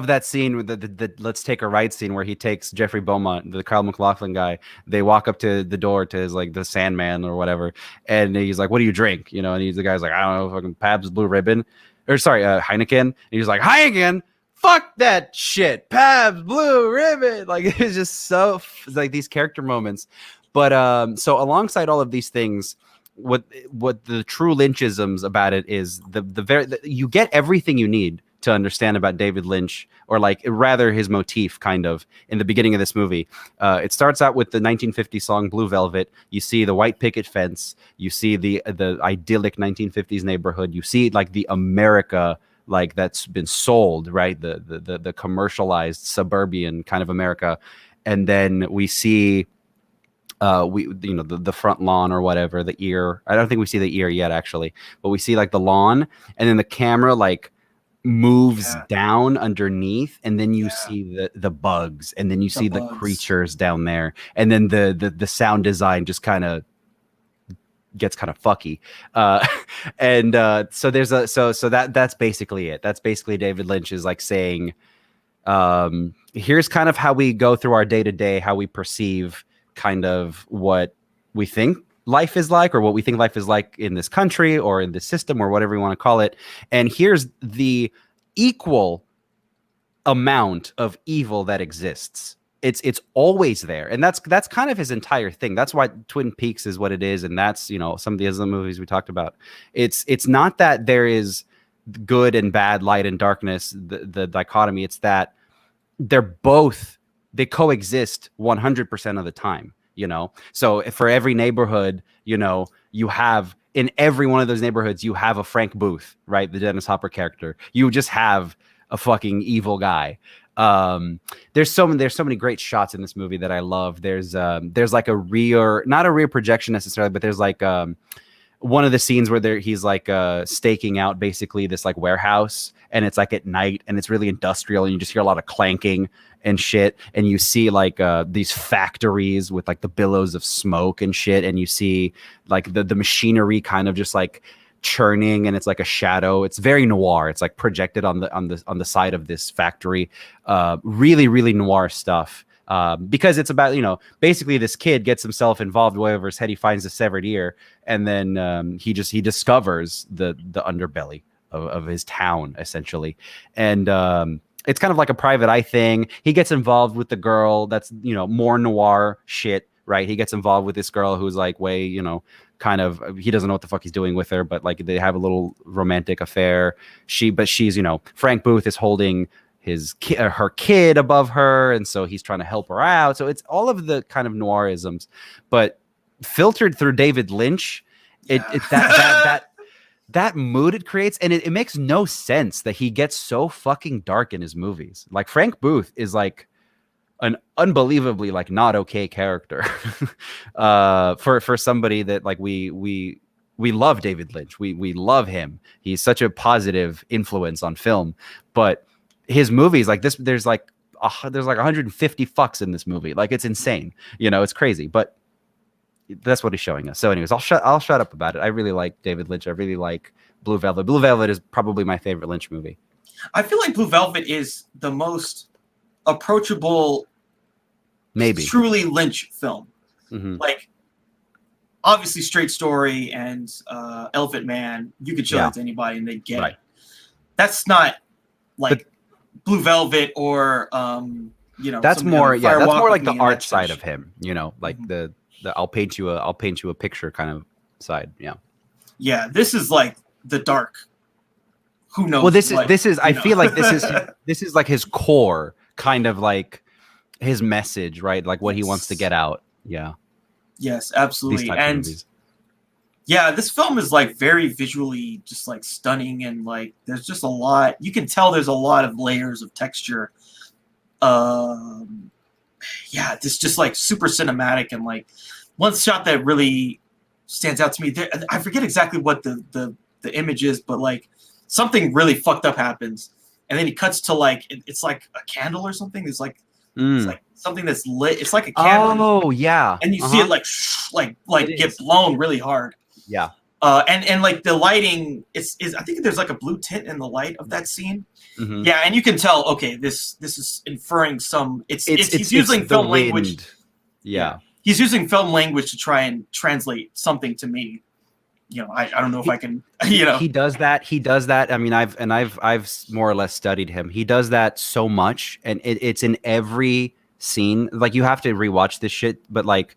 that scene with the let's take a ride scene where he takes Jeffrey Beaumont, the Kyle MacLachlan guy. They walk up to the door to his like the Sandman or whatever, and he's like, "What do you drink?" You know, and the guy's like, "I don't know, fucking Pabst Blue Ribbon, or sorry, Heineken." And he's like, "Heineken, fuck that shit, Pabst Blue Ribbon." Like it's just so like these character moments. But so alongside all of these things, what the true Lynchisms about it is you get everything you need to understand about David Lynch, or like rather his motif kind of in the beginning of this movie. It starts out with the 1950 song Blue Velvet. You see the white picket fence. You see the idyllic 1950s neighborhood. You see like the America like that's been sold, right? The commercialized suburban kind of America. And then we see the front lawn or whatever, the ear. I don't think we see the ear yet actually, but we see like the lawn, and then the camera like moves down underneath, and then you see the bugs, and then you see the creatures down there, and then the sound design just kind of gets kind of fucky, and so there's that's basically it. That's basically David Lynch is like saying, here's kind of how we go through our day-to-day, how we perceive kind of what we think life is like, or what we think life is like in this country or in this system or whatever you want to call it. And here's the equal amount of evil that exists. It's always there. And that's kind of his entire thing. That's why Twin Peaks is what it is. And that's, you know, some of the other movies we talked about. It's not that there is good and bad, light and darkness, the dichotomy. It's that they coexist 100% of the time. You know, so for every neighborhood, you know, you have in every one of those neighborhoods, you have a Frank Booth, right? The Dennis Hopper character. You just have a fucking evil guy. There's so many great shots in this movie that I love. There's like not a rear projection necessarily, but there's like one of the scenes where he's like staking out basically this like warehouse, and it's like at night and it's really industrial and you just hear a lot of clanking and shit, and you see like these factories with like the billows of smoke and shit, and you see like the machinery kind of just like churning, and it's like a shadow. It's very noir. It's like projected on the side of this factory. Really, really noir stuff. Because it's about, you know, basically this kid gets himself involved way over his head. He finds a severed ear, and then he discovers the underbelly of his town essentially, and it's kind of like a private eye thing. He gets involved with the girl. That's, you know, more noir shit, right? He gets involved with this girl who's like way, you know, kind of, he doesn't know what the fuck he's doing with her, but like they have a little romantic affair. She's, you know, Frank Booth is holding her kid above her, and so he's trying to help her out. So it's all of the kind of noirisms, but filtered through David Lynch. That mood it creates, and it makes no sense that he gets so fucking dark in his movies. Like Frank Booth is like an unbelievably like not okay character for somebody that like we love David Lynch. We love him. He's such a positive influence on film, but his movies like this, there's like 150 fucks in this movie. Like it's insane. You know, it's crazy, but that's what he's showing us. So anyways, I'll shut up about it. I really like David Lynch. I really like Blue Velvet. Blue Velvet is probably my favorite Lynch movie. I feel like Blue Velvet is the most approachable, maybe truly Lynch film. Mm-hmm. Like, obviously, Straight Story and Elephant Man, you could show that to anybody and they'd get it. That's not like Blue Velvet or you know. That's more that's more like the art side of him. You know, like the I'll paint you a picture kind of side. Yeah, this is like the dark. Who knows? Well, this is I feel like this is like his core, kind of like his message, right? Like what he wants to get out. Yeah. Yes, absolutely. And yeah, this film is like very visually just like stunning, and like there's just a lot. You can tell there's a lot of layers of texture. Yeah, this just like super cinematic, and like one shot that really stands out to me. I forget exactly what the image is, but like something really fucked up happens, and then he cuts to like it's like a candle or something. It's like something that's lit. It's like a candle. Oh yeah, and you see it like get blown really hard. Yeah. And like the lighting is I think there's like a blue tint in the light of that scene. Mm-hmm. Yeah, and you can tell. Okay, this is inferring some. He's using film language. Yeah, he's using film language to try and translate something to me. You know, I don't know if I can. You know, he does that. I mean, I've more or less studied him. He does that so much, and it's in every scene. Like you have to rewatch this shit, but like.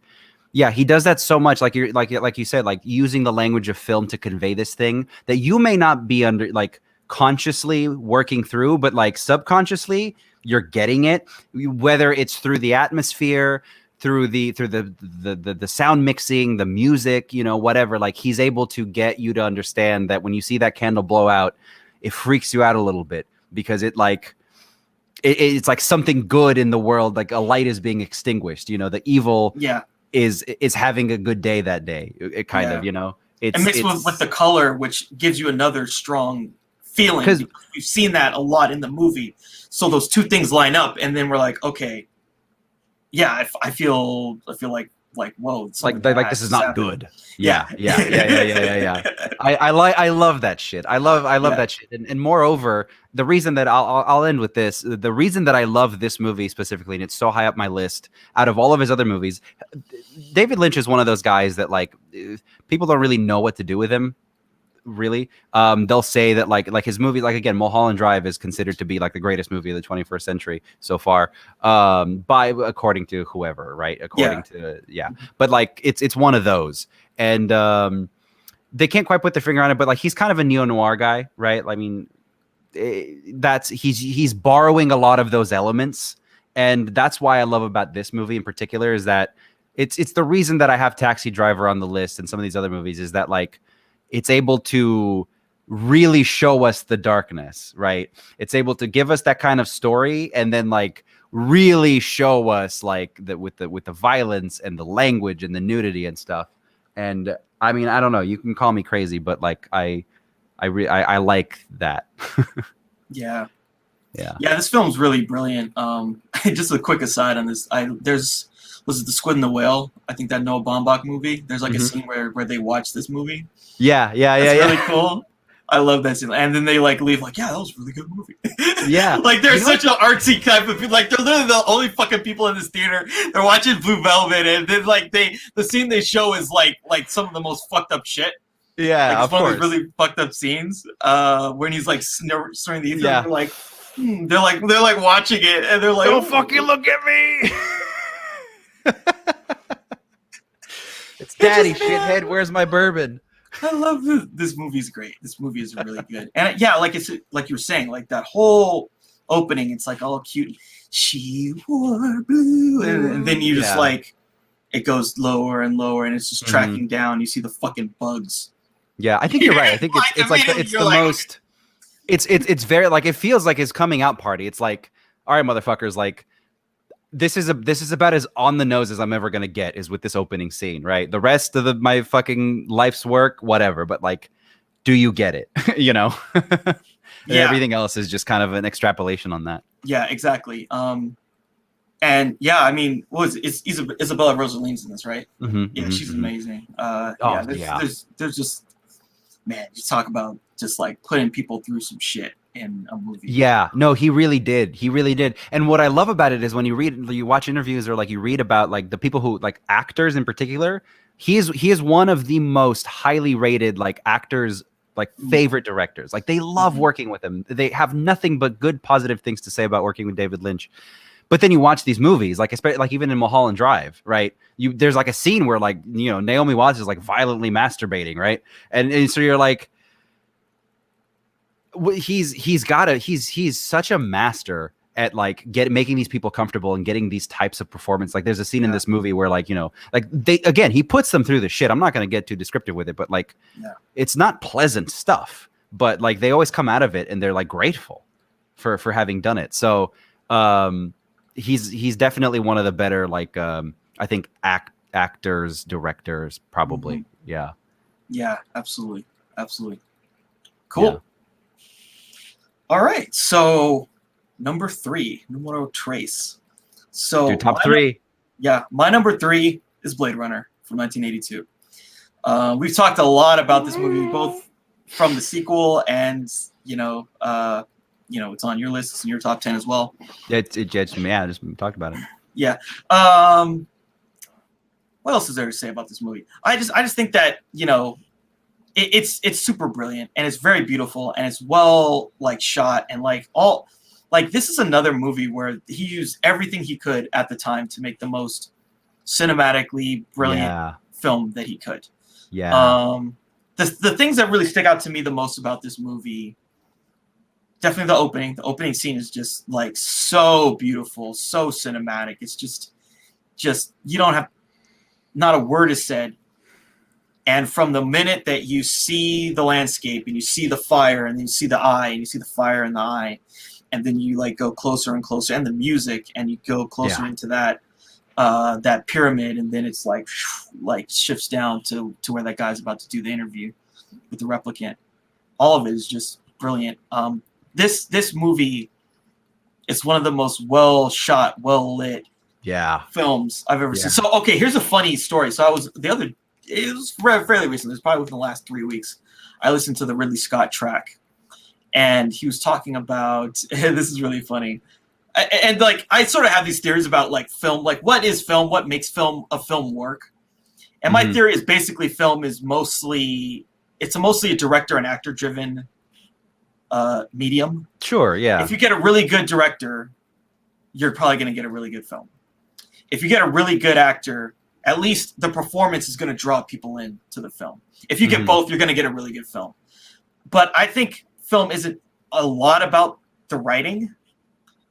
Yeah, he does that so much, like you said, like using the language of film to convey this thing that you may not be under like consciously working through, but like subconsciously you're getting it, whether it's through the atmosphere, through the sound mixing, the music, you know, whatever. Like he's able to get you to understand that when you see that candle blow out, it freaks you out a little bit because it like. It's like something good in the world, like a light is being extinguished. You know, the evil. Yeah. Is having a good day that day. It kind of, you know, it's mixed with the color, which gives you another strong feeling. Because we've seen that a lot in the movie. So those two things line up, and then we're like, okay, yeah, I feel like whoa, it's like this is not good. Yeah. I love that shit. I love that shit. And moreover, the reason that I'll end with this, the reason that I love this movie specifically, and it's so high up my list out of all of his other movies, David Lynch is one of those guys that like people don't really know what to do with him. Really, they'll say that like his movie, like again, Mulholland Drive is considered to be like the greatest movie of the 21st century so far, according to whoever, right? But like it's one of those, and they can't quite put their finger on it, but like he's kind of a neo-noir guy, right? I mean, he's borrowing a lot of those elements, and that's why I love about this movie in particular is that it's the reason that I have Taxi Driver on the list and some of these other movies is that like. It's able to really show us the darkness, right? It's able to give us that kind of story and then like really show us like that with the violence and the language and the nudity and stuff. And I mean, I don't know. You can call me crazy, but like I like that. Yeah. Yeah. Yeah, this film's really brilliant. Just a quick aside on this. Was it The Squid and the Whale? I think that Noah Baumbach movie. There's like a Mhm. scene where they watch this movie. Yeah, yeah, yeah, That's really yeah. cool. I love that scene. And then they like leave like, yeah, that was a really good movie. Yeah. Like they're You know such an artsy type of people. Like they're literally the only fucking people in this theater. They're watching Blue Velvet, and then like the scene they show is like some of the most fucked up shit. Like Yeah, it's of one of these course. really fucked up scenes when he's like snorting the ether. Yeah. They're like, they're like watching it, and they're like, Don't fucking look at me. It's daddy shithead. Where's my bourbon? I love this movie's great. This movie is really good. And yeah, like it's like you were saying, like that whole opening, it's like all cute. She wore blue, and then you just Yeah. like it goes lower and lower, and it's just tracking down. You see the fucking bugs. Yeah, I think you're right. I think it's like Immediately it's you're the like, most. It's very like it feels like his coming out party. It's like, all right, motherfuckers, like this is about as on the nose as I'm ever gonna get is with this opening scene, right? The rest of my fucking life's work, whatever. But like, do you get it? You know, and yeah, everything else is just kind of an extrapolation on that. yeah, exactly. And yeah, I mean, it's Isabella Rossellini's in this, right? Yeah, she's amazing. Yeah, there's just, man, you talk about just like putting people through some shit in a movie. Yeah, no, he really did. He really did. And what I love about it is when you watch interviews or like you read about like the people who like actors in particular, he is one of the most highly rated like actors, like favorite directors. Like they love working with him. They have nothing but good positive things to say about working with David Lynch. But then you watch these movies, like especially like even in Mulholland Drive, right? There's like a scene where like, you know, Naomi Watts is like violently masturbating, right? And so you're like, he's such a master at like making these people comfortable and getting these types of performance. Like there's a scene in this movie where like, you know, like he puts them through the shit. I'm not going to get too descriptive with it, but like it's not pleasant stuff, but like they always come out of it and they're like grateful for having done it. So he's definitely one of the better like I think actors, directors probably. Yeah, absolutely cool. All right, so number 3, numero tres. So top 3. My number 3 is Blade Runner from 1982. We've talked a lot about this movie, both from the sequel and you know, it's on your list, it's in your top 10 as well. Yeah, I just talked about it. Yeah. What else is there to say about this movie? I just think that, you know, it's super brilliant and it's very beautiful and it's well like shot and like all like this is another movie where he used everything he could at the time to make the most cinematically brilliant film that he could. Yeah. The things that really stick out to me the most about this movie, definitely the opening scene is just like so beautiful, so cinematic. It's just you don't have not a word is said. And from the minute that you see the landscape and you see the fire and then you see the eye and you see the fire in the eye, and then you like go closer and closer and the music and you go closer into that that pyramid and then it's like shifts down to where that guy's about to do the interview with the replicant. All of it is just brilliant. This movie is one of the most well shot, well lit films I've ever seen. So okay, here's a funny story. So it was fairly recent. It was probably within the last 3 weeks. I listened to the Ridley Scott track, and he was talking about. This is really funny, and like I sort of have these theories about like film, like what is film, what makes a film work. And my theory is basically film is mostly a director and actor driven medium. Sure, yeah. If you get a really good director, you're probably going to get a really good film. If you get a really good actor, at least the performance is going to draw people into the film. If you get both, you're going to get a really good film. But I think film isn't a lot about the writing.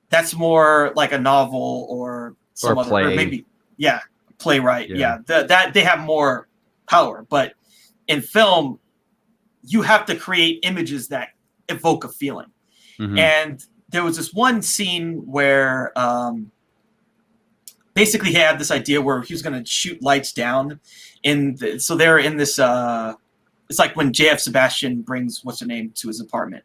That's more like a novel or some other, or maybe playwright. Yeah, that they have more power. But in film, you have to create images that evoke a feeling. And there was this one scene where basically he had this idea where he was going to shoot lights down so they're in this it's like when JF Sebastian brings what's her name to his apartment,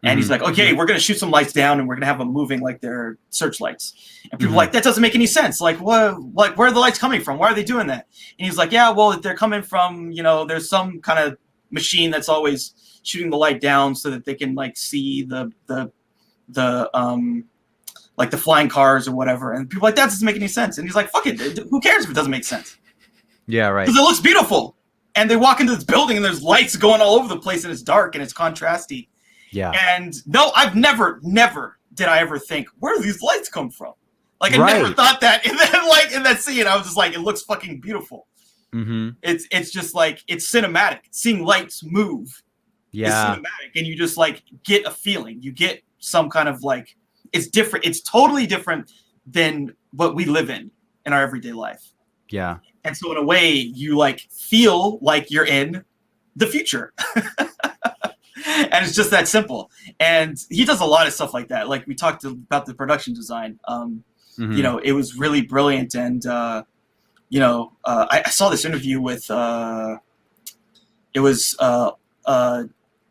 and he's like, okay, we're going to shoot some lights down and we're going to have them moving like they're searchlights, and people are like, that doesn't make any sense, like what, like where are the lights coming from, why are they doing that? And he's like, yeah, well, they're coming from, you know, there's some kind of machine that's always shooting the light down so that they can like see the like the flying cars or whatever. And people are like, that doesn't make any sense. And he's like, fuck it, who cares if it doesn't make sense? Yeah, right. Because it looks beautiful. And they walk into this building and there's lights going all over the place and it's dark and it's contrasty. Yeah. And no, I've never did I ever think, where do these lights come from? Like I never thought that. And then like in that scene, I was just like, it looks fucking beautiful. It's just like, it's cinematic. Seeing lights move is cinematic. And you just like get a feeling. You get some kind of like, it's different. It's totally different than what we live in our everyday life. Yeah. And so in a way, you like feel like you're in the future. And it's just that simple. And he does a lot of stuff like that. Like we talked about the production design. You know, it was really brilliant. And, you know, I saw this interview with, it was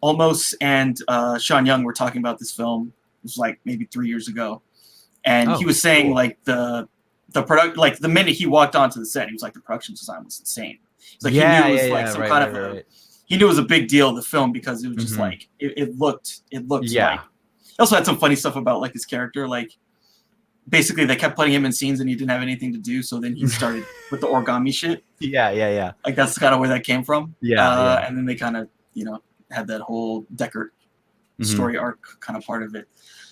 Almost and Sean Young were talking about this film. It was like maybe 3 years ago. And he was saying like the product, like the minute he walked onto the set, he was like, the production design was insane. He's like, he knew it was like some kind of he knew it was a big deal, the film, because it was just like, it looked like, he also had some funny stuff about like his character. Like basically they kept putting him in scenes and he didn't have anything to do. So then he started with the origami shit. Yeah. Like that's kind of where that came from. And then they kind of, you know, had that whole Deckard story arc kind of part of it.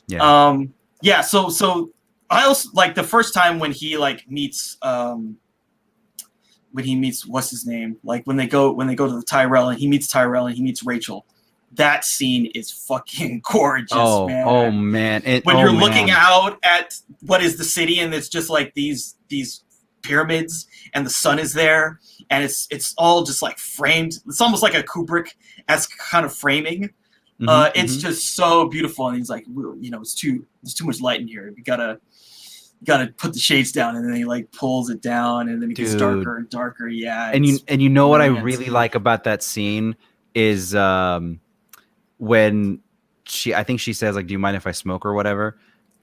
So I also like the first time when he like meets what's his name, like when they go to the Tyrell and he meets Rachel. That scene is fucking gorgeous, man. Oh man. When you're looking out at what is the city and it's just like these pyramids and the sun is there and it's all just like framed. It's almost like a Kubrick-esque kind of framing. It's just so beautiful, and he's like, you know, there's too much light in here. You gotta put the shades down, and then he like pulls it down, and then it gets darker and darker. Yeah, and you know what I really like about that scene is when I think she says like, "Do you mind if I smoke?" or whatever.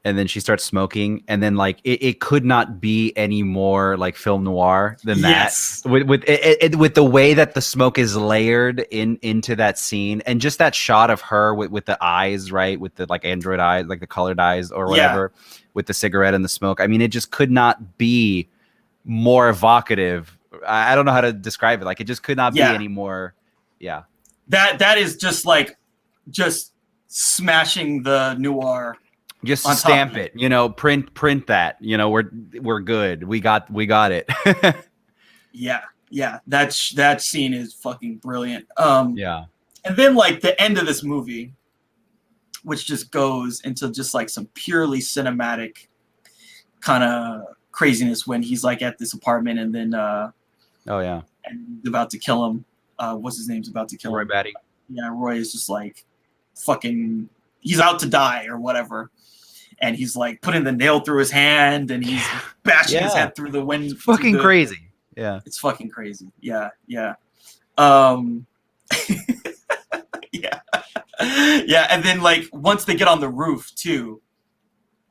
And then she starts smoking, and then like it could not be any more like film noir than that. With the way that the smoke is layered into that scene, and just that shot of her with the eyes, right, with the like android eyes, like the colored eyes or whatever, with the cigarette and the smoke. I mean, it just could not be more evocative. I don't know how to describe it. Like it just could not be any more. Yeah, that is just like smashing the noir. Just stamp it, you know, print that, you know, we're good. We got it. Yeah. That scene is fucking brilliant. And then like the end of this movie, which just goes into just like some purely cinematic kind of craziness when he's like at this apartment and then and he's about to kill him. What's his name's about to kill him? Roy Batty. Yeah, Roy is just like fucking, he's out to die or whatever. And he's like putting the nail through his hand and he's bashing his head through the window. It's fucking crazy. Yeah. It's fucking crazy. Yeah. Yeah. Yeah. And then like once they get on the roof too,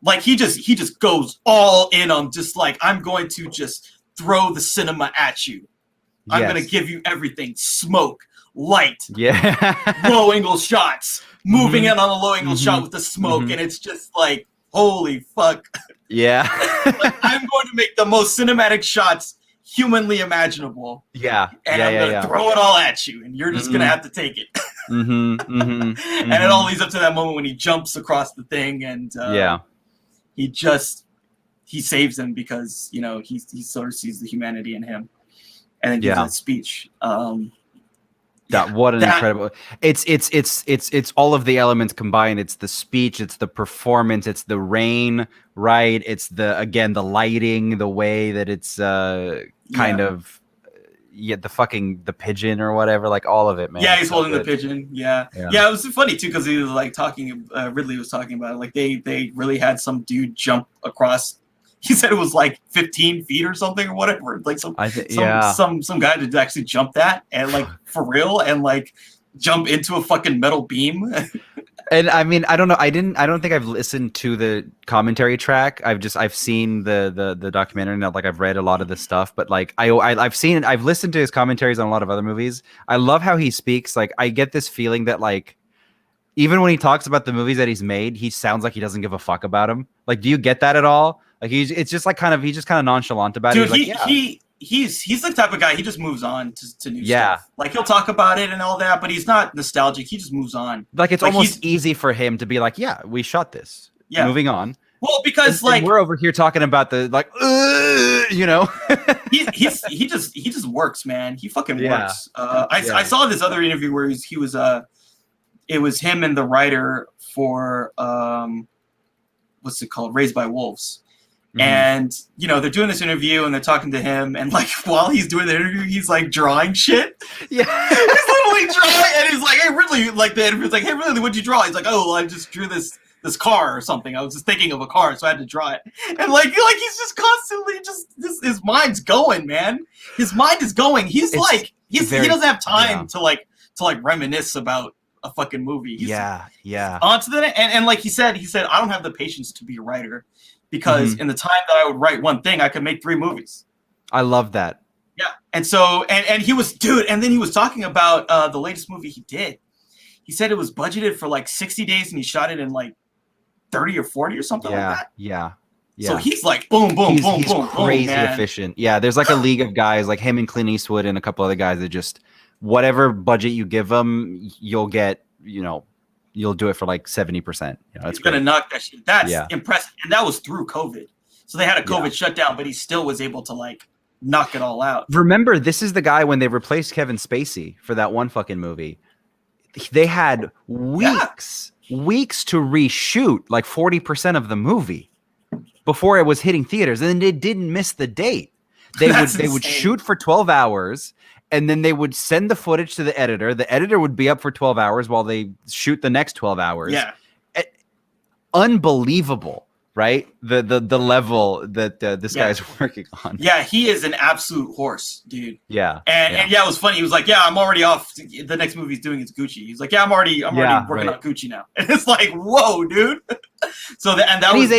like he just goes all in on just like, I'm going to just throw the cinema at you. I'm going to give you everything. Smoke, light, low angle shots, moving in on a low angle shot with the smoke. And it's just like, holy fuck. Yeah. Like, I'm going to make the most cinematic shots humanly imaginable. Yeah. And I'm going to throw it all at you, and you're just going to have to take it. And it all leads up to that moment when he jumps across the thing, and he saves him because, you know, he sort of sees the humanity in him. And then gives that speech. What an incredible! It's all of the elements combined. It's the speech, it's the performance, it's the rain, right? It's the lighting, the way that it's kind of the pigeon or whatever, like all of it, man. Yeah, he's holding the pigeon. Yeah. It was funny too because he was like talking. Ridley was talking about it. Like they really had some dude jump across he said it was like 15 feet or something or whatever. Like some guy did actually jump that and like for real and like jump into a fucking metal beam. And I mean, I don't know. I don't think I've listened to the commentary track. I've seen the documentary and like I've read a lot of the stuff, but like I've listened to his commentaries on a lot of other movies. I love how he speaks. Like I get this feeling that like even when he talks about the movies that he's made, he sounds like he doesn't give a fuck about them. Like, do you get that at all? Like it's just like he's just kind of nonchalant about it. Dude, he's the type of guy, he just moves on to new stuff. Like he'll talk about it and all that, but he's not nostalgic. He just moves on. Like it's like almost easy for him to be like, yeah, we shot this. Yeah. Moving on. Well, because and we're over here talking about the like, you know, he just works, man. He fucking works. I saw this other interview where he was it was him and the writer for what's it called, Raised by Wolves. Mm-hmm. And you know they're doing this interview and they're talking to him and like while he's doing the interview he's like drawing shit. Yeah, he's literally drawing and he's like, "Hey, Ridley!" Like the interview's like, "Hey, Ridley, what'd you draw?" He's like, "Oh, well, I just drew this car or something. I was just thinking of a car, so I had to draw it." And like he's just constantly his mind's going, man. His mind is going. He doesn't have time to reminisce about a fucking movie. He's onto the and like he said, I don't have the patience to be a writer. Because in the time that I would write one thing, I could make 3 movies. I love that. Yeah. And so, and he was, dude, and then he was talking about the latest movie he did. He said it was budgeted for like 60 days and he shot it in like 30 or 40 or something like that. Yeah. So he's like, boom, boom, boom, he's boom, crazy boom, efficient. Yeah. There's like a league of guys like him and Clint Eastwood and a couple other guys that just, whatever budget you give them, you'll get, you know, you'll do it for like 70%. You know, that's gonna knock that shit. That's impressive, and that was through COVID. So they had a COVID shutdown, but he still was able to like knock it all out. Remember, this is the guy when they replaced Kevin Spacey for that one fucking movie. They had weeks to reshoot like 40% of the movie before it was hitting theaters, and they didn't miss the date. They would shoot for 12 hours. And then they would send the footage to the editor. The editor would be up for 12 hours while they shoot the next 12 hours. Yeah. Unbelievable, right? The level that this guy's working on. Yeah, he is an absolute horse, dude. Yeah. And it was funny. He was like, "Yeah, I'm already off. The next movie he's doing is Gucci." He's like, "Yeah, I'm already working on Gucci now." And it's like, "Whoa, dude." So he's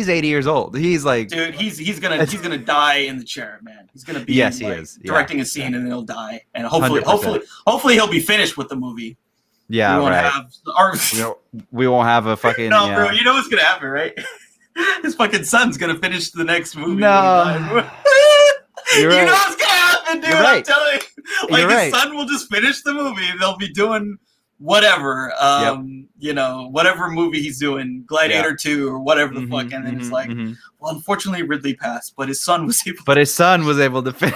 80 years old. He's like, dude, he's gonna die in the chair, man. He's gonna be he is directing a scene and then he'll die. And hopefully he'll be finished with the movie. Yeah, we won't have a fucking bro. You know what's gonna happen, right? His fucking son's gonna finish the next movie. No. You know what's gonna happen, dude. Right. I'm telling you. Like his son will just finish the movie. They'll be doing whatever, you know, whatever movie he's doing, Gladiator 2 or whatever the fuck, and then it's like, well, unfortunately Ridley passed, but his son was able to finish.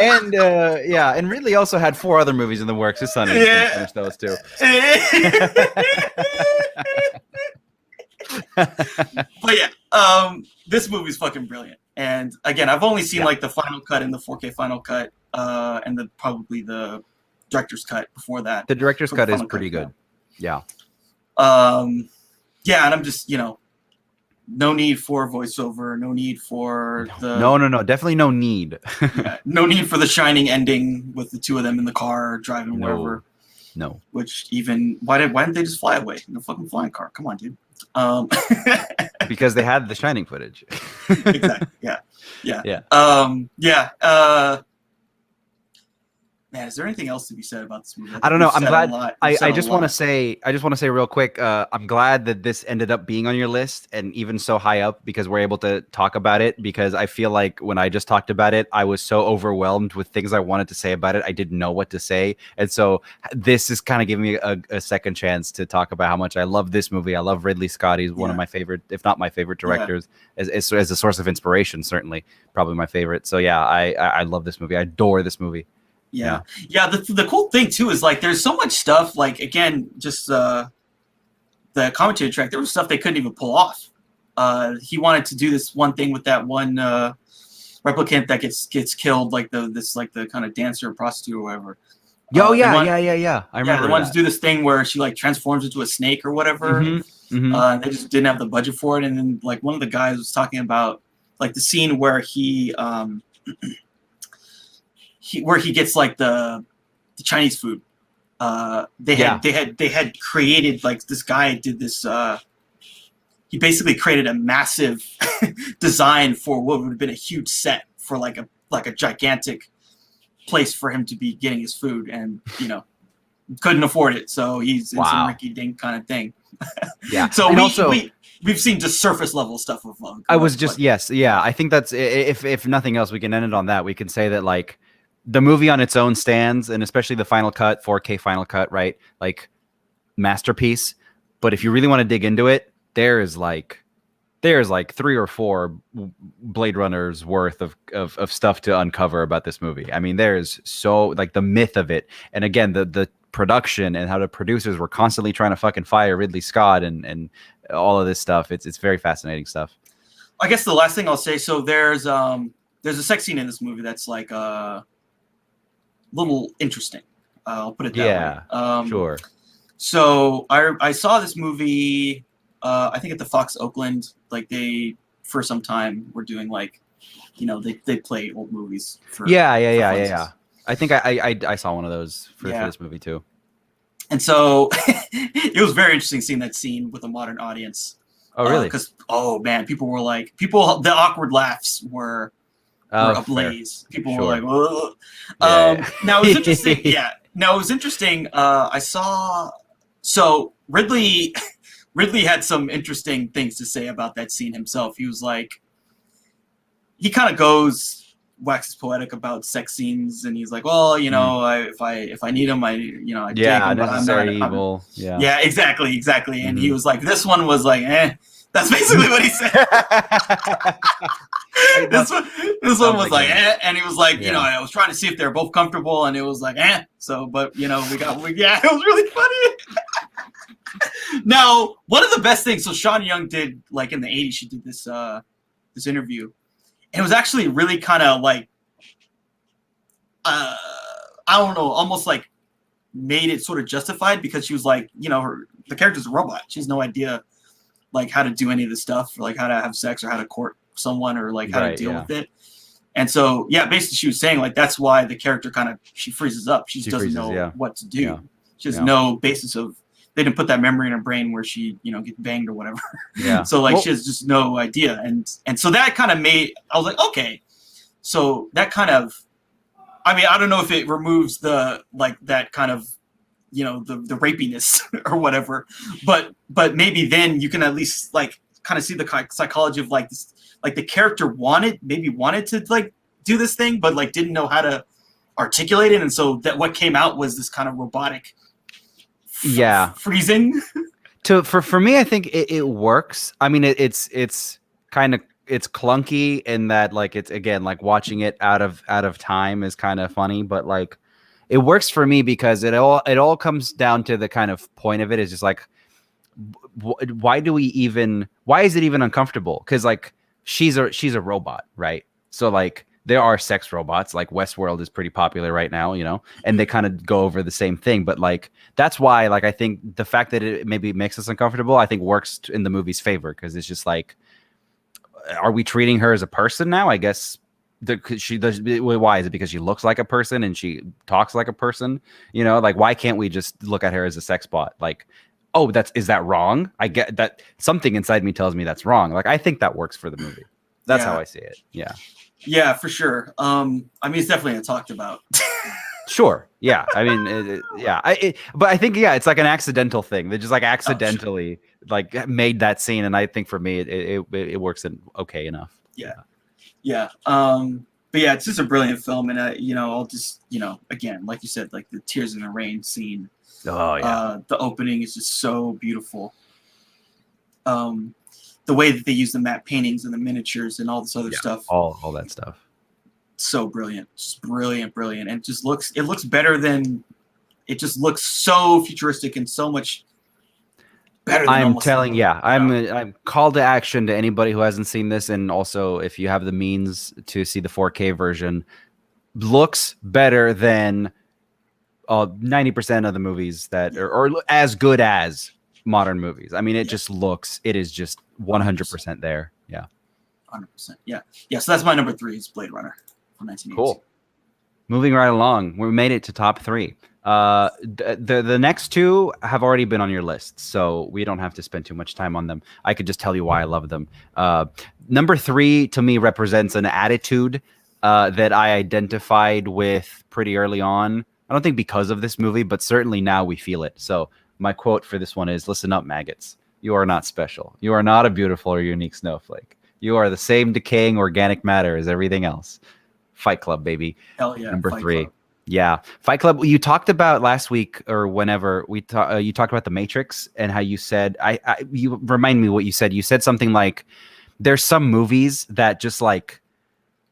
And and Ridley also had 4 other movies in the works. His son finished those too. But this movie's fucking brilliant. And again, I've only seen like the final cut and the 4K final cut, and probably the director's cut before that. The director's cut is pretty good. Yeah. And I'm just, you know, no need for voiceover, no need for no, definitely no need. No need for the Shining ending with the 2 of them in the car driving wherever. No. Which even why didn't they just fly away in a fucking flying car? Come on, dude. Because they had the Shining footage. Exactly. Yeah. Man, is there anything else to be said about this movie? I don't know. I'm glad. I just want to say real quick. I'm glad that this ended up being on your list and even so high up because we're able to talk about it. Because I feel like when I just talked about it, I was so overwhelmed with things I wanted to say about it. I didn't know what to say, and so this is kind of giving me a second chance to talk about how much I love this movie. I love Ridley Scott. He's one of my favorite, if not my favorite, directors. As a source of inspiration, certainly, probably my favorite. So yeah, I love this movie. I adore this movie. Yeah. The cool thing too is like there's so much stuff. Like again, just the commentary track. There was stuff they couldn't even pull off. He wanted to do this one thing with that one replicant that gets killed, like the kind of dancer or prostitute or whatever. I remember. They wanted to do this thing where she like transforms into a snake or whatever. They just didn't have the budget for it. And then like one of the guys was talking about like the scene where he where he gets like the Chinese food. They had created like this guy did this. He basically created a massive design for what would have been a huge set for like a gigantic place for him to be getting his food, and couldn't afford it, so he's in some rinky dink kind of thing. Yeah. So we've seen just surface level stuff of I was just I think that's, if nothing else, we can end it on that. We can say that like the movie on its own stands, and especially the final cut, 4K final cut, right? Like masterpiece. But if you really want to dig into it, there's like 3 or 4 Blade Runners worth of stuff to uncover about this movie. I mean, there's so like the myth of it, and again the production and how the producers were constantly trying to fucking fire Ridley Scott and all of this stuff. It's very fascinating stuff. I guess the last thing I'll say, so there's a sex scene in this movie that's like a little interesting. I'll put it that way. Sure. So I saw this movie, I think at the Fox Oakland, like they for some time were doing like, they play old movies for yeah. I think I saw one of those for this movie too. And so it was very interesting seeing that scene with a modern audience. Oh, really? Because, people were like, the awkward laughs were ablaze. Fair. People were like, whoa. Now it was interesting. Now it was interesting. I saw, so Ridley had some interesting things to say about that scene himself. He was like, he kind of waxes poetic about sex scenes, and he's like, well, if I need them, I dig them, but I'm not evil. Yeah, exactly. And he was like, this one was like, that's basically what he said. this one was like, and he was like, I was trying to see if they're both comfortable, and it was like, so, but it was really funny. Now, one of the best things, so Sean Young did, like in the 80s, she did this interview. And it was actually really kind of like, I don't know, almost like made it sort of justified, because she was like, the character's a robot. She has no idea like how to do any of this stuff, or like how to have sex, or how to court someone, or like how to deal with it. And so, basically she was saying like, that's why the character she freezes up. She doesn't know what to do. Yeah. She has no basis of, they didn't put that memory in her brain where she, gets banged or whatever. Yeah. So like, she has just no idea. And so that kind of made, I was like, okay. So that kind of, I mean, I don't know if it removes the, like that kind of, the rapiness or whatever, but maybe then you can at least like kind of see the psychology of like this, like the character wanted to like do this thing, but like didn't know how to articulate it. And so that what came out was this kind of robotic freezing. For me, I think it works. I mean, it's kind of, it's clunky in that like, it's again like watching it out of time is kind of funny, but like it works for me because it all comes down to the kind of point of it is just like, why is it even uncomfortable? Because like she's a robot, right? So like there are sex robots, like Westworld is pretty popular right now, and they kind of go over the same thing. But like, that's why, like, I think the fact that it maybe makes us uncomfortable, I think works in the movie's favor. Cause it's just like, are we treating her as a person now? I guess she does. Why is it? Because she looks like a person and she talks like a person, like, why can't we just look at her as a sex bot? Like, oh, is that wrong? I get that something inside me tells me that's wrong. Like, I think that works for the movie. That's how I see it. Yeah. Yeah, for sure. I mean, it's definitely talked about. Sure. Yeah. I mean, but I think, it's like an accidental thing. They just like accidentally like made that scene. And I think for me, it works okay enough. Yeah. Yeah. But yeah, it's just a brilliant film. And, I'll just, again, like you said, like the Tears in the Rain scene. Oh, yeah. The opening is just so beautiful. The way that they use the matte paintings and the miniatures and all this other stuff. All that stuff. So brilliant. Just brilliant. And it looks better than, it just looks so futuristic and so much better than I'm call to action to anybody who hasn't seen this. And also if you have the means to see the 4K version, looks better than 90% of the movies that or as good as modern movies. I mean, it just looks, it is just 100% there. Yeah. 100%. Yeah. Yeah. So that's my number 3 is Blade Runner from 1982. Cool. Moving right along, we made it to top 3. The next 2 have already been on your list, so we don't have to spend too much time on them. I could just tell you why I love them. Number 3 to me represents an attitude that I identified with pretty early on. I don't think because of this movie, but certainly now we feel it. So my quote for this one is, "Listen up, maggots. You are not special. You are not a beautiful or unique snowflake. You are the same decaying organic matter as everything else." Fight Club, baby. Hell yeah. Number Fight 3. Club. Yeah. Fight Club. You talked about last week or whenever you talked about The Matrix and how you said, you remind me what you said. You said something like, there's some movies that just like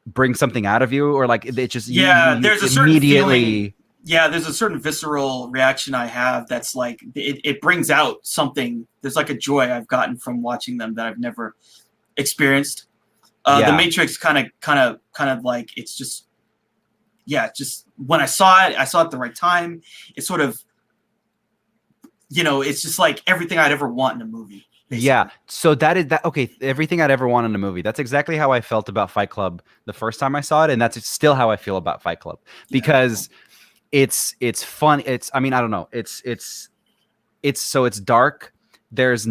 bring something out of you, or like it just, there's a certain feeling. Yeah, there's a certain visceral reaction I have that's like it brings out something. There's like a joy I've gotten from watching them that I've never experienced. The Matrix kind of like, it's just, just when I saw it at the right time. It's sort of, it's just like everything I'd ever want in a movie. Basically. Yeah. So that is that. Okay. Everything I'd ever want in a movie. That's exactly how I felt about Fight Club the first time I saw it. And that's still how I feel about Fight Club, because it's fun. I mean, I don't know. It's dark. There's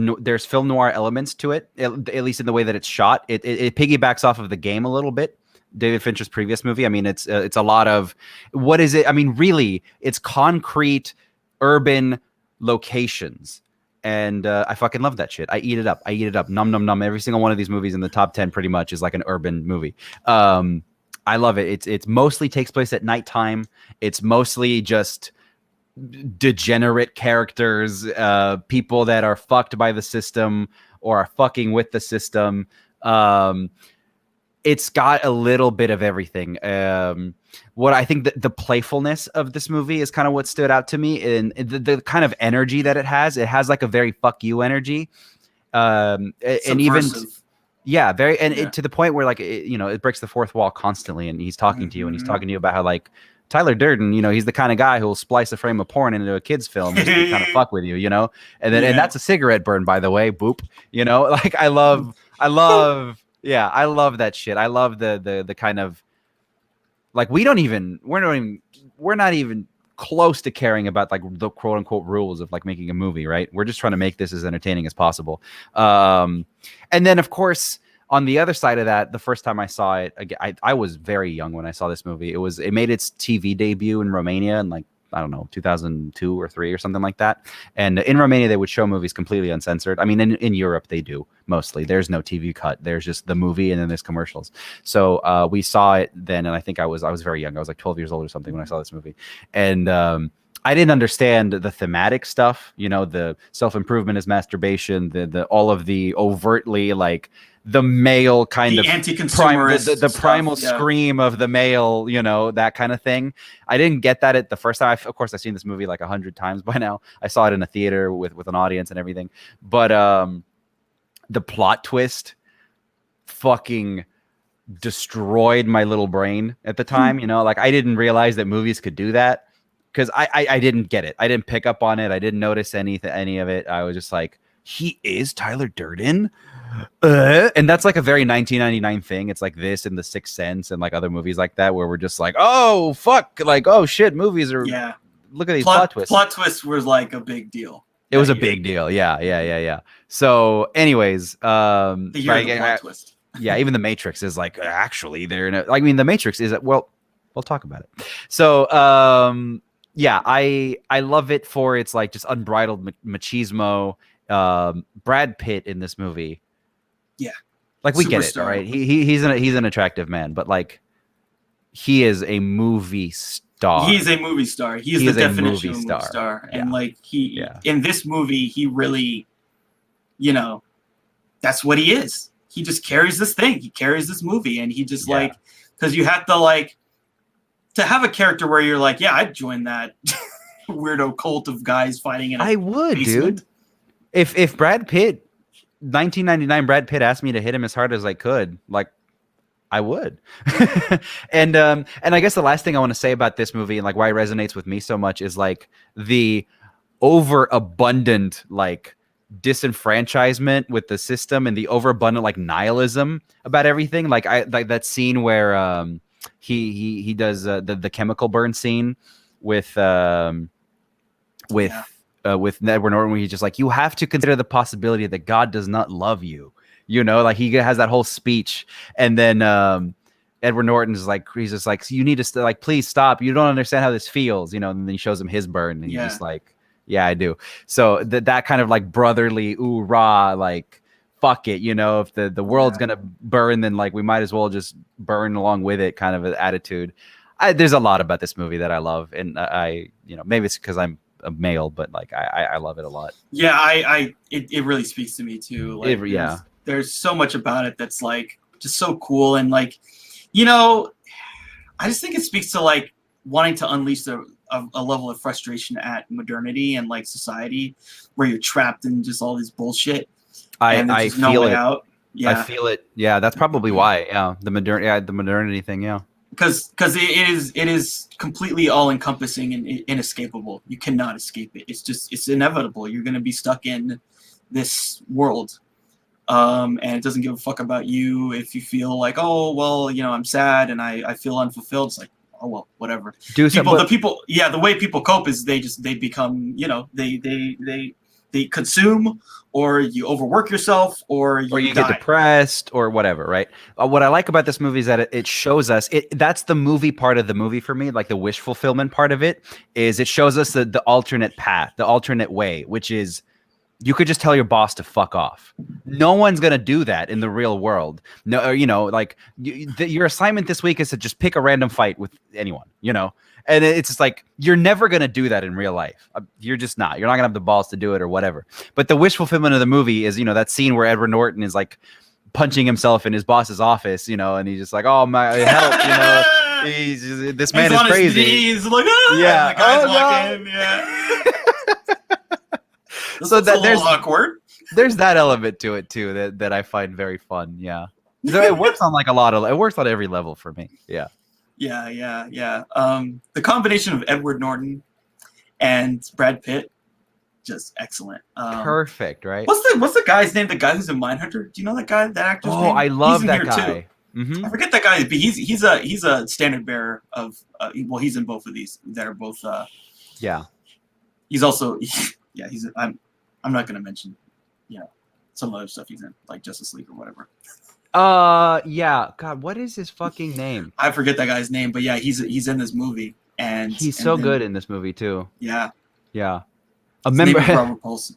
film noir elements to it, at least in the way that it's shot. It piggybacks off of the game a little bit. David Fincher's previous movie. I mean, it's a lot of, what is it? I mean, really, it's concrete, urban locations, and I fucking love that shit. I eat it up. Num num num. Every single one of these movies in the top 10 pretty much is like an urban movie. I love it. It's mostly takes place at nighttime. It's mostly just degenerate characters, people that are fucked by the system or are fucking with the system. It's got a little bit of everything. What I think the playfulness of this movie is kind of what stood out to me, and the kind of energy that it has like a very fuck you energy. And even very, and to the point where like it breaks the fourth wall constantly, and he's talking to you, and he's talking to you about how like Tyler Durden, he's the kind of guy who will splice a frame of porn into a kid's film just to kind of fuck with you, and then and that's a cigarette burn, by the way. Boop, like I love that shit. I love the kind of like we're not even close to caring about like the quote unquote rules of like making a movie, right? We're just trying to make this as entertaining as possible. And then of course, on the other side of that, the first time I saw it, again, I was very young when I saw this movie. It made its TV debut in Romania in like, I don't know, 2002 or 3 or something like that. And in Romania, they would show movies completely uncensored. I mean, in Europe, they do mostly. There's no TV cut. There's just the movie and then there's commercials. So we saw it then, and I think I was very young. I was like 12 years old or something when I saw this movie. And I didn't understand the thematic stuff, the self-improvement is masturbation, the all of the overtly like the male kind of anti-consumerist the primal scream of the male, that kind of thing. I didn't get that at the first time. Of course, I've seen this movie like 100 times by now. I saw it in a theater with an audience and everything. But the plot twist fucking destroyed my little brain at the time. Like I didn't realize that movies could do that, because I didn't get it. I didn't pick up on it. I didn't notice any of it. I was just like, he is Tyler Durden? And that's like a very 1999 thing. It's like this and The Sixth Sense and like other movies like that, where we're just like, oh fuck, like, oh shit, movies are look at these plot twists. Plot twists was like a big deal. It was a big deal. Yeah. So anyways, the year of the plot twist. Yeah, even The Matrix is like, actually they're I mean, The Matrix is, well, we'll talk about it. So I love it for its like just unbridled machismo. Brad Pitt in this movie, like we get it, right? He's an attractive man, but like he is a movie star. He's a movie star. He's the definition of a movie star. And like in this movie, he really, that's what he is. He just carries this thing. He carries this movie, and he just like, because you have to like to have a character where you're like, yeah, I'd join that weirdo cult of guys fighting in a basement. Dude. If Brad Pitt, 1999 Brad Pitt asked me to hit him as hard as I could, like I would. and I guess the last thing I want to say about this movie and like why it resonates with me so much is like the overabundant like disenfranchisement with the system and the overabundant like nihilism about everything. Like I like that scene where he does the chemical burn scene with with with Edward Norton, where he's just like, you have to consider the possibility that God does not love you. You know, like he has that whole speech, and then Edward Norton's like, he's just like, you need to like, please stop. You don't understand how this feels, you know. And then he shows him his burn, and he's just like, yeah, I do. So that kind of like brotherly, ooh rah, like fuck it, you know. If the world's gonna burn, then like we might as well just burn along with it, kind of an attitude. There's a lot about this movie that I love, and I you know, maybe it's because I'm a male, but like I love it a lot. Yeah, it really speaks to me too. Like, there's so much about it that's like just so cool, and like, you know, I just think it speaks to like wanting to unleash a level of frustration at modernity and like society, where you're trapped in just all this bullshit. I feel it. Out. Yeah, I feel it. Yeah, that's probably why. Yeah, the modernity thing. Yeah, because it is completely all encompassing and inescapable. You cannot escape it. It's inevitable. You're gonna be stuck in this world. And it doesn't give a fuck about you if you feel like, oh, well, you know, I'm sad and I feel unfulfilled. It's like, oh, well, whatever. The way people cope is they become, you know, they consume, or you overwork yourself, or you get depressed or whatever, right? What I like about this movie is that it shows us that's the movie part of the movie for me, like the wish fulfillment part of it is it shows us the alternate path, the alternate way, which is you could just tell your boss to fuck off. No one's going to do that in the real world. No, you know, like your assignment this week is to just pick a random fight with anyone, you know? And it's just like, you're never going to do that in real life. You're just not. You're not going to have the balls to do it or whatever. But the wish fulfillment of the movie is, you know, that scene where Edward Norton is like punching himself in his boss's office, you know, and he's just like, oh, my help, you know? This man is crazy. He's like, oh, yeah. The guy's walking, yeah. So that there's awkward. There's that element to it too that I find very fun. Yeah, so it works on like it works on every level for me. Yeah. The combination of Edward Norton and Brad Pitt, just excellent. Perfect, right? What's the guy's name? The guy who's in Mindhunter. Do you know that guy? That actor's name? I love that guy. Mm-hmm. I forget that guy, but he's a standard bearer of. He's in both of these. That are both. Yeah. He's also. Yeah, I'm not gonna mention, you know, some other stuff he's in, like Justice League or whatever. Yeah. God, what is his fucking name? I forget that guy's name, but yeah, he's in this movie, and he's so good in this movie too. Yeah. A member, Robert Paulson.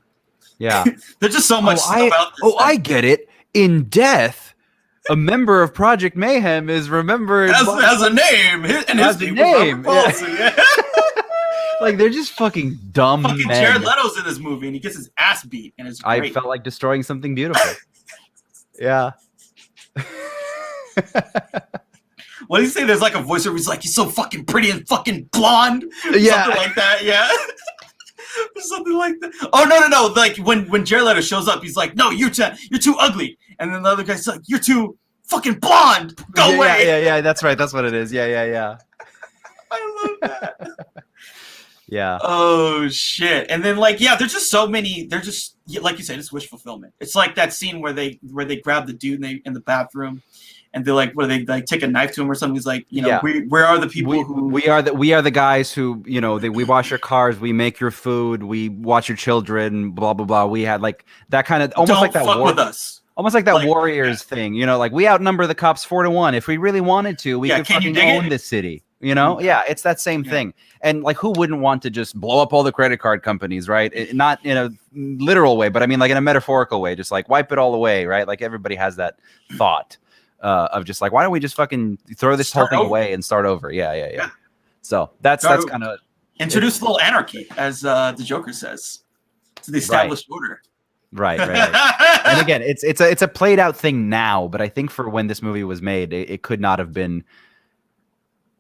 Yeah. There's just so much about this. I get it. In death, a member of Project Mayhem is remembered has a name, and his name. Yeah. Like, they're just fucking dumb fucking men. Jared Leto's in this movie, and he gets his ass beat, and it's great. I felt like destroying something beautiful. Yeah. What do you say? There's like a voice where he's like, "He's so fucking pretty and fucking blonde." Yeah. Something like that, yeah. Something like that. Oh, no. Like, when Jared Leto shows up, he's like, "No, you're too ugly." And then the other guy's like, "You're too fucking blonde. Go away." Yeah. That's right. That's what it is. Yeah. I love that. Yeah. Oh shit! And then like, yeah, there's just so many. They're just like you said, it's wish fulfillment. It's like that scene where they grab the dude in the bathroom, and they're like, where they like take a knife to him or something. He's like, you know, where are the people who we are the guys who, you know, we wash your cars, we make your food, we watch your children, blah blah blah. We had like that kind of almost like that fuck with us. Almost like that Warriors thing, you know, like we outnumber the cops 4-1. If we really wanted to, we could fucking own this city. You know, it's that same thing. And like, who wouldn't want to just blow up all the credit card companies, right? Not in a literal way, but I mean, like in a metaphorical way, just like wipe it all away, right? Like everybody has that thought of just like, why don't we just fucking throw this whole thing away and start over? Yeah. So that's kind of introduce a little anarchy, as the Joker says, to the established order. Right. And again, it's a played out thing now, but I think for when this movie was made, it could not have been.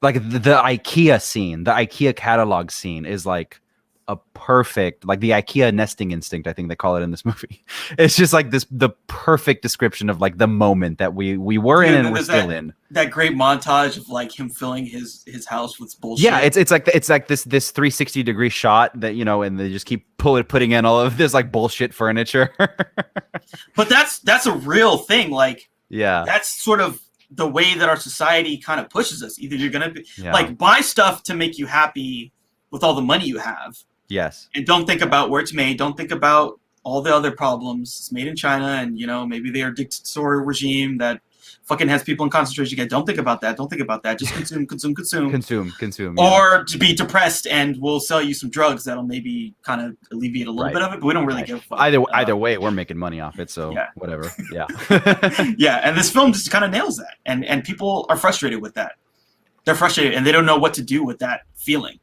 Like the IKEA scene, the IKEA catalog scene is like a perfect, like the IKEA nesting instinct, I think they call it in this movie. It's just like the perfect description of like the moment that we were in and we're still in. That great montage of like him filling his house with bullshit. Yeah, it's like this 360-degree shot that, you know, and they just keep putting in all of this like bullshit furniture. But that's a real thing. Like, yeah, that's sort of the way that our society kind of pushes us. Either you're gonna be like buy stuff to make you happy with all the money you have. Yes. And don't think about where it's made. Don't think about all the other problems. It's made in China, and you know, maybe they're a dictatorial regime that fucking has people in concentration camps. Don't think about that. Don't think about that. Just consume. Consume. Or to be depressed, and we'll sell you some drugs that'll maybe kind of alleviate a little bit of it, but we don't really give a fuck. Either way, we're making money off it, so whatever. Yeah. Yeah, and this film just kind of nails that. And people are frustrated with that. They're frustrated, and they don't know what to do with that feeling.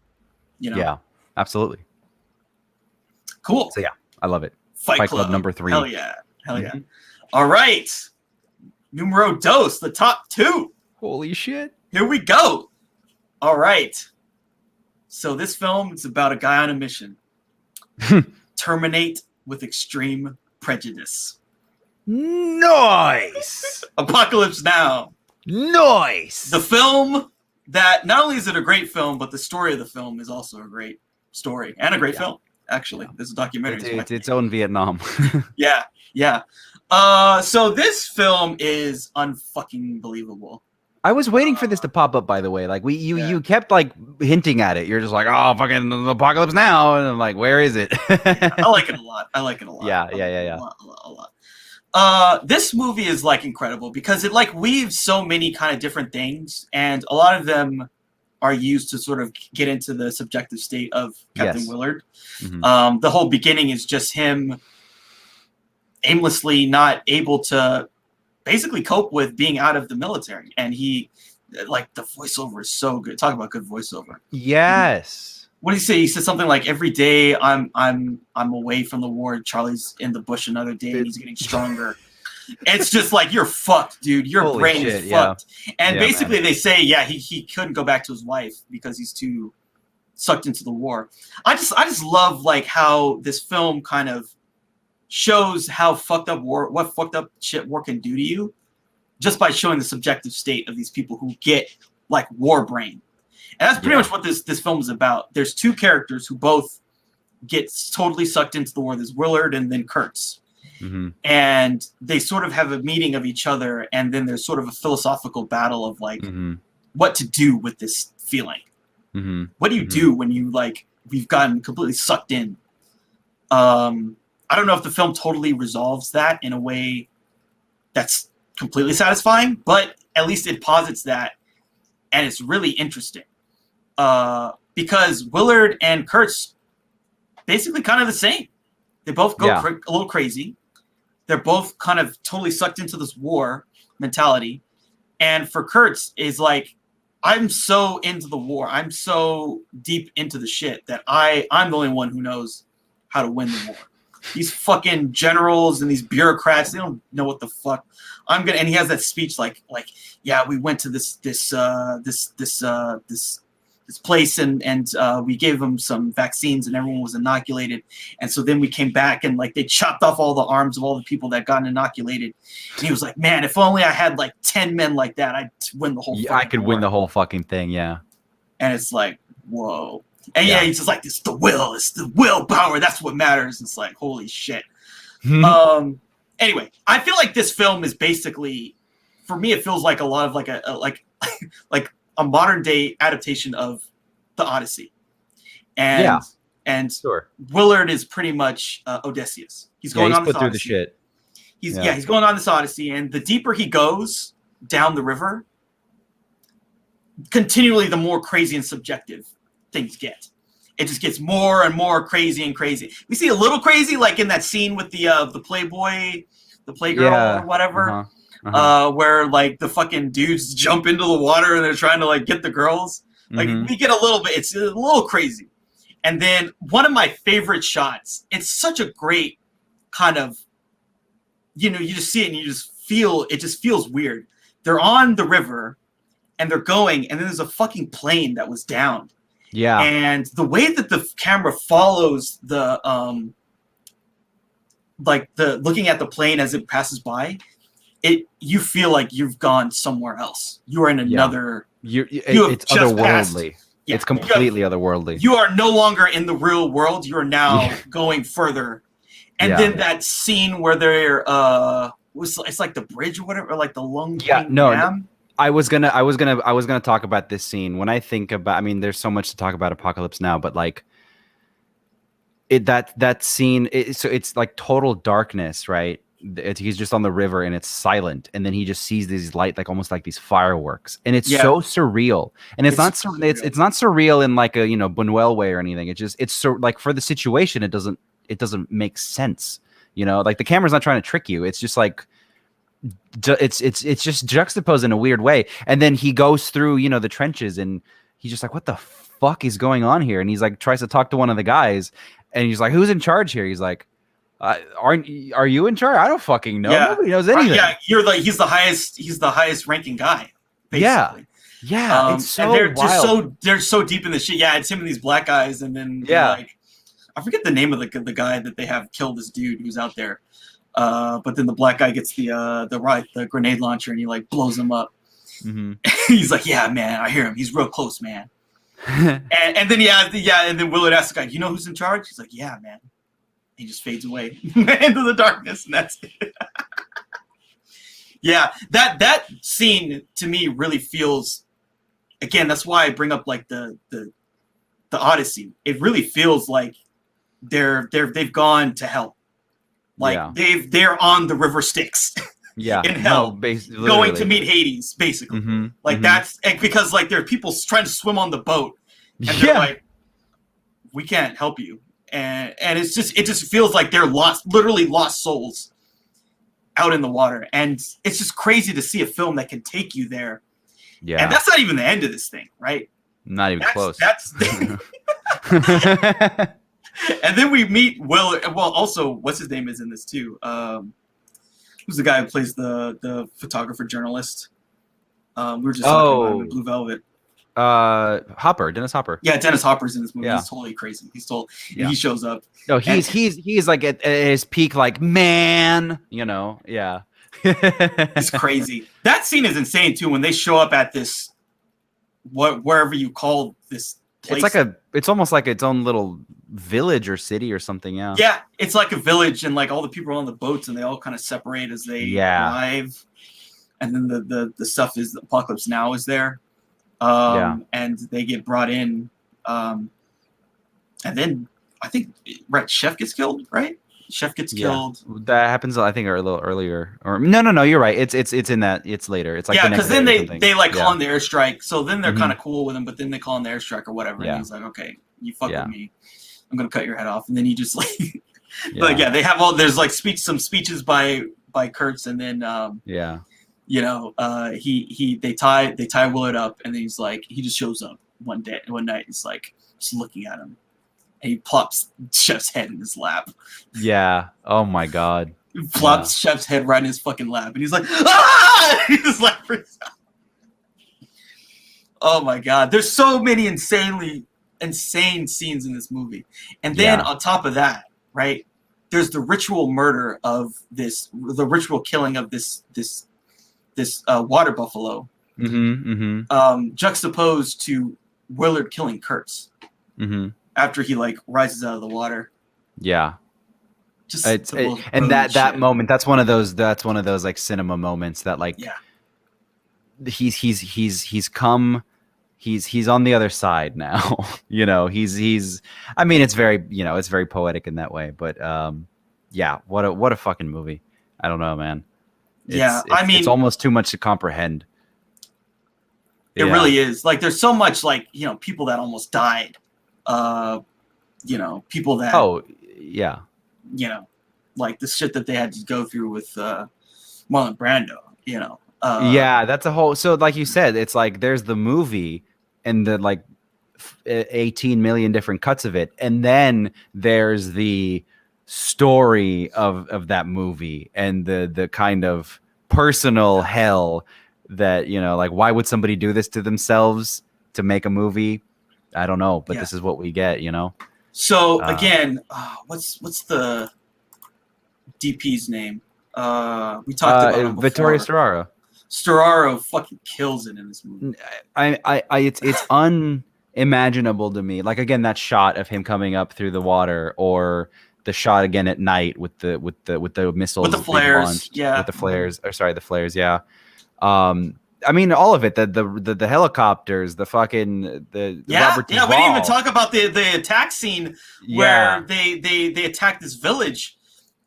You know? Yeah, absolutely. Cool. So yeah, I love it. Fight Club number 3. Hell yeah. All right. Numero dos, the top 2. Holy shit. Here we go. All right. So this film is about a guy on a mission. Terminate with extreme prejudice. Nice. Apocalypse Now. Nice. The film that not only is it a great film, but the story of the film is also a great story and a great film. Actually, there's a documentary. It's its own Vietnam. Yeah. So this film is unfucking believable. I was waiting for this to pop up, by the way. Like you kept like hinting at it. You're just like, oh, fucking Apocalypse Now, and I'm like, where is it? I like it a lot. Yeah. A lot. This movie is like incredible because it like weaves so many kind of different things, and a lot of them are used to sort of get into the subjective state of Captain Willard. Mm-hmm. The whole beginning is just him aimlessly not able to basically cope with being out of the military. And he, like, the voiceover is so good. Talk about good voiceover. Yes. What did he say? He said something like, every day I'm away from the war. Charlie's in the bush another day and he's getting stronger. It's just like, you're fucked, dude. Your Holy brain shit, is fucked. And yeah, basically man. They say, he couldn't go back to his wife because he's too sucked into the war. I just love like how this film kind of shows how what fucked up shit war can do to you just by showing the subjective state of these people who get like war brain. And that's pretty much what this film is about. There's 2 characters who both get totally sucked into the war. There's Willard and then Kurtz. Mm-hmm. And they sort of have a meeting of each other, and then there's sort of a philosophical battle of like what to do with this feeling. Mm-hmm. What do you do when we've gotten completely sucked in? I don't know if the film totally resolves that in a way that's completely satisfying, but at least it posits that, and it's really interesting. Because Willard and Kurtz basically kind of the same. They both go a little crazy. They're both kind of totally sucked into this war mentality. And for Kurtz is like, I'm so into the war. I'm so deep into the shit that I'm the only one who knows how to win the war. These fucking generals and these bureaucrats, they don't know what the fuck and he has that speech like, yeah, we went to this place and we gave them some vaccines and everyone was inoculated. And so then we came back and like they chopped off all the arms of all the people that got inoculated. And he was like, man, if only I had like 10 men like that, I'd win the whole thing. I could win the whole fucking thing, yeah. And it's like, whoa. And he's just like, it's the willpower. That's what matters. It's like, holy shit. Anyway, I feel like this film is basically, for me, it feels like a lot of like a modern day adaptation of the Odyssey. And Willard is pretty much Odysseus. He's going on this put through Odyssey. The shit. He's going on this Odyssey, and the deeper he goes down the river, continually the more crazy and subjective things get. It just gets more and more crazy and crazy. We see a little crazy, like in that scene with the Playboy, the Playgirl or whatever, where like the fucking dudes jump into the water and they're trying to like get the girls. Like we get a little bit, it's a little crazy. And then one of my favorite shots, it's such a great kind of, you just see it and you just feel, it just feels weird. They're on the river and they're going, and then there's a fucking plane that was downed. Yeah. And the way that the camera follows the looking at the plane as it passes by, you feel like you've gone somewhere else. You are in another. It's otherworldly. Yeah, it's completely otherworldly. You are no longer in the real world. You are now going further. And then that scene where they're it's like the bridge or whatever, or like the Lung Dam. I was gonna talk about this scene. When I think about, I mean, there's so much to talk about Apocalypse Now, but like that scene, so it's like total darkness, right? He's just on the river and it's silent, and then he just sees these light, like almost like these fireworks, and it's so surreal. And it's not surreal in like a Buñuel way or anything. It's so like for the situation, it doesn't make sense. Like the camera's not trying to trick you. It's just like it's just juxtaposed in a weird way. And then he goes through the trenches, and he's just like, what the fuck is going on here? And he's like tries to talk to one of the guys, and he's like, who's in charge here? He's like, are you in charge? I don't fucking know. Nobody knows anything. He's the highest ranking guy, basically. Yeah. It's so and wild. they're so deep in the shit. Yeah, it's him and these black guys, and then like, I forget the name of the guy that they have killed this dude who's out there. But then the black guy gets the grenade launcher, and he like blows him up. Mm-hmm. He's like, yeah, man, I hear him. He's real close, man. and then and then Willard asks the guy, you know who's in charge? He's like, yeah, man. He just fades away into the darkness, and that's it. Yeah, that scene to me really feels. Again, that's why I bring up like the Odyssey. It really feels like they've gone to hell. Like they're on the river Styx. Yeah, in hell, going to meet Hades, basically. Mm-hmm. Like that's because like there are people trying to swim on the boat, and they're like, we can't help you. And it just feels like they're literally lost souls out in the water. And it's just crazy to see a film that can take you there. Yeah. And that's not even the end of this thing, right? Not even close. And then we meet Will. Well, also, what's his name is in this too? Who's the guy who plays the photographer journalist? We were just talking about him in Blue Velvet. Dennis Hopper. Yeah, Dennis Hopper's in this movie. He's totally crazy. He shows up. No, he's like at his peak, like, man, yeah. It's crazy. That scene is insane too when they show up at this wherever you call this place. It's almost like its own little village or city or something, yeah. Yeah, it's like a village, and like all the people are on the boats, and they all kind of separate as they arrive. And then the stuff is Apocalypse Now is there. And they get brought in, and then I think Chef gets killed, right? Chef gets killed. That happens, I think, a little earlier. Or no, you're right. It's in that. It's later. It's like because then they like call in the airstrike. So then they're kind of cool with him, but then they call in the airstrike or whatever, and he's like, okay, you fuck with me, I'm gonna cut your head off, and then he just like, they have there's like some speeches by Kurtz, and then they tie Willard up, and then he's like, he just shows up one night. He's like just looking at him, and he plops Chef's head in his lap. Yeah. Oh my God. He plops Chef's head right in his fucking lap, and he's like, ah! He just like freaks out. Oh my God. There's so many insane scenes in this movie, and then on top of that, right? There's the ritual murder of the ritual killing of this water buffalo, juxtaposed to Willard killing Kurtz after he like rises out of the water. Yeah, that moment. That's one of those like cinema moments that like he's come. He's on the other side now. He's. I mean, it's very it's very poetic in that way. But what a fucking movie. I don't know, man. It's almost too much to comprehend. It really is. Like, there's so much, like, people that almost died. People that. Oh, yeah. Like the shit that they had to go through with Marlon Brando. That's a whole. So, like you said, it's like there's the movie and the like 18 million different cuts of it, and then there's the story of that movie and the kind of personal hell that like why would somebody do this to themselves to make a movie, I don't know, but Yeah. this is what we get, you know. So again, what's the DP's name? We talked about him before. Vittorio Storaro. Storaro fucking kills it in this movie. It's unimaginable to me. Like again, that shot of him coming up through the water, or the shot again at night with the missiles, With the flares, yeah. with the flares. Or sorry, the flares, yeah. I mean, all of it. The helicopters, the fucking the Robert Duvall. We didn't even talk about the attack scene where they attack this village.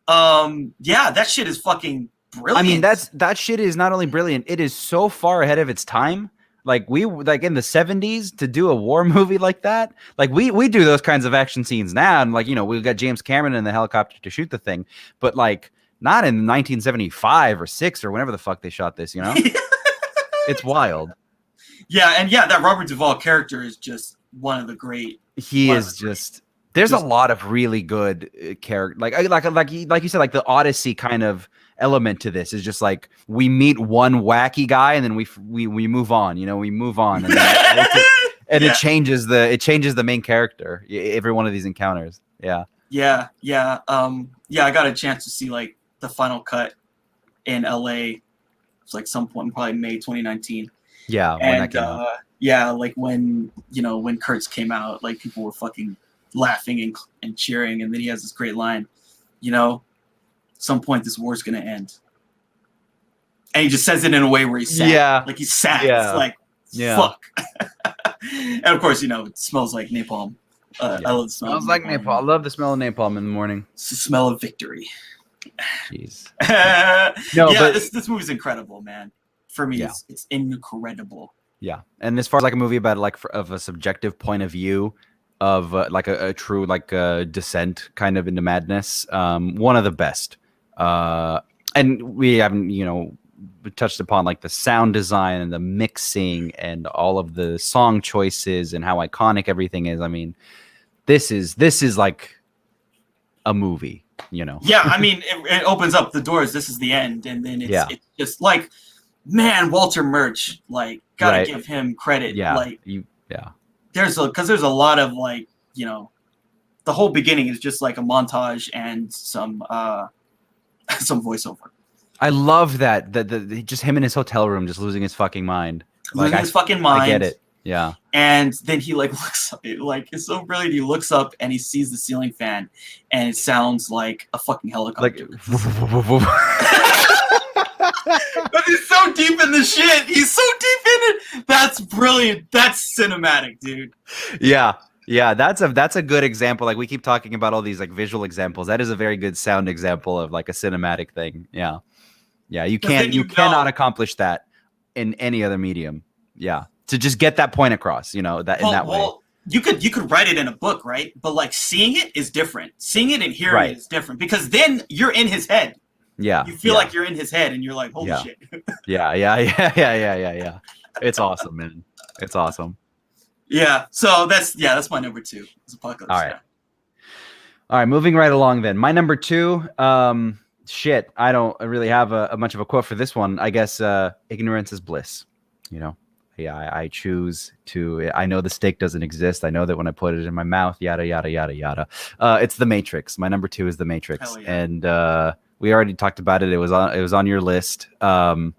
That shit is fucking brilliant. I mean, that shit is not only brilliant, it is so far ahead of its time. Like in the 70s to do a war movie like that. Like we do those kinds of action scenes now, and like, you know, we've got James Cameron in the helicopter to shoot the thing, but like not in 1975 or 6 or whenever the fuck they shot this, you know? It's wild. Yeah, and that Robert Duvall character is just one of the great. He is just. There's a lot of really good character, like you said, like the Odyssey kind of element to this is just like we meet one wacky guy and then we move on, you know, we move on, and it changes the main character every one of these encounters. I got a chance to see like the final cut in LA. It's like some point, probably May 2019. Yeah, and when that came out. Like when Kurtz came out, like people were fucking laughing and cheering, and then he has this great line, you know, some point this war's gonna end, and he just says it in a way where he's sad. Like he's sad. It's like fuck. And of course, you know, it smells like napalm. I love the smell. Smells like napalm. I love the smell of napalm in the morning. It's the smell of victory. Jeez. But this movie's incredible, man. For me, it's incredible. Yeah, and as far as like a movie about like of a subjective point of view of like a true like descent kind of into madness, one of the best. And we haven't, you know, touched upon like the sound design and the mixing and all of the song choices and how iconic everything is. I mean, this is like a movie, you know. Yeah, I mean, it opens up the doors. This is the end, and then it's just like, man, Walter Murch, like, gotta give him credit. Yeah, like, there's a lot of like, you know, the whole beginning is just like a montage and some voiceover. I love that just him in his hotel room, just losing his fucking mind. Losing his fucking mind. I get it. Yeah. And then he like looks up, like it's so brilliant. He looks up and he sees the ceiling fan, and it sounds like a fucking helicopter. Like, but he's so deep in the shit. He's so deep in it. That's brilliant. That's cinematic, dude. Yeah. Yeah, that's a good example. Like we keep talking about all these like visual examples. That is a very good sound example of like a cinematic thing. Yeah. Yeah, you cannot accomplish that in any other medium. Yeah. To just get that point across, you know, that in that way. You could write it in a book, right? But like seeing it is different. Seeing it and hearing it is different, because then you're in his head. Yeah. You feel like you're in his head and you're like, holy shit. Yeah. It's awesome, man. It's awesome. Yeah. So that's my number 2. It's Apocalypse. All right. Moving right along then. My number 2, shit, I don't really have a much of a quote for this one. I guess ignorance is bliss, you know. Yeah, I choose to. I know the steak doesn't exist. I know that when I put it in my mouth, yada yada yada yada. It's The Matrix. My number 2 is The Matrix, and we already talked about it. It was on your list. The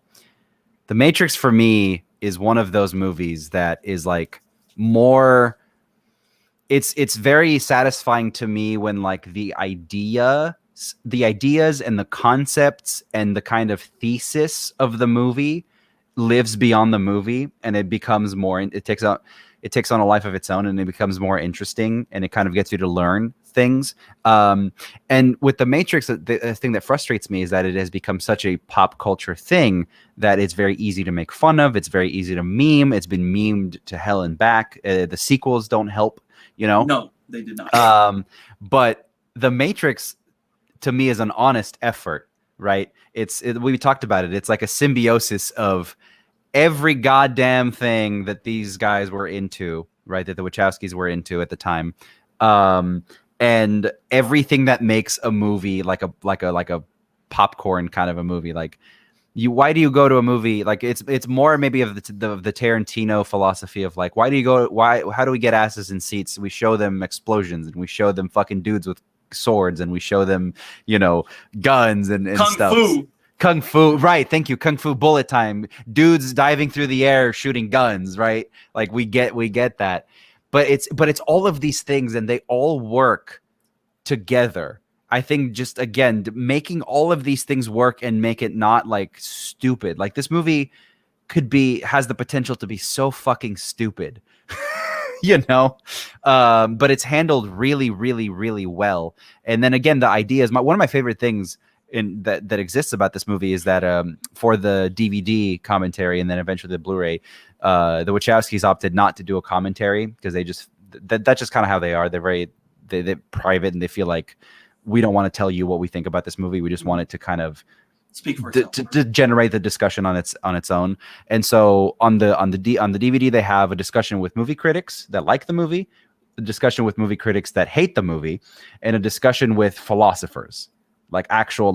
Matrix for me is one of those movies that is like more. It's very satisfying to me when like the ideas and the concepts and the kind of thesis of the movie lives beyond the movie, and it becomes more, it takes on a life of its own, and it becomes more interesting, and it kind of gets you to learn things. And with The Matrix, the thing that frustrates me is that it has become such a pop culture thing that it's very easy to make fun of. It's very easy to meme. It's been memed to hell and back. The sequels don't help, you know? No, they did not. But The Matrix to me is an honest effort, right? We talked about it. It's like a symbiosis of every goddamn thing that these guys were into, right? That the Wachowskis were into at the time, and everything that makes a movie like a popcorn kind of a movie. Like why do you go to a movie like it's more maybe of the Tarantino philosophy of like how do we get asses in seats? We show them explosions and we show them fucking dudes with swords and we show them, guns and Kung stuff. Fu. Kung Fu, right? Thank you. Kung Fu bullet time. Dudes diving through the air shooting guns, right? Like we get that. But it's all of these things and they all work together. I think just again making all of these things work and make it not like stupid. Like this movie has the potential to be so fucking stupid. But it's handled really, really, really well. And then again, the idea is one of my favorite things that exists about this movie is that for the DVD commentary and then eventually the Blu-ray, the Wachowskis opted not to do a commentary because that's just kind of how they are. They're very they're private and they feel like we don't want to tell you what we think about this movie. We just want it to kind of speak for itself, to generate the discussion on its own. And so on the DVD, they have a discussion with movie critics that like the movie, a discussion with movie critics that hate the movie, and a discussion with philosophers, like actual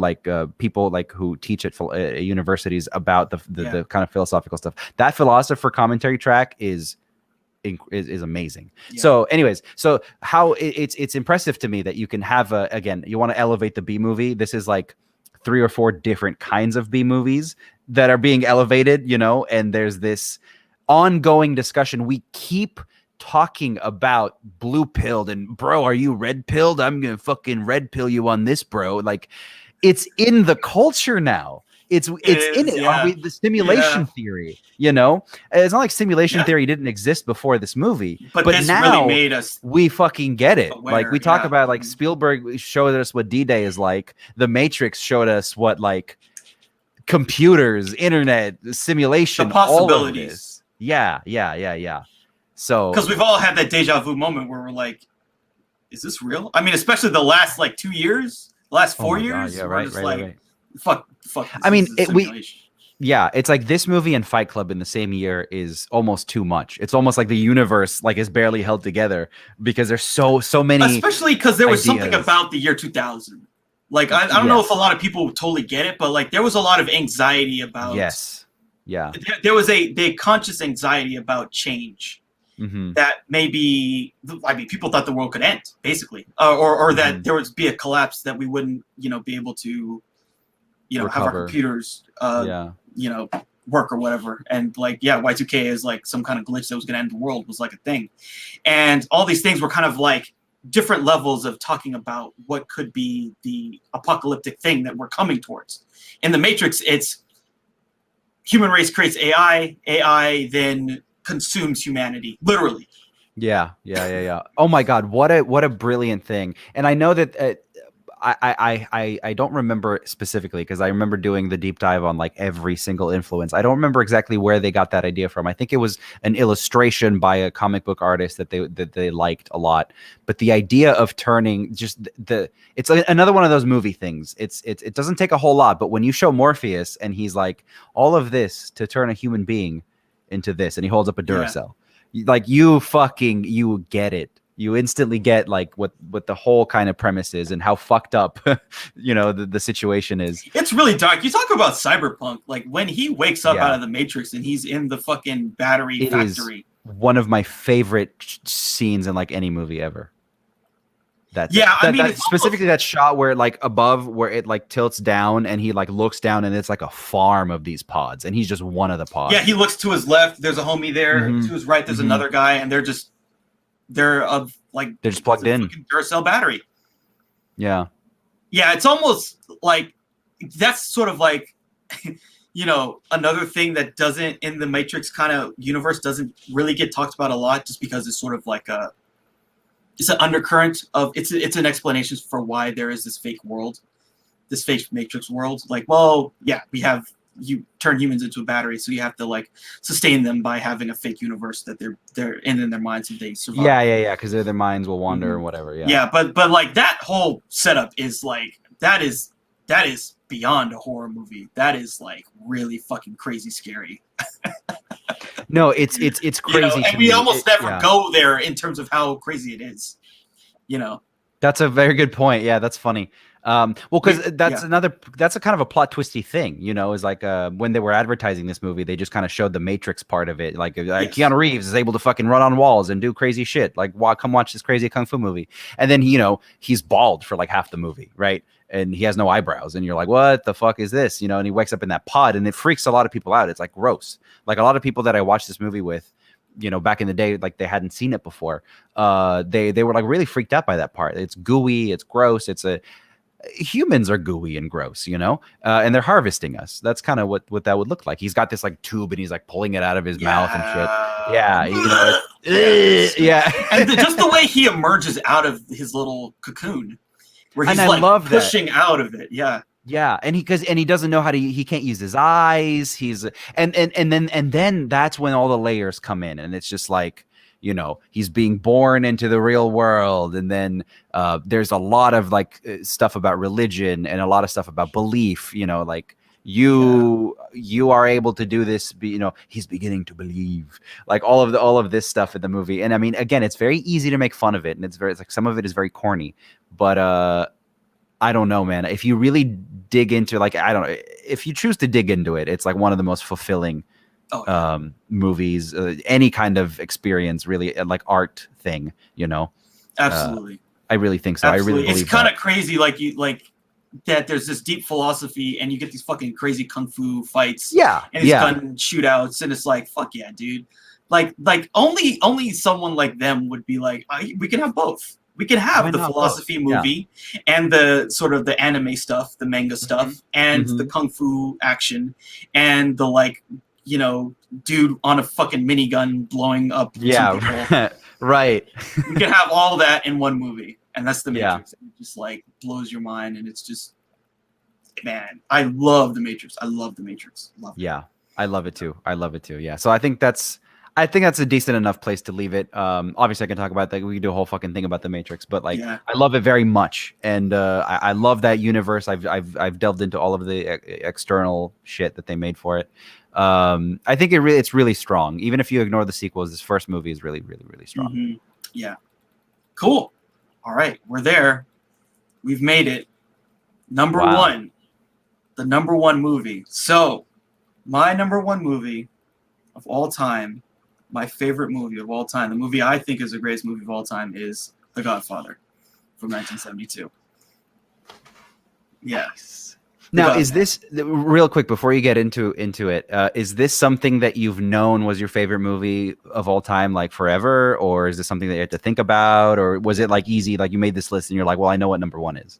people like who teach at universities about the kind of philosophical stuff. That philosopher commentary track is amazing. Yeah. So anyways, so how it's impressive to me that you can have again, you want to elevate the B movie. This is like 3 or 4 different kinds of B movies that are being elevated, and there's this ongoing discussion. We keep talking about blue pilled and bro, are you red pilled? I'm going to fucking red pill you on this, bro. Like it's in the culture now. It's in it. Yeah. The simulation theory, it's not like simulation theory didn't exist before this movie, but this now really made us we fucking get it. Aware, like we talk about like Spielberg showed us what D-Day is like. The Matrix showed us what like computers, internet, simulation, the possibilities. All of this. Yeah. So because we've all had that deja vu moment where we're like, is this real? I mean, especially the last like 2 years, the last 4 years. Yeah, right. Fuck. I mean, it's like this movie and Fight Club in the same year is almost too much. It's almost like the universe like is barely held together because there's so many. Especially because there was something about the year 2000. Like I don't know if a lot of people totally get it, but like there was a lot of anxiety about. Yes. Yeah. There was a conscious anxiety about change. Mm-hmm. That maybe, I mean, people thought the world could end, basically, or that there would be a collapse that we wouldn't, be able to. Recover. Have our computers, work or whatever. And like, Y2K is like some kind of glitch that was going to end the world was like a thing. And all these things were kind of like different levels of talking about what could be the apocalyptic thing that we're coming towards. In the Matrix, it's human race creates AI then consumes humanity, literally. Yeah. Oh my God. What a brilliant thing. And I know that, I don't remember specifically because I remember doing the deep dive on like every single influence. I don't remember exactly where they got that idea from. I think it was an illustration by a comic book artist that they liked a lot. But the idea of turning it's another one of those movie things. It doesn't take a whole lot, but when you show Morpheus and he's like all of this to turn a human being into this, and he holds up a Duracell, like you get it. You instantly get like what the whole kind of premise is and how fucked up, the situation is. It's really dark. You talk about cyberpunk, like when he wakes up out of the Matrix and he's in the fucking battery factory. Is one of my favorite scenes in like any movie ever. Specifically that shot where like above where it like tilts down and he like looks down and it's like a farm of these pods and he's just one of the pods. Yeah, he looks to his left. There's a homie there. Mm-hmm. To his right, there's another guy, and they're just plugged in Duracell battery. Yeah, it's almost like that's sort of like another thing that doesn't in the Matrix kind of universe doesn't really get talked about a lot, just because it's sort of like it's an undercurrent of it's an explanation for why there is this fake world, this fake Matrix world. Like, well, we have. You turn humans into a battery, so you have to like sustain them by having a fake universe that they're in their minds and they survive. Yeah, because their minds will wander or whatever. But like that whole setup is like that is beyond a horror movie. That is like really fucking crazy scary. No, it's crazy. And we almost never go there in terms of how crazy it is. That's a very good point. Yeah, that's funny. Well, because that's Yeah. that's a kind of a plot twisty thing, is like when they were advertising this movie, they just kind of showed the Matrix part of it. Like Yes. Keanu Reeves is able to fucking run on walls and do crazy shit. Like, come watch this crazy kung fu movie. And then, he's bald for like half the movie, right? And he has no eyebrows. And you're like, what the fuck is this? And he wakes up in that pod and it freaks a lot of people out. It's like gross. Like a lot of people that I watched this movie with, back in the day, like they hadn't seen it before. They were like really freaked out by that part. It's gooey, it's gross. Humans are gooey and gross, and they're harvesting us. That's kind of what that would look like. He's got this like tube and he's like pulling it out of his mouth and shit. Yeah, yeah. And just the way he emerges out of his little cocoon, where he's I like love pushing out of it. Yeah. Yeah, and he doesn't know how to. He can't use his eyes. And then that's when all the layers come in, and it's just like, he's being born into the real world, and then there's a lot of like stuff about religion and a lot of stuff about belief. Like you are able to do this. He's beginning to believe, like all of this stuff in the movie. And I mean, again, it's very easy to make fun of it, and it's like some of it is very corny, but I don't know, man. If you really dig into, like, I don't know, if you choose to dig into it, it's like one of the most fulfilling movies, any kind of experience, really, like art thing, Absolutely. I really think so. Absolutely. I really believe it's kind of crazy, like that. There's this deep philosophy, and you get these fucking crazy kung fu fights, Yeah, and these gun shootouts, and it's like, fuck yeah, dude. Like only someone like them would be like, we can have both. We can have the philosophy movie and the sort of the anime stuff, the manga stuff, and the kung fu action, and the like, dude on a fucking minigun blowing up. Yeah, right. We can have all that in one movie, and that's the Matrix. It just like blows your mind, and it's just, man, I love the Matrix. I love the Matrix. Love it. Yeah, I love it too. Yeah. So I think that's a decent enough place to leave it. Obviously, I can talk about that. We can do a whole fucking thing about the Matrix, but like, I love it very much, and I love that universe. I've delved into all of the external shit that they made for it. I think it's really strong. Even if you ignore the sequels, this first movie is really, really, really strong. Mm-hmm. Yeah, cool. All right, we're there. We've made it. Number one, the number one movie. So, my number one movie of all time. My favorite movie of all time, the movie I think is the greatest movie of all time, is The Godfather from 1972. Yes. Now, is this, real quick before you get into it? Is this something that you've known was your favorite movie of all time, like forever, or is this something that you had to think about, or was it like easy, like you made this list and you're like, well, I know what number one is?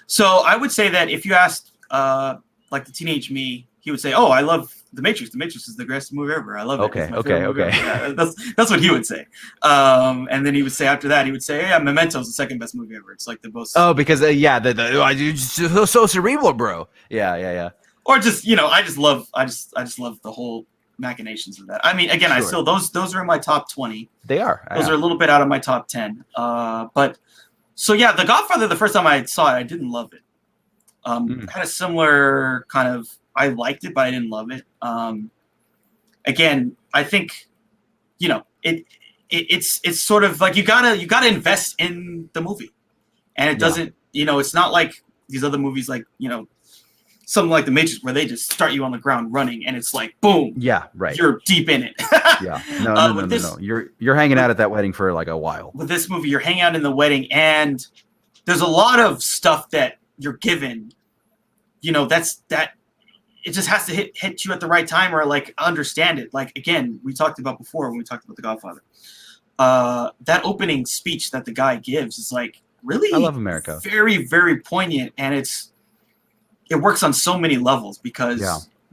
So I would say that if you asked like the teenage me, he would say, "Oh, I love The Matrix. The Matrix is the greatest movie ever. I love it." Okay. Yeah, that's what he would say. And then he would say after that, he would say, "Yeah, Memento's the second best movie ever. It's like the most." Oh, because the so cerebral, bro. Yeah. Or just I just love the whole machinations of that. I mean, again, sure. Those are in my top 20. They are. Those are a little bit out of my top 10. But so yeah, The Godfather. The first time I saw it, I didn't love it. Kind of similar kind of. I liked it, but I didn't love it. Again, I think, it's sort of like you gotta invest in the movie, and it doesn't, it's not like these other movies, like something like The Matrix, where they just start you on the ground running, and it's like boom, yeah, right, you're deep in it. Yeah, no. You're hanging out at that wedding for like a while. With this movie, you're hanging out in the wedding, and there's a lot of stuff that you're given. It just has to hit you at the right time, or like understand it. Like, again, we talked about before when we talked about The Godfather. That opening speech that the guy gives is like really, I love America. Very, very poignant, and it works on so many levels because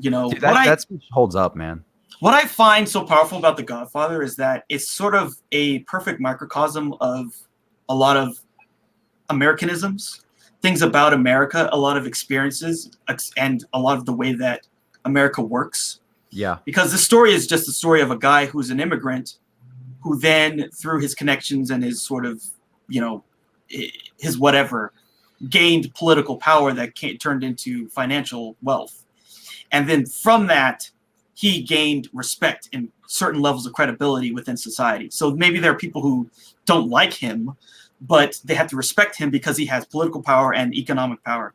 Dude, that speech holds up, man. What I find so powerful about The Godfather is that it's sort of a perfect microcosm of a lot of Americanisms. Things about America, a lot of experiences, and a lot of the way that America works. Yeah. Because the story is just the story of a guy who's an immigrant who then, through his connections and his sort of, his whatever, gained political power that turned into financial wealth. And then from that, he gained respect and certain levels of credibility within society. So maybe there are people who don't like him, but they have to respect him because he has political power and economic power.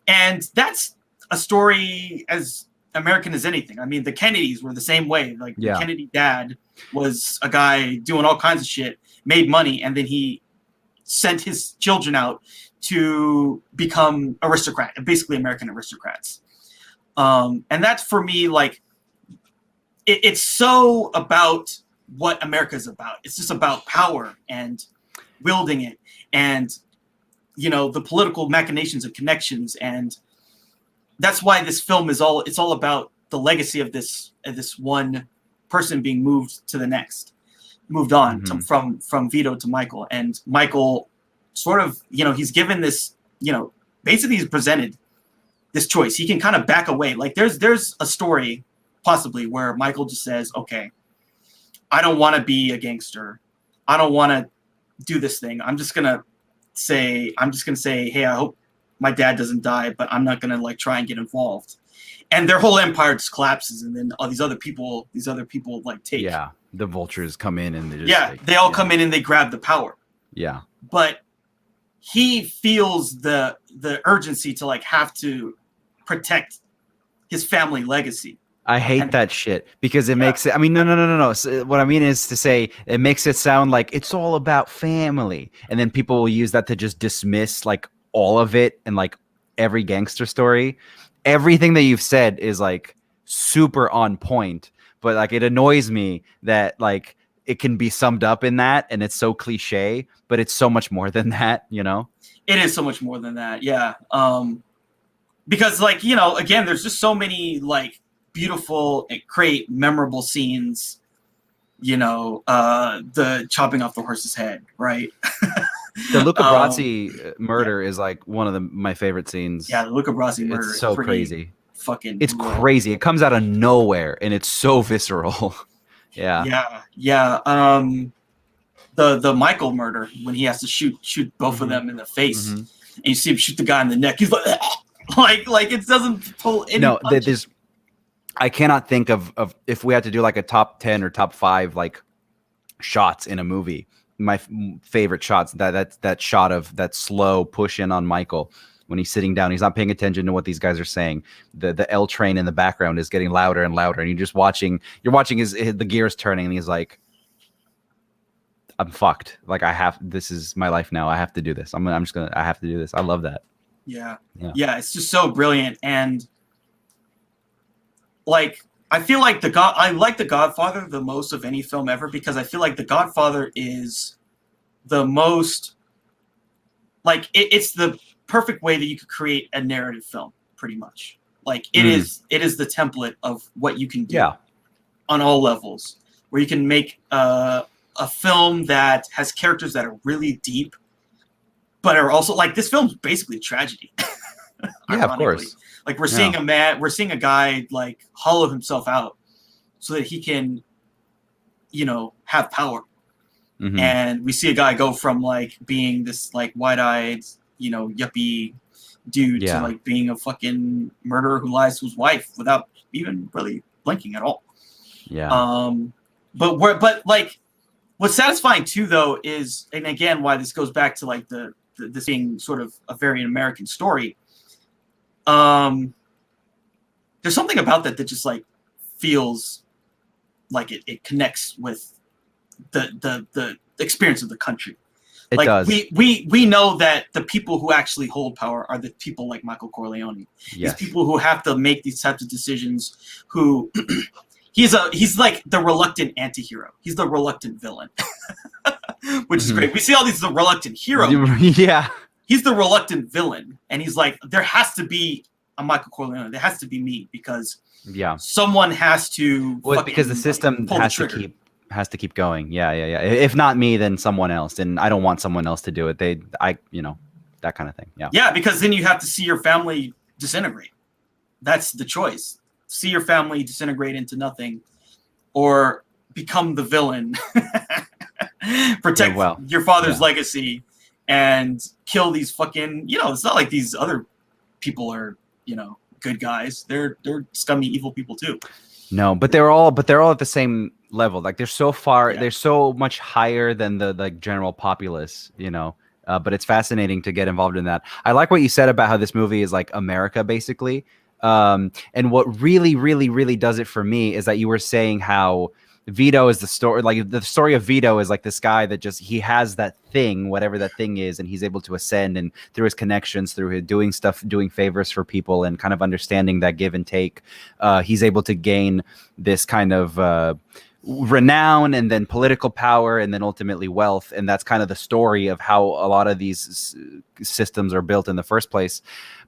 And that's a story as American as anything. I mean, the Kennedys were the same way. Like the Kennedy dad was a guy doing all kinds of shit, made money, and then he sent his children out to become basically American aristocrats. And that's, for me, like, it's so about what America is about. It's just about power and wielding it, and, you know, the political machinations and connections. And that's why this film is it's all about the legacy of this one person being moved on from Vito to Michael. And Michael sort of, you know, he's given this, you know, basically he's presented this choice. He can kind of back away. Like there's a story possibly where Michael just says, okay, I don't want to be a gangster. I don't want to do this thing. I'm just going to say, hey, I hope my dad doesn't die, but I'm not going to like try and get involved. And their whole empire just collapses. And then all these other people like take. Yeah. The vultures come in and they just they all come in and they grab the power. Yeah. But he feels the urgency to like have to protect his family legacy. I hate that shit because it makes it. I mean, no. So what I mean is to say it makes it sound like it's all about family, and then people will use that to just dismiss like all of it and like every gangster story. Everything that you've said is like super on point, but like it annoys me that like it can be summed up in that, and it's so cliche, but it's so much more than that. You know, it is so much more than that. Yeah, because like, you know, again, there's just so many like beautiful and great memorable scenes, you know, the chopping off the horse's head, right? The Luca Brasi murder is like one of my favorite scenes. Yeah, the Luca Brasi murder. It's so crazy. Fucking it's brutal. Crazy. It comes out of nowhere and it's so visceral. Yeah. The Michael murder, when he has to shoot both of them in the face, and you see him shoot the guy in the neck, he's like like it doesn't pull any punches. I cannot think of if we had to do like a top 10 or top 5 like shots in a movie. My favorite shots, that shot of that slow push in on Michael when he's sitting down, he's not paying attention to what these guys are saying. The L train in the background is getting louder and louder, and you're watching the gears turning, and he's like, I'm fucked. Like this is my life now. I have to do this. I have to do this. I love that. Yeah. It's just so brilliant. And like, I feel like I like The Godfather the most of any film ever, because I feel like The Godfather is the most, like, it's the perfect way that you could create a narrative film, pretty much. Like, it is the template of what you can do on all levels, where you can make a film that has characters that are really deep, but are also, like, this film's basically a tragedy. Yeah, of course. Like, we're seeing a guy like hollow himself out so that he can, you know, have power. And we see a guy go from like being this like wide-eyed, you know, yuppie dude to like being a fucking murderer who lies to his wife without even really blinking at all. Yeah. But like, what's satisfying too, though, is, and again, why this goes back to like this being sort of a very American story. There's something about that just like feels like it connects with the experience of the country. It like does. We know that the people who actually hold power are the people like Michael Corleone. Yes. These people who have to make these types of decisions, who he's like the reluctant anti-hero. He's the reluctant villain. Which is great. We see all these the reluctant hero. Yeah. He's the reluctant villain, and he's like, there has to be a Michael Corleone. There has to be me, because someone has to. Well, because the system has to keep going. Yeah. If not me, then someone else, and I don't want someone else to do it. That kind of thing. Yeah. Yeah, because then you have to see your family disintegrate. That's the choice: see your family disintegrate into nothing, or become the villain, protect your father's legacy, and kill these fucking, you know, it's not like these other people are, you know, good guys. They're scummy, evil people too. No, but they're all at the same level. Like they're so far, Yeah. they're so much higher than the like general populace, you know. But it's fascinating to get involved in that. I like what you said about how this movie is like America, basically. And what really, really, really does it for me is that you were saying how Vito is the story, like the story of Vito is like this guy that just he has that thing, whatever that thing is, and he's able to ascend and through his connections, through his doing stuff, doing favors for people, and kind of understanding that give and take, he's able to gain this kind of renown and then political power and then ultimately wealth. And that's kind of the story of how a lot of these systems are built in the first place.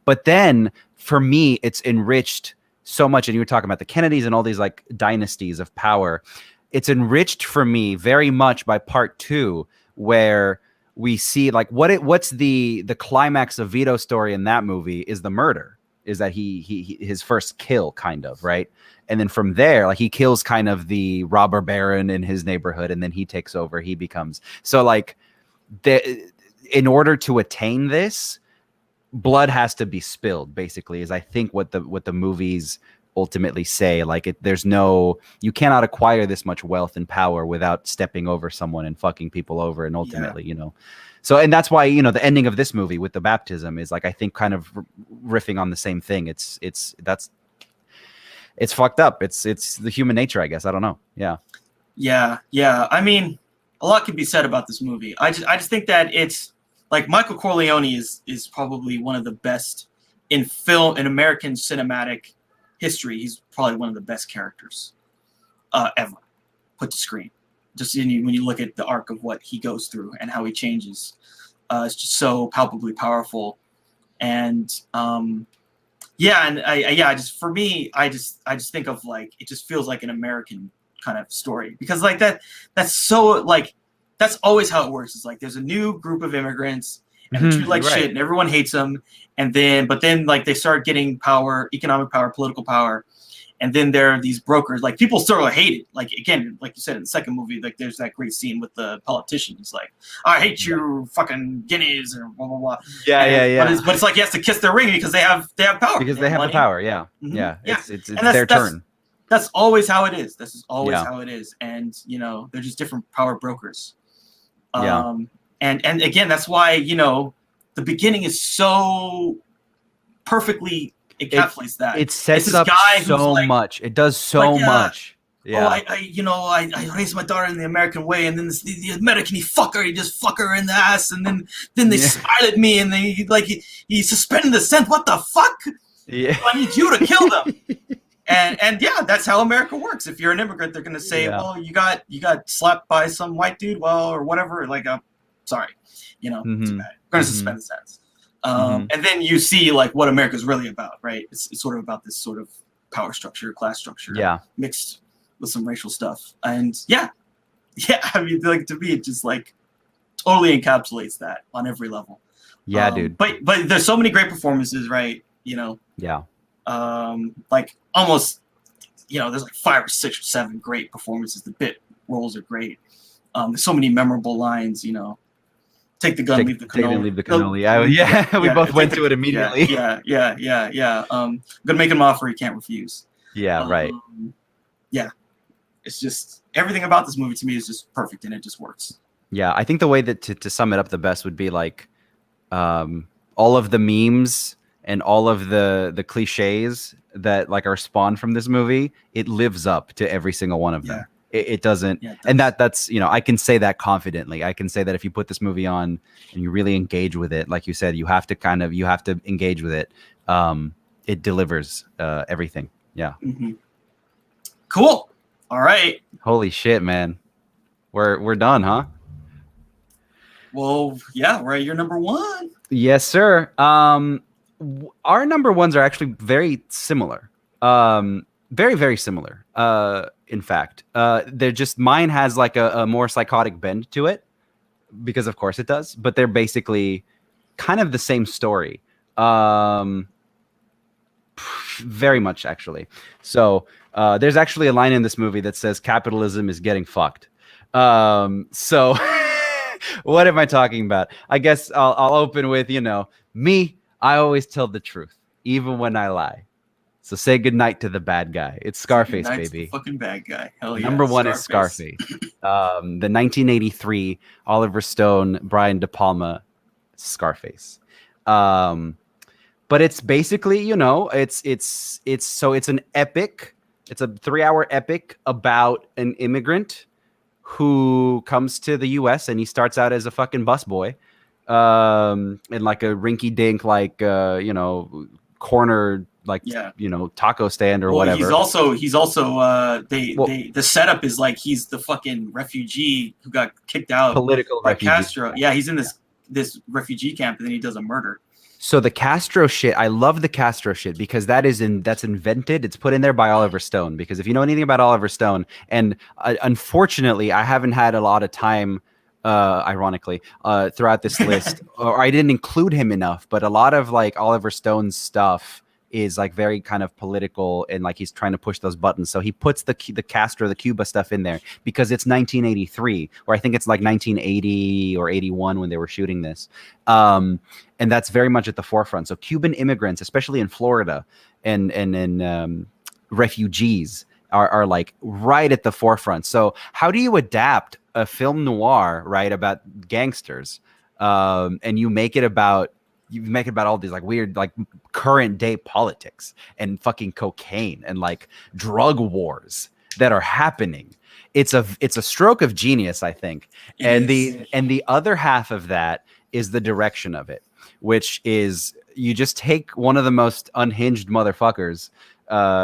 But then for me, it's enriched so much. And you were talking about the Kennedys and all these like dynasties of power. It's enriched for me very much by part 2, where we see like what's the climax of Vito's story in that movie is the murder, is that he his first kill, kind of, right? And then from there, like he kills kind of the robber baron in his neighborhood, and then he takes over. He becomes so like in order to attain this, blood has to be spilled, basically, is I think what the movies ultimately say. Like there's no, you cannot acquire this much wealth and power without stepping over someone and fucking people over, and ultimately, you know. So, and that's why, you know, the ending of this movie with the baptism is like, I think kind of riffing on the same thing. It's fucked up. It's the human nature, I guess. I don't know. Yeah. Yeah. I mean, a lot can be said about this movie. I just think that it's like Michael Corleone is probably one of the best in film, in American cinematic history. He's probably one of the best characters ever put to screen. Just when you look at the arc of what he goes through and how he changes, it's just so palpably powerful. And I just, for me, I just think of like, it just feels like an American kind of story, because like that's so like, that's always how it works. It's like there's a new group of immigrants and they're treated like shit and everyone hates them. And then like they start getting power, economic power, political power. And then there are these brokers, like people still hate it. Like, again, like you said in the second movie, like there's that great scene with the politician. He's like, I hate you fucking guineas or blah, blah, blah. Yeah. But it's like he has to kiss their ring because they have power. Because they have the power. Yeah. Mm-hmm. Yeah. Yeah. It's their turn. That's always how it is. This is always how it is. And, you know, they're just different power brokers. And again, that's why, you know, the beginning is so perfectly encapsulates that. It sets up so like, much. It does so much. Yeah. Oh, I raised my daughter in the American way, and then the American, he just fuck her in the ass, and then they smiled at me, and he suspended the sentence. What the fuck? Yeah. I need you to kill them. And yeah, that's how America works. If you're an immigrant, they're gonna say, well, you got slapped by some white dude, well, or whatever. Like, sorry, you know, too bad. We're gonna suspend the sentence. And then you see like what America's really about, right? It's sort of about this sort of power structure, class structure, mixed with some racial stuff. And yeah, I mean, like, to me, it just like totally encapsulates that on every level. Yeah, dude. But there's so many great performances, right? You know. Yeah. Like almost, you know, there's like 5 or 6 or 7 great performances. The bit roles are great. There's so many memorable lines, you know. Take the gun, leave the cannoli. Leave the cannoli. We both went to it immediately. Yeah. I'm gonna make him an offer he can't refuse. Yeah, right. Yeah, it's just everything about this movie to me is just perfect, and it just works. Yeah, I think the way that to sum it up the best would be like, all of the memes and all of the cliches that like are spawned from this movie. It lives up to every single one of them. It doesn't, and that's, you know, I can say that confidently. I can say that if you put this movie on and you really engage with it, like you said, you have to engage with it. It delivers everything. Yeah. Mm-hmm. Cool. All right. Holy shit, man. We're done, huh? Well, yeah, we're at your number 1. Yes, sir. Our number 1s are actually very similar. Very, very similar. In fact, they're just, mine has like a more psychotic bend to it, because of course it does, but they're basically kind of the same story. Very much, actually. So there's actually a line in this movie that says capitalism is getting fucked. So what am I talking about? I guess I'll open with, you know, me, I always tell the truth, even when I lie. So say goodnight to the bad guy. It's Scarface, baby. The fucking bad guy. Hell yeah. Number one is Scarface. The 1983 Oliver Stone, Brian De Palma, Scarface. But it's basically, you know, it's an epic. It's a 3-hour epic about an immigrant who comes to the U.S. and he starts out as a fucking busboy, in like a rinky-dink, like you know, corner, like you know, taco stand or whatever. He's also the setup is like he's the fucking refugee who got kicked out, political by refugee. Castro. Yeah, he's in this refugee camp, and then he does a murder. So the Castro shit, I love the Castro shit because that's invented. It's put in there by Oliver Stone, because if you know anything about Oliver Stone, and unfortunately, I haven't had a lot of time, ironically, throughout this list, or I didn't include him enough, but a lot of like Oliver Stone's stuff is like very kind of political, and like he's trying to push those buttons. So he puts the Castro, the Cuba stuff in there because it's 1983, or I think it's like 1980 or 81 when they were shooting this. And that's very much at the forefront. So Cuban immigrants, especially in Florida, and refugees are like right at the forefront. So how do you adapt a film noir, right, about gangsters, and you make it about all these like weird, like current day politics and fucking cocaine and like drug wars that are happening? It's a stroke of genius, I think. And the other half of that is the direction of it, which is you just take one of the most unhinged motherfuckers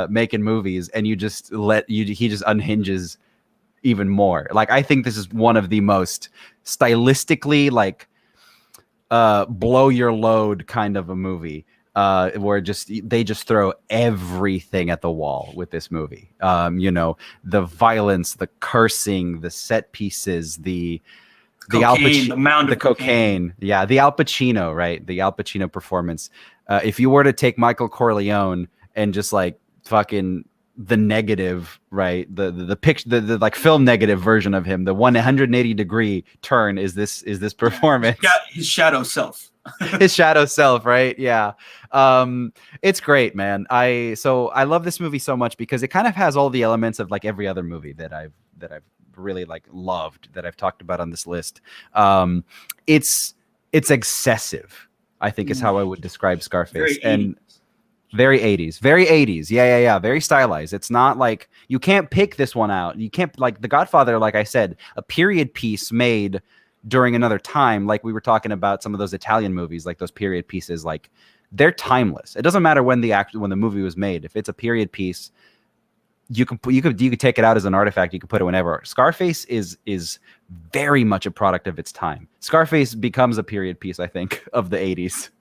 making movies, and he just unhinges even more. Like, I think this is one of the most stylistically like blow your load kind of a movie, where they just throw everything at the wall with this movie. You know, the violence, the cursing, the set pieces, the amount of cocaine. Yeah, the Al Pacino, right? The Al Pacino performance. If you were to take Michael Corleone and just like fucking the negative, right? The picture, the like film negative version of him, the 180-degree turn is this performance. Yeah, his shadow self. His shadow self, right? Yeah. It's great, man. I love this movie so much because it kind of has all the elements of like every other movie that I've really like loved, that I've talked about on this list. It's excessive, I think, is how I would describe Scarface. Very 80s. Yeah. Very stylized. It's not like you can't pick this one out. You can't, like The Godfather, like I said, a period piece made during another time. Like we were talking about some of those Italian movies, like those period pieces, like they're timeless. It doesn't matter when the movie was made. If it's a period piece, you could take it out as an artifact. You could put it whenever. Scarface is very much a product of its time. Scarface becomes a period piece, I think, of the 80s.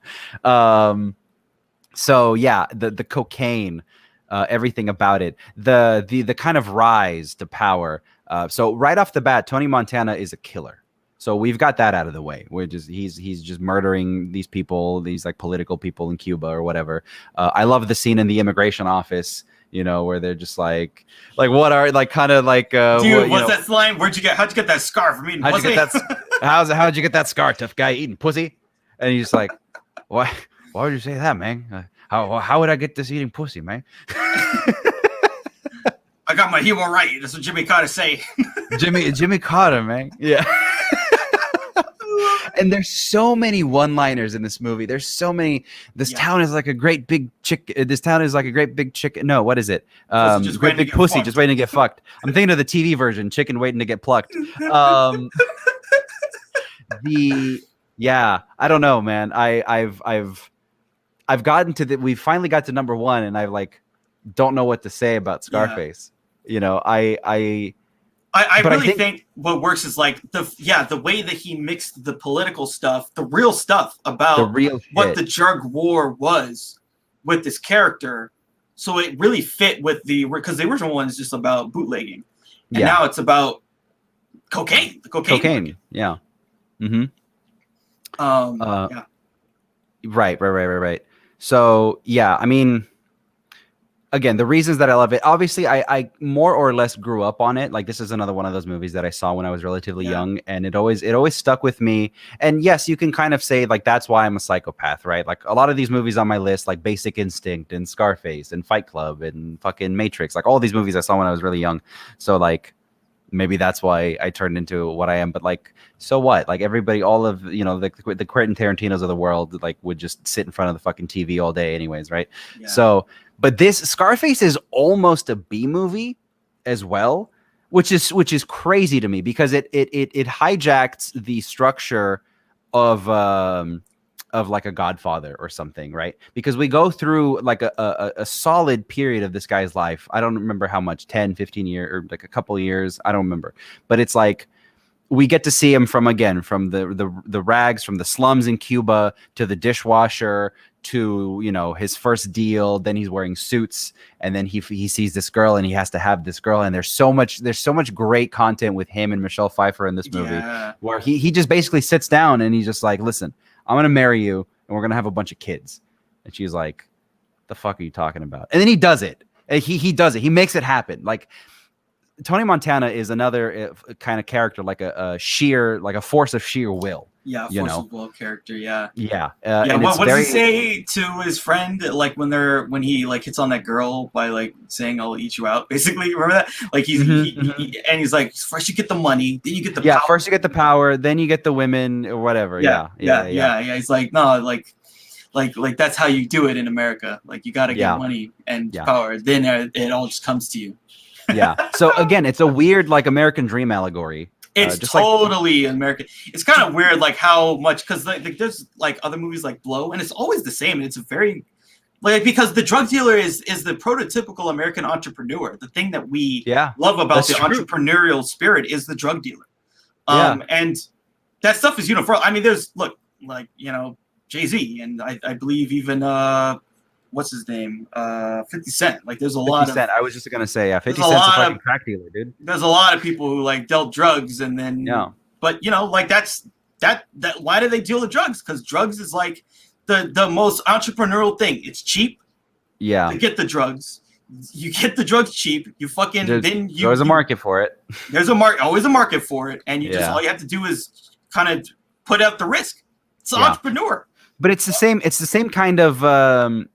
So yeah, the cocaine, everything about it, the kind of rise to power. So right off the bat, Tony Montana is a killer. So we've got that out of the way. He's just murdering these people, these like political people in Cuba or whatever. I love the scene in the immigration office, you know, where they're just like what are like kind of like dude, what's that line? How'd you get that scar from eating pussy? How'd you get that scar, tough guy, eating pussy? And he's just like, what? Why would you say that, man? How would I get this eating pussy, man? I got my hero right. That's what Jimmy Carter say. Jimmy Carter, man. Yeah. And there's so many one-liners in this movie. There's so many. This town is like a great big chick. This town is like a great big chicken. No, what is it? Great big pussy just waiting to get fucked. I'm thinking of the TV version, chicken waiting to get plucked. Yeah, I don't know, man. I've gotten to we finally got to number one, and I like don't know what to say about Scarface. Yeah. You know, I really think what works is like the way that he mixed the political stuff, the real stuff about what the drug war was with this character. So it really fit with because the original one is just about bootlegging. And now it's about cocaine. The cocaine. Yeah. Mm-hmm. Yeah. Right. So yeah, I mean, again, the reasons that I love it, obviously I more or less grew up on it. Like this is another one of those movies that I saw when I was relatively young, and it always stuck with me. And yes, you can kind of say like that's why I'm a psychopath, right? Like a lot of these movies on my list, like Basic Instinct and Scarface and Fight Club and fucking Matrix, like all these movies I saw when I was really young. So like maybe that's why I turned into what I am. But like, so what? Like everybody, all of the Quentin Tarantinos of the world, like would just sit in front of the fucking TV all day, anyways, right? Yeah. So, but this Scarface is almost a B movie as well, which is crazy to me because it hijacks the structure of like a Godfather or something, right? Because we go through like a solid period of this guy's life. I don't remember how much, 10, 15 years or like a couple years. I don't remember. But it's like we get to see him from the rags, from the slums in Cuba to the dishwasher to, you know, his first deal. Then he's wearing suits and then he sees this girl and he has to have this girl. And there's so much great content with him and Michelle Pfeiffer in this movie where he just basically sits down and he's just like, listen, I'm going to marry you and we're going to have a bunch of kids. And she's like, the fuck are you talking about? And then he does it. He does it. He makes it happen. Like Tony Montana is another kind of character, like a force of sheer will. Yeah, force of will character. Yeah. Yeah. What does he say to his friend? Like when he like hits on that girl by like saying "I'll eat you out." Basically, remember that? Like he's like, first you get the money, then you get the power. First you get the power, then you get the women or whatever. Yeah. He's like, no, like that's how you do it in America. Like you got to get money and power, then it all just comes to you. Yeah. So again, it's a weird like American Dream allegory. It's totally American. It's kind of weird, like how much, because like there's like other movies like Blow, and it's always the same. And it's a very like because the drug dealer is the prototypical American entrepreneur. The thing that we love about the entrepreneurial spirit is the drug dealer. And that stuff is uniform. I mean, there's Jay-Z, and I believe even what's his name? 50 Cent. Like there's a lot of. I was just gonna say, 50 Cent's a fucking crack dealer, dude. There's a lot of people who like dealt drugs and then. Yeah. But like that's that. Why do they deal the drugs? Because drugs is like the most entrepreneurial thing. It's cheap. Yeah. To get the drugs, you get the drugs cheap. You fucking there's a market for it. There's always a market for it, and you just all you have to do is kind of put out the risk. It's an entrepreneur. But it's the same. It's the same kind of.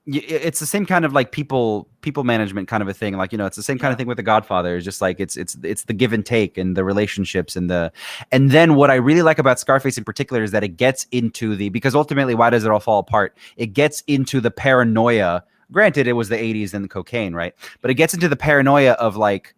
It's the same kind of like people management kind of a thing. Like it's the same kind of thing with The Godfather. It's just like it's the give and take and the relationships and then what I really like about Scarface in particular is that it gets into because ultimately why does it all fall apart? It gets into the paranoia. Granted, it was the 80s and the cocaine, right? But it gets into the paranoia of like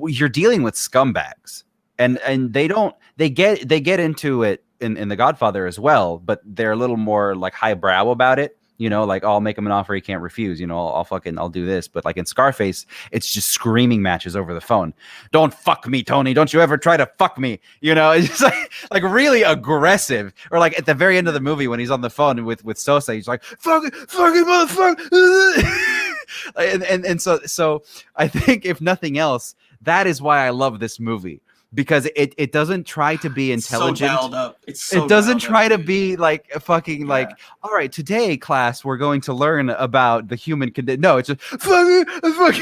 you're dealing with scumbags, and they get into it. In The Godfather as well, but they're a little more like highbrow about it, like I'll make him an offer he can't refuse, I'll do this. But like in Scarface, it's just screaming matches over the phone. Don't fuck me, Tony. Don't you ever try to fuck me. It's just like really aggressive. Or like at the very end of the movie when he's on the phone with Sosa, he's like, fucking motherfucker. and so I think if nothing else, that is why I love this movie. Because it doesn't try to be intelligent. So dialed up. It doesn't try to be like a fucking like, all right, today class we're going to learn about the human condition. No, it's just fucking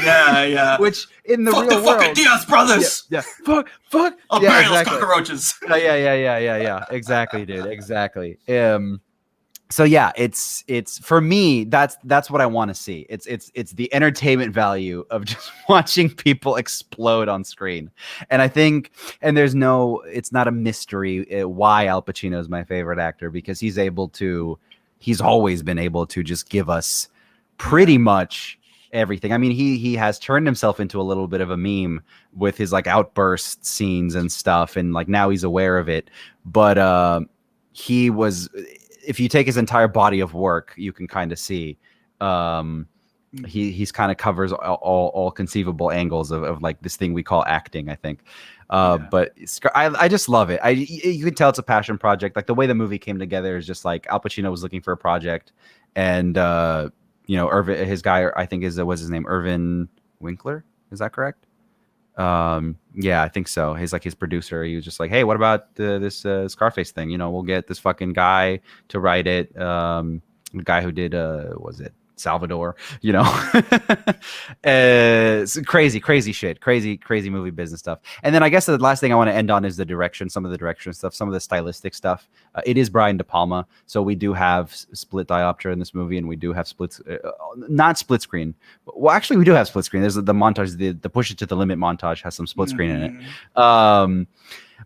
yeah. Which in the fuck real the world, fucking Diaz brothers. Yeah. Fuck. I'll bury those cockroaches. Yeah. Exactly, dude. Exactly. So yeah, it's for me. That's what I want to see. It's the entertainment value of just watching people explode on screen, and I think, it's not a mystery why Al Pacino is my favorite actor, because he's always been able to just give us pretty much everything. I mean, he has turned himself into a little bit of a meme with his like outburst scenes and stuff, and like now he's aware of it, but he was. If you take his entire body of work, you can kind of see he's kind of covers all conceivable angles of like this thing we call acting, I think. But I just love it. You can tell it's a passion project. Like the way the movie came together is just like Al Pacino was looking for a project, and Irvin, his guy, I think what's his name, Irvin Winkler. Is that correct? Yeah, I think so. He's like his producer. He was just like, hey, what about this Scarface thing? We'll get this fucking guy to write it. The guy who did was it Salvador, you know. It's crazy shit, crazy movie business stuff. And then I guess the last thing I want to end on is the direction, some of the direction stuff, some of the stylistic stuff. It is Brian De Palma, so we do have split diopter in this movie, and we do have splits, not split screen. Well, actually, we do have split screen. There's the montage, the Push It to the Limit montage has some split screen in it.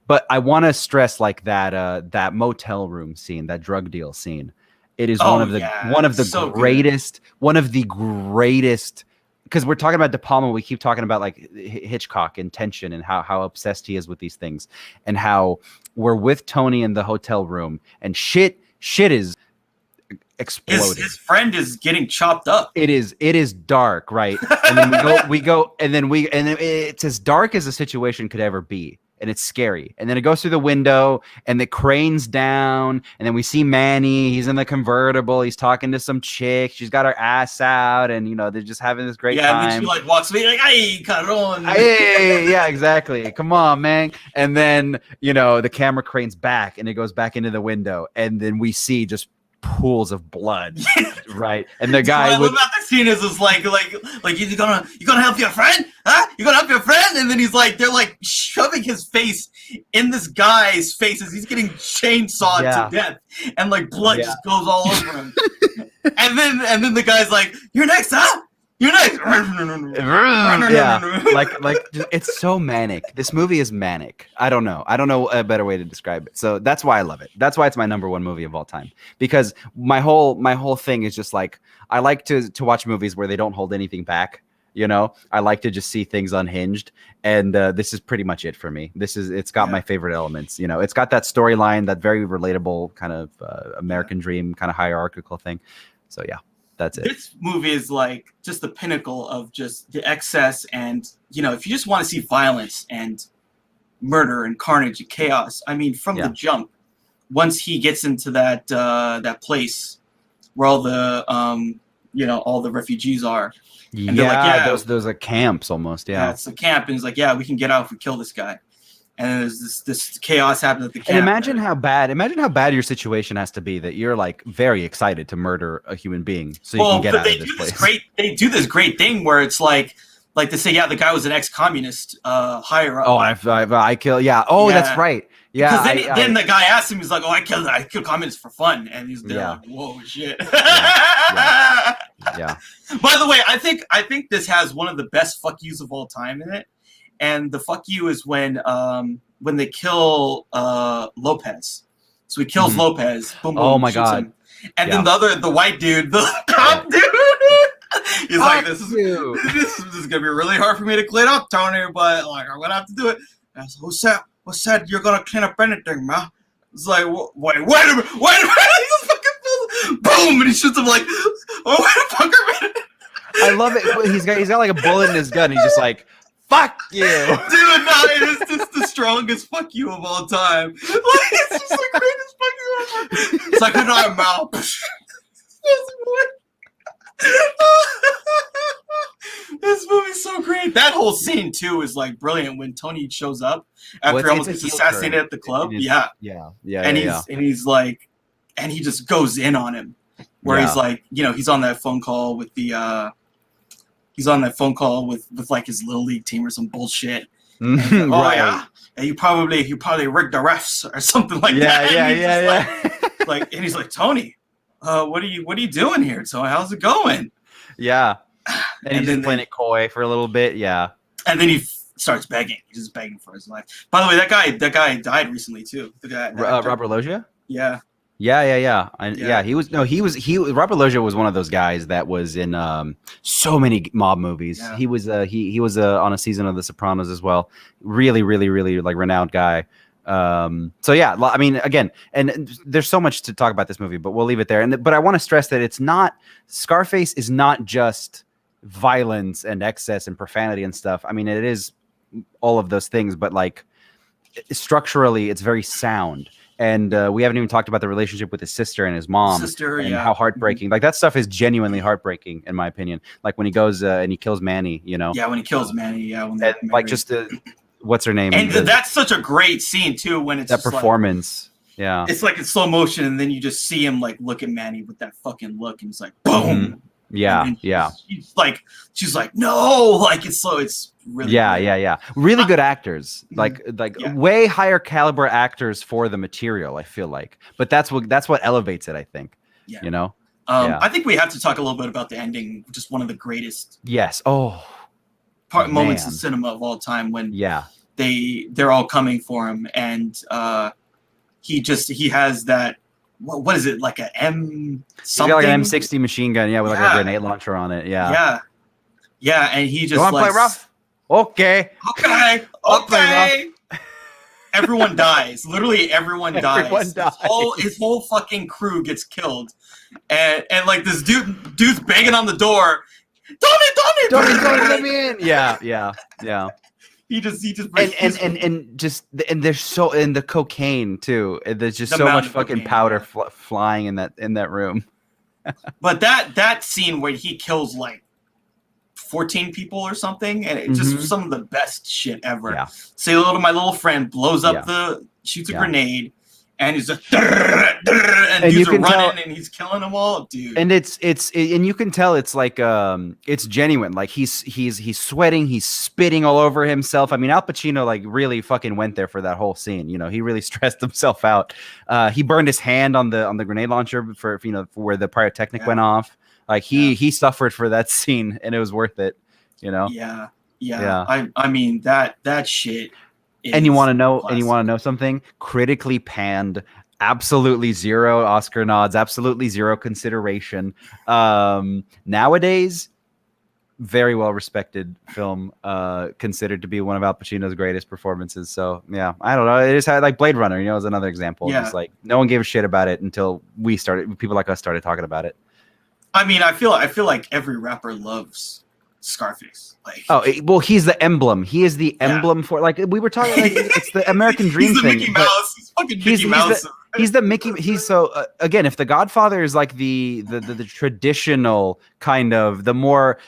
But I want to stress like that motel room scene, that drug deal scene. It is one of the greatest, because we're talking about De Palma. We keep talking about like Hitchcock and tension and how obsessed he is with these things, and how we're with Tony in the hotel room and shit is exploding. His friend is getting chopped up. It is dark, right? And then we go, and then it's as dark as a situation could ever be. And it's scary. And then it goes through the window and it cranes down. And then we see Manny. He's in the convertible. He's talking to some chick. She's got her ass out. And, you know, they're just having this great time. Yeah, and then she like walks away like, ay, caron. Hey, yeah, exactly. Come on, man. And then, you know, the camera cranes back and it goes back into the window. And then we see just pools of blood, right? And the guy what I love about the scene is like you gonna help your friend, huh? You gonna help your friend? And then he's like, they're like shoving his face in this guy's face as he's getting chainsawed to death, and like blood just goes all over him. and then the guy's like, "You're next, huh? You're next." like it's so manic. This movie is manic. I don't know a better way to describe it. So that's why I love it. That's why it's my number one movie of all time, because my whole thing is just like, I like to watch movies where they don't hold anything back. You know, I like to just see things unhinged, and this is pretty much it for me. It's got my favorite elements. You know, it's got that storyline, that very relatable kind of American dream kind of hierarchical thing. So yeah. That's it. This movie is like just the pinnacle of just the excess, and you know, if you just want to see violence and murder and carnage and chaos, I mean, from the jump, once he gets into that place where all the all the refugees are, and they're like, those are camps almost. Yeah, it's a camp, and he's like, we can get out if we kill this guy. And then there's this chaos happens at the camp. And imagine how bad your situation has to be that you're like very excited to murder a human being so you can get out of this place. They do this great thing where it's like they say, the guy was an ex-communist higher up. Oh, I kill. Yeah. Oh, that's right. Yeah. Because then the guy asks him, he's like, "Oh, I killed communists for fun," and he's like, "Whoa, shit." Yeah. By the way, I think this has one of the best fuck yous of all time in it. And the fuck you is when they kill Lopez. So he kills Lopez. Boom, boom, oh my god! Him. And then the white dude, the cop dude, he's like, "This is gonna be really hard for me to clean up, Tony, but like I'm gonna have to do it." And I was like, "Who said you're gonna clean up anything, man?" It's like, wait a minute! He just fucking boom, and he shoots him like, "Oh, wait a fucking minute!" I love it. He's got like a bullet in his gun. He's just like, "Fuck you." Dude, no, it is just the strongest fuck you of all time. Like, it's just the greatest fuck you ever. It's like, "Good night, Mal." This movie's so great. That whole scene, too, is like brilliant when Tony shows up after he almost gets assassinated at the club. Yeah. And he's like, and he just goes in on him. Where he's like, he's on that phone call with the he's on that phone call with like his little league team or some bullshit. And he's like, "Oh yeah, and you probably rigged the refs or something like that." Yeah. Like, and he's like, "Tony, what are you doing here, Tony? How's it going?" Yeah. And he's just playing it coy for a little bit. Yeah. And then he starts begging. He's just begging for his life. By the way, that guy died recently too. The guy, Robert Loggia. Yeah. Yeah. Robert Loggia was one of those guys that was in so many mob movies. Yeah. He was on a season of The Sopranos as well. Really, really, really like renowned guy. So yeah, I mean, again, and there's so much to talk about this movie, but we'll leave it there. But I want to stress that Scarface is not just violence and excess and profanity and stuff. I mean, it is all of those things, but like structurally, it's very sound. And we haven't even talked about the relationship with his sister and his mom, and how heartbreaking. Like that stuff is genuinely heartbreaking, in my opinion. Like when he goes and he kills Manny, Yeah, when he kills Manny. Yeah, like just what's her name? And that's such a great scene too. When it's that performance. It's like in slow motion, and then you just see him like look at Manny with that fucking look, and he's like, boom. Yeah, then yeah. she's like, no, like it's really Yeah. Really good actors, Mhm. like Yeah. way higher caliber actors for the material. I feel like, but that's what elevates it. I think. Yeah. You know. Yeah. I think we have to talk a little bit about the ending, just one of the greatest Yes. Oh moments in man. cinema of all time when Yeah. they're all coming for him, and he has that what is it, like a M He's got like an something? M60 machine gun. Yeah, with like a Yeah, grenade launcher on it. Yeah. yeah, yeah, and he You just want to like, play rough? Okay. okay, I'll play rough. okay. Everyone dies. Literally, everyone Everyone dies. His whole fucking crew gets killed, and like this dude's banging on the door. Tommy, Let me in. Yeah. He just And there's so and the cocaine too. And there's just The so amount much of fucking cocaine, powder yeah. flying in that room. But that scene where he kills like 14 people or something, and it just was some of the best shit ever. Yeah. Say hello to my little friend, blows up shoots a grenade, and he's just and dudes are running and he's killing them all, dude. And and you can tell it's like it's genuine. Like he's sweating, he's spitting all over himself. I mean, Al Pacino like really fucking went there for that whole scene. You know, he really stressed himself out. He burned his hand on the grenade launcher for where the pyrotechnic went off. Like he suffered for that scene, and it was worth it. You know. Yeah. I mean that shit. And you want to know something? Critically panned, absolutely zero Oscar nods, absolutely zero consideration. Nowadays, very well respected film, considered to be one of Al Pacino's greatest performances. So yeah, I don't know. It just had like Blade Runner, is another example. Yeah. Just like no one gave a shit about it until people like us started talking about it. I mean, I feel like every rapper loves Scarface. Like, he's the emblem. He is the emblem for, like, we were talking, like, it's the American dream he's the thing. Mickey Mouse. He's fucking Mickey Mouse. He's the Mickey. He's so again, if the Godfather is like the traditional kind of the more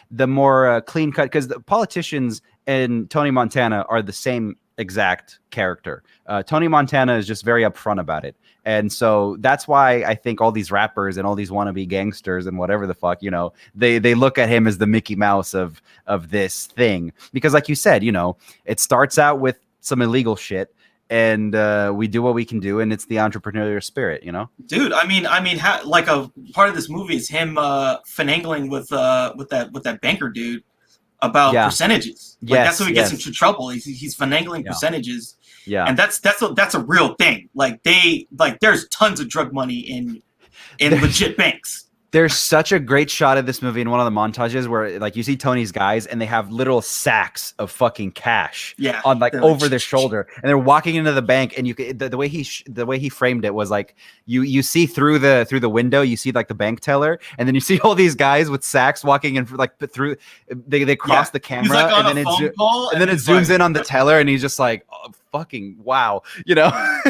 clean cut, because the politicians and Tony Montana are the same exact character. Tony Montana is just very upfront about it. And so that's why I think all these rappers and all these wannabe gangsters and whatever the fuck, they look at him as the Mickey Mouse of this thing. Because like you said, it starts out with some illegal shit, and we do what we can do, and it's the entrepreneurial spirit, Dude, I mean, like a part of this movie is him finagling with that banker dude about percentages. Like that's how he gets into trouble. He's finagling percentages. Yeah, and that's a real thing. Like there's tons of drug money in legit banks. There's such a great shot of this movie in one of the montages where like you see Tony's guys and they have literal sacks of fucking cash on like over their shoulder, and they're walking into the bank, and the way he framed it was like you see through the window, you see like the bank teller, and then you see all these guys with sacks walking in like through they cross the camera, like and then it zooms in on the teller, and he's just like, oh, fucking wow, Yeah.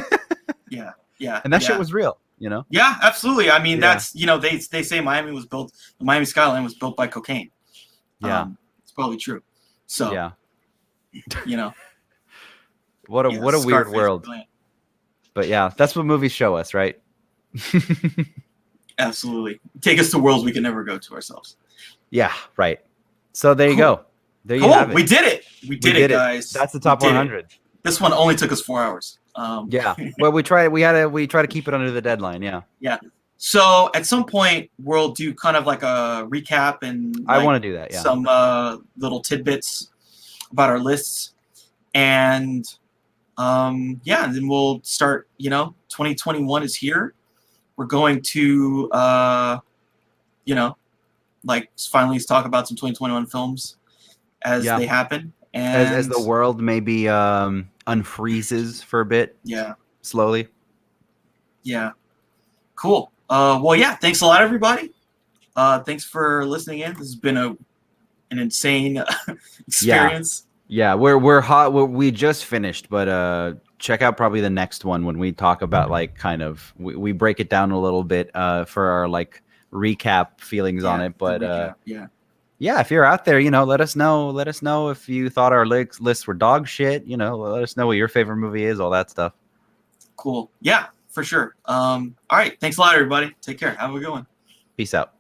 And that shit was real. Yeah, absolutely. I mean, that's they say the Miami skyline was built by cocaine. Yeah, it's probably true. So yeah, what a weird world. Brilliant. But yeah, that's what movies show us, right? Absolutely, take us to worlds we can never go to ourselves. Yeah, right. So there you go. There you have it. We did it. We did it, guys. That's the top 100. This one only took us 4 hours. Yeah. Well, we try to keep it under the deadline. Yeah. Yeah. So at some point we'll do kind of like a recap and I want to do that. Yeah. Some little tidbits about our lists, and and then we'll start. 2021 is here. We're going to finally talk about some 2021 films as they happen, and as the world maybe unfreezes for a bit. Yeah. Slowly. Yeah. Cool. Well, yeah. Thanks a lot, everybody. Thanks for listening in. This has been an insane experience. Yeah. We're hot. We just finished, but check out probably the next one when we talk about like kind of we break it down a little bit for our like recap feelings on it. But yeah, if you're out there, let us know. Let us know if you thought our lists were dog shit. Let us know what your favorite movie is, all that stuff. Cool. Yeah, for sure. All right. Thanks a lot, everybody. Take care. Have a good one. Peace out.